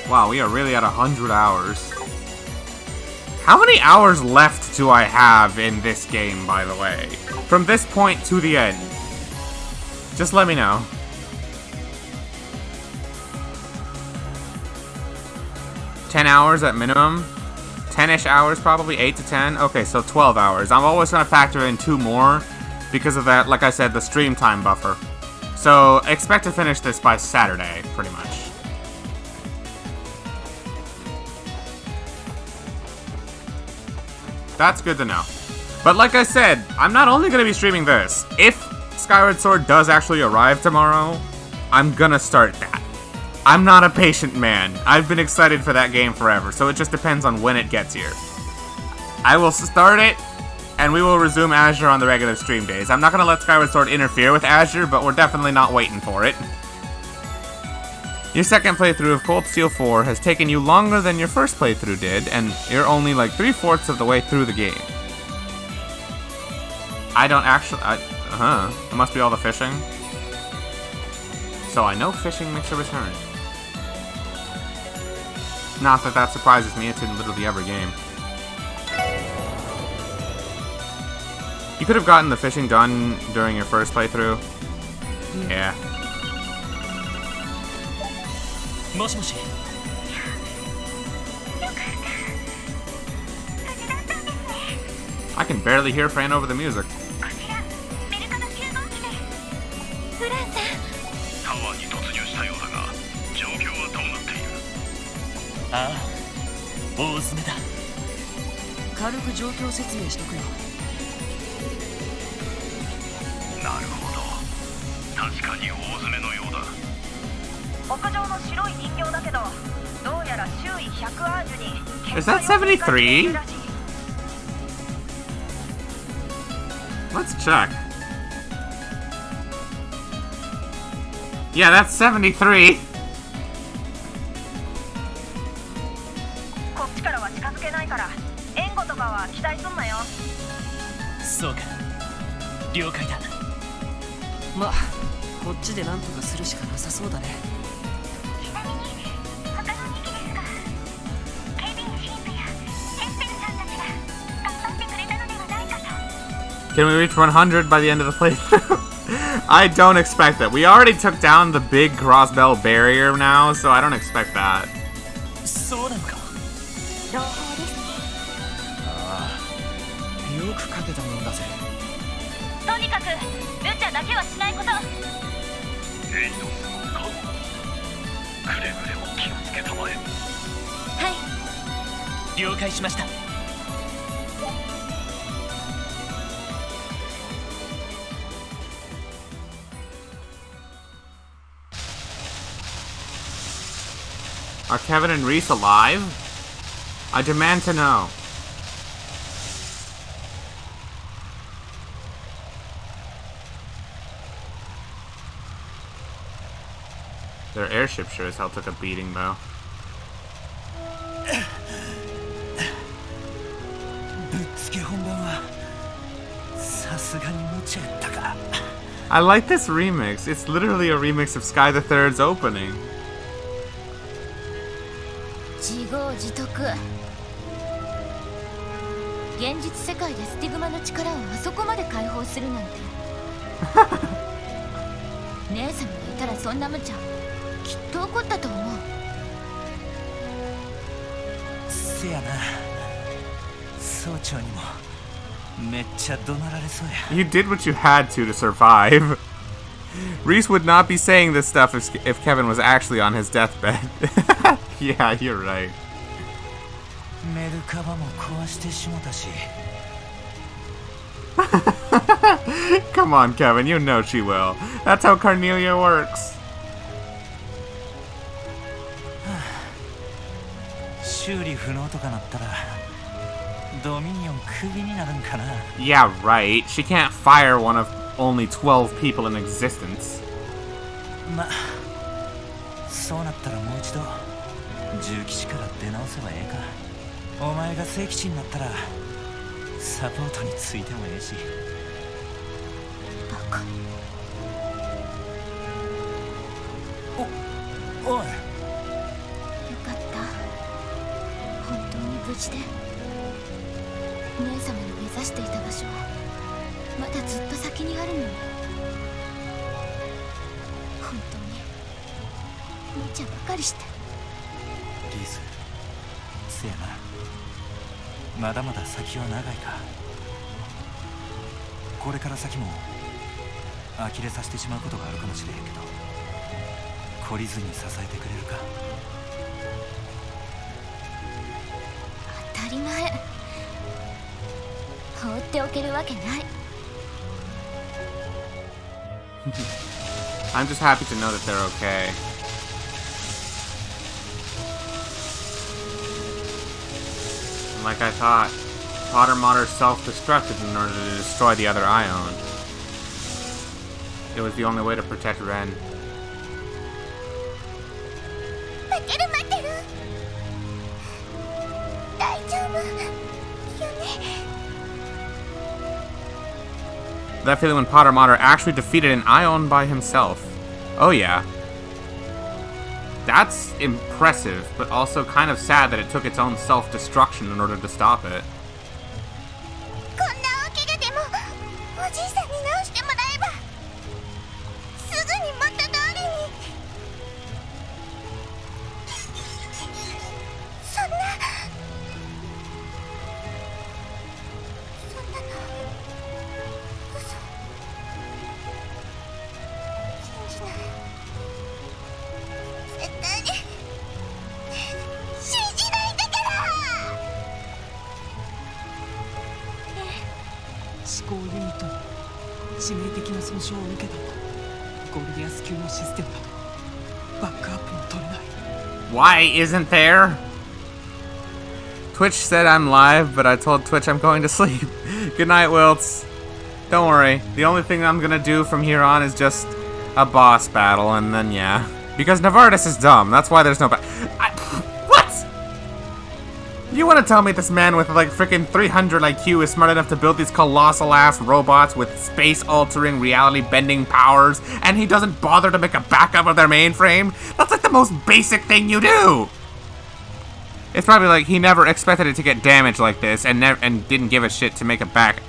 Wow, we are really at 100 hours. How many hours left do I have in this game, by the way? From this point to the end. Just let me know. $10 hours at minimum. 10-ish hours, probably 8 to 10. Okay, so 12 hours. I'm always going to factor in 2 more because of that, like I said, the stream time buffer. So expect to finish this by Saturday, pretty much. That's good to know. But like I said, I'm not only going to be streaming this. If Skyward Sword does actually arrive tomorrow, I'm going to start that. I'm not a patient man. I've been excited for that game forever, so it just depends on when it gets here. I will start it, and we will resume Azure on the regular stream days. I'm not gonna let Skyward Sword interfere with Azure, but we're definitely not waiting for it. Your second playthrough of Cold Steel 4 has taken you longer than your first playthrough did, and you're only like 3/4 of the way through the game. I don't actually... It must be all the fishing. So I know fishing makes a return. Not that that surprises me, it's in literally every game. You could have gotten the fishing done during your first playthrough. Yeah. もしもし。 I can barely hear Fran over the music. フランさん。タワーに突入したようだが、状況はどうなっている？ああ、大詰めだ。軽く状況説明しとくよ。なるほど。確かに大詰めのようだ。屋上の白い人形だけど、どうやら周囲100アージュに Is that 73? Let's check. Yeah, that's 73. こっちからは近づけないから、援護とかは期待すんなよ。そうか。了解だ。まあ、こっちでなんとかするしかなさそうだね。ちなみに他の2機ですが、警備員シープやヘッペルさんたちが頑張ってくれたのではないかと。 Can we reach 100 by the end of the playthrough? I don't expect that. We already took down the big crossbell barrier now, so I don't expect that. そうなのか。朗報ですね。ああ、よく勝てたもんだぜ。とにかくルチャだけはしないこと。エイドスを買う。くれぐれも気をつけたまえ。はい。了解しました。 Are Kevin and Reese alive? I demand to know. Their airship sure as hell took a beating, though. I like this remix. It's literally a remix of Sky the Third's opening. 自業自得。現実世界でスティグマの力をあそこまで解放するなんて。姉様がいたらそんな無茶きっと怒ったと思う。せやな。総長にもめっちゃ怒鳴られそうや。 You did what you had to survive. Reese would not be saying this stuff if Kevin was actually on his deathbed. Yeah, you're right. メルカバも壊してしもたし。 Come on, Kevin, you know she will. That's how Carnelia works. 修理不能とかなったらドミニオンクビになるんかな。 Yeah, right. She can't fire one of only 12 people in existence. ま、そうなったらもう一度重機師から出直せばええか。お前が正規士になったらサポートについてもええし。バカ。おい。よかった。本当に無事で。姉様の目指していた場所はまだずっと先にあるのに。本当に無茶ばかりして。リース、せやな。まだまだ先は長いか。これから先も呆れさせてしまうことがあるかもしれへんけど、懲りずに支えてくれるか。当たり前。放っておけるわけない。I'm just happy to know that they're okay. Like I thought, Potter Mater self-destructed in order to destroy the other Ion. It was the only way to protect Ren. That feeling when Potter Mater actually defeated an Ion by himself. Oh yeah. That's impressive, but also kind of sad that it took its own self-destruction in order to stop it. Why isn't there? Twitch said I'm live, but I told Twitch I'm going to sleep. Good night, Wilts. Don't worry. The only thing I'm gonna do from here on is just a boss battle, and then yeah. Because Novartis is dumb. That's why there's no what? You want to tell me this man with like freaking 300 IQ is smart enough to build these colossal ass robots with space-altering, reality-bending powers, and he doesn't bother to make a backup of their mainframe? That's like the most basic thing you do! It's probably like he never expected it to get damaged like this, and didn't give a shit to make a back.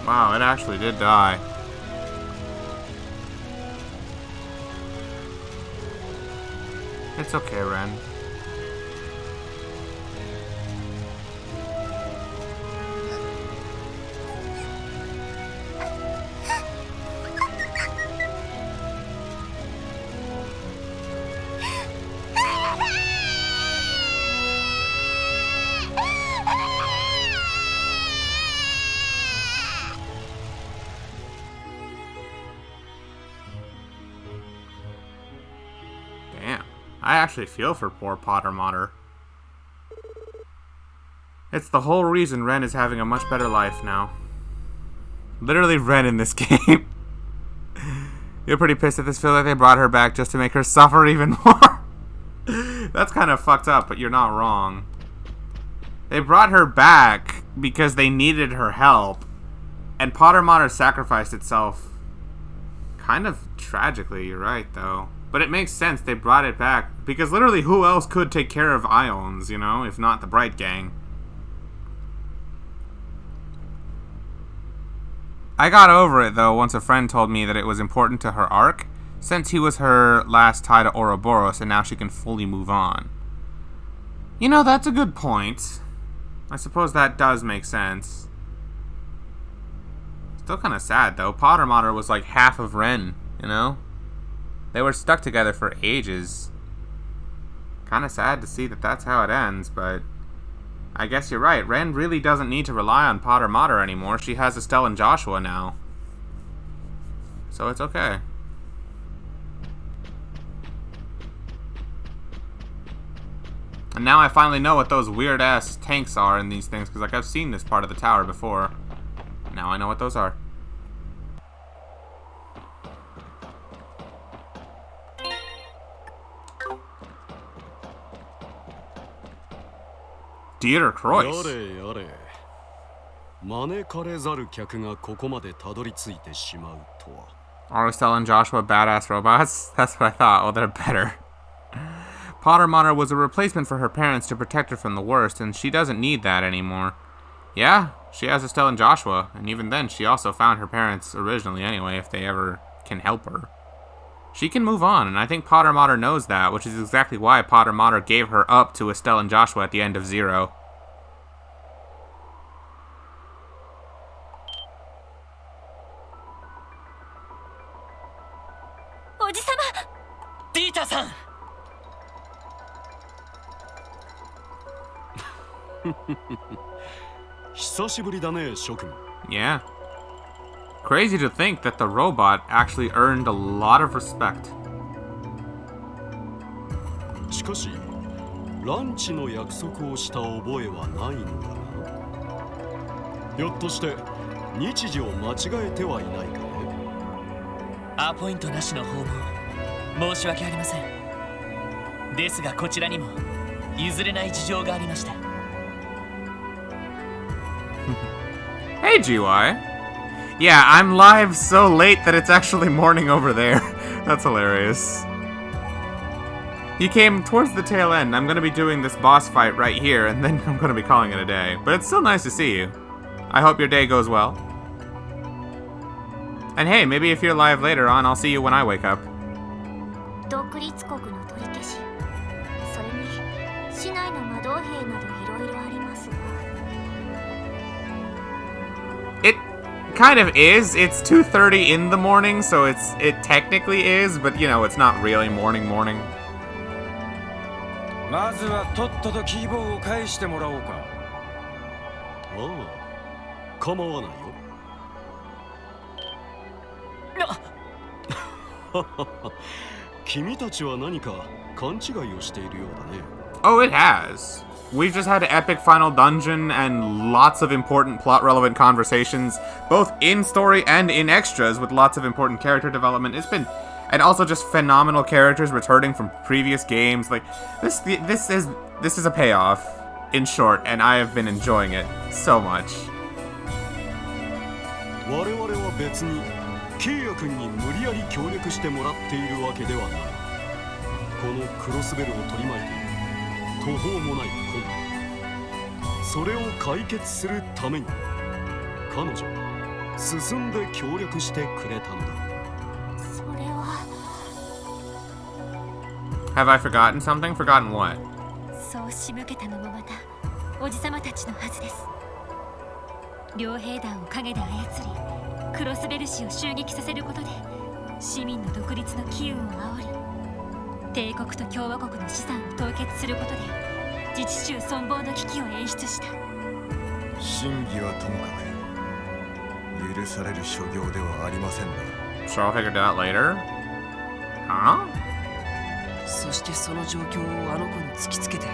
Wow, it actually did die. It's okay, Ren. I actually feel for poor Potter Mater. It's the whole reason Ren is having a much better life now. Literally Ren in this game. You're pretty pissed at this. Feel like they brought her back just to make her suffer even more. That's kind of fucked up, but you're not wrong. They brought her back because they needed her help. And Potter Mater sacrificed itself kind of tragically, you're right, though. But it makes sense they brought it back, because literally who else could take care of Ions, you know, if not the Bright Gang? I got over it, though, once a friend told me that it was important to her arc, since he was her last tie to Ouroboros, and now she can fully move on. You know, that's a good point. I suppose that does make sense. Still kind of sad, though. Potter Mater was like half of Ren, you know? They were stuck together for ages. Kind of sad to see that that's how it ends, but I guess you're right. Ren really doesn't need to rely on Potter Mater anymore. She has Estelle and Joshua now. So it's okay. And now I finally know what those weird-ass tanks are in these things, because like I've seen this part of the tower before. Now I know what those are. Dieter Kreuz. Are Estelle and Joshua badass robots? That's what I thought. Oh, they're better. Potter Mater was a replacement for her parents to protect her from the worst, and she doesn't need that anymore. Yeah, she has Estelle and Joshua, and even then she also found her parents originally anyway, if they ever can help her. She can move on, and I think Potter Mater knows that, which is exactly why Potter Mater gave her up to Estelle and Joshua at the end of Zero. おじさま。ディータさん。久しぶりだね、諸君。 Yeah. Crazy to think that the robot actually earned a lot of respect. しかし、ランチの約束をした覚えはないのだが、ひょっとして日時を間違えてはいないかね。アポイントなしの訪問、申し訳ありません。ですがこちらにも譲れない事情がありまして。Hey, GY. Yeah, I'm live so late that it's actually morning over there. That's hilarious. He came towards the tail end. I'm going to be doing this boss fight right here, and then I'm going to be calling it a day. But it's still nice to see you. I hope your day goes well. And hey, maybe if you're live later on, I'll see you when I wake up. 独立国の取り消し、それに市内の魔導兵などいろいろありますが。 It kind of is. It's 2:30 in the morning, so it technically is, but you know, it's not really morning. まずはとっととキーボーを返してもらおうか。ああ、構わないよ。君たちは何か勘違いをしているようだね。 Oh, it has. We've just had an epic final dungeon and lots of important plot-relevant conversations, both in story and in extras, with lots of important character development. It's been, and also just phenomenal characters returning from previous games. Like this is a payoff, in short, and I have been enjoying it so much. 我々は別にケイヤ君に無理やり協力してもらっているわけではない。このクロスベルを取り巻いている途方もない困難、それを解決するために彼女は進んで協力してくれたんだ。それは。 Have I forgotten something? Forgotten what? そう仕向けたのもまたおじさまたちのはずです。両兵団を陰で操り、クロスベル氏を襲撃させることで市民の独立の機運を煽り、帝国と共和国の資産を凍結することで自治州存亡の危機を演出した。真偽はともかく許される所業ではありませんな。 So I'll figure it out later? Huh? そしてその状況をあの子に突きつけて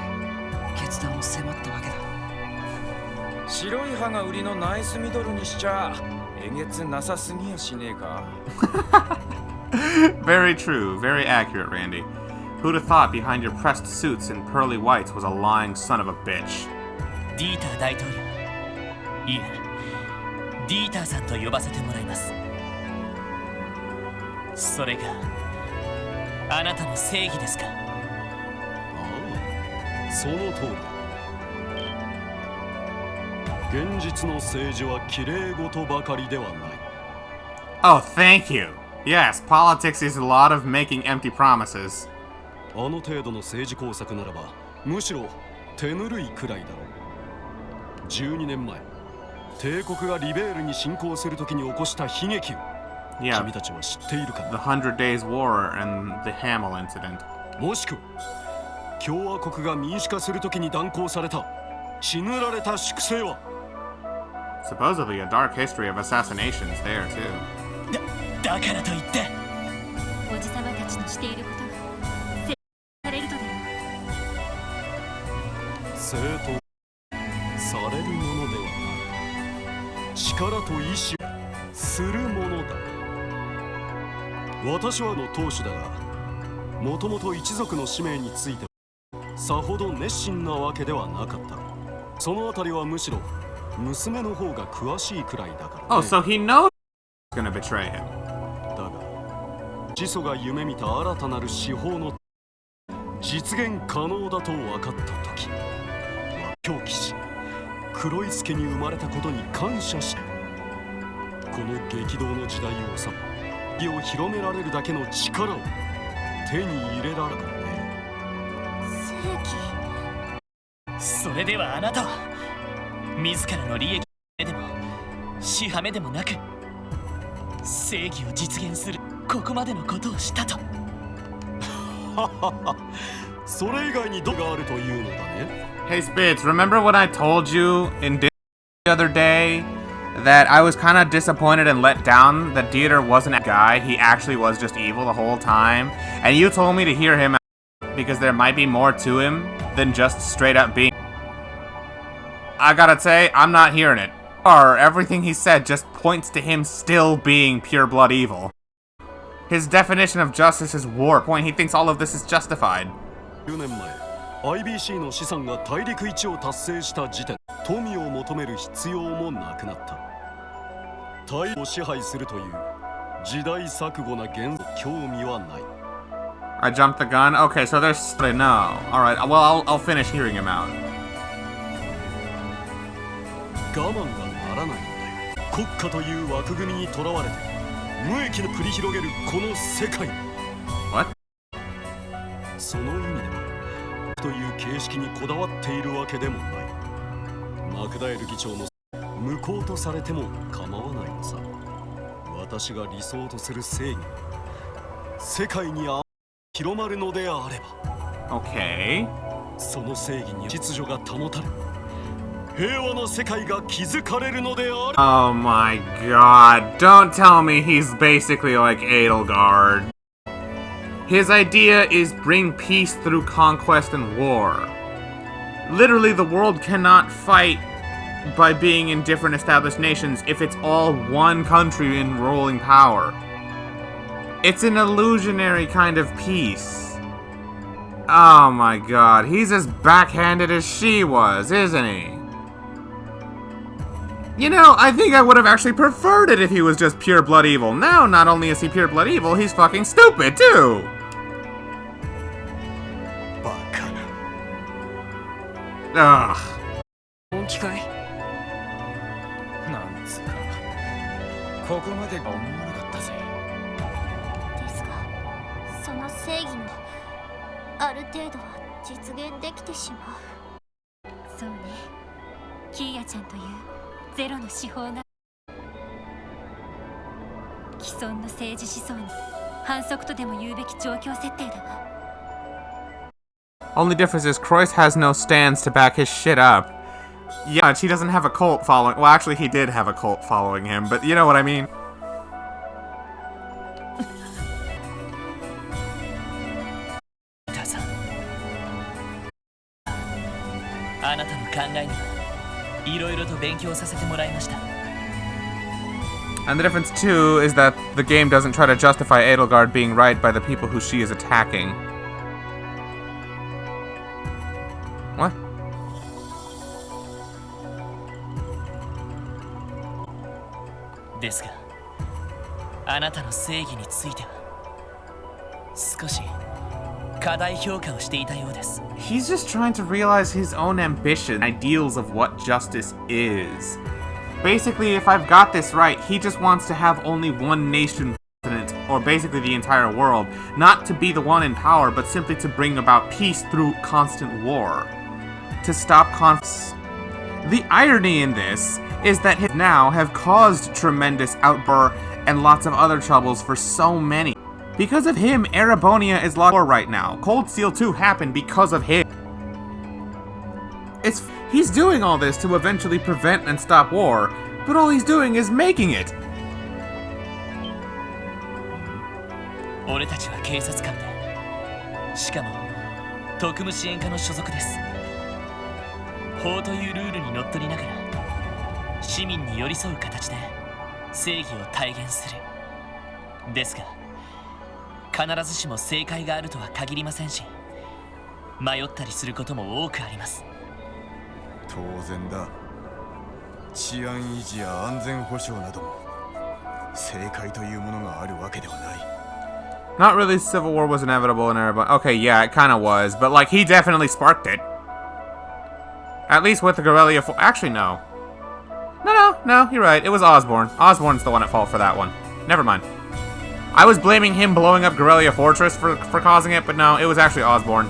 決断を迫ったわけだ。白い歯が売りのナイスミドルにしちゃえげつなさすぎやしねえか。Very true, very accurate, Randy. Who'd have thought behind your pressed suits and pearly whites was a lying son of a bitch? ディーター大統領、いえ、ディーターさんと呼ばせてもらいます。それがあなたの正義ですか？ああ、その通りだ。現実の政治は綺麗事ばかりではない。 Oh, thank you. Yes, politics is a lot of making empty promises. あの程度の政治工作ならばむしろ手ぬるいくらいだろう。12年前、帝国がリベールに侵攻するときに起こした悲劇を Yeah, 君たちは知っているか the 100 Days War and the Hamel incident. もしくは共和国が民主化するときに断行された血塗られた粛清は Supposedly a dark history of assassinations there, too. だからといっておじさまたちのしていることが正義されるとでも。正当されるものではない。力と意志をするものだ。私はの当主だが、もともと一族の使命についてさほど熱心なわけではなかった。そのあたりはむしろ娘の方が詳しいくらいだから、ね。Oh, so he knows he's gonna betray him. だが、始祖が夢見た新たなる司法の実現可能だと分かった時、狂気し黒い助に生まれたことに感謝して、この激動の時代を収め、義を広められるだけの力を手に入れられたね。正義。それではあなたは自らの利益でも私ハメでもなく正義を実現するここまでのことをしたと。それ以外にどこがあるというのだね。 Hey Spitz, remember when I told you in Disney the other day that I was kind of disappointed and let down that Dieter wasn't a guy, he actually was just evil the whole time? And you told me to hear him out because there might be more to him than just straight up being... I gotta say, I'm not hearing it. Or everything he said just points to him still being pure blood evil. His definition of justice is war. Point, he thinks all of this is justified. 10年前 IBC の資産が大陸一を達成した時点、富を求める必要もなくなった。大陸を支配するという時代錯誤な現像興味はない。 I jumped the gun? Okay, so there's... No. Alright, well, I'll finish hearing him out. 我慢がならないのだよ。国家という枠組みにとらわれて無益の繰り広げるこの世界。 What? その意味ではという形式にこだわっているわけでもない。マクダエル議長の無効とされても構わないのさ。私が理想とする正義、世界に広まるのであれば、 Okay. その正義に秩序が保たれ、平和な世界が築かれるのであれ。 Oh my god. Don't tell me he's basically like Edelgard. His idea is bring peace through conquest and war. Literally, the world cannot fight by being in different established nations if it's all one country in ruling power. It's an illusionary kind of peace. Oh my god, he's as backhanded as she was, isn't he? You know, I think I would have actually preferred it if he was just pure blood evil. Now, not only is he pure blood evil, he's fucking stupid, too! Ugh. 本気かい？なんつうか、ここまでは思わなかったぜ。ですが、その正義もある程度は実現できてしまう。そうね、キーヤちゃんというゼロの司法が既存の政治思想に反則とでも言うべき状況設定だが。 Only difference is Croix has no stands to back his shit up. Yeah, he doesn't have a cult following. Well, actually, he did have a cult following him, but you know what I mean. あなたの考えにはいろいろと勉強させてもらいました。 And the difference, too, is that the game doesn't try to justify Edelgard being right by the people who she is attacking. What? ですが、あなたの正義については少し過大評価をしていたようです。 He's just trying to realize his own ambition, ideals of what justice is. Basically, if I've got this right, he just wants to have only one nation president, or basically the entire world, not to be the one in power, but simply to bring about peace through constant war. To stop conflicts. The irony in this is that his now have caused tremendous outburst and lots of other troubles for so many. Because of him, Erebonia is lost war right now. Cold Steel 2 happened because of him. He's doing all this to eventually prevent and stop war, but all he's doing is making it. 俺たちは警察官で、しかも特務支援課の所属です。法というルールにのっとりながら市民に寄り添う形で正義を体現する。ですが必ずしも正解があるとは限りませんし、迷ったりすることも多くあります。当然だ。治安維持や安全保障なども正解というものがあるわけではない。 Not really civil war was inevitable in Erebonia. Okay, yeah, it kind of was, but like he definitely sparked it. At least with the Guerrilla actually, no. No, you're right. It was Osborne. Osborne's the one at fault for that one. Never mind. I was blaming him blowing up Guerrilla Fortress for causing it, but no, it was actually Osborne.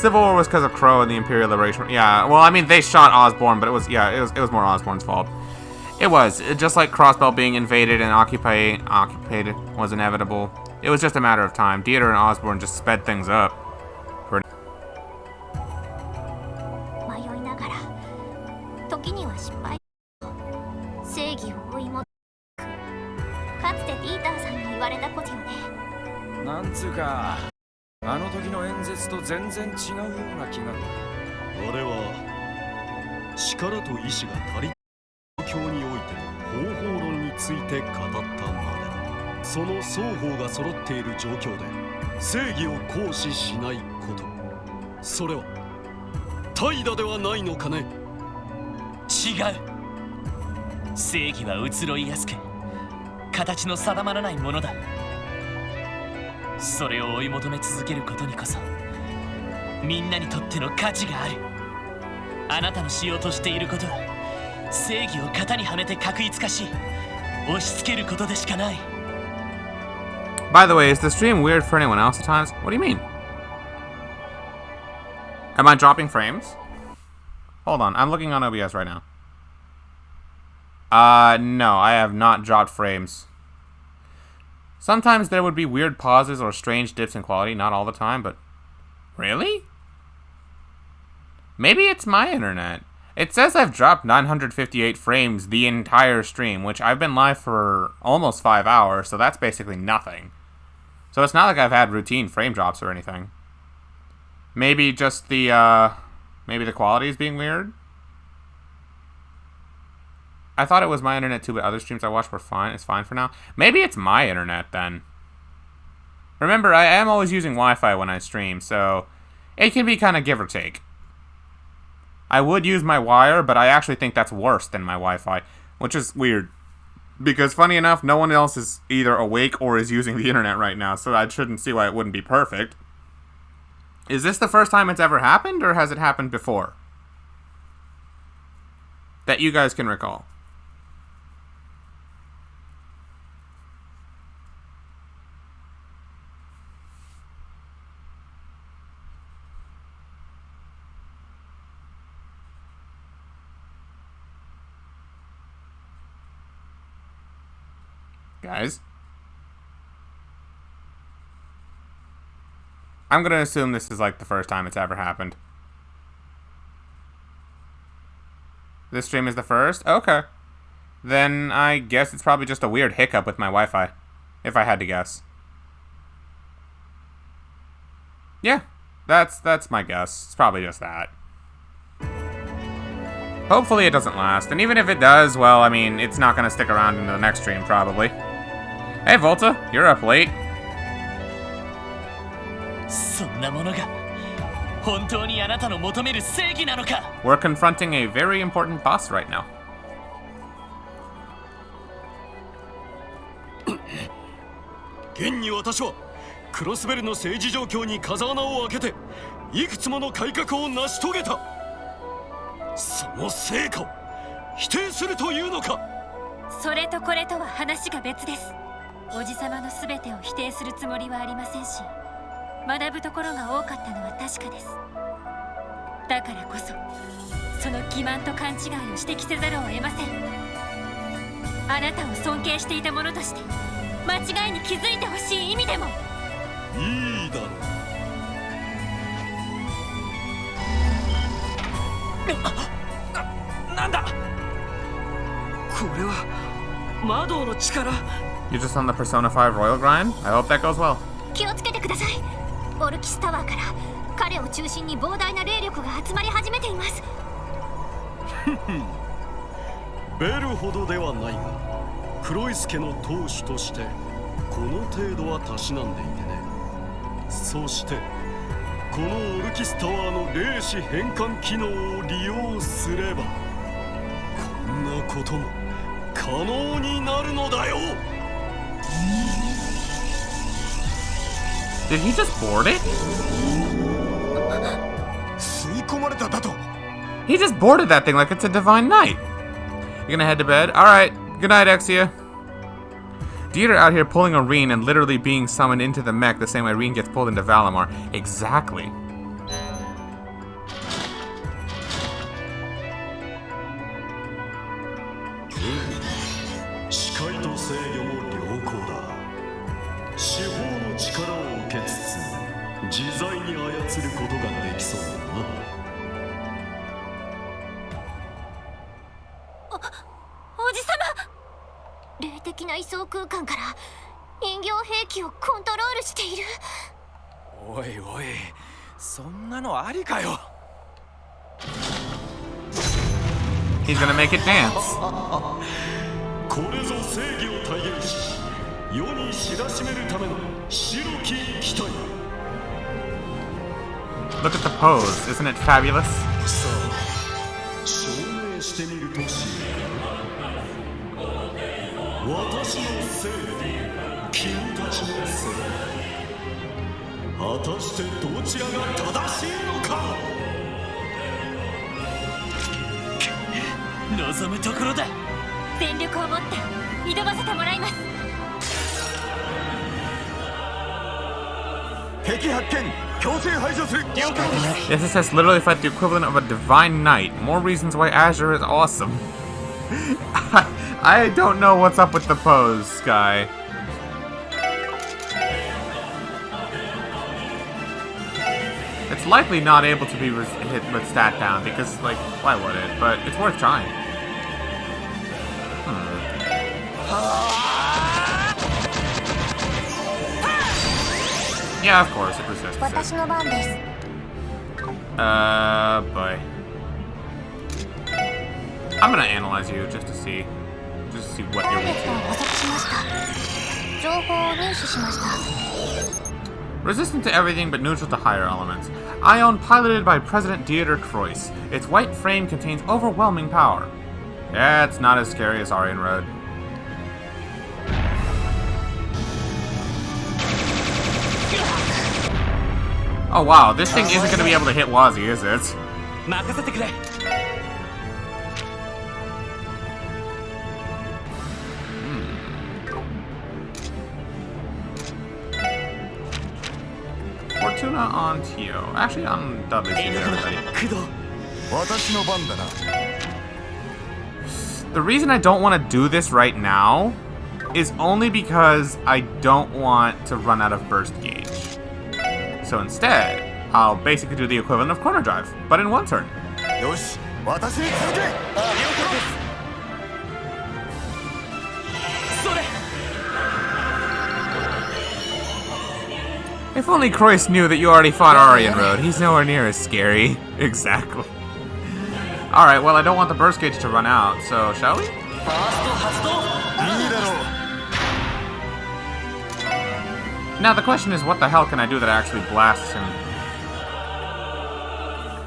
Civil War was because of Crow and the Imperial Liberation. Yeah, well, I mean, they shot Osborne, but it was more Osborne's fault. It was. Just like Crossbell being invaded and occupied was inevitable. It was just a matter of time. Dieter and Osborne just sped things up. 迷いながら時には失敗正義を追い求めかつてディーターさんに言われたことよね。なんつうかあの時の演説と全然違うような気が。俺は力と意志が足りない状況においての方法論について語ったまでだ。その双方が揃っている状況で正義を行使しないこと、それは怠惰ではないのかね。違う。正義は移ろいやすく形の定まらないものだ。それを追い求め続けることにこそみんなにとっての価値がある。あなたのしようとしていることは正義を型にはめて確一化し押し付けることでしかない。 By the way, is the stream weird for anyone else at times? What do you mean? Am I dropping frames? Hold on, I'm looking on OBS right now. No, I have not dropped frames. Sometimes there would be weird pauses or strange dips in quality, not all the time, but... Really? Maybe it's my internet. It says I've dropped 958 frames the entire stream, which I've been live for almost 5 hours, so that's basically nothing. So it's not like I've had routine frame drops or anything. Maybe just the, maybe the quality is being weird? I thought it was my internet too, but other streams I watched were fine. It's fine for now. Maybe it's my internet then. Remember, I am always using Wi-Fi when I stream, so it can be kind of give or take. I would use my wire, but I actually think that's worse than my Wi-Fi, which is weird. Because funny enough, no one else is either awake or is using the internet right now, so I shouldn't see why it wouldn't be perfect. Is this the first time it's ever happened, or has it happened before? That you guys can recall. Guys? I'm gonna assume this is like the first time it's ever happened. This stream is the first? Okay. Then I guess it's probably just a weird hiccup with my Wi-Fi. If I had to guess. Yeah, that's my guess. It's probably just that. Hopefully it doesn't last. And even if it does, well, I mean, it's not gonna stick around into the next stream, probably. Hey, Volta, you're up late. そんなものが本当にあなたの求める正義なのか。 We're confronting a very important boss right now. 現に私はクロスベルの政治状況に風穴を開けていくつもの改革を成し遂げた。その成果を否定するというのか。それとこれとは話が別です。おじさまの全てを否定するつもりはありませんし、学ぶところが多かったのは確かです。だからこそその欺瞞と勘違いを指摘せざるを得ません。あなたを尊敬していた者として間違いに気づいてほしい意味でも。いいだろう。なんだこれは魔導の力。 You're just on the Persona 5 Royal Grind? I hope that goes well. 気をつけてください。オルキスタワーから彼を中心に膨大な霊力が集まり始めています。ベルほどではないが、クロイス家の当主としてこの程度はたしなんでいてね。そしてこのオルキスタワーの霊視変換機能を利用すればこんなことも可能になるのだよ。Did he just board it? 吸い込まれただと。 He just boarded that thing like it's a divine night. You're gonna head to bed? Alright. Good night, Exia. Dieter out here pulling a Reen and literally being summoned into the mech the same way Reen gets pulled into Valimar. Exactly. 司法の力を受けつつ自在に操ることができそうだな。おじさま、霊的な位相空間から人形兵器をコントロールしている。おいおい、そんなのありかよ。He's gonna make it dance. これぞ正義を体現し世に知らしめるための白き機体。 Look at the pose. Isn't it fabulous? さあ証明してみるとしよう。私の正義、君たちの正義、果たしてどちらが正しいのか。望むところだ。全力を持って挑ませてもらいます。敵発見、強制排除する。 Yes, it says literally fight the equivalent of a divine knight. More reasons why Azure is awesome. I don't know what's up with the pose, Sky. It's likely not able to be hit with stat down because, like, why would it? But it's worth trying. Yeah, of course, it resists it. 私の番です。Boy. I'm gonna analyze you just to see what ター you're ゲットを weak 捕捉しました。情報を入手しました。 to. Resistant to everything but neutral to higher elements. Ion piloted by President Dieter Troyes. Its white frame contains overwhelming power. Yeah, it's not as scary as Aryan Road. Oh wow, this thing isn't gonna be able to hit Wazzy, is it? 任せてくれ。 Fortuna on Tio. Actually, on Dudley's team already. 私の番だな。 The reason I don't want to do this right now is only because I don't want to run out of burst gauge. So instead, I'll basically do the equivalent of corner drive, but in one turn. よし、私に続け。 If only Croyce knew that you already fought Aryan Road. He's nowhere near as scary. Exactly. Alright, well, I don't want the burst gauge to run out, so shall we? いいだろう。 Now, the question is, what the hell can I do that actually blasts him?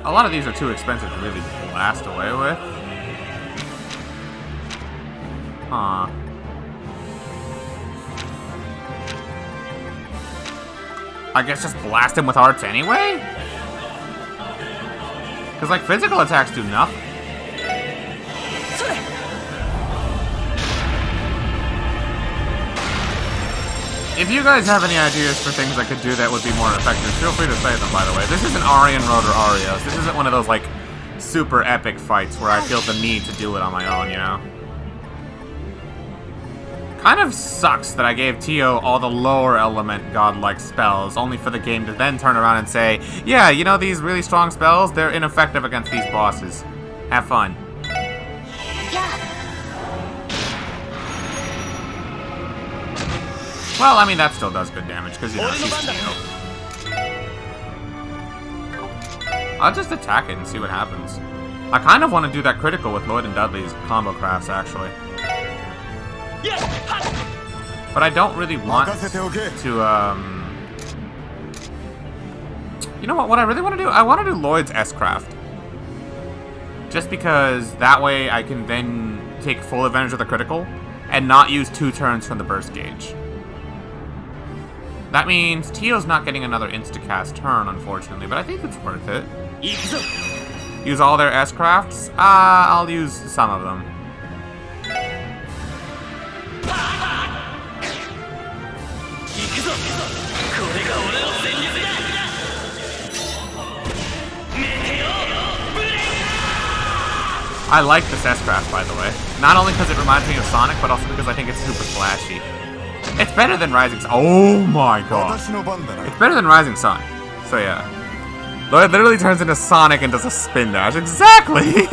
A lot of these are too expensive to really blast away with. Huh. I guess just blast him with arts anyway? Because, like, physical attacks do nothing. If you guys have any ideas for things I could do that would be more effective, feel free to say them, by the way. This isn't Aryan Road or Arios. This isn't one of those, like, super epic fights where I feel the need to do it on my own, you know? Kind of sucks that I gave Tio all the lower element godlike spells, only for the game to then turn around and say, yeah, you know these really strong spells? They're ineffective against these bosses. Have fun. Well, I mean, that still does good damage, because, you know, she's Tio. I'll just attack it and see what happens. I kind of want to do that critical with Lloyd and Dudley's combo crafts, actually. But I don't really want to, You know what? What I really want to do? I want to do Lloyd's S-Craft. Just because that way I can then take full advantage of the critical and not use 2 turns from the burst gauge. That means Tio's not getting another insta-cast turn, unfortunately, but I think it's worth it. Use all their S-Crafts? I'll use some of them. I like this S-Craft, by the way. Not only because it reminds me of Sonic, but also because I think it's super flashy. It's better than Rising Sun. Oh my god. It's better than Rising Sun. So yeah. Lloyd literally turns into Sonic and does a spin dash. Exactly!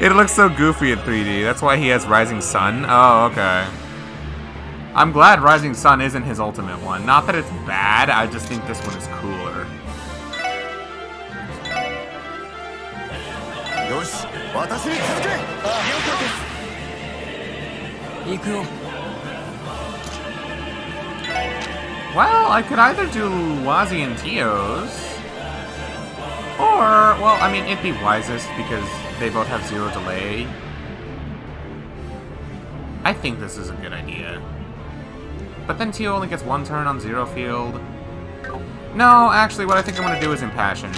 It looks so goofy in 3D. That's why he has Rising Sun. Oh, okay. I'm glad Rising Sun isn't his ultimate one. Not that it's bad, I just think this one is cooler. Well, I could either do Wazi and Tio's, or, well, I mean, it'd be wisest because they both have 0 delay. I think this is a good idea. But then Tio only gets 1 turn on 0 field. No, actually, what I think I'm going to do is Impassion.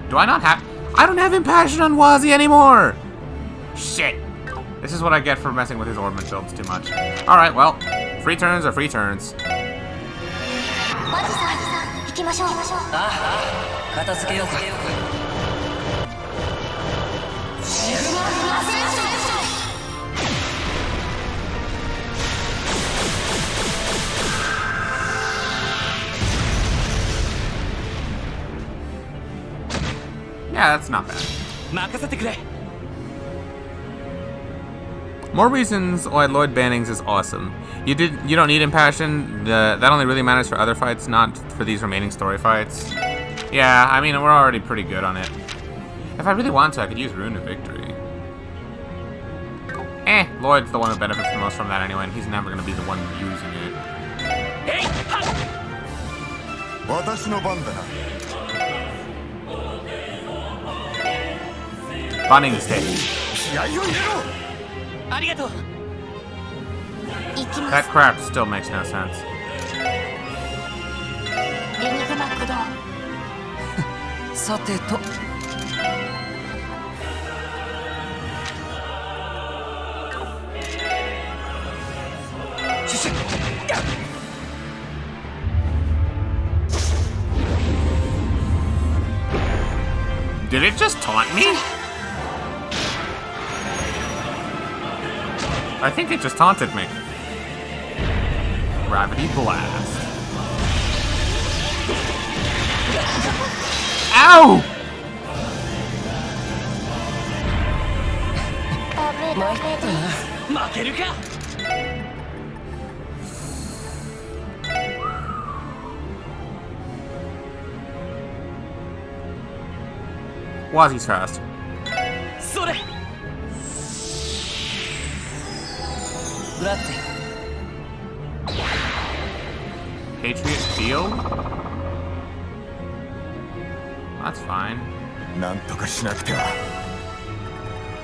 Do I not have... I don't have Impassion on Wazi anymore! Shit. This is what I get for messing with his Ornament builds too much. Alright, well, free turns are free turns. Yeah, that's not bad. More reasons why Lloyd Bannings is awesome. You don't need Impassion. That only really matters for other fights, not for these remaining story fights. Yeah, I mean, we're already pretty good on it. If I really want to, I could use Rune of Victory. Lloyd's the one who benefits the most from that anyway, and he's never going to be the one using it. Bunning stage. That crap still makes no sense. Did it just taunt me? I think it just taunted me. Gravity Blast. Ow! Wazi's fast. Patriot Field? That's fine.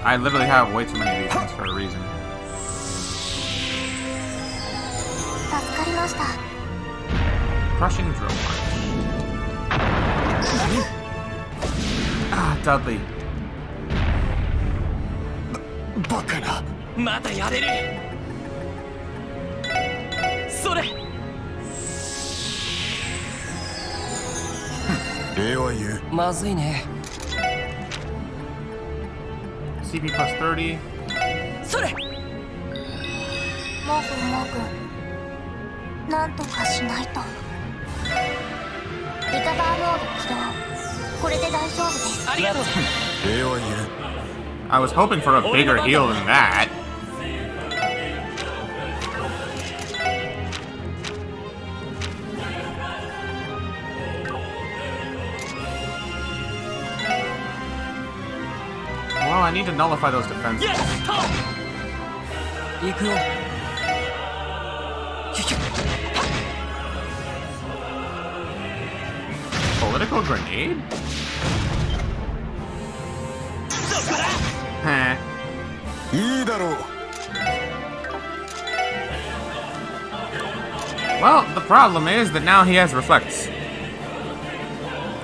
I literally have way too many of these things for a reason. Crushing Drill Punch. Ah, Dudley. CP plus 30. I was hoping for a bigger heal than that. Well, I need to nullify those defenses. Political grenade? Heh. Well, the problem is that now he has Reflects.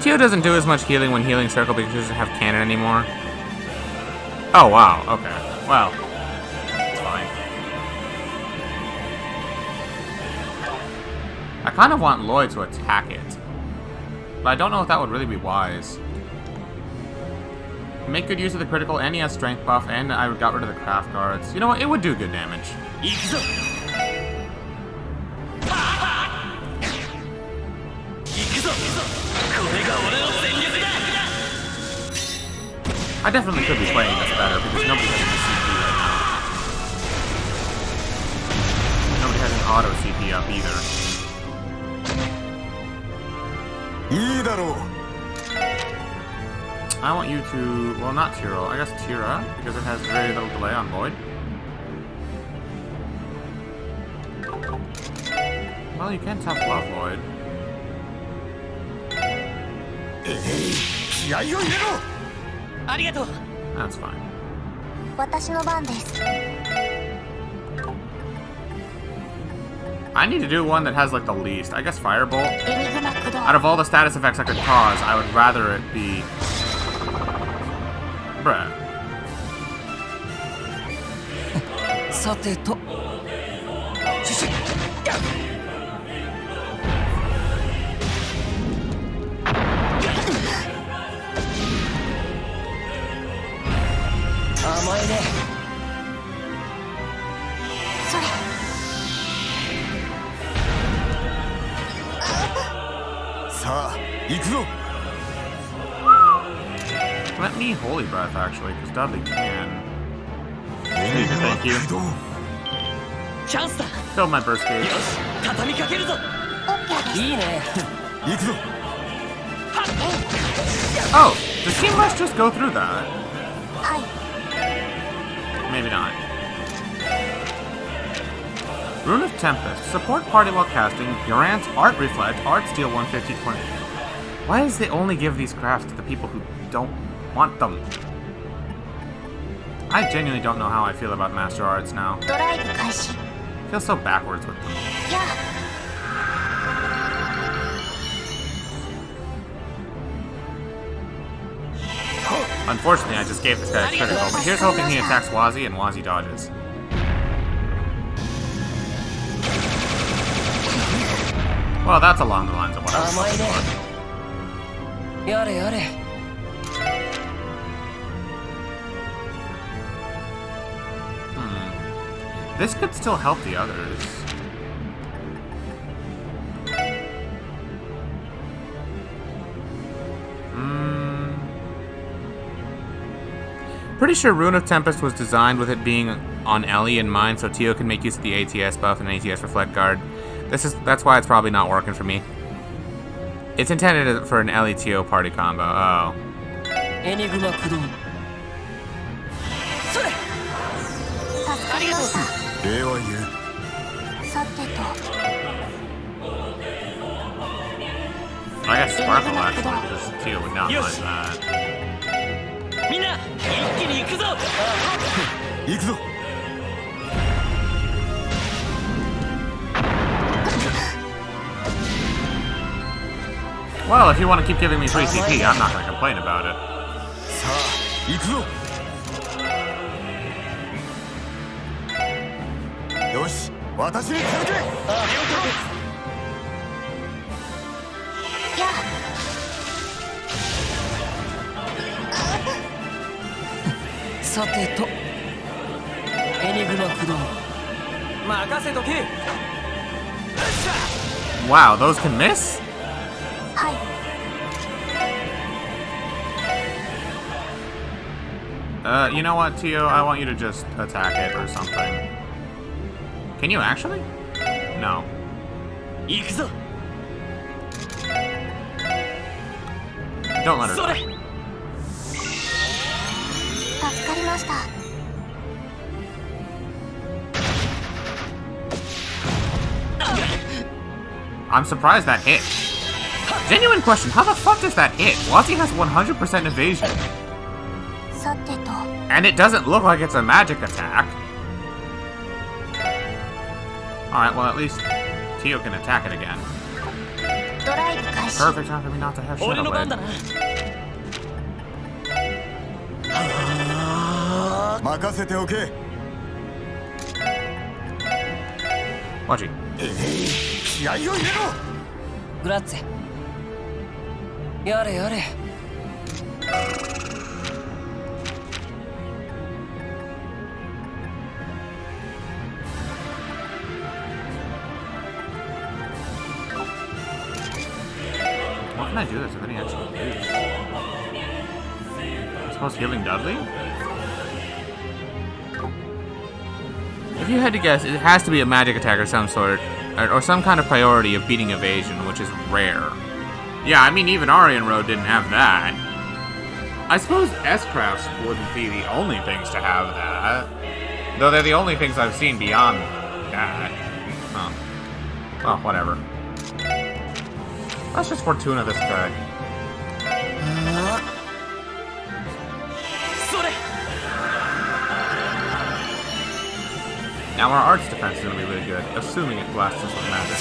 Tio doesn't do as much healing when healing Circle because he doesn't have Cannon anymore. Oh, wow. Okay. Well, it's fine. I kind of want Lloyd to attack it. But I don't know if that would really be wise. Make good use of the critical, and he has strength buff, and I got rid of the craft guards. You know what? It would do good damage. I definitely could be playing this better because nobody has any CP right now. Nobody has an auto CP up either. I want you to, well, not Tyrell, I guess Tira, because it has very little delay on Void. Well, you can tough love Void. That's fine. 私の番です。 I need to do one that has like the least. I guess Firebolt. エニグマ駆動。 Out of all the status effects I could cause, I would rather it be... Bruh. さてと。甘いね。それ。 さあ、行くぞ。 Let me Holy Breath, actually, because Dudley can. Thank you. チャンスだ。 Killed my burst gauge. 畳みかけるぞ。いいね。行くぞ。 Oh, does Team Rush just go through that? はい。 Maybe not. Rune of Tempest. Support party while casting. Durant's Art Reflect. Art Steal 150 20. Why does they only give these crafts to the people who don't want them? I genuinely don't know how I feel about Master Arts now. ドライブ開始。 I feel so backwards with them. やあ。 Unfortunately, I just gave this guy a critical, but here's hoping he attacks Wazi and Wazi dodges. Well, that's along the lines of what I was looking for. やれやれ。 This could still help the others. Pretty sure Rune of Tempest was designed with it being on Ellie in mind, so Tio can make use of the ATS buff and ATS Reflect Guard. That's why it's probably not working for me. It's intended for an Ellie Tio party combo. Oh. Enigma駆動。それ。助かりました。礼は言う。さてと。 I guess Sparkle actually, because Tio would not mind that. みんな、一気に行くぞ。行くぞ。 Well, if you want to keep giving me free CP, I'm not going to complain about it. さあ、行くぞ。よし、私に続け。やあ。 さてと。エニグマ駆動。任せとけ。 Wow, those can miss? はい。 You know what, Tio? I want you to just attack it or something. Can you actually? No. 行くぞ。 Don't let her die. 助かりました。 I'm surprised that hit. Genuine question, how the fuck does that hit? Wazi has 100% evasion. さてと。 And it doesn't look like it's a magic attack. Alright, well at least Tio can attack it again. ドライブ開始。 Perfect time for me not to have 俺の番だ Shadow な。 Blade. 任せておけ。 Waji. 気合を入れろ。グラッツェ。やれやれ。can I do this if any actual use? I suppose healing Dudley? If you had to guess, it has to be a magic attack or some sort, or some kind of priority of beating evasion, which is rare. Yeah, I mean, even Aryan Road didn't have that. I suppose S-Crafts wouldn't be the only things to have that. Though they're the only things I've seen beyond that. Oh. Well, whatever. Let's just Fortuna this guy. Now our arts defense is going to be really good, assuming it blasts us with magic.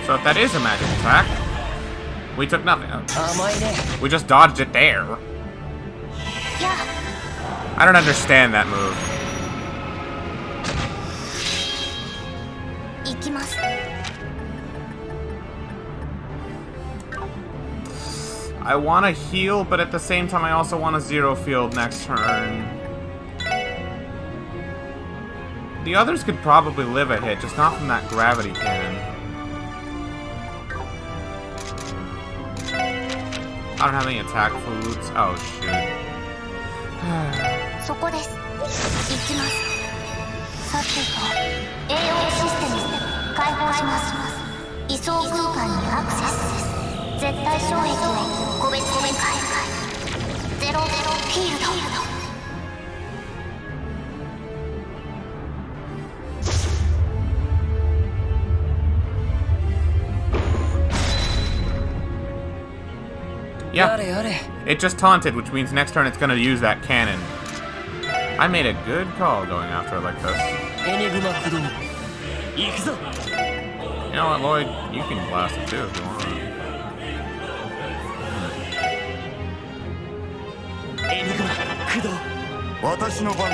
So if that is a magic attack, we took nothing. We just dodged it there. I don't understand that move. I want to heal, but at the same time I also want a zero field next turn. The others could probably live a hit, just not from that gravity cannon. I don't have any attack foods. Oh, shoot. そこです。行きます。さてと、栄養システム開放します。位相空間にアクセス。絶対衝撃を個別展開。ゼロフィールド。Yeah, it just taunted, which means next turn it's gonna use that cannon. I made a good call going after it like this. You know what, Lloyd? You can blast it too if you want.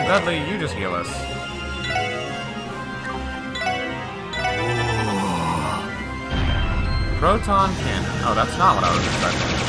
Dudley, you just heal us. Proton cannon. Oh, that's not what I was expecting.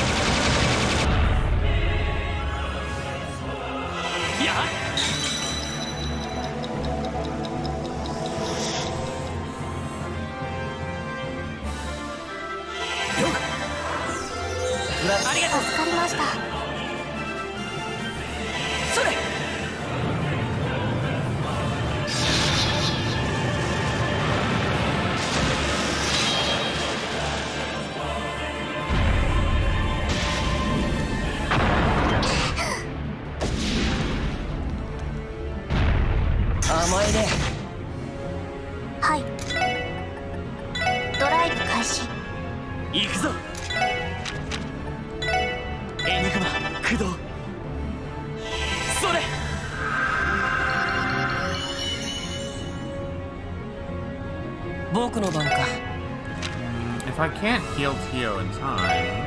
If I can't heal Tio in time...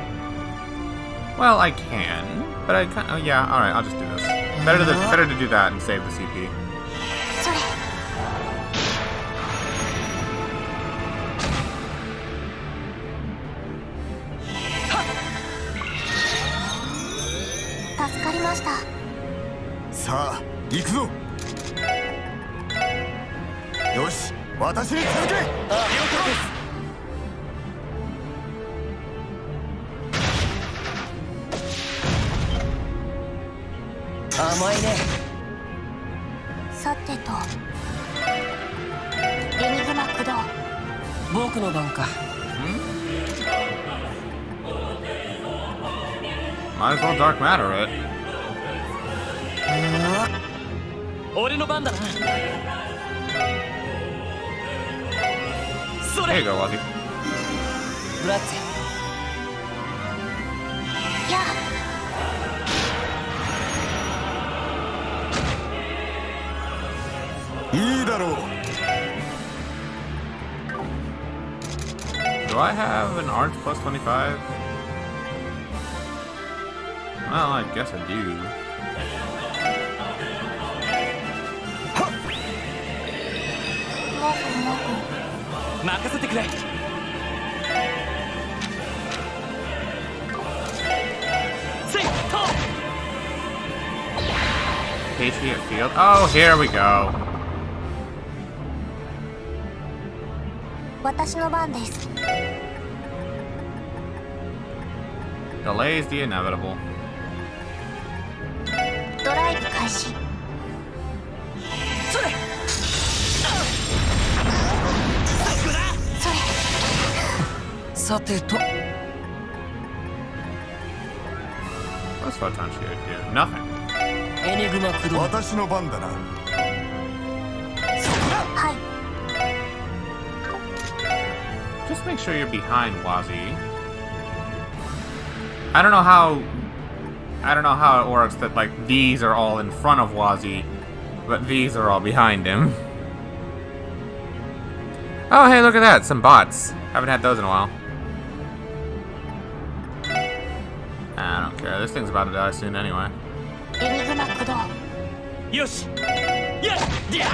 Well, I can, but I can't... Oh, yeah, alright, I'll just do this. Better to do that and save the CP. Sa, 行くぞ。よし、私に続け。了解です。甘いね。さてと、エニグマ駆動。僕の番か。Might as well dark matter it. 俺の番だな。それ。There you go, Wazzy. ブラッツェ。やあ。いいだろう。Do I have an arts plus 25? Well, I guess I do. Patriot Field. Oh, here we go. 私の番です。 Delays the inevitable. ドライブ開始。それ。さてと。 What's Photon Shield do? Nothing. エニグマ駆動。私の番だな。はい。 Just make sure you're behind Wazzy. I don't know how it works that like these are all in front of Wazzy, but these are all behind him. Oh, hey, look at that, some bots. Haven't had those in a while. I don't care. This thing's about to die soon anyway. エニグマ駆動。よしやっやっ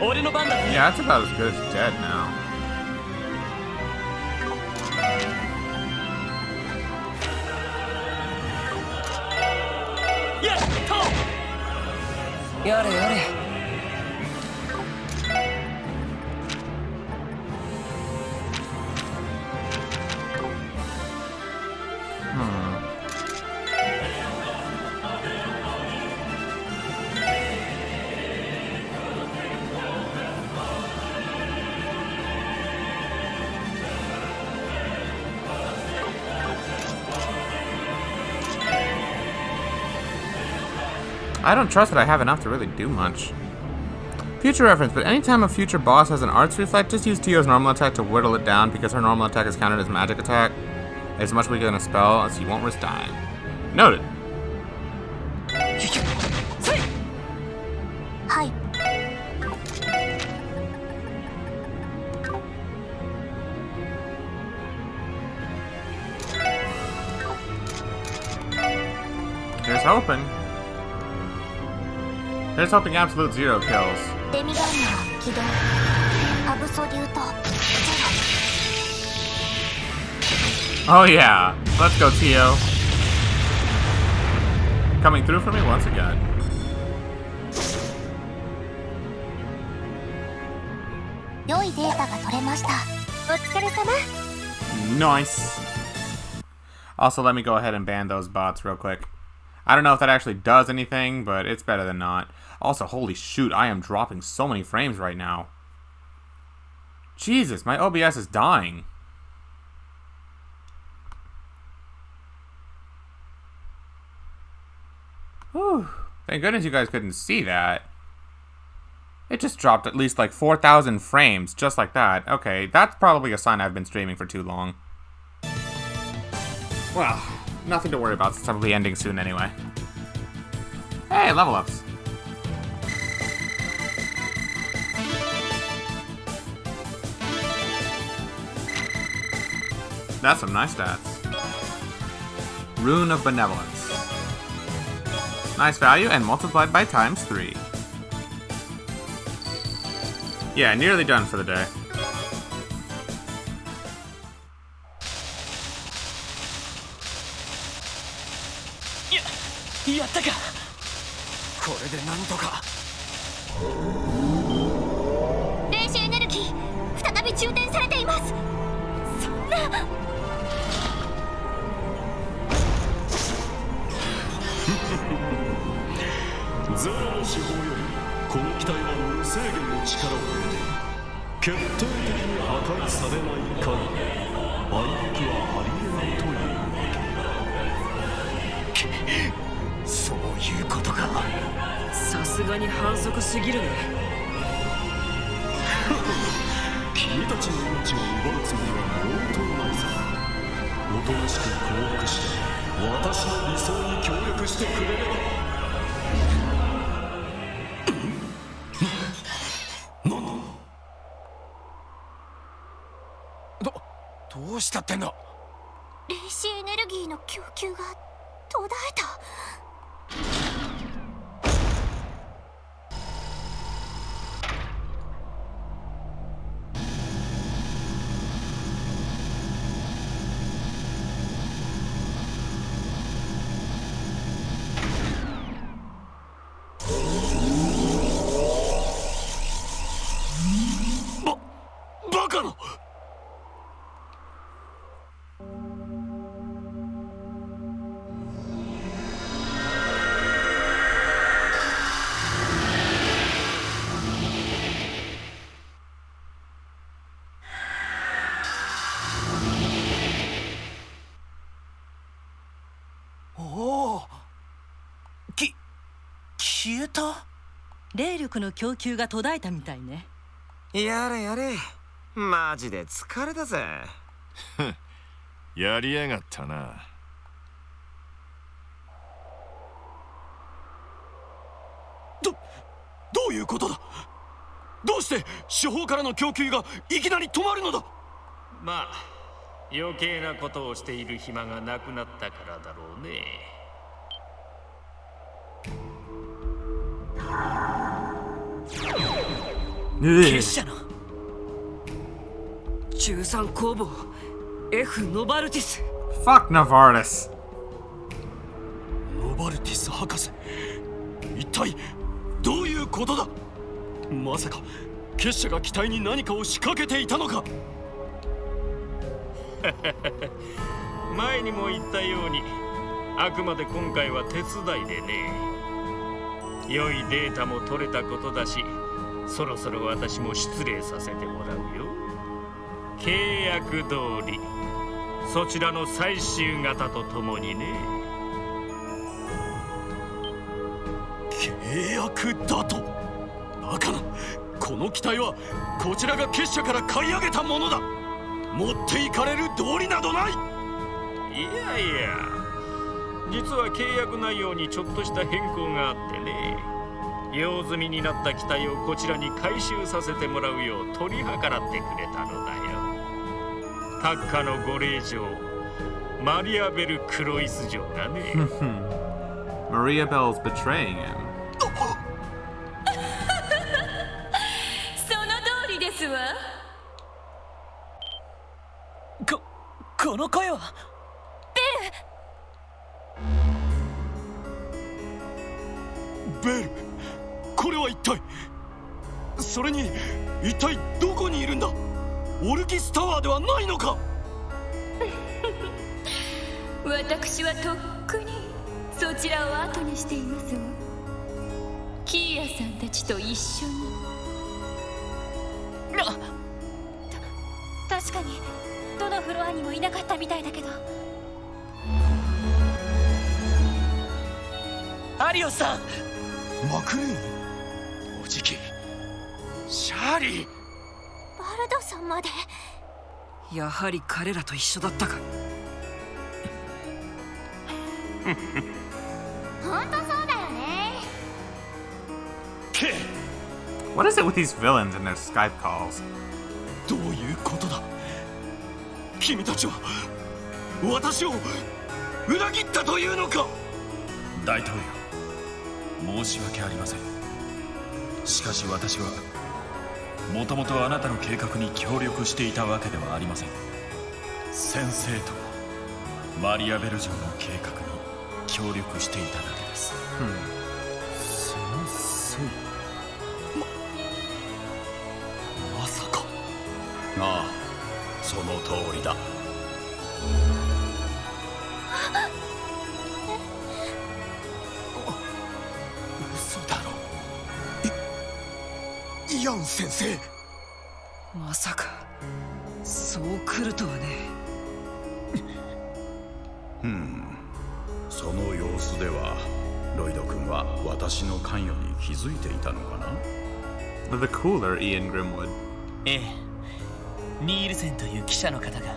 俺の番だ。 Yeah, that's about as good as dead now. Yare, yare. I don't trust that I have enough to really do much. Future reference, but anytime a future boss has an arts reflect, just use Tio's normal attack to whittle it down because her normal attack is counted as magic attack. It's much weaker than a spell, so you won't risk dying. Noted. はい。 Here's hoping. Here's hoping absolute 0 kills. デミガンナー起動。アブソリュート。 Oh yeah, let's go Tio. Coming through for me once again. 良いデータが取れました。お疲れ様。 Nice. Also, let me go ahead and ban those bots real quick. I don't know if that actually does anything, but it's better than not. Also, holy shoot, I am dropping so many frames right now. Jesus, my OBS is dying. Whew. Thank goodness you guys couldn't see that. It just dropped at least like 4,000 frames, just like that. Okay, that's probably a sign I've been streaming for too long. Well, nothing to worry about since I'll be ending soon anyway. Hey, level ups. That's some nice stats. Rune of Benevolence. Nice value and multiplied by ×3. Yeah, nearly done for the day.やったか。これでなんとか。霊視エネルギー再び充填されています。そんな。ゼロの司法よりこの機体は無制限の力を得て決定的に破壊されない限り敗北はありえないというわけ。そういうことか。さすがに反則すぎるね。君たちの命を奪うつもりは毛頭ないさ。おとなしく降伏して私の理想に協力してくれれば。どうしたってんだ。霊視エネルギーの供給が途絶えた。バカな。おお、消えた。霊力の供給が途絶えたみたいね。やれやれ、マジで疲れたぜ。やりやがったな。どういうことだ。どうして四方からの供給がいきなり止まるのだ。まあ余計なことをしている暇がなくなったからだろうね。結社の13工房 F ノバルティス。 Fuck Novartis. ノバルティス博士、一体どういうことだ。まさか結社が機体に何かを仕掛けていたのか。前にも言ったように、あくまで今回は手伝いでね。良いデータも取れたことだし、そろそろ私も失礼させてもらうよ。契約通りそちらの最終型とともにね。契約だと。バカな。この機体はこちらが結社から買い上げたものだ。持っていかれる道理などない。いやいや、実は契約内容にちょっとした変更があってね。用済みになった機体をこちらに回収させてもらうよう取り計らってくれたのだよ。閣下のご令嬢マリアベル・クロイス嬢がね。Maria Bell's betraying him. その通りですわ。この声はベル。これは一体。それに一体どこにいるんだ。オルキスタワーではないのか。私はとっくにそちらを後にしていますわ。キーヤさんたちと一緒に。確かにどのフロアにもいなかったみたいだけど。アリオさん。マクレーン、おじき、シャーリー。バルドさんまで。やはり彼らと一緒だったか。本当そうだよね。What is it with these villains and their Skype calls? どういうことだ。君たちは私を裏切ったというのか。大統領、申し訳ありません。しかし私はもともとあなたの計画に協力していたわけではありません。先生とマリアベル城の計画に協力していただけです。先生。まさか。ああ、その通りだ。嘘だろ。イアン先生。まさかそう来るとはね。その様子ではロイド君は私の関与に気づいていたのかな。 The cooler Ian Grimwood. ええ、ニールセンという記者の方が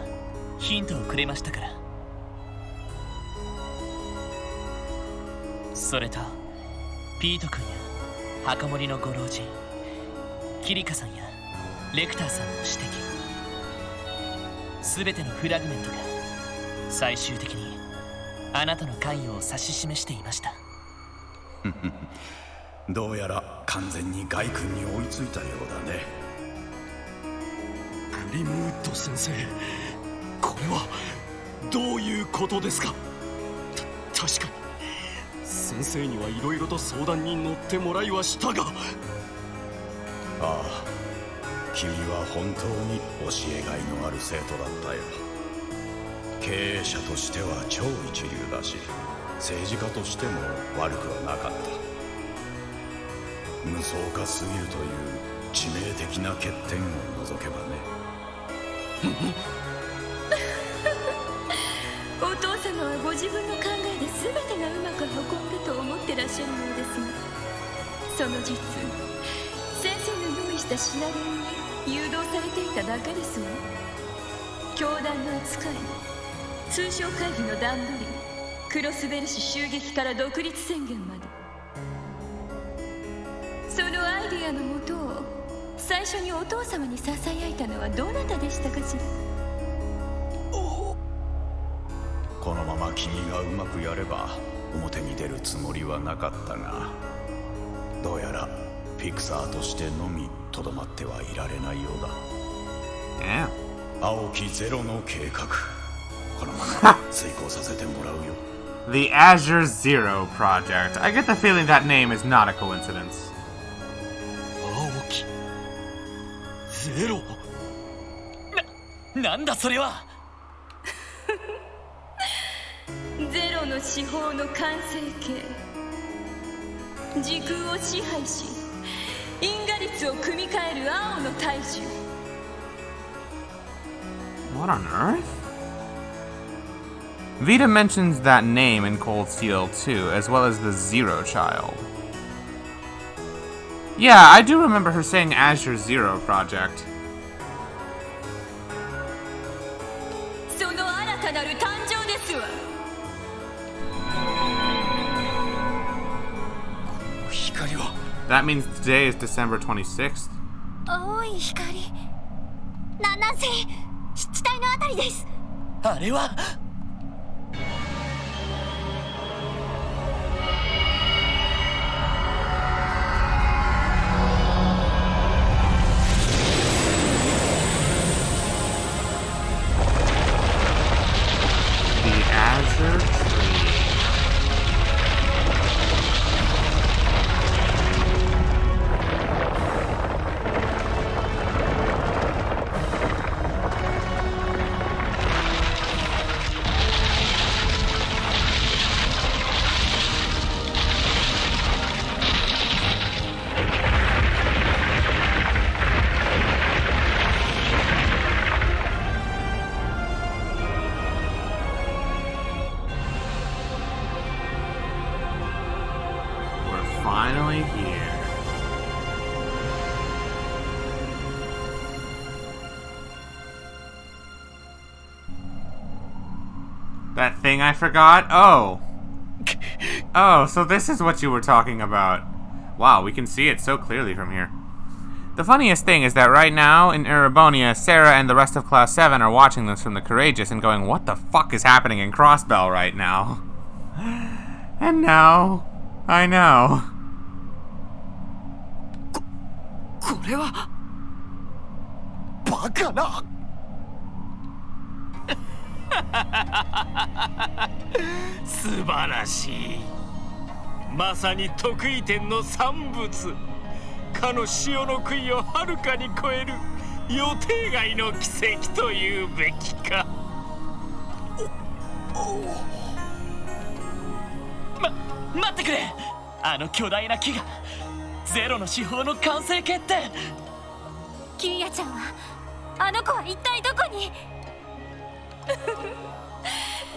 ヒントをくれましたから。それとピート君や墓守のご老人キリカさんやレクターさんの指摘、全てのフラグメントが最終的にあなたの関与を指し示していました。どうやら完全にガイ君に追いついたようだね。グリムウッド先生、これはどういうことですか？確かに先生にはいろいろと相談に乗ってもらいはしたが。ああ、君は本当に教えがいのある生徒だったよ。経営者としては超一流だし、政治家としても悪くはなかった。無双化すぎるという致命的な欠点を除けばね。お父様はご自分の考えで全てがうまく運んだと思ってらっしゃるようですが、その実先生の用意したシナリオに誘導されていただけですわ。教団の扱い、通商会議の段取り、クロスベル市襲撃から独立宣言まで、そのアイディアのもとを最初にお父様にささやいたのはどなたでしたかしら？このまま君がうまくやれば表に出るつもりはなかったが、どうやらピクサーとしてのみとどまってはいられないようだ。青きゼロの計画、このまま遂行させてもらうよ。The Azure Zero Project. I get the feeling that name is not a coincidence. 青きゼロ。なんだそれは。ゼロの司法の完成形、時空を支配し因果率を組み替える青の大樹。 What on earth? Vita mentions that name in Cold Steel too, as well as the Zero Child. Yeah, I do remember her saying Azure Zero Project. その新たなる誕生ですわ。光は That means today is December 26th. 青い光、南西湿地帯のあたりです。あれはFinally here. That thing I forgot? Oh. Oh, so this is what you were talking about. Wow, we can see it so clearly from here. The funniest thing is that right now in Erebonia, Sarah and the rest of Class 7 are watching this from the Courageous and going, what the fuck is happening in Crossbell right now? And now, I know. これはバカな。素晴らしい。まさに得意点の産物。かの潮の杭をはるかに超える予定外の奇跡というべきか。待ってくれ。あの巨大な木がゼロの司法の完成決定。キーヤちゃんはあの子は一体どこに？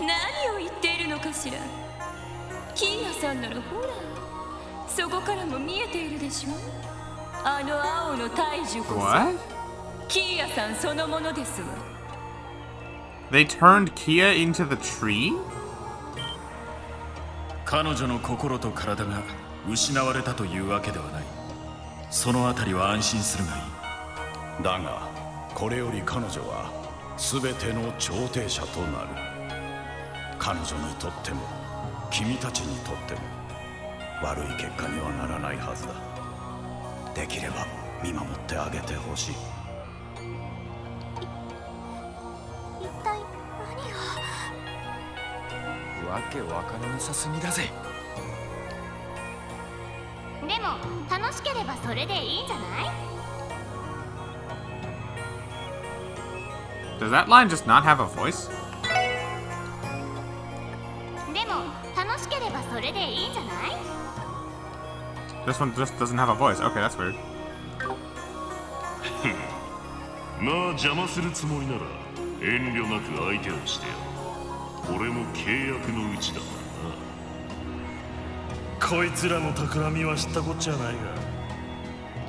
何を言っているのかしら。キーヤさんならほら、そこからも見えているでしょ。あの青の大樹こそキーヤさんそのものですわ。They turned Kia into the tree? 彼女の心と体が失われたというわけではない。そのあたりは安心するがいい。だがこれより彼女は全ての調停者となる。彼女にとっても君たちにとっても悪い結果にはならないはずだ。できれば見守ってあげてほしい。一体何が。わけわからなさすぎだぜ。でも楽しければそれでいいんじゃない？ Does that line just not have a voice? でも楽しければそれでいいんじゃない？ This one just doesn't have a voice. Okay, that's weird. まあ邪魔するつもりなら遠慮なく相手をしてやる。俺も契約のうちだからな。こいつらの企みは知ったこっちゃないが、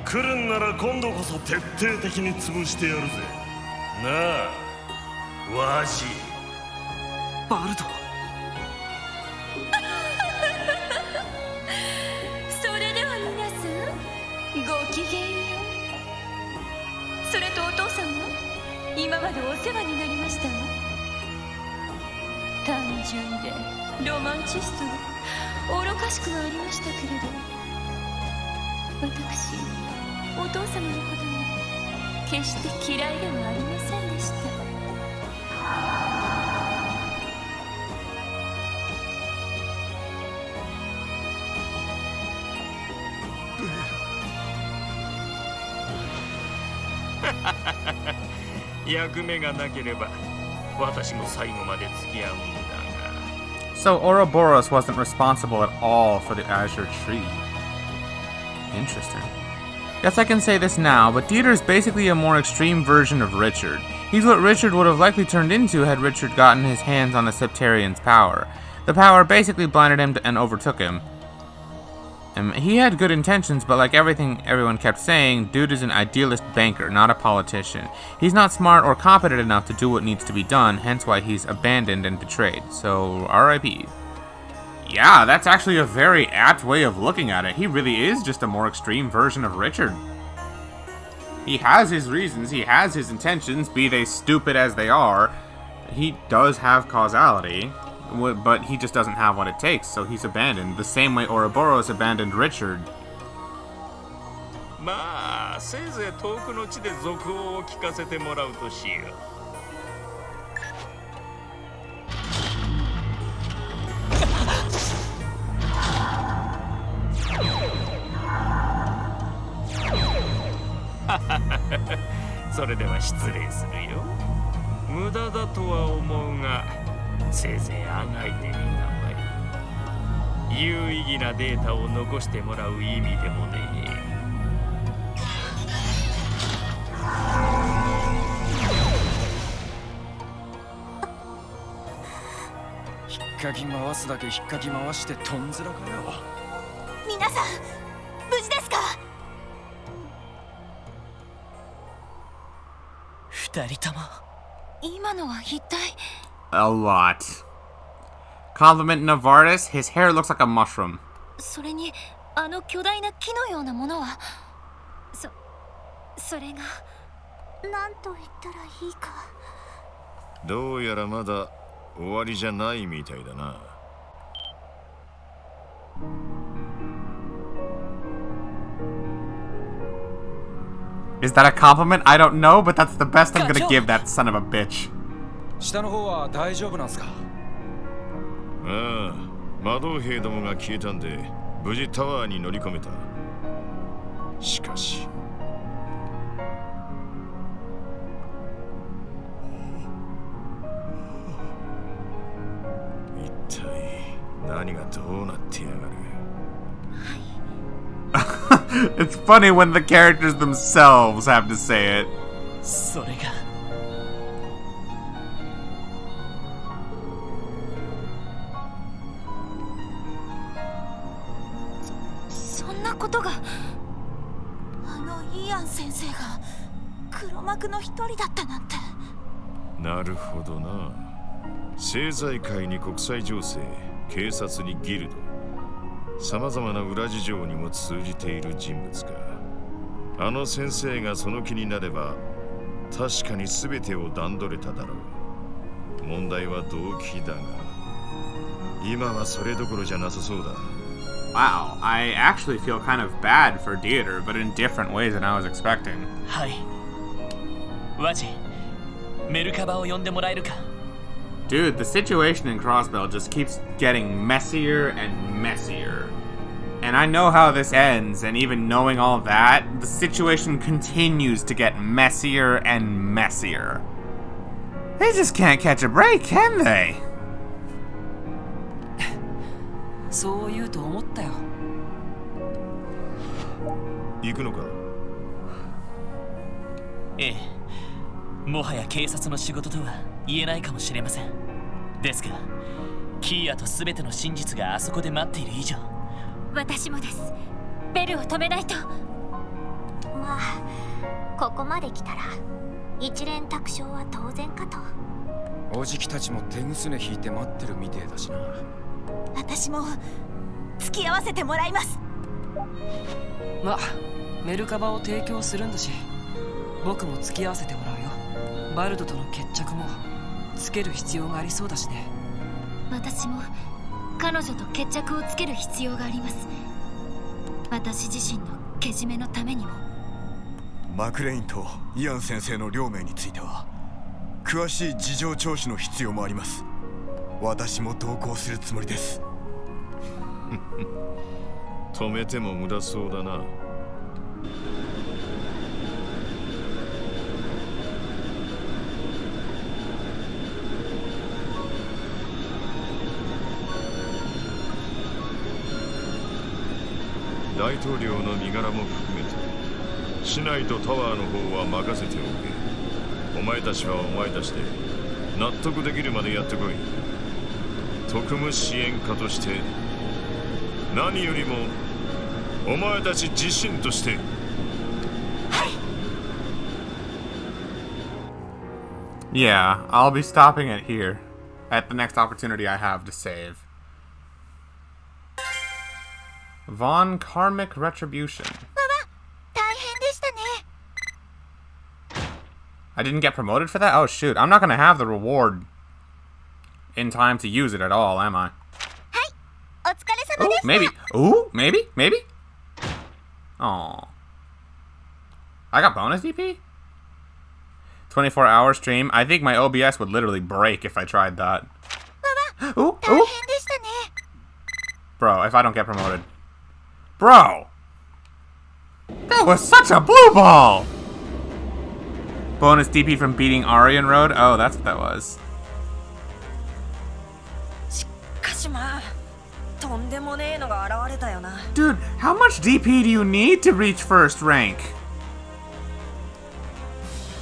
来るんなら今度こそ徹底的に潰してやるぜ。なあ、わし。バルト。それでは皆さんごきげんよう。それとお父さんは今までお世話になりましたわ。単純でロマンチストで愚かしくはありましたけれど、私お父様のことも決して嫌いではありませんでした。役目がなければ私も最後まで付き合うんだが。 So Ouroboros wasn't responsible at all for the Azure Tree. Interesting. Guess I can say this now, but Dieter's basically a more extreme version of Richard. He's what Richard would have likely turned into had Richard gotten his hands on the Septarian's power. The power basically blinded him and overtook him. He had good intentions, but like everything everyone kept saying, dude is an idealist banker, not a politician. He's not smart or competent enough to do what needs to be done, hence why he's abandoned and betrayed. So, R.I.P. Yeah, that's actually a very apt way of looking at it. He really is just a more extreme version of Richard. He has his reasons, he has his intentions, be they stupid as they are. He does have causality, but he just doesn't have what it takes, so he's abandoned, the same way Ouroboros abandoned Richard. まあせいぜい遠くの地で続報を聞かせてもらうとしよう。それでは失礼するよ。無駄だとは思うが、せいぜいあがいてみたまえ。有意義なデータを残してもらう意味でもね。引っかき回すだけ引っかき回してとんずらかよ。皆さん無事ですか？二人とも今のは一体。 A lot. Compliment Novartis, his hair looks like a mushroom. それにあの巨大な木のようなものはそれが何と言ったらいいか。どうやらまだ終わりじゃないみたいだな。Is that a compliment? I don't know, but that's the best I'm gonna give that son of a bitch. 下の方は大丈夫なんすか？ああ、魔導兵どもが消えたんで無事タワーに乗り込めた。しかし一体何がどうなってやがる。It's funny when the characters themselves have to say it. それがそんなことが。あのイアン先生が黒幕の一人だったなんて。なるほどな。政財界に国際情勢、警察にギルド、さまざまな裏事情にも通じている人物か。あの先生がその気になれば確かに全てを段取れただろう。問題は動機だが。今はそれどころじゃなさそうだ。 Wow, I actually feel kind of bad for Dieter, but in different ways than I was expecting. はい。ワジ、メルカバを呼んでもらえるか。 Dude, the situation in Crossbell just keeps getting messier and messier. And I know how this ends, and even knowing all that, the situation continues to get messier and messier. They just can't catch a break, can they? そう言うと思ったよ。行くのか？ええ。もはや警察の仕事とは言えないかもしれません。ですが、キーヤと全ての真実があそこで待っている以上。私もです。ベルを止めないと。まあ、ここまで来たら一連卓勝は当然かと。おじきたちも手ぐすね引いて待ってるみてえだしな。私も付き合わせてもらいます。まあメルカバを提供するんだし、僕も付き合わせてもらうよ。バルドとの決着もつける必要がありそうだしね。私も彼女と決着をつける必要があります。私自身のけじめのためにも。マクレインとイアン先生の両名については詳しい事情聴取の必要もあります。私も同行するつもりです。止めても無駄そうだな。大統領の身柄も含めて市内とタワーの方は任せておけ。お前たちはお前たちで納得できるまでやってこい。特務支援家として何よりもお前たち自身として。はい。 Yeah, I'll be stopping it here at the next opportunity I have to save. Von Karmic Retribution. I didn't get promoted for that? Oh shoot, I'm not gonna have the reward in time to use it at all, am I? Ooh, maybe. Ooh, maybe? Maybe? Aww. I got bonus DP? 24-hour stream. I think my OBS would literally break if I tried that. Ooh, ooh. Bro, if I don't get promoted. Bro! That was such a blue ball! Bonus DP from beating Aryan Road? Oh, that's what that was. Dude, how much DP do you need to reach first rank?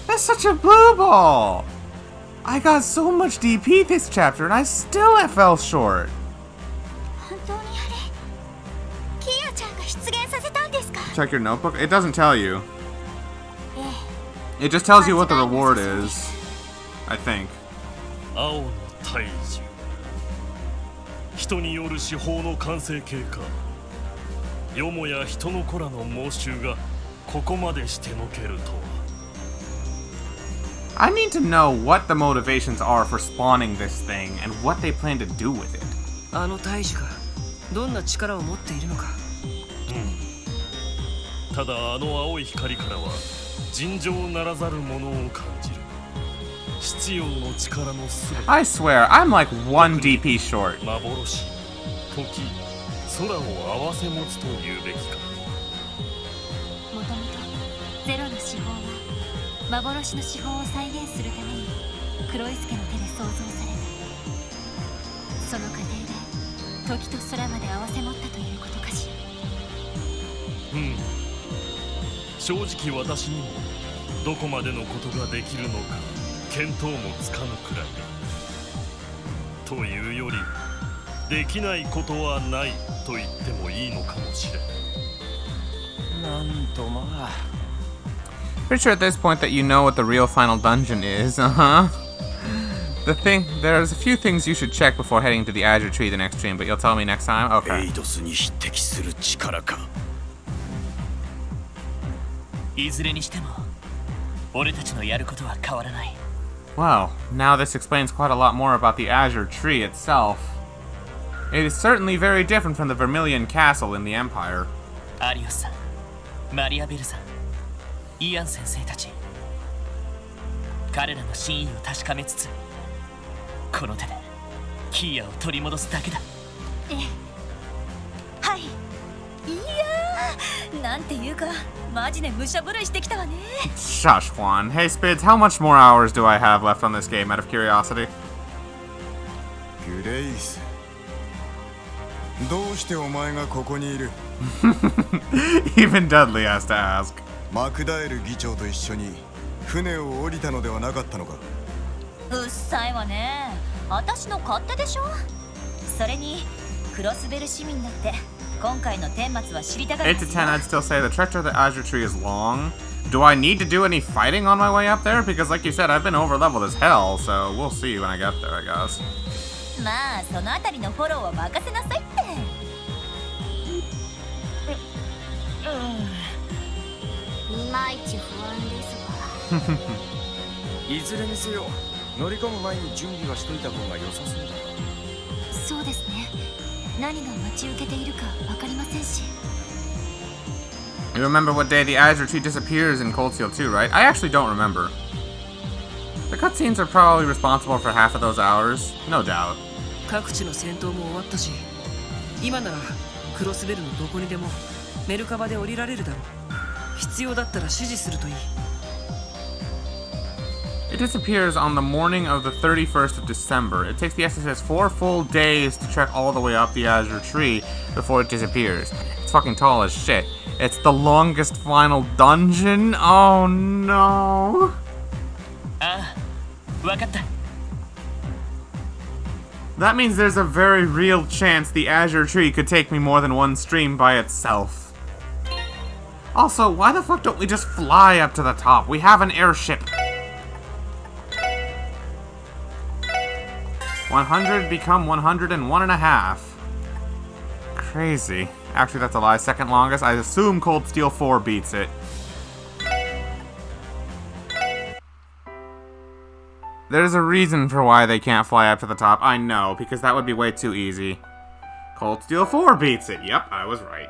That's such a blue ball! I got so much DP this chapter and I still fell short. Check your notebook? It doesn't tell you. It just tells you what the reward is, I think. 青の大樹、人による司法の完成形か。よもや人の子らの猛襲がここまでしてのけるとは。I need to know what the motivations are for spawning this thing and what they plan to do with it. あの大樹がどんな力を持っているのか。ただあの青い光からは尋常ならざるものを感じる。必要の力のすべて。I swear, I'm like 1 DP short. 幻、時、空を合わせ持つというべきか。もともとゼロの手法は幻の手法を再現するために黒い助の手で創造された。その過程で時と空まで合わせ持ったということかしら。正直私にもどこまでのことができるのか見当もつかぬくらいだ。というよりできないことはないと言ってもいいのかもしれない。なんとまあ。Pretty sure at this point that you know what the real final dungeon is, there's a few things you should check before heading to the Azure Tree the next stream, but you'll tell me next time? Okay. いずれにしても俺たちのやることは変わらない。 Wow, now this explains quite a lot more about the Azure Tree itself. It is certainly very different from the Vermilion Castle in the Empire. アリオスさん、マリアベルさん、イアン先生たち、彼らの真意を確かめつつ、この手でキーヤを取り戻すだけだ。ええ、はい。いやー、なんていうかマジで武者震いしてきたわね。 Shush, Juan. Hey, Spids, how much more hours do I have left on this game, out of curiosity? グレイス、どうしてお前がここにいる？ Even Dudley has to ask. マクダエル議長と一緒に船を降りたのではなかったのか？うっさいわね。私の勝手でしょ。それにクロスベル市民だって今回の顛末は知りたがる。 8 to 10, I'd still say the trek to the Azure Tree is long. Do I need to do any fighting on my way up there? Because like you said, I've been over-leveled as hell, so we'll see when I get there, I guess. まあそのあたりのフォローは任せなさいって。いまいち不安ですが。いずれにせよ乗り込む前に準備はしといた方が良さそうだ。そうですね。何が待ち受けているかわかりませんし。 You remember what day the Azure Tree disappears in Cold Steel 2, right? I actually don't remember. The cutscenes are probably responsible for half of those hours, no doubt. 各地の戦闘も終わったし、今ならクロスベルのどこにでもメルカバで降りられるだろう。必要だったら指示するといい。 It disappears on the morning of the 31st of December. It takes the SSS 4 full days to trek all the way up the Azure Tree before it disappears. It's fucking tall as shit. It's the longest final dungeon? Oh no. ああ、わかった。 That means there's a very real chance the Azure Tree could take me more than one stream by itself. Also, why the fuck don't we just fly up to the top? We have an airship. 100 become 101 and a half. Crazy. Actually, that's a lie. Second longest. I assume Cold Steel 4 beats it. There's a reason for why they can't fly up to the top. I know, because that would be way too easy. Cold Steel 4 beats it. Yep, I was right.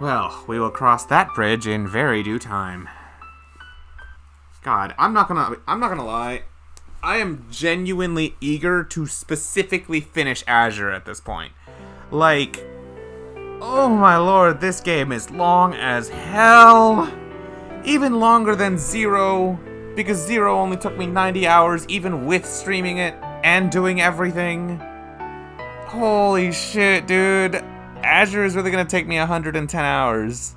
Well, we will cross that bridge in very due time. God, I'm not gonna lie. I am genuinely eager to specifically finish Azure at this point. Like, oh my lord, this game is long as hell. Even longer than Zero, because Zero only took me 90 hours even with streaming it and doing everything. Holy shit, dude. Azure is really gonna take me 110 hours.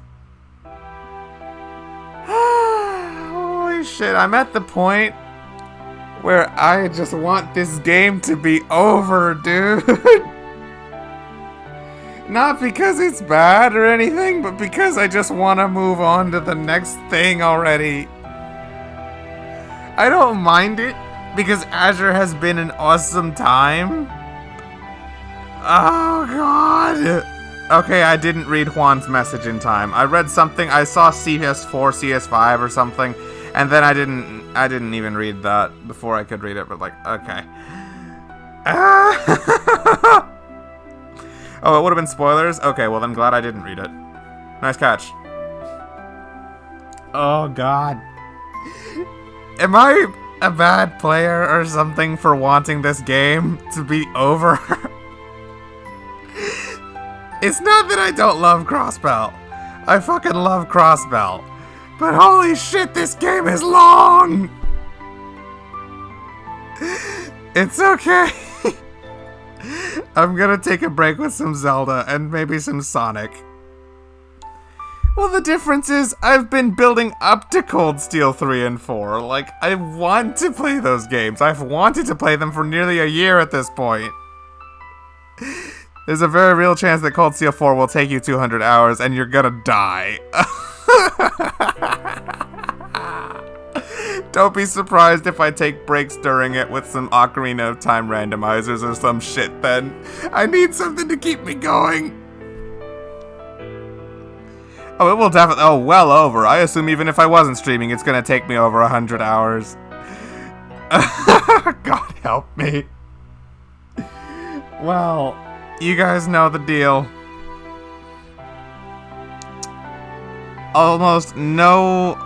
Holy shit, I'm at the point where I just want this game to be over, dude. Not because it's bad or anything, but because I just want to move on to the next thing already. I don't mind it, because Azure has been an awesome time. Oh, God. Okay, I didn't read Juan's message in time. I read something, I saw CS4, CS5 or something, and then I didn't even read that before I could read it, but like, okay. Oh, it would have been spoilers? Okay, well, I'm glad I didn't read it. Nice catch. Oh, God. Am I a bad player or something for wanting this game to be over? It's not that I don't love Crossbell. I fucking love Crossbell. But holy shit, this game is long! It's okay. I'm gonna take a break with some Zelda and maybe some Sonic. Well, the difference is I've been building up to Cold Steel 3 and 4. Like, I want to play those games. I've wanted to play them for nearly a year at this point. There's a very real chance that Cold Steel 4 will take you 200 hours and you're gonna die. Don't be surprised if I take breaks during it with some Ocarina of Time randomizers or some shit then. I need something to keep me going. Oh, it will definitely... Oh, well over. I assume even if I wasn't streaming, it's gonna take me over 100 hours. God help me. Well, You guys know the deal. Almost no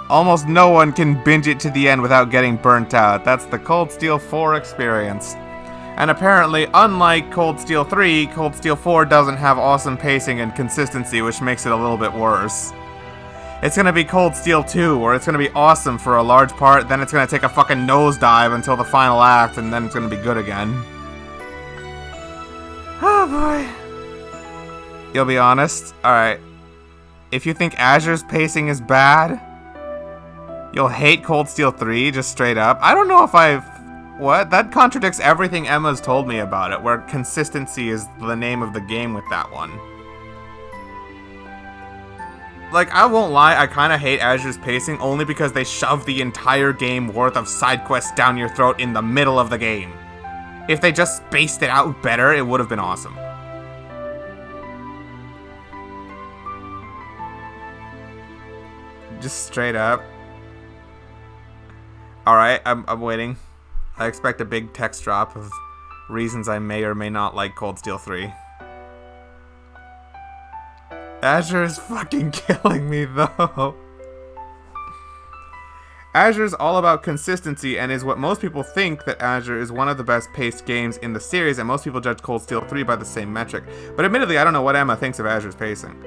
one can binge it to the end without getting burnt out. That's the Cold Steel 4 experience. And apparently, unlike Cold Steel 3, Cold Steel 4 doesn't have awesome pacing and consistency, which makes it a little bit worse. It's gonna be Cold Steel 2, where it's gonna be awesome for a large part, then it's gonna take a fucking nosedive until the final act, and then it's gonna be good again. Oh boy. You'll be honest? Alright. If you think Azure's pacing is bad, you'll hate Cold Steel 3, just straight up. I don't know if What? That contradicts everything Emma's told me about it, where consistency is the name of the game with that one. Like, I won't lie, I kinda hate Azure's pacing only because they shove the entire game worth of side quests down your throat in the middle of the game. If they just spaced it out better, it would have been awesome. Just straight up. Alright, I'm waiting. I expect a big text drop of reasons I may or may not like Cold Steel 3. Azure is fucking killing me, though. Azure is all about consistency and is what most people think that Azure is one of the best paced games in the series, and most people judge Cold Steel 3 by the same metric. But admittedly, I don't know what Emma thinks of Azure's pacing.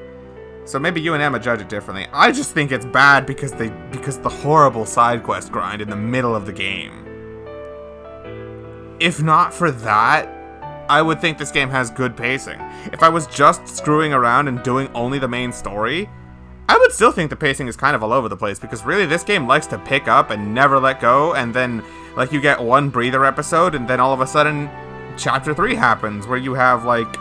So maybe you and Emma judge it differently. I just think it's bad because the horrible side quest grind in the middle of the game. If not for that, I would think this game has good pacing. If I was just screwing around and doing only the main story, I would still think the pacing is kind of all over the place, because really this game likes to pick up and never let go, and then like you get one breather episode and then all of a sudden chapter 3 happens where you have like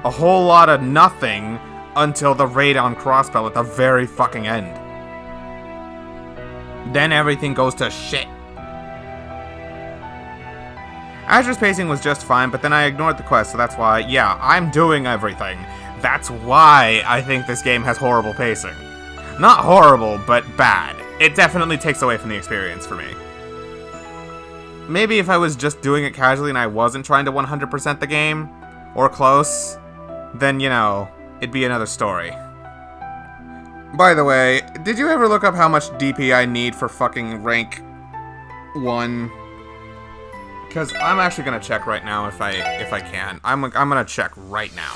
a whole lot of nothing until the raid on Crossbell at the very fucking end. Then everything goes to shit. Azure's pacing was just fine, but then I ignored the quest, so that's why, yeah, I'm doing everything. That's why I think this game has horrible pacing. Not horrible, but bad. It definitely takes away from the experience for me. Maybe if I was just doing it casually and I wasn't trying to 100% the game, or close, then, you know, it'd be another story. By the way, did you ever look up how much DP I need for fucking rank 1? Because I'm actually gonna check right now if I can. I'm gonna check right now.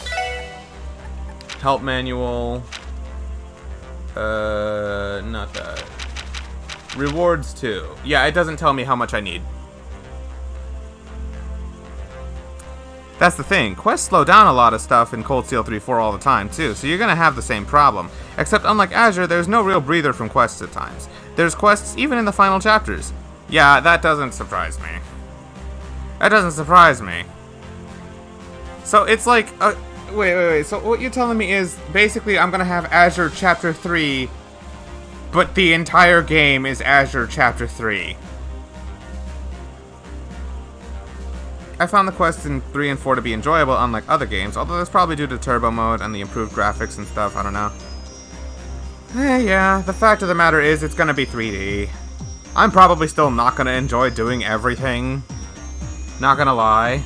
Help manual. Not that. Rewards 2. Yeah, it doesn't tell me how much I need. That's the thing. Quests slow down a lot of stuff in Cold Steel 3-4 all the time, too, so you're gonna have the same problem. Except unlike Azure, there's no real breather from quests at times. There's quests even in the final chapters. Yeah, that doesn't surprise me. That doesn't surprise me. So it's like, wait. So what you're telling me is, basically I'm gonna have Azure Chapter 3, but the entire game is Azure Chapter 3. I found the quests in 3 and 4 to be enjoyable, unlike other games, although that's probably due to turbo mode and the improved graphics and stuff, I don't know. Yeah, the fact of the matter is it's gonna be 3D. I'm probably still not gonna enjoy doing everything. Not gonna lie.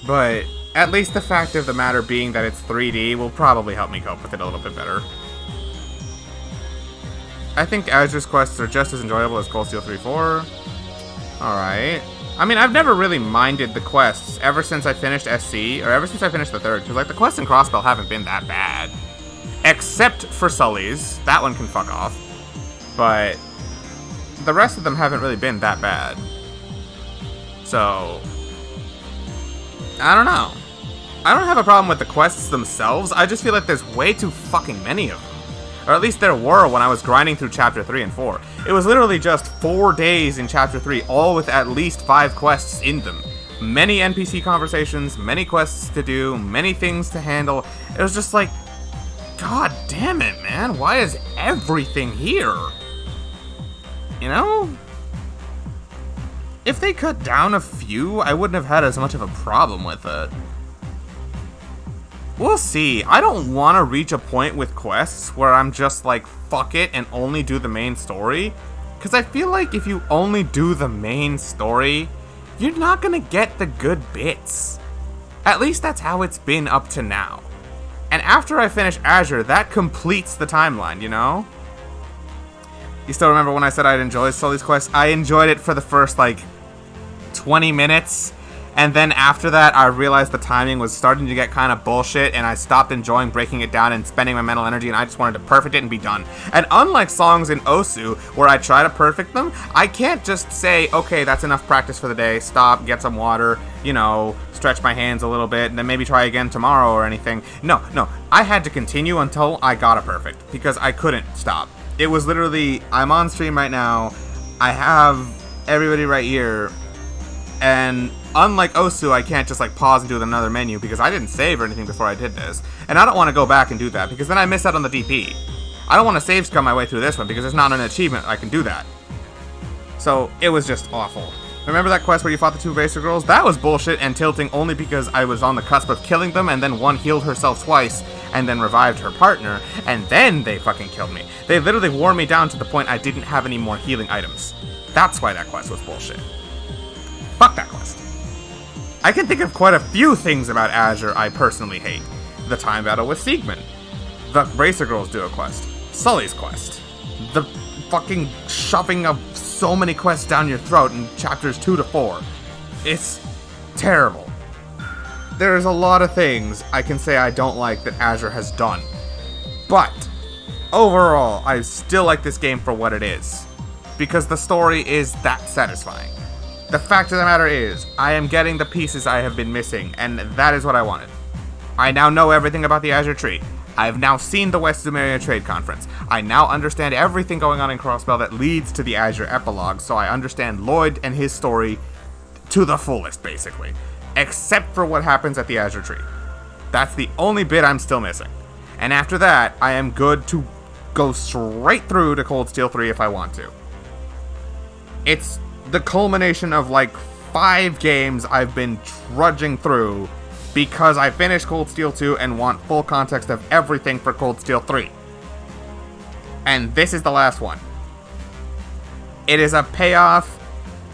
But at least the fact of the matter being that it's 3D will probably help me cope with it a little bit better. I think Azure's quests are just as enjoyable as Cold Steel 3-4. Alright. I mean, I've never really minded the quests ever since I finished SC, or ever since I finished the 3rd, because like the quests in Crossbell haven't been that bad. Except for Sully's. That one can fuck off. But the rest of them haven't really been that bad. So, I don't know. I don't have a problem with the quests themselves, I just feel like there's way too fucking many of them. Or at least there were when I was grinding through Chapter 3 and 4. It was literally just 4 days in Chapter 3, all with at least 5 quests in them. Many NPC conversations, many quests to do, many things to handle. It was just like, god damn it, man, why is everything here? You know? If they cut down a few, I wouldn't have had as much of a problem with it. We'll see. I don't want to reach a point with quests where I'm just like, fuck it, and only do the main story. Because I feel like if you only do the main story, you're not going to get the good bits. At least that's how it's been up to now. And after I finish Azure, that completes the timeline, you know? You still remember when I said I'd enjoy Sully's Quest? I enjoyed it for the first, like, 20 minutes. And then after that, I realized the timing was starting to get kind of bullshit, and I stopped enjoying breaking it down and spending my mental energy, and I just wanted to perfect it and be done. And unlike songs in Osu, where I try to perfect them, I can't just say, okay, that's enough practice for the day, stop, get some water, you know, stretch my hands a little bit, and then maybe try again tomorrow or anything. No, I had to continue until I got it perfect, because I couldn't stop. It was literally, I'm on stream right now, I have everybody right here, and unlike Osu, I can't just like pause and do another menu because I didn't save or anything before I did this. And I don't want to go back and do that because then I miss out on the DP. I don't want to save scum my way through this one because it's not an achievement I can do that. So it was just awful. Remember that quest where you fought the two Racer girls? That was bullshit and tilting only because I was on the cusp of killing them and then one healed herself twice and then revived her partner and then they fucking killed me. They literally wore me down to the point I didn't have any more healing items. That's why that quest was bullshit. Fuck that quest. I can think of quite a few things about Azure I personally hate. The time battle with Siegmund. The Racer Girls Duo quest. Sully's quest. The fucking shoving of so many quests down your throat in chapters 2 to 4. It's terrible. There's a lot of things I can say I don't like that Azure has done. But, overall, I still like this game for what it is. Because the story is that satisfying. The fact of the matter is, I am getting the pieces I have been missing, and that is what I wanted. I now know everything about the Azure Tree. I have now seen the West Zumeria Trade Conference. I now understand everything going on in Crossbell that leads to the Azure Epilogue, so I understand Lloyd and his story to the fullest, basically. Except for what happens at the Azure Tree. That's the only bit I'm still missing. And after that, I am good to go straight through to Cold Steel 3 if I want to. It's the culmination of like 5 games I've been trudging through because I finished Cold Steel 2 and want full context of everything for Cold Steel 3. And this is the last one. It is a payoff.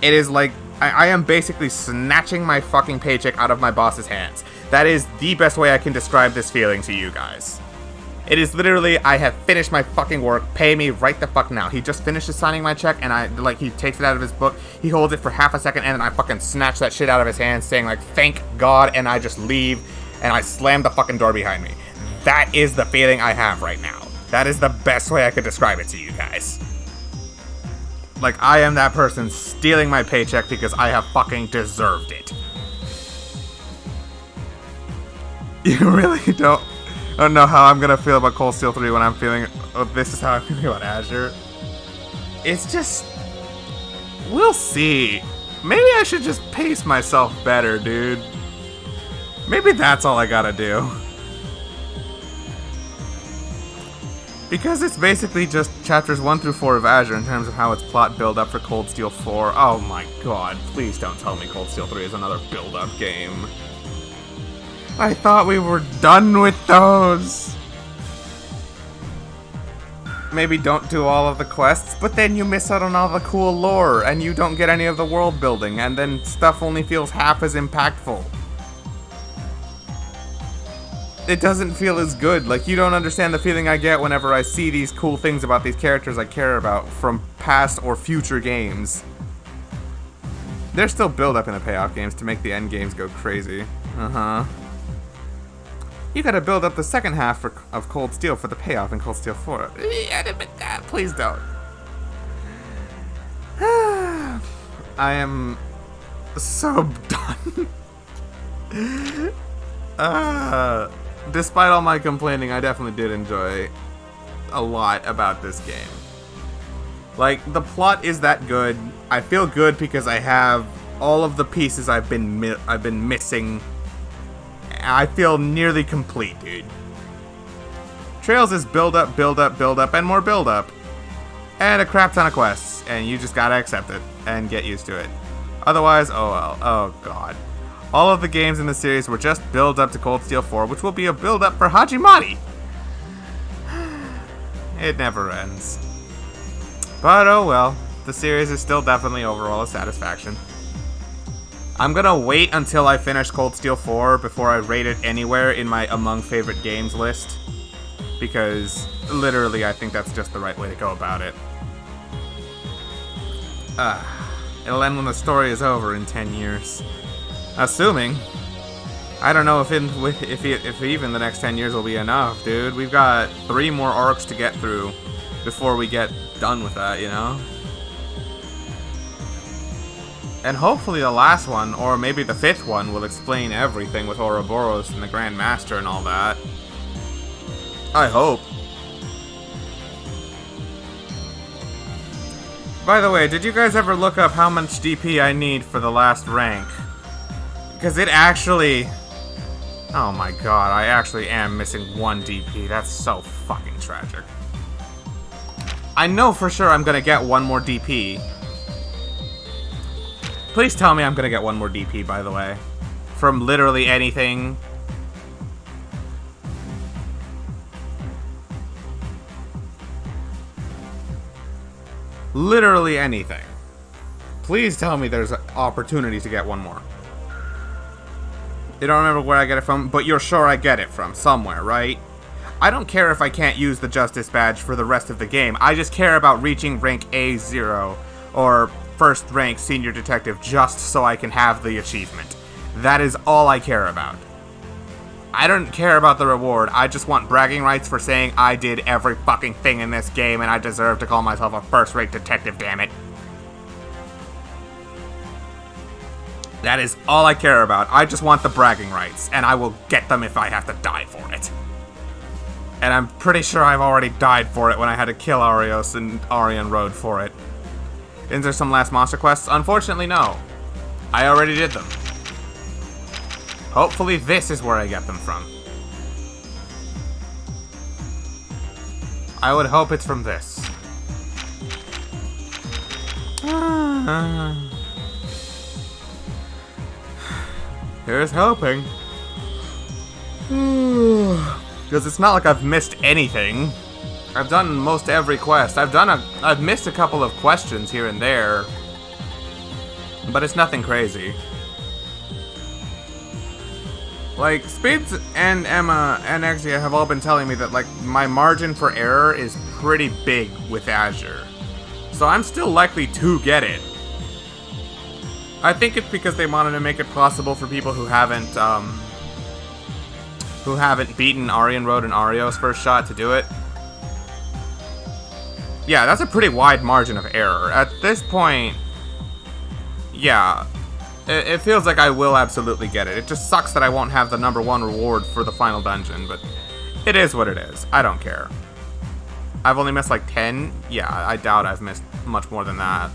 It is like, I am basically snatching my fucking paycheck out of my boss's hands. That is the best way I can describe this feeling to you guys. It is literally, I have finished my fucking work, pay me right the fuck now. He just finishes signing my check, and he takes it out of his book, he holds it for half a second, and then I fucking snatch that shit out of his hands, saying like, thank God, and I just leave, and I slam the fucking door behind me. That is the feeling I have right now. That is the best way I could describe it to you guys. Like, I am that person stealing my paycheck because I have fucking deserved it. You really don't know how I'm gonna feel about Cold Steel 3 when I'm feeling... Oh, this is how I'm feeling about Azure. It's just... We'll see. Maybe I should just pace myself better, dude. Maybe that's all I gotta do. Because it's basically just chapters 1 through 4 of Azure in terms of how its plot build up for Cold Steel 4. Oh my god, please don't tell me Cold Steel 3 is another build-up game. I thought we were done with those. Maybe don't do all of the quests, but then you miss out on all the cool lore, and you don't get any of the world building, and then stuff only feels half as impactful. It doesn't feel as good. Like, you don't understand the feeling I get whenever I see these cool things about these characters I care about from past or future games. There's still build-up in the payoff games to make the end games go crazy. You gotta build up the second half of Cold Steel for the payoff in Cold Steel 4. Please don't. I am so done. Despite all my complaining, I definitely did enjoy a lot about this game. Like, the plot is that good. I feel good because I have all of the pieces I've been missing. I feel nearly complete, dude. Trails is build up, and more build up. And a crap ton of quests, and you just gotta accept it and get used to it. Otherwise, oh well, oh god. All of the games in the series were just build up to Cold Steel 4, which will be a build up for Hajimari. It never ends. But oh well, the series is still definitely overall a satisfaction. I'm gonna wait until I finish Cold Steel 4 before I rate it anywhere in my Among Favorite Games list. Because, literally, I think that's just the right way to go about it. It'll end when the story is over in 10 years. Assuming. I don't know if even the next 10 years will be enough, dude. We've got 3 more arcs to get through before we get done with that, you know? And hopefully the last one, or maybe the 5th one, will explain everything with Ouroboros and the Grand Master and all that. I hope. By the way, did you guys ever look up how much DP I need for the last rank? Because it actually... Oh my god, I actually am missing 1 DP. That's so fucking tragic. I know for sure I'm gonna get 1 more DP. Please tell me I'm gonna get 1 more DP, by the way. From literally anything. Literally anything. Please tell me there's opportunities to get 1 more. You don't remember where I get it from, but you're sure I get it from somewhere, right? I don't care if I can't use the Justice Badge for the rest of the game. I just care about reaching rank A0 or first rank Senior Detective just so I can have the achievement. That is all I care about. I don't care about the reward. I just want bragging rights for saying I did every fucking thing in this game and I deserve to call myself a first-rate detective, damn it. That is all I care about. I just want the bragging rights, and I will get them if I have to die for it. And I'm pretty sure I've already died for it when I had to kill Arios and Arian Road for it. Is there some last monster quests? Unfortunately, no. I already did them. Hopefully this is where I get them from. I would hope it's from this. Here's hoping. Because it's not like I've missed anything. I've done most every quest. I've missed a couple of questions here and there. But it's nothing crazy. Like, Spids and Emma and Exia have all been telling me that, like, my margin for error is pretty big with Azure. So I'm still likely to get it. I think it's because they wanted to make it possible for people who haven't beaten Arian Road and Arios first shot to do it. Yeah, that's a pretty wide margin of error. At this point, yeah, it feels like I will absolutely get it. It just sucks that I won't have the #1 reward for the final dungeon, but it is what it is. I don't care. I've only missed like 10? Yeah, I doubt I've missed much more than that.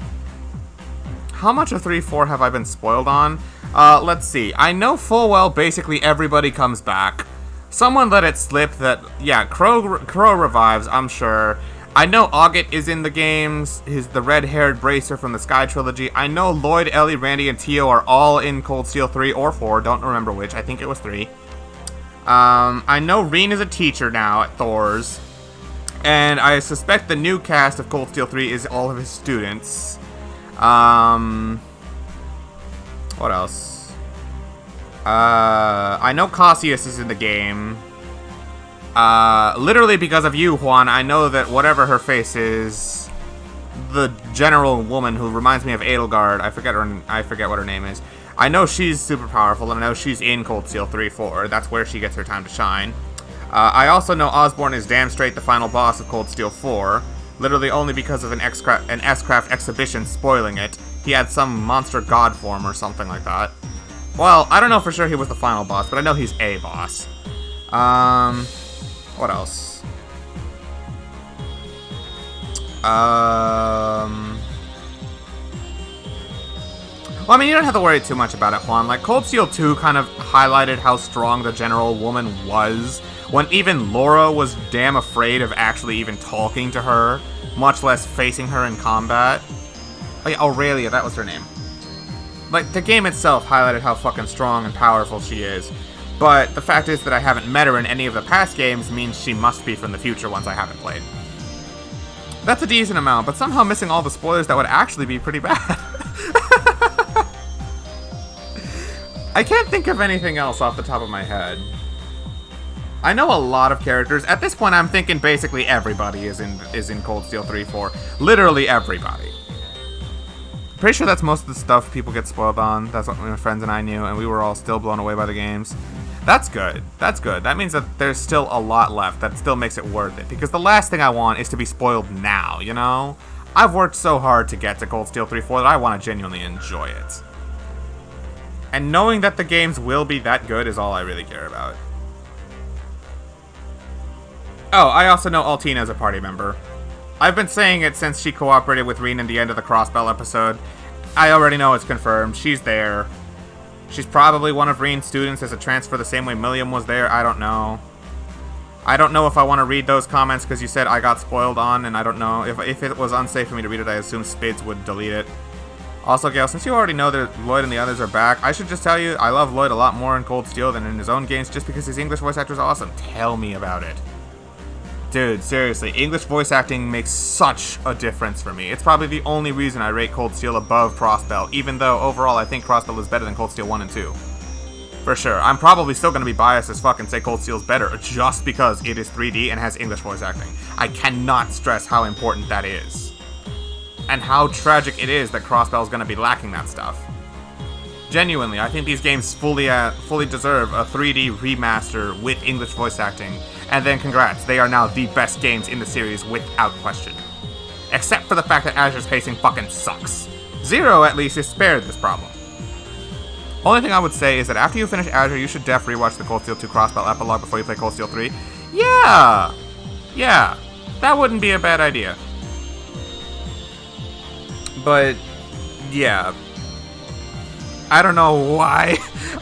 How much of 3-4 have I been spoiled on? Let's see. I know full well basically everybody comes back. Someone let it slip that, yeah, Crow revives, I'm sure. I know Auget is in the games. He's the red-haired bracer from the Sky Trilogy. I know Lloyd, Ellie, Randy, and Tio are all in Cold Steel 3 or 4. Don't remember which. I think it was 3. I know Reen is a teacher now at Thor's. And I suspect the new cast of Cold Steel 3 is all of his students. What else? I know Cassius is in the game. Literally because of you, Juan, I know that whatever her face is, the general woman who reminds me of Edelgard, I forget what her name is. I know she's super powerful, and I know she's in Cold Steel 3-4. That's where she gets her time to shine. I also know Osborne is damn straight the final boss of Cold Steel 4. Literally only because of an S-Craft exhibition spoiling it. He had some monster god form or something like that. Well, I don't know for sure he was the final boss, but I know he's a boss. What else? Well, I mean, you don't have to worry too much about it, Juan. Like, Cold Steel 2 kind of highlighted how strong the general woman was, when even Laura was damn afraid of actually even talking to her, much less facing her in combat. Oh yeah, Aurelia, that was her name. Like, the game itself highlighted how fucking strong and powerful she is, but the fact is that I haven't met her in any of the past games means she must be from the future ones I haven't played. That's a decent amount, but somehow missing all the spoilers that would actually be pretty bad. I can't think of anything else off the top of my head. I know a lot of characters. At this point, I'm thinking basically everybody is in Cold Steel 3-4. Literally everybody. Pretty sure that's most of the stuff people get spoiled on. That's what my friends and I knew, and we were all still blown away by the games. That's good. That's good. That means that there's still a lot left that still makes it worth it. Because the last thing I want is to be spoiled now, you know? I've worked so hard to get to Cold Steel 3-4 that I want to genuinely enjoy it. And knowing that the games will be that good is all I really care about. Oh, I also know Altina as a party member. I've been saying it since she cooperated with Reen in the end of the Crossbell episode. I already know it's confirmed. She's there. She's probably one of Reen's students as a transfer the same way Milliam was there. I don't know. I don't know if I want to read those comments because you said I got spoiled on, and I don't know. If it was unsafe for me to read it, I assume Spids would delete it. Also, Gale, since you already know that Lloyd and the others are back, I should just tell you I love Lloyd a lot more in Cold Steel than in his own games just because his English voice actor is awesome. Tell me about it. Dude, seriously, English voice acting makes such a difference for me. It's probably the only reason I rate Cold Steel above Crossbell, even though overall I think Crossbell is better than Cold Steel 1 and 2. For sure. I'm probably still going to be biased as fuck and say Cold Steel's better just because it is 3D and has English voice acting. I cannot stress how important that is. And how tragic it is that Crossbell is going to be lacking that stuff. Genuinely, I think these games fully deserve a 3D remaster with English voice acting. And then congrats, they are now the best games in the series without question. Except for the fact that Azure's pacing fucking sucks. Zero, at least, is spared this problem. Only thing I would say is that after you finish Azure, you should def rewatch the Cold Steel 2 Crossbell epilogue before you play Cold Steel 3. Yeah! Yeah, that wouldn't be a bad idea. But, yeah. I don't know why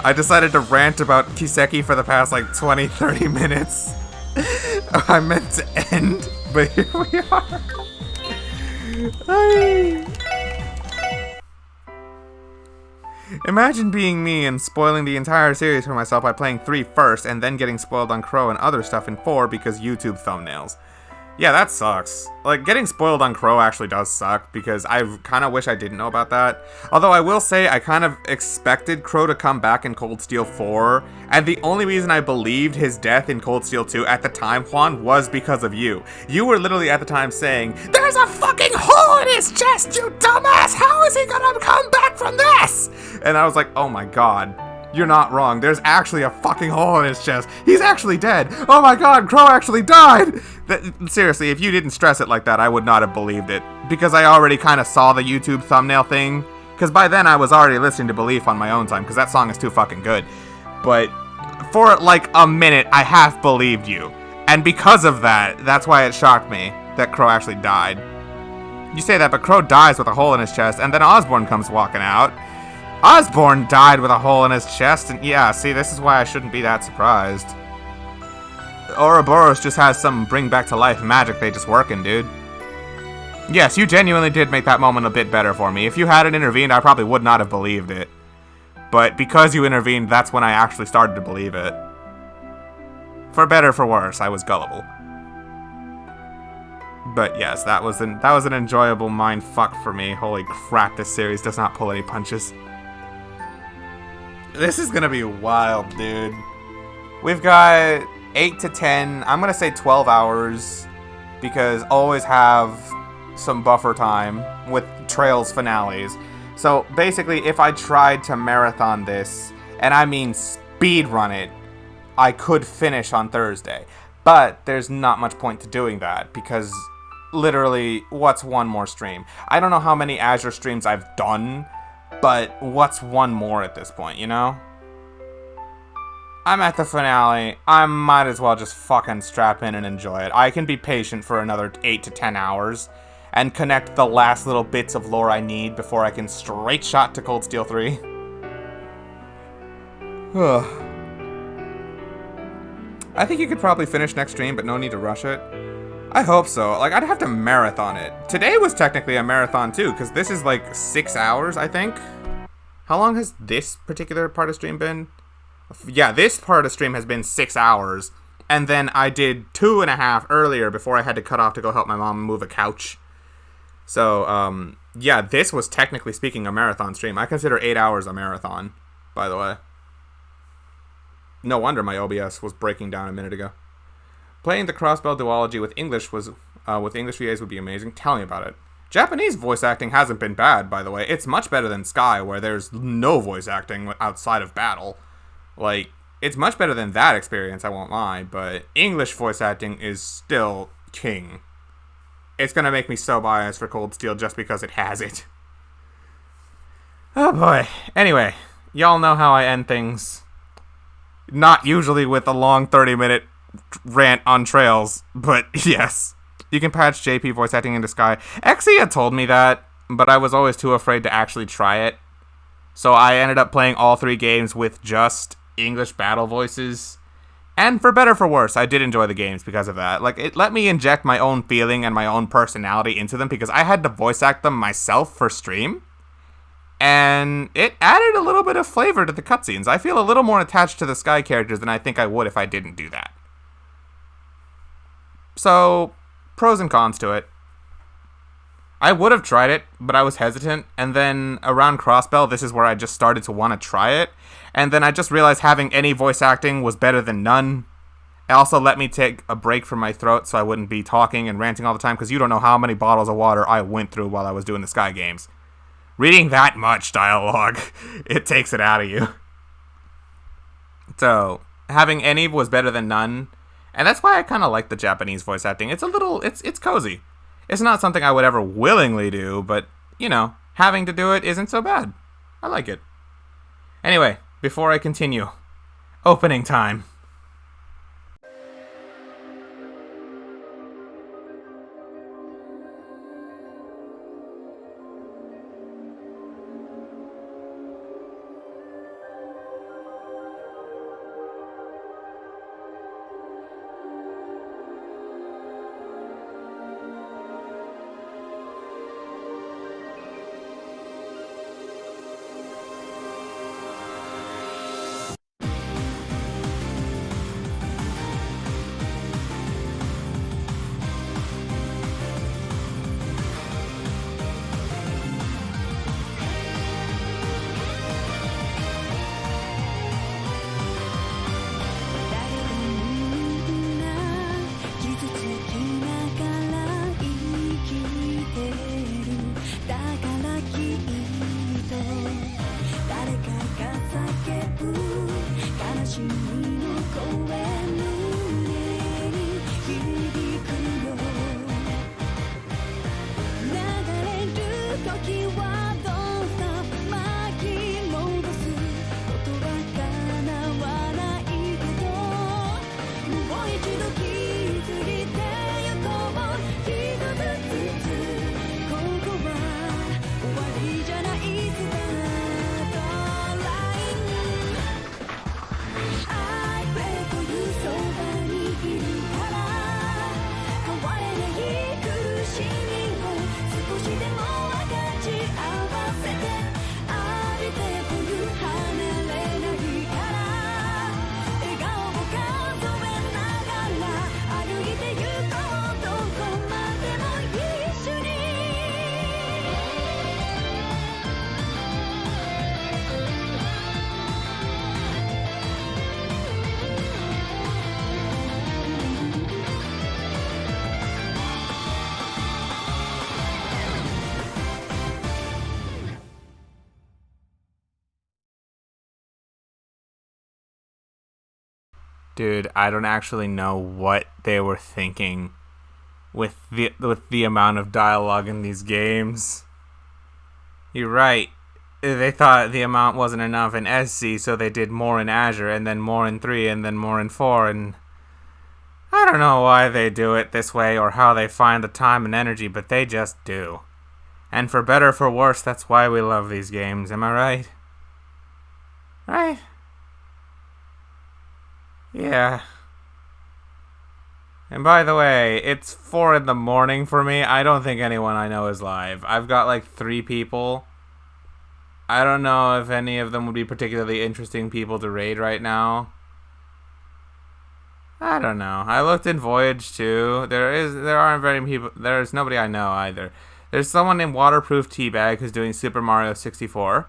I decided to rant about Kiseki for the past, like, 20-30 minutes. I meant to end, but here we are. Imagine being me and spoiling the entire series for myself by playing 3 first and then getting spoiled on Crow and other stuff in 4 because YouTube thumbnails. Yeah, that sucks. Like, getting spoiled on Crow actually does suck, because I kind of wish I didn't know about that. Although I will say, I kind of expected Crow to come back in Cold Steel 4, and the only reason I believed his death in Cold Steel 2 at the time, Juan, was because of you. You were literally at the time saying, "There's a fucking hole in his chest, you dumbass! How is he gonna come back from this?" And I was like, oh my god. You're not wrong. There's actually a fucking hole in his chest. He's actually dead. Oh my god, Crow actually died! Seriously, if you didn't stress it like that, I would not have believed it. Because I already kind of saw the YouTube thumbnail thing. Because by then I was already listening to Belief on my own time, because that song is too fucking good. But for like a minute, I half believed you. And because of that, that's why it shocked me that Crow actually died. You say that, but Crow dies with a hole in his chest, and then Osborn comes walking out. Osborn died with a hole in his chest, and yeah, see, this is why I shouldn't be that surprised. Ouroboros just has some bring back to life magic they just working, dude. Yes, you genuinely did make that moment a bit better for me. If you hadn't intervened, I probably would not have believed it. But because you intervened, that's when I actually started to believe it. For better or for worse, I was gullible. But yes, that was an enjoyable mind fuck for me. Holy crap, this series does not pull any punches. This is gonna be wild, dude. We've got 8 to 10, I'm gonna say 12 hours, because always have some buffer time with Trails finales. So basically, if I tried to marathon this, and I mean speed run it, I could finish on Thursday. But there's not much point to doing that, because literally, what's one more stream? I don't know how many Azure streams I've done, but what's one more at this point, you know? I'm at the finale. I might as well just fucking strap in and enjoy it. I can be patient for another 8 to 10 hours and connect the last little bits of lore I need before I can straight shot to Cold Steel 3. I think you could probably finish next stream, but no need to rush it. I hope so. Like, I'd have to marathon it. Today was technically a marathon too, because this is like 6 hours, I think. How long has this particular part of stream been? Yeah, this part of stream has been 6 hours. And then I did 2.5 earlier before I had to cut off to go help my mom move a couch. So, yeah, this was technically speaking a marathon stream. I consider 8 hours a marathon, by the way. No wonder my OBS was breaking down a minute ago. Playing the crossbell duology with English with English VAs would be amazing. Tell me about it. Japanese voice acting hasn't been bad, by the way. It's much better than Sky, where there's no voice acting outside of battle. Like, it's much better than that experience, I won't lie, but English voice acting is still king. It's gonna make me so biased for Cold Steel just because it has it. Oh boy. Anyway, y'all know how I end things. Not usually with a long 30-minute rant on Trails, but yes. You can patch JP voice acting into Sky. Exia told me that, but I was always too afraid to actually try it. So I ended up playing all 3 games with just English battle voices. And for better or for worse, I did enjoy the games because of that. Like, it let me inject my own feeling and my own personality into them because I had to voice act them myself for stream. And it added a little bit of flavor to the cutscenes. I feel a little more attached to the Sky characters than I think I would if I didn't do that. So, pros and cons to it. I would have tried it, but I was hesitant, and then around Crossbell, this is where I just started to want to try it, and then I just realized having any voice acting was better than none. It also let me take a break from my throat so I wouldn't be talking and ranting all the time, because you don't know how many bottles of water I went through while I was doing the Sky games. Reading that much dialogue, it takes it out of you. So, having any was better than none, and that's why I kind of like the Japanese voice acting. It's a little, it's cozy. It's not something I would ever willingly do, but, you know, having to do it isn't so bad. I like it. Anyway, before I continue, opening time. Dude, I don't actually know what they were thinking with the amount of dialogue in these games. You're right. They thought the amount wasn't enough in SC, so they did more in Azure, and then more in 3, and then more in 4, and I don't know why they do it this way or how they find the time and energy, but they just do. And for better or for worse, that's why we love these games, am I right? Right? Yeah. And by the way, it's 4 in the morning for me. I don't think anyone I know is live. I've got like 3 people. I don't know if any of them would be particularly interesting people to raid right now. I don't know. I looked in Voyage too. There aren't very many people. There's nobody I know either. There's someone named Waterproof Teabag who's doing Super Mario 64.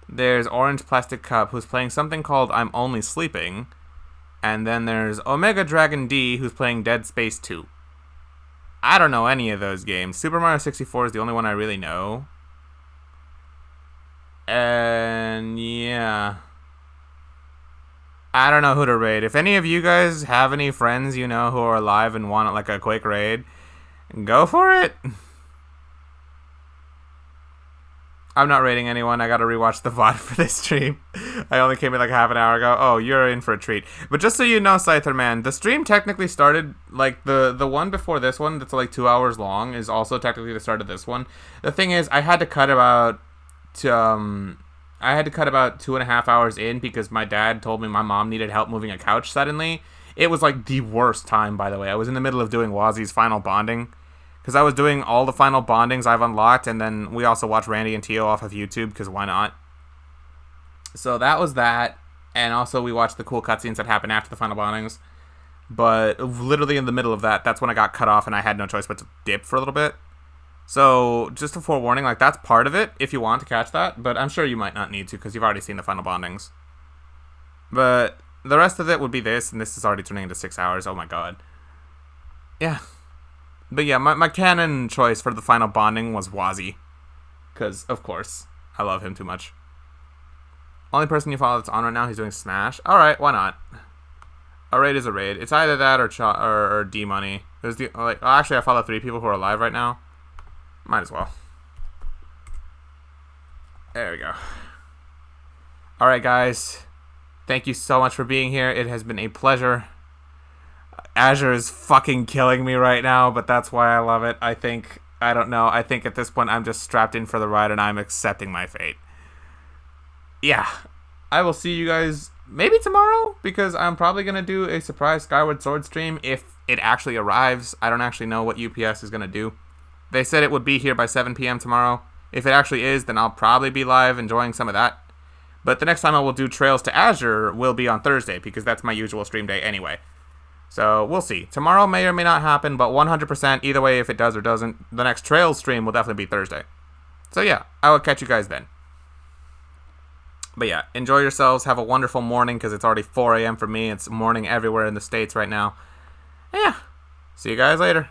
There's Orange Plastic Cup, who's playing something called I'm Only Sleeping. And then there's Omega Dragon D, who's playing Dead Space 2. I don't know any of those games. Super Mario 64 is the only one I really know. And yeah. I don't know who to raid. If any of you guys have any friends you know who are alive and want like a quick raid, go for it. I'm not raiding anyone. I gotta rewatch the VOD for this stream. I only came in like half an hour ago. Oh, you're in for a treat. But just so you know, Scyther Man, the stream technically started, like, the one before this one that's like 2 hours long is also technically the start of this one. The thing is, I had to cut about 2.5 hours in because my dad told me my mom needed help moving a couch suddenly. It was like the worst time, by the way. I was in the middle of doing Wazzy's final bonding. Because I was doing all the final bondings I've unlocked, and then we also watched Randy and Tio off of YouTube, because why not? So that was that, and also we watched the cool cutscenes that happened after the final bondings. But literally in the middle of that, that's when I got cut off, and I had no choice but to dip for a little bit. So, just a forewarning, like, that's part of it, if you want to catch that, but I'm sure you might not need to, because you've already seen the final bondings. But the rest of it would be this, and this is already turning into 6 hours, oh my god. Yeah. But yeah, my canon choice for the final bonding was Wazzy. Because, of course, I love him too much. Only person you follow that's on right now, he's doing Smash. Alright, why not? A raid is a raid. It's either that or D-Money. There's the, like, oh, actually, I follow 3 people who are alive right now. Might as well. There we go. Alright, guys. Thank you so much for being here. It has been a pleasure. Azure is fucking killing me right now, but that's why I love it. I think at this point I'm just strapped in for the ride and I'm accepting my fate. Yeah. I will see you guys maybe tomorrow, because I'm probably going to do a surprise Skyward Sword stream if it actually arrives. I don't actually know what UPS is going to do. They said it would be here by 7 p.m. tomorrow. If it actually is, then I'll probably be live enjoying some of that. But the next time I will do Trails to Azure will be on Thursday, because that's my usual stream day anyway. So, we'll see. Tomorrow may or may not happen, but 100% either way, if it does or doesn't, the next Trails stream will definitely be Thursday. So yeah, I will catch you guys then. But yeah, enjoy yourselves. Have a wonderful morning, because it's already 4 a.m. for me. It's morning everywhere in the States right now. And yeah, see you guys later.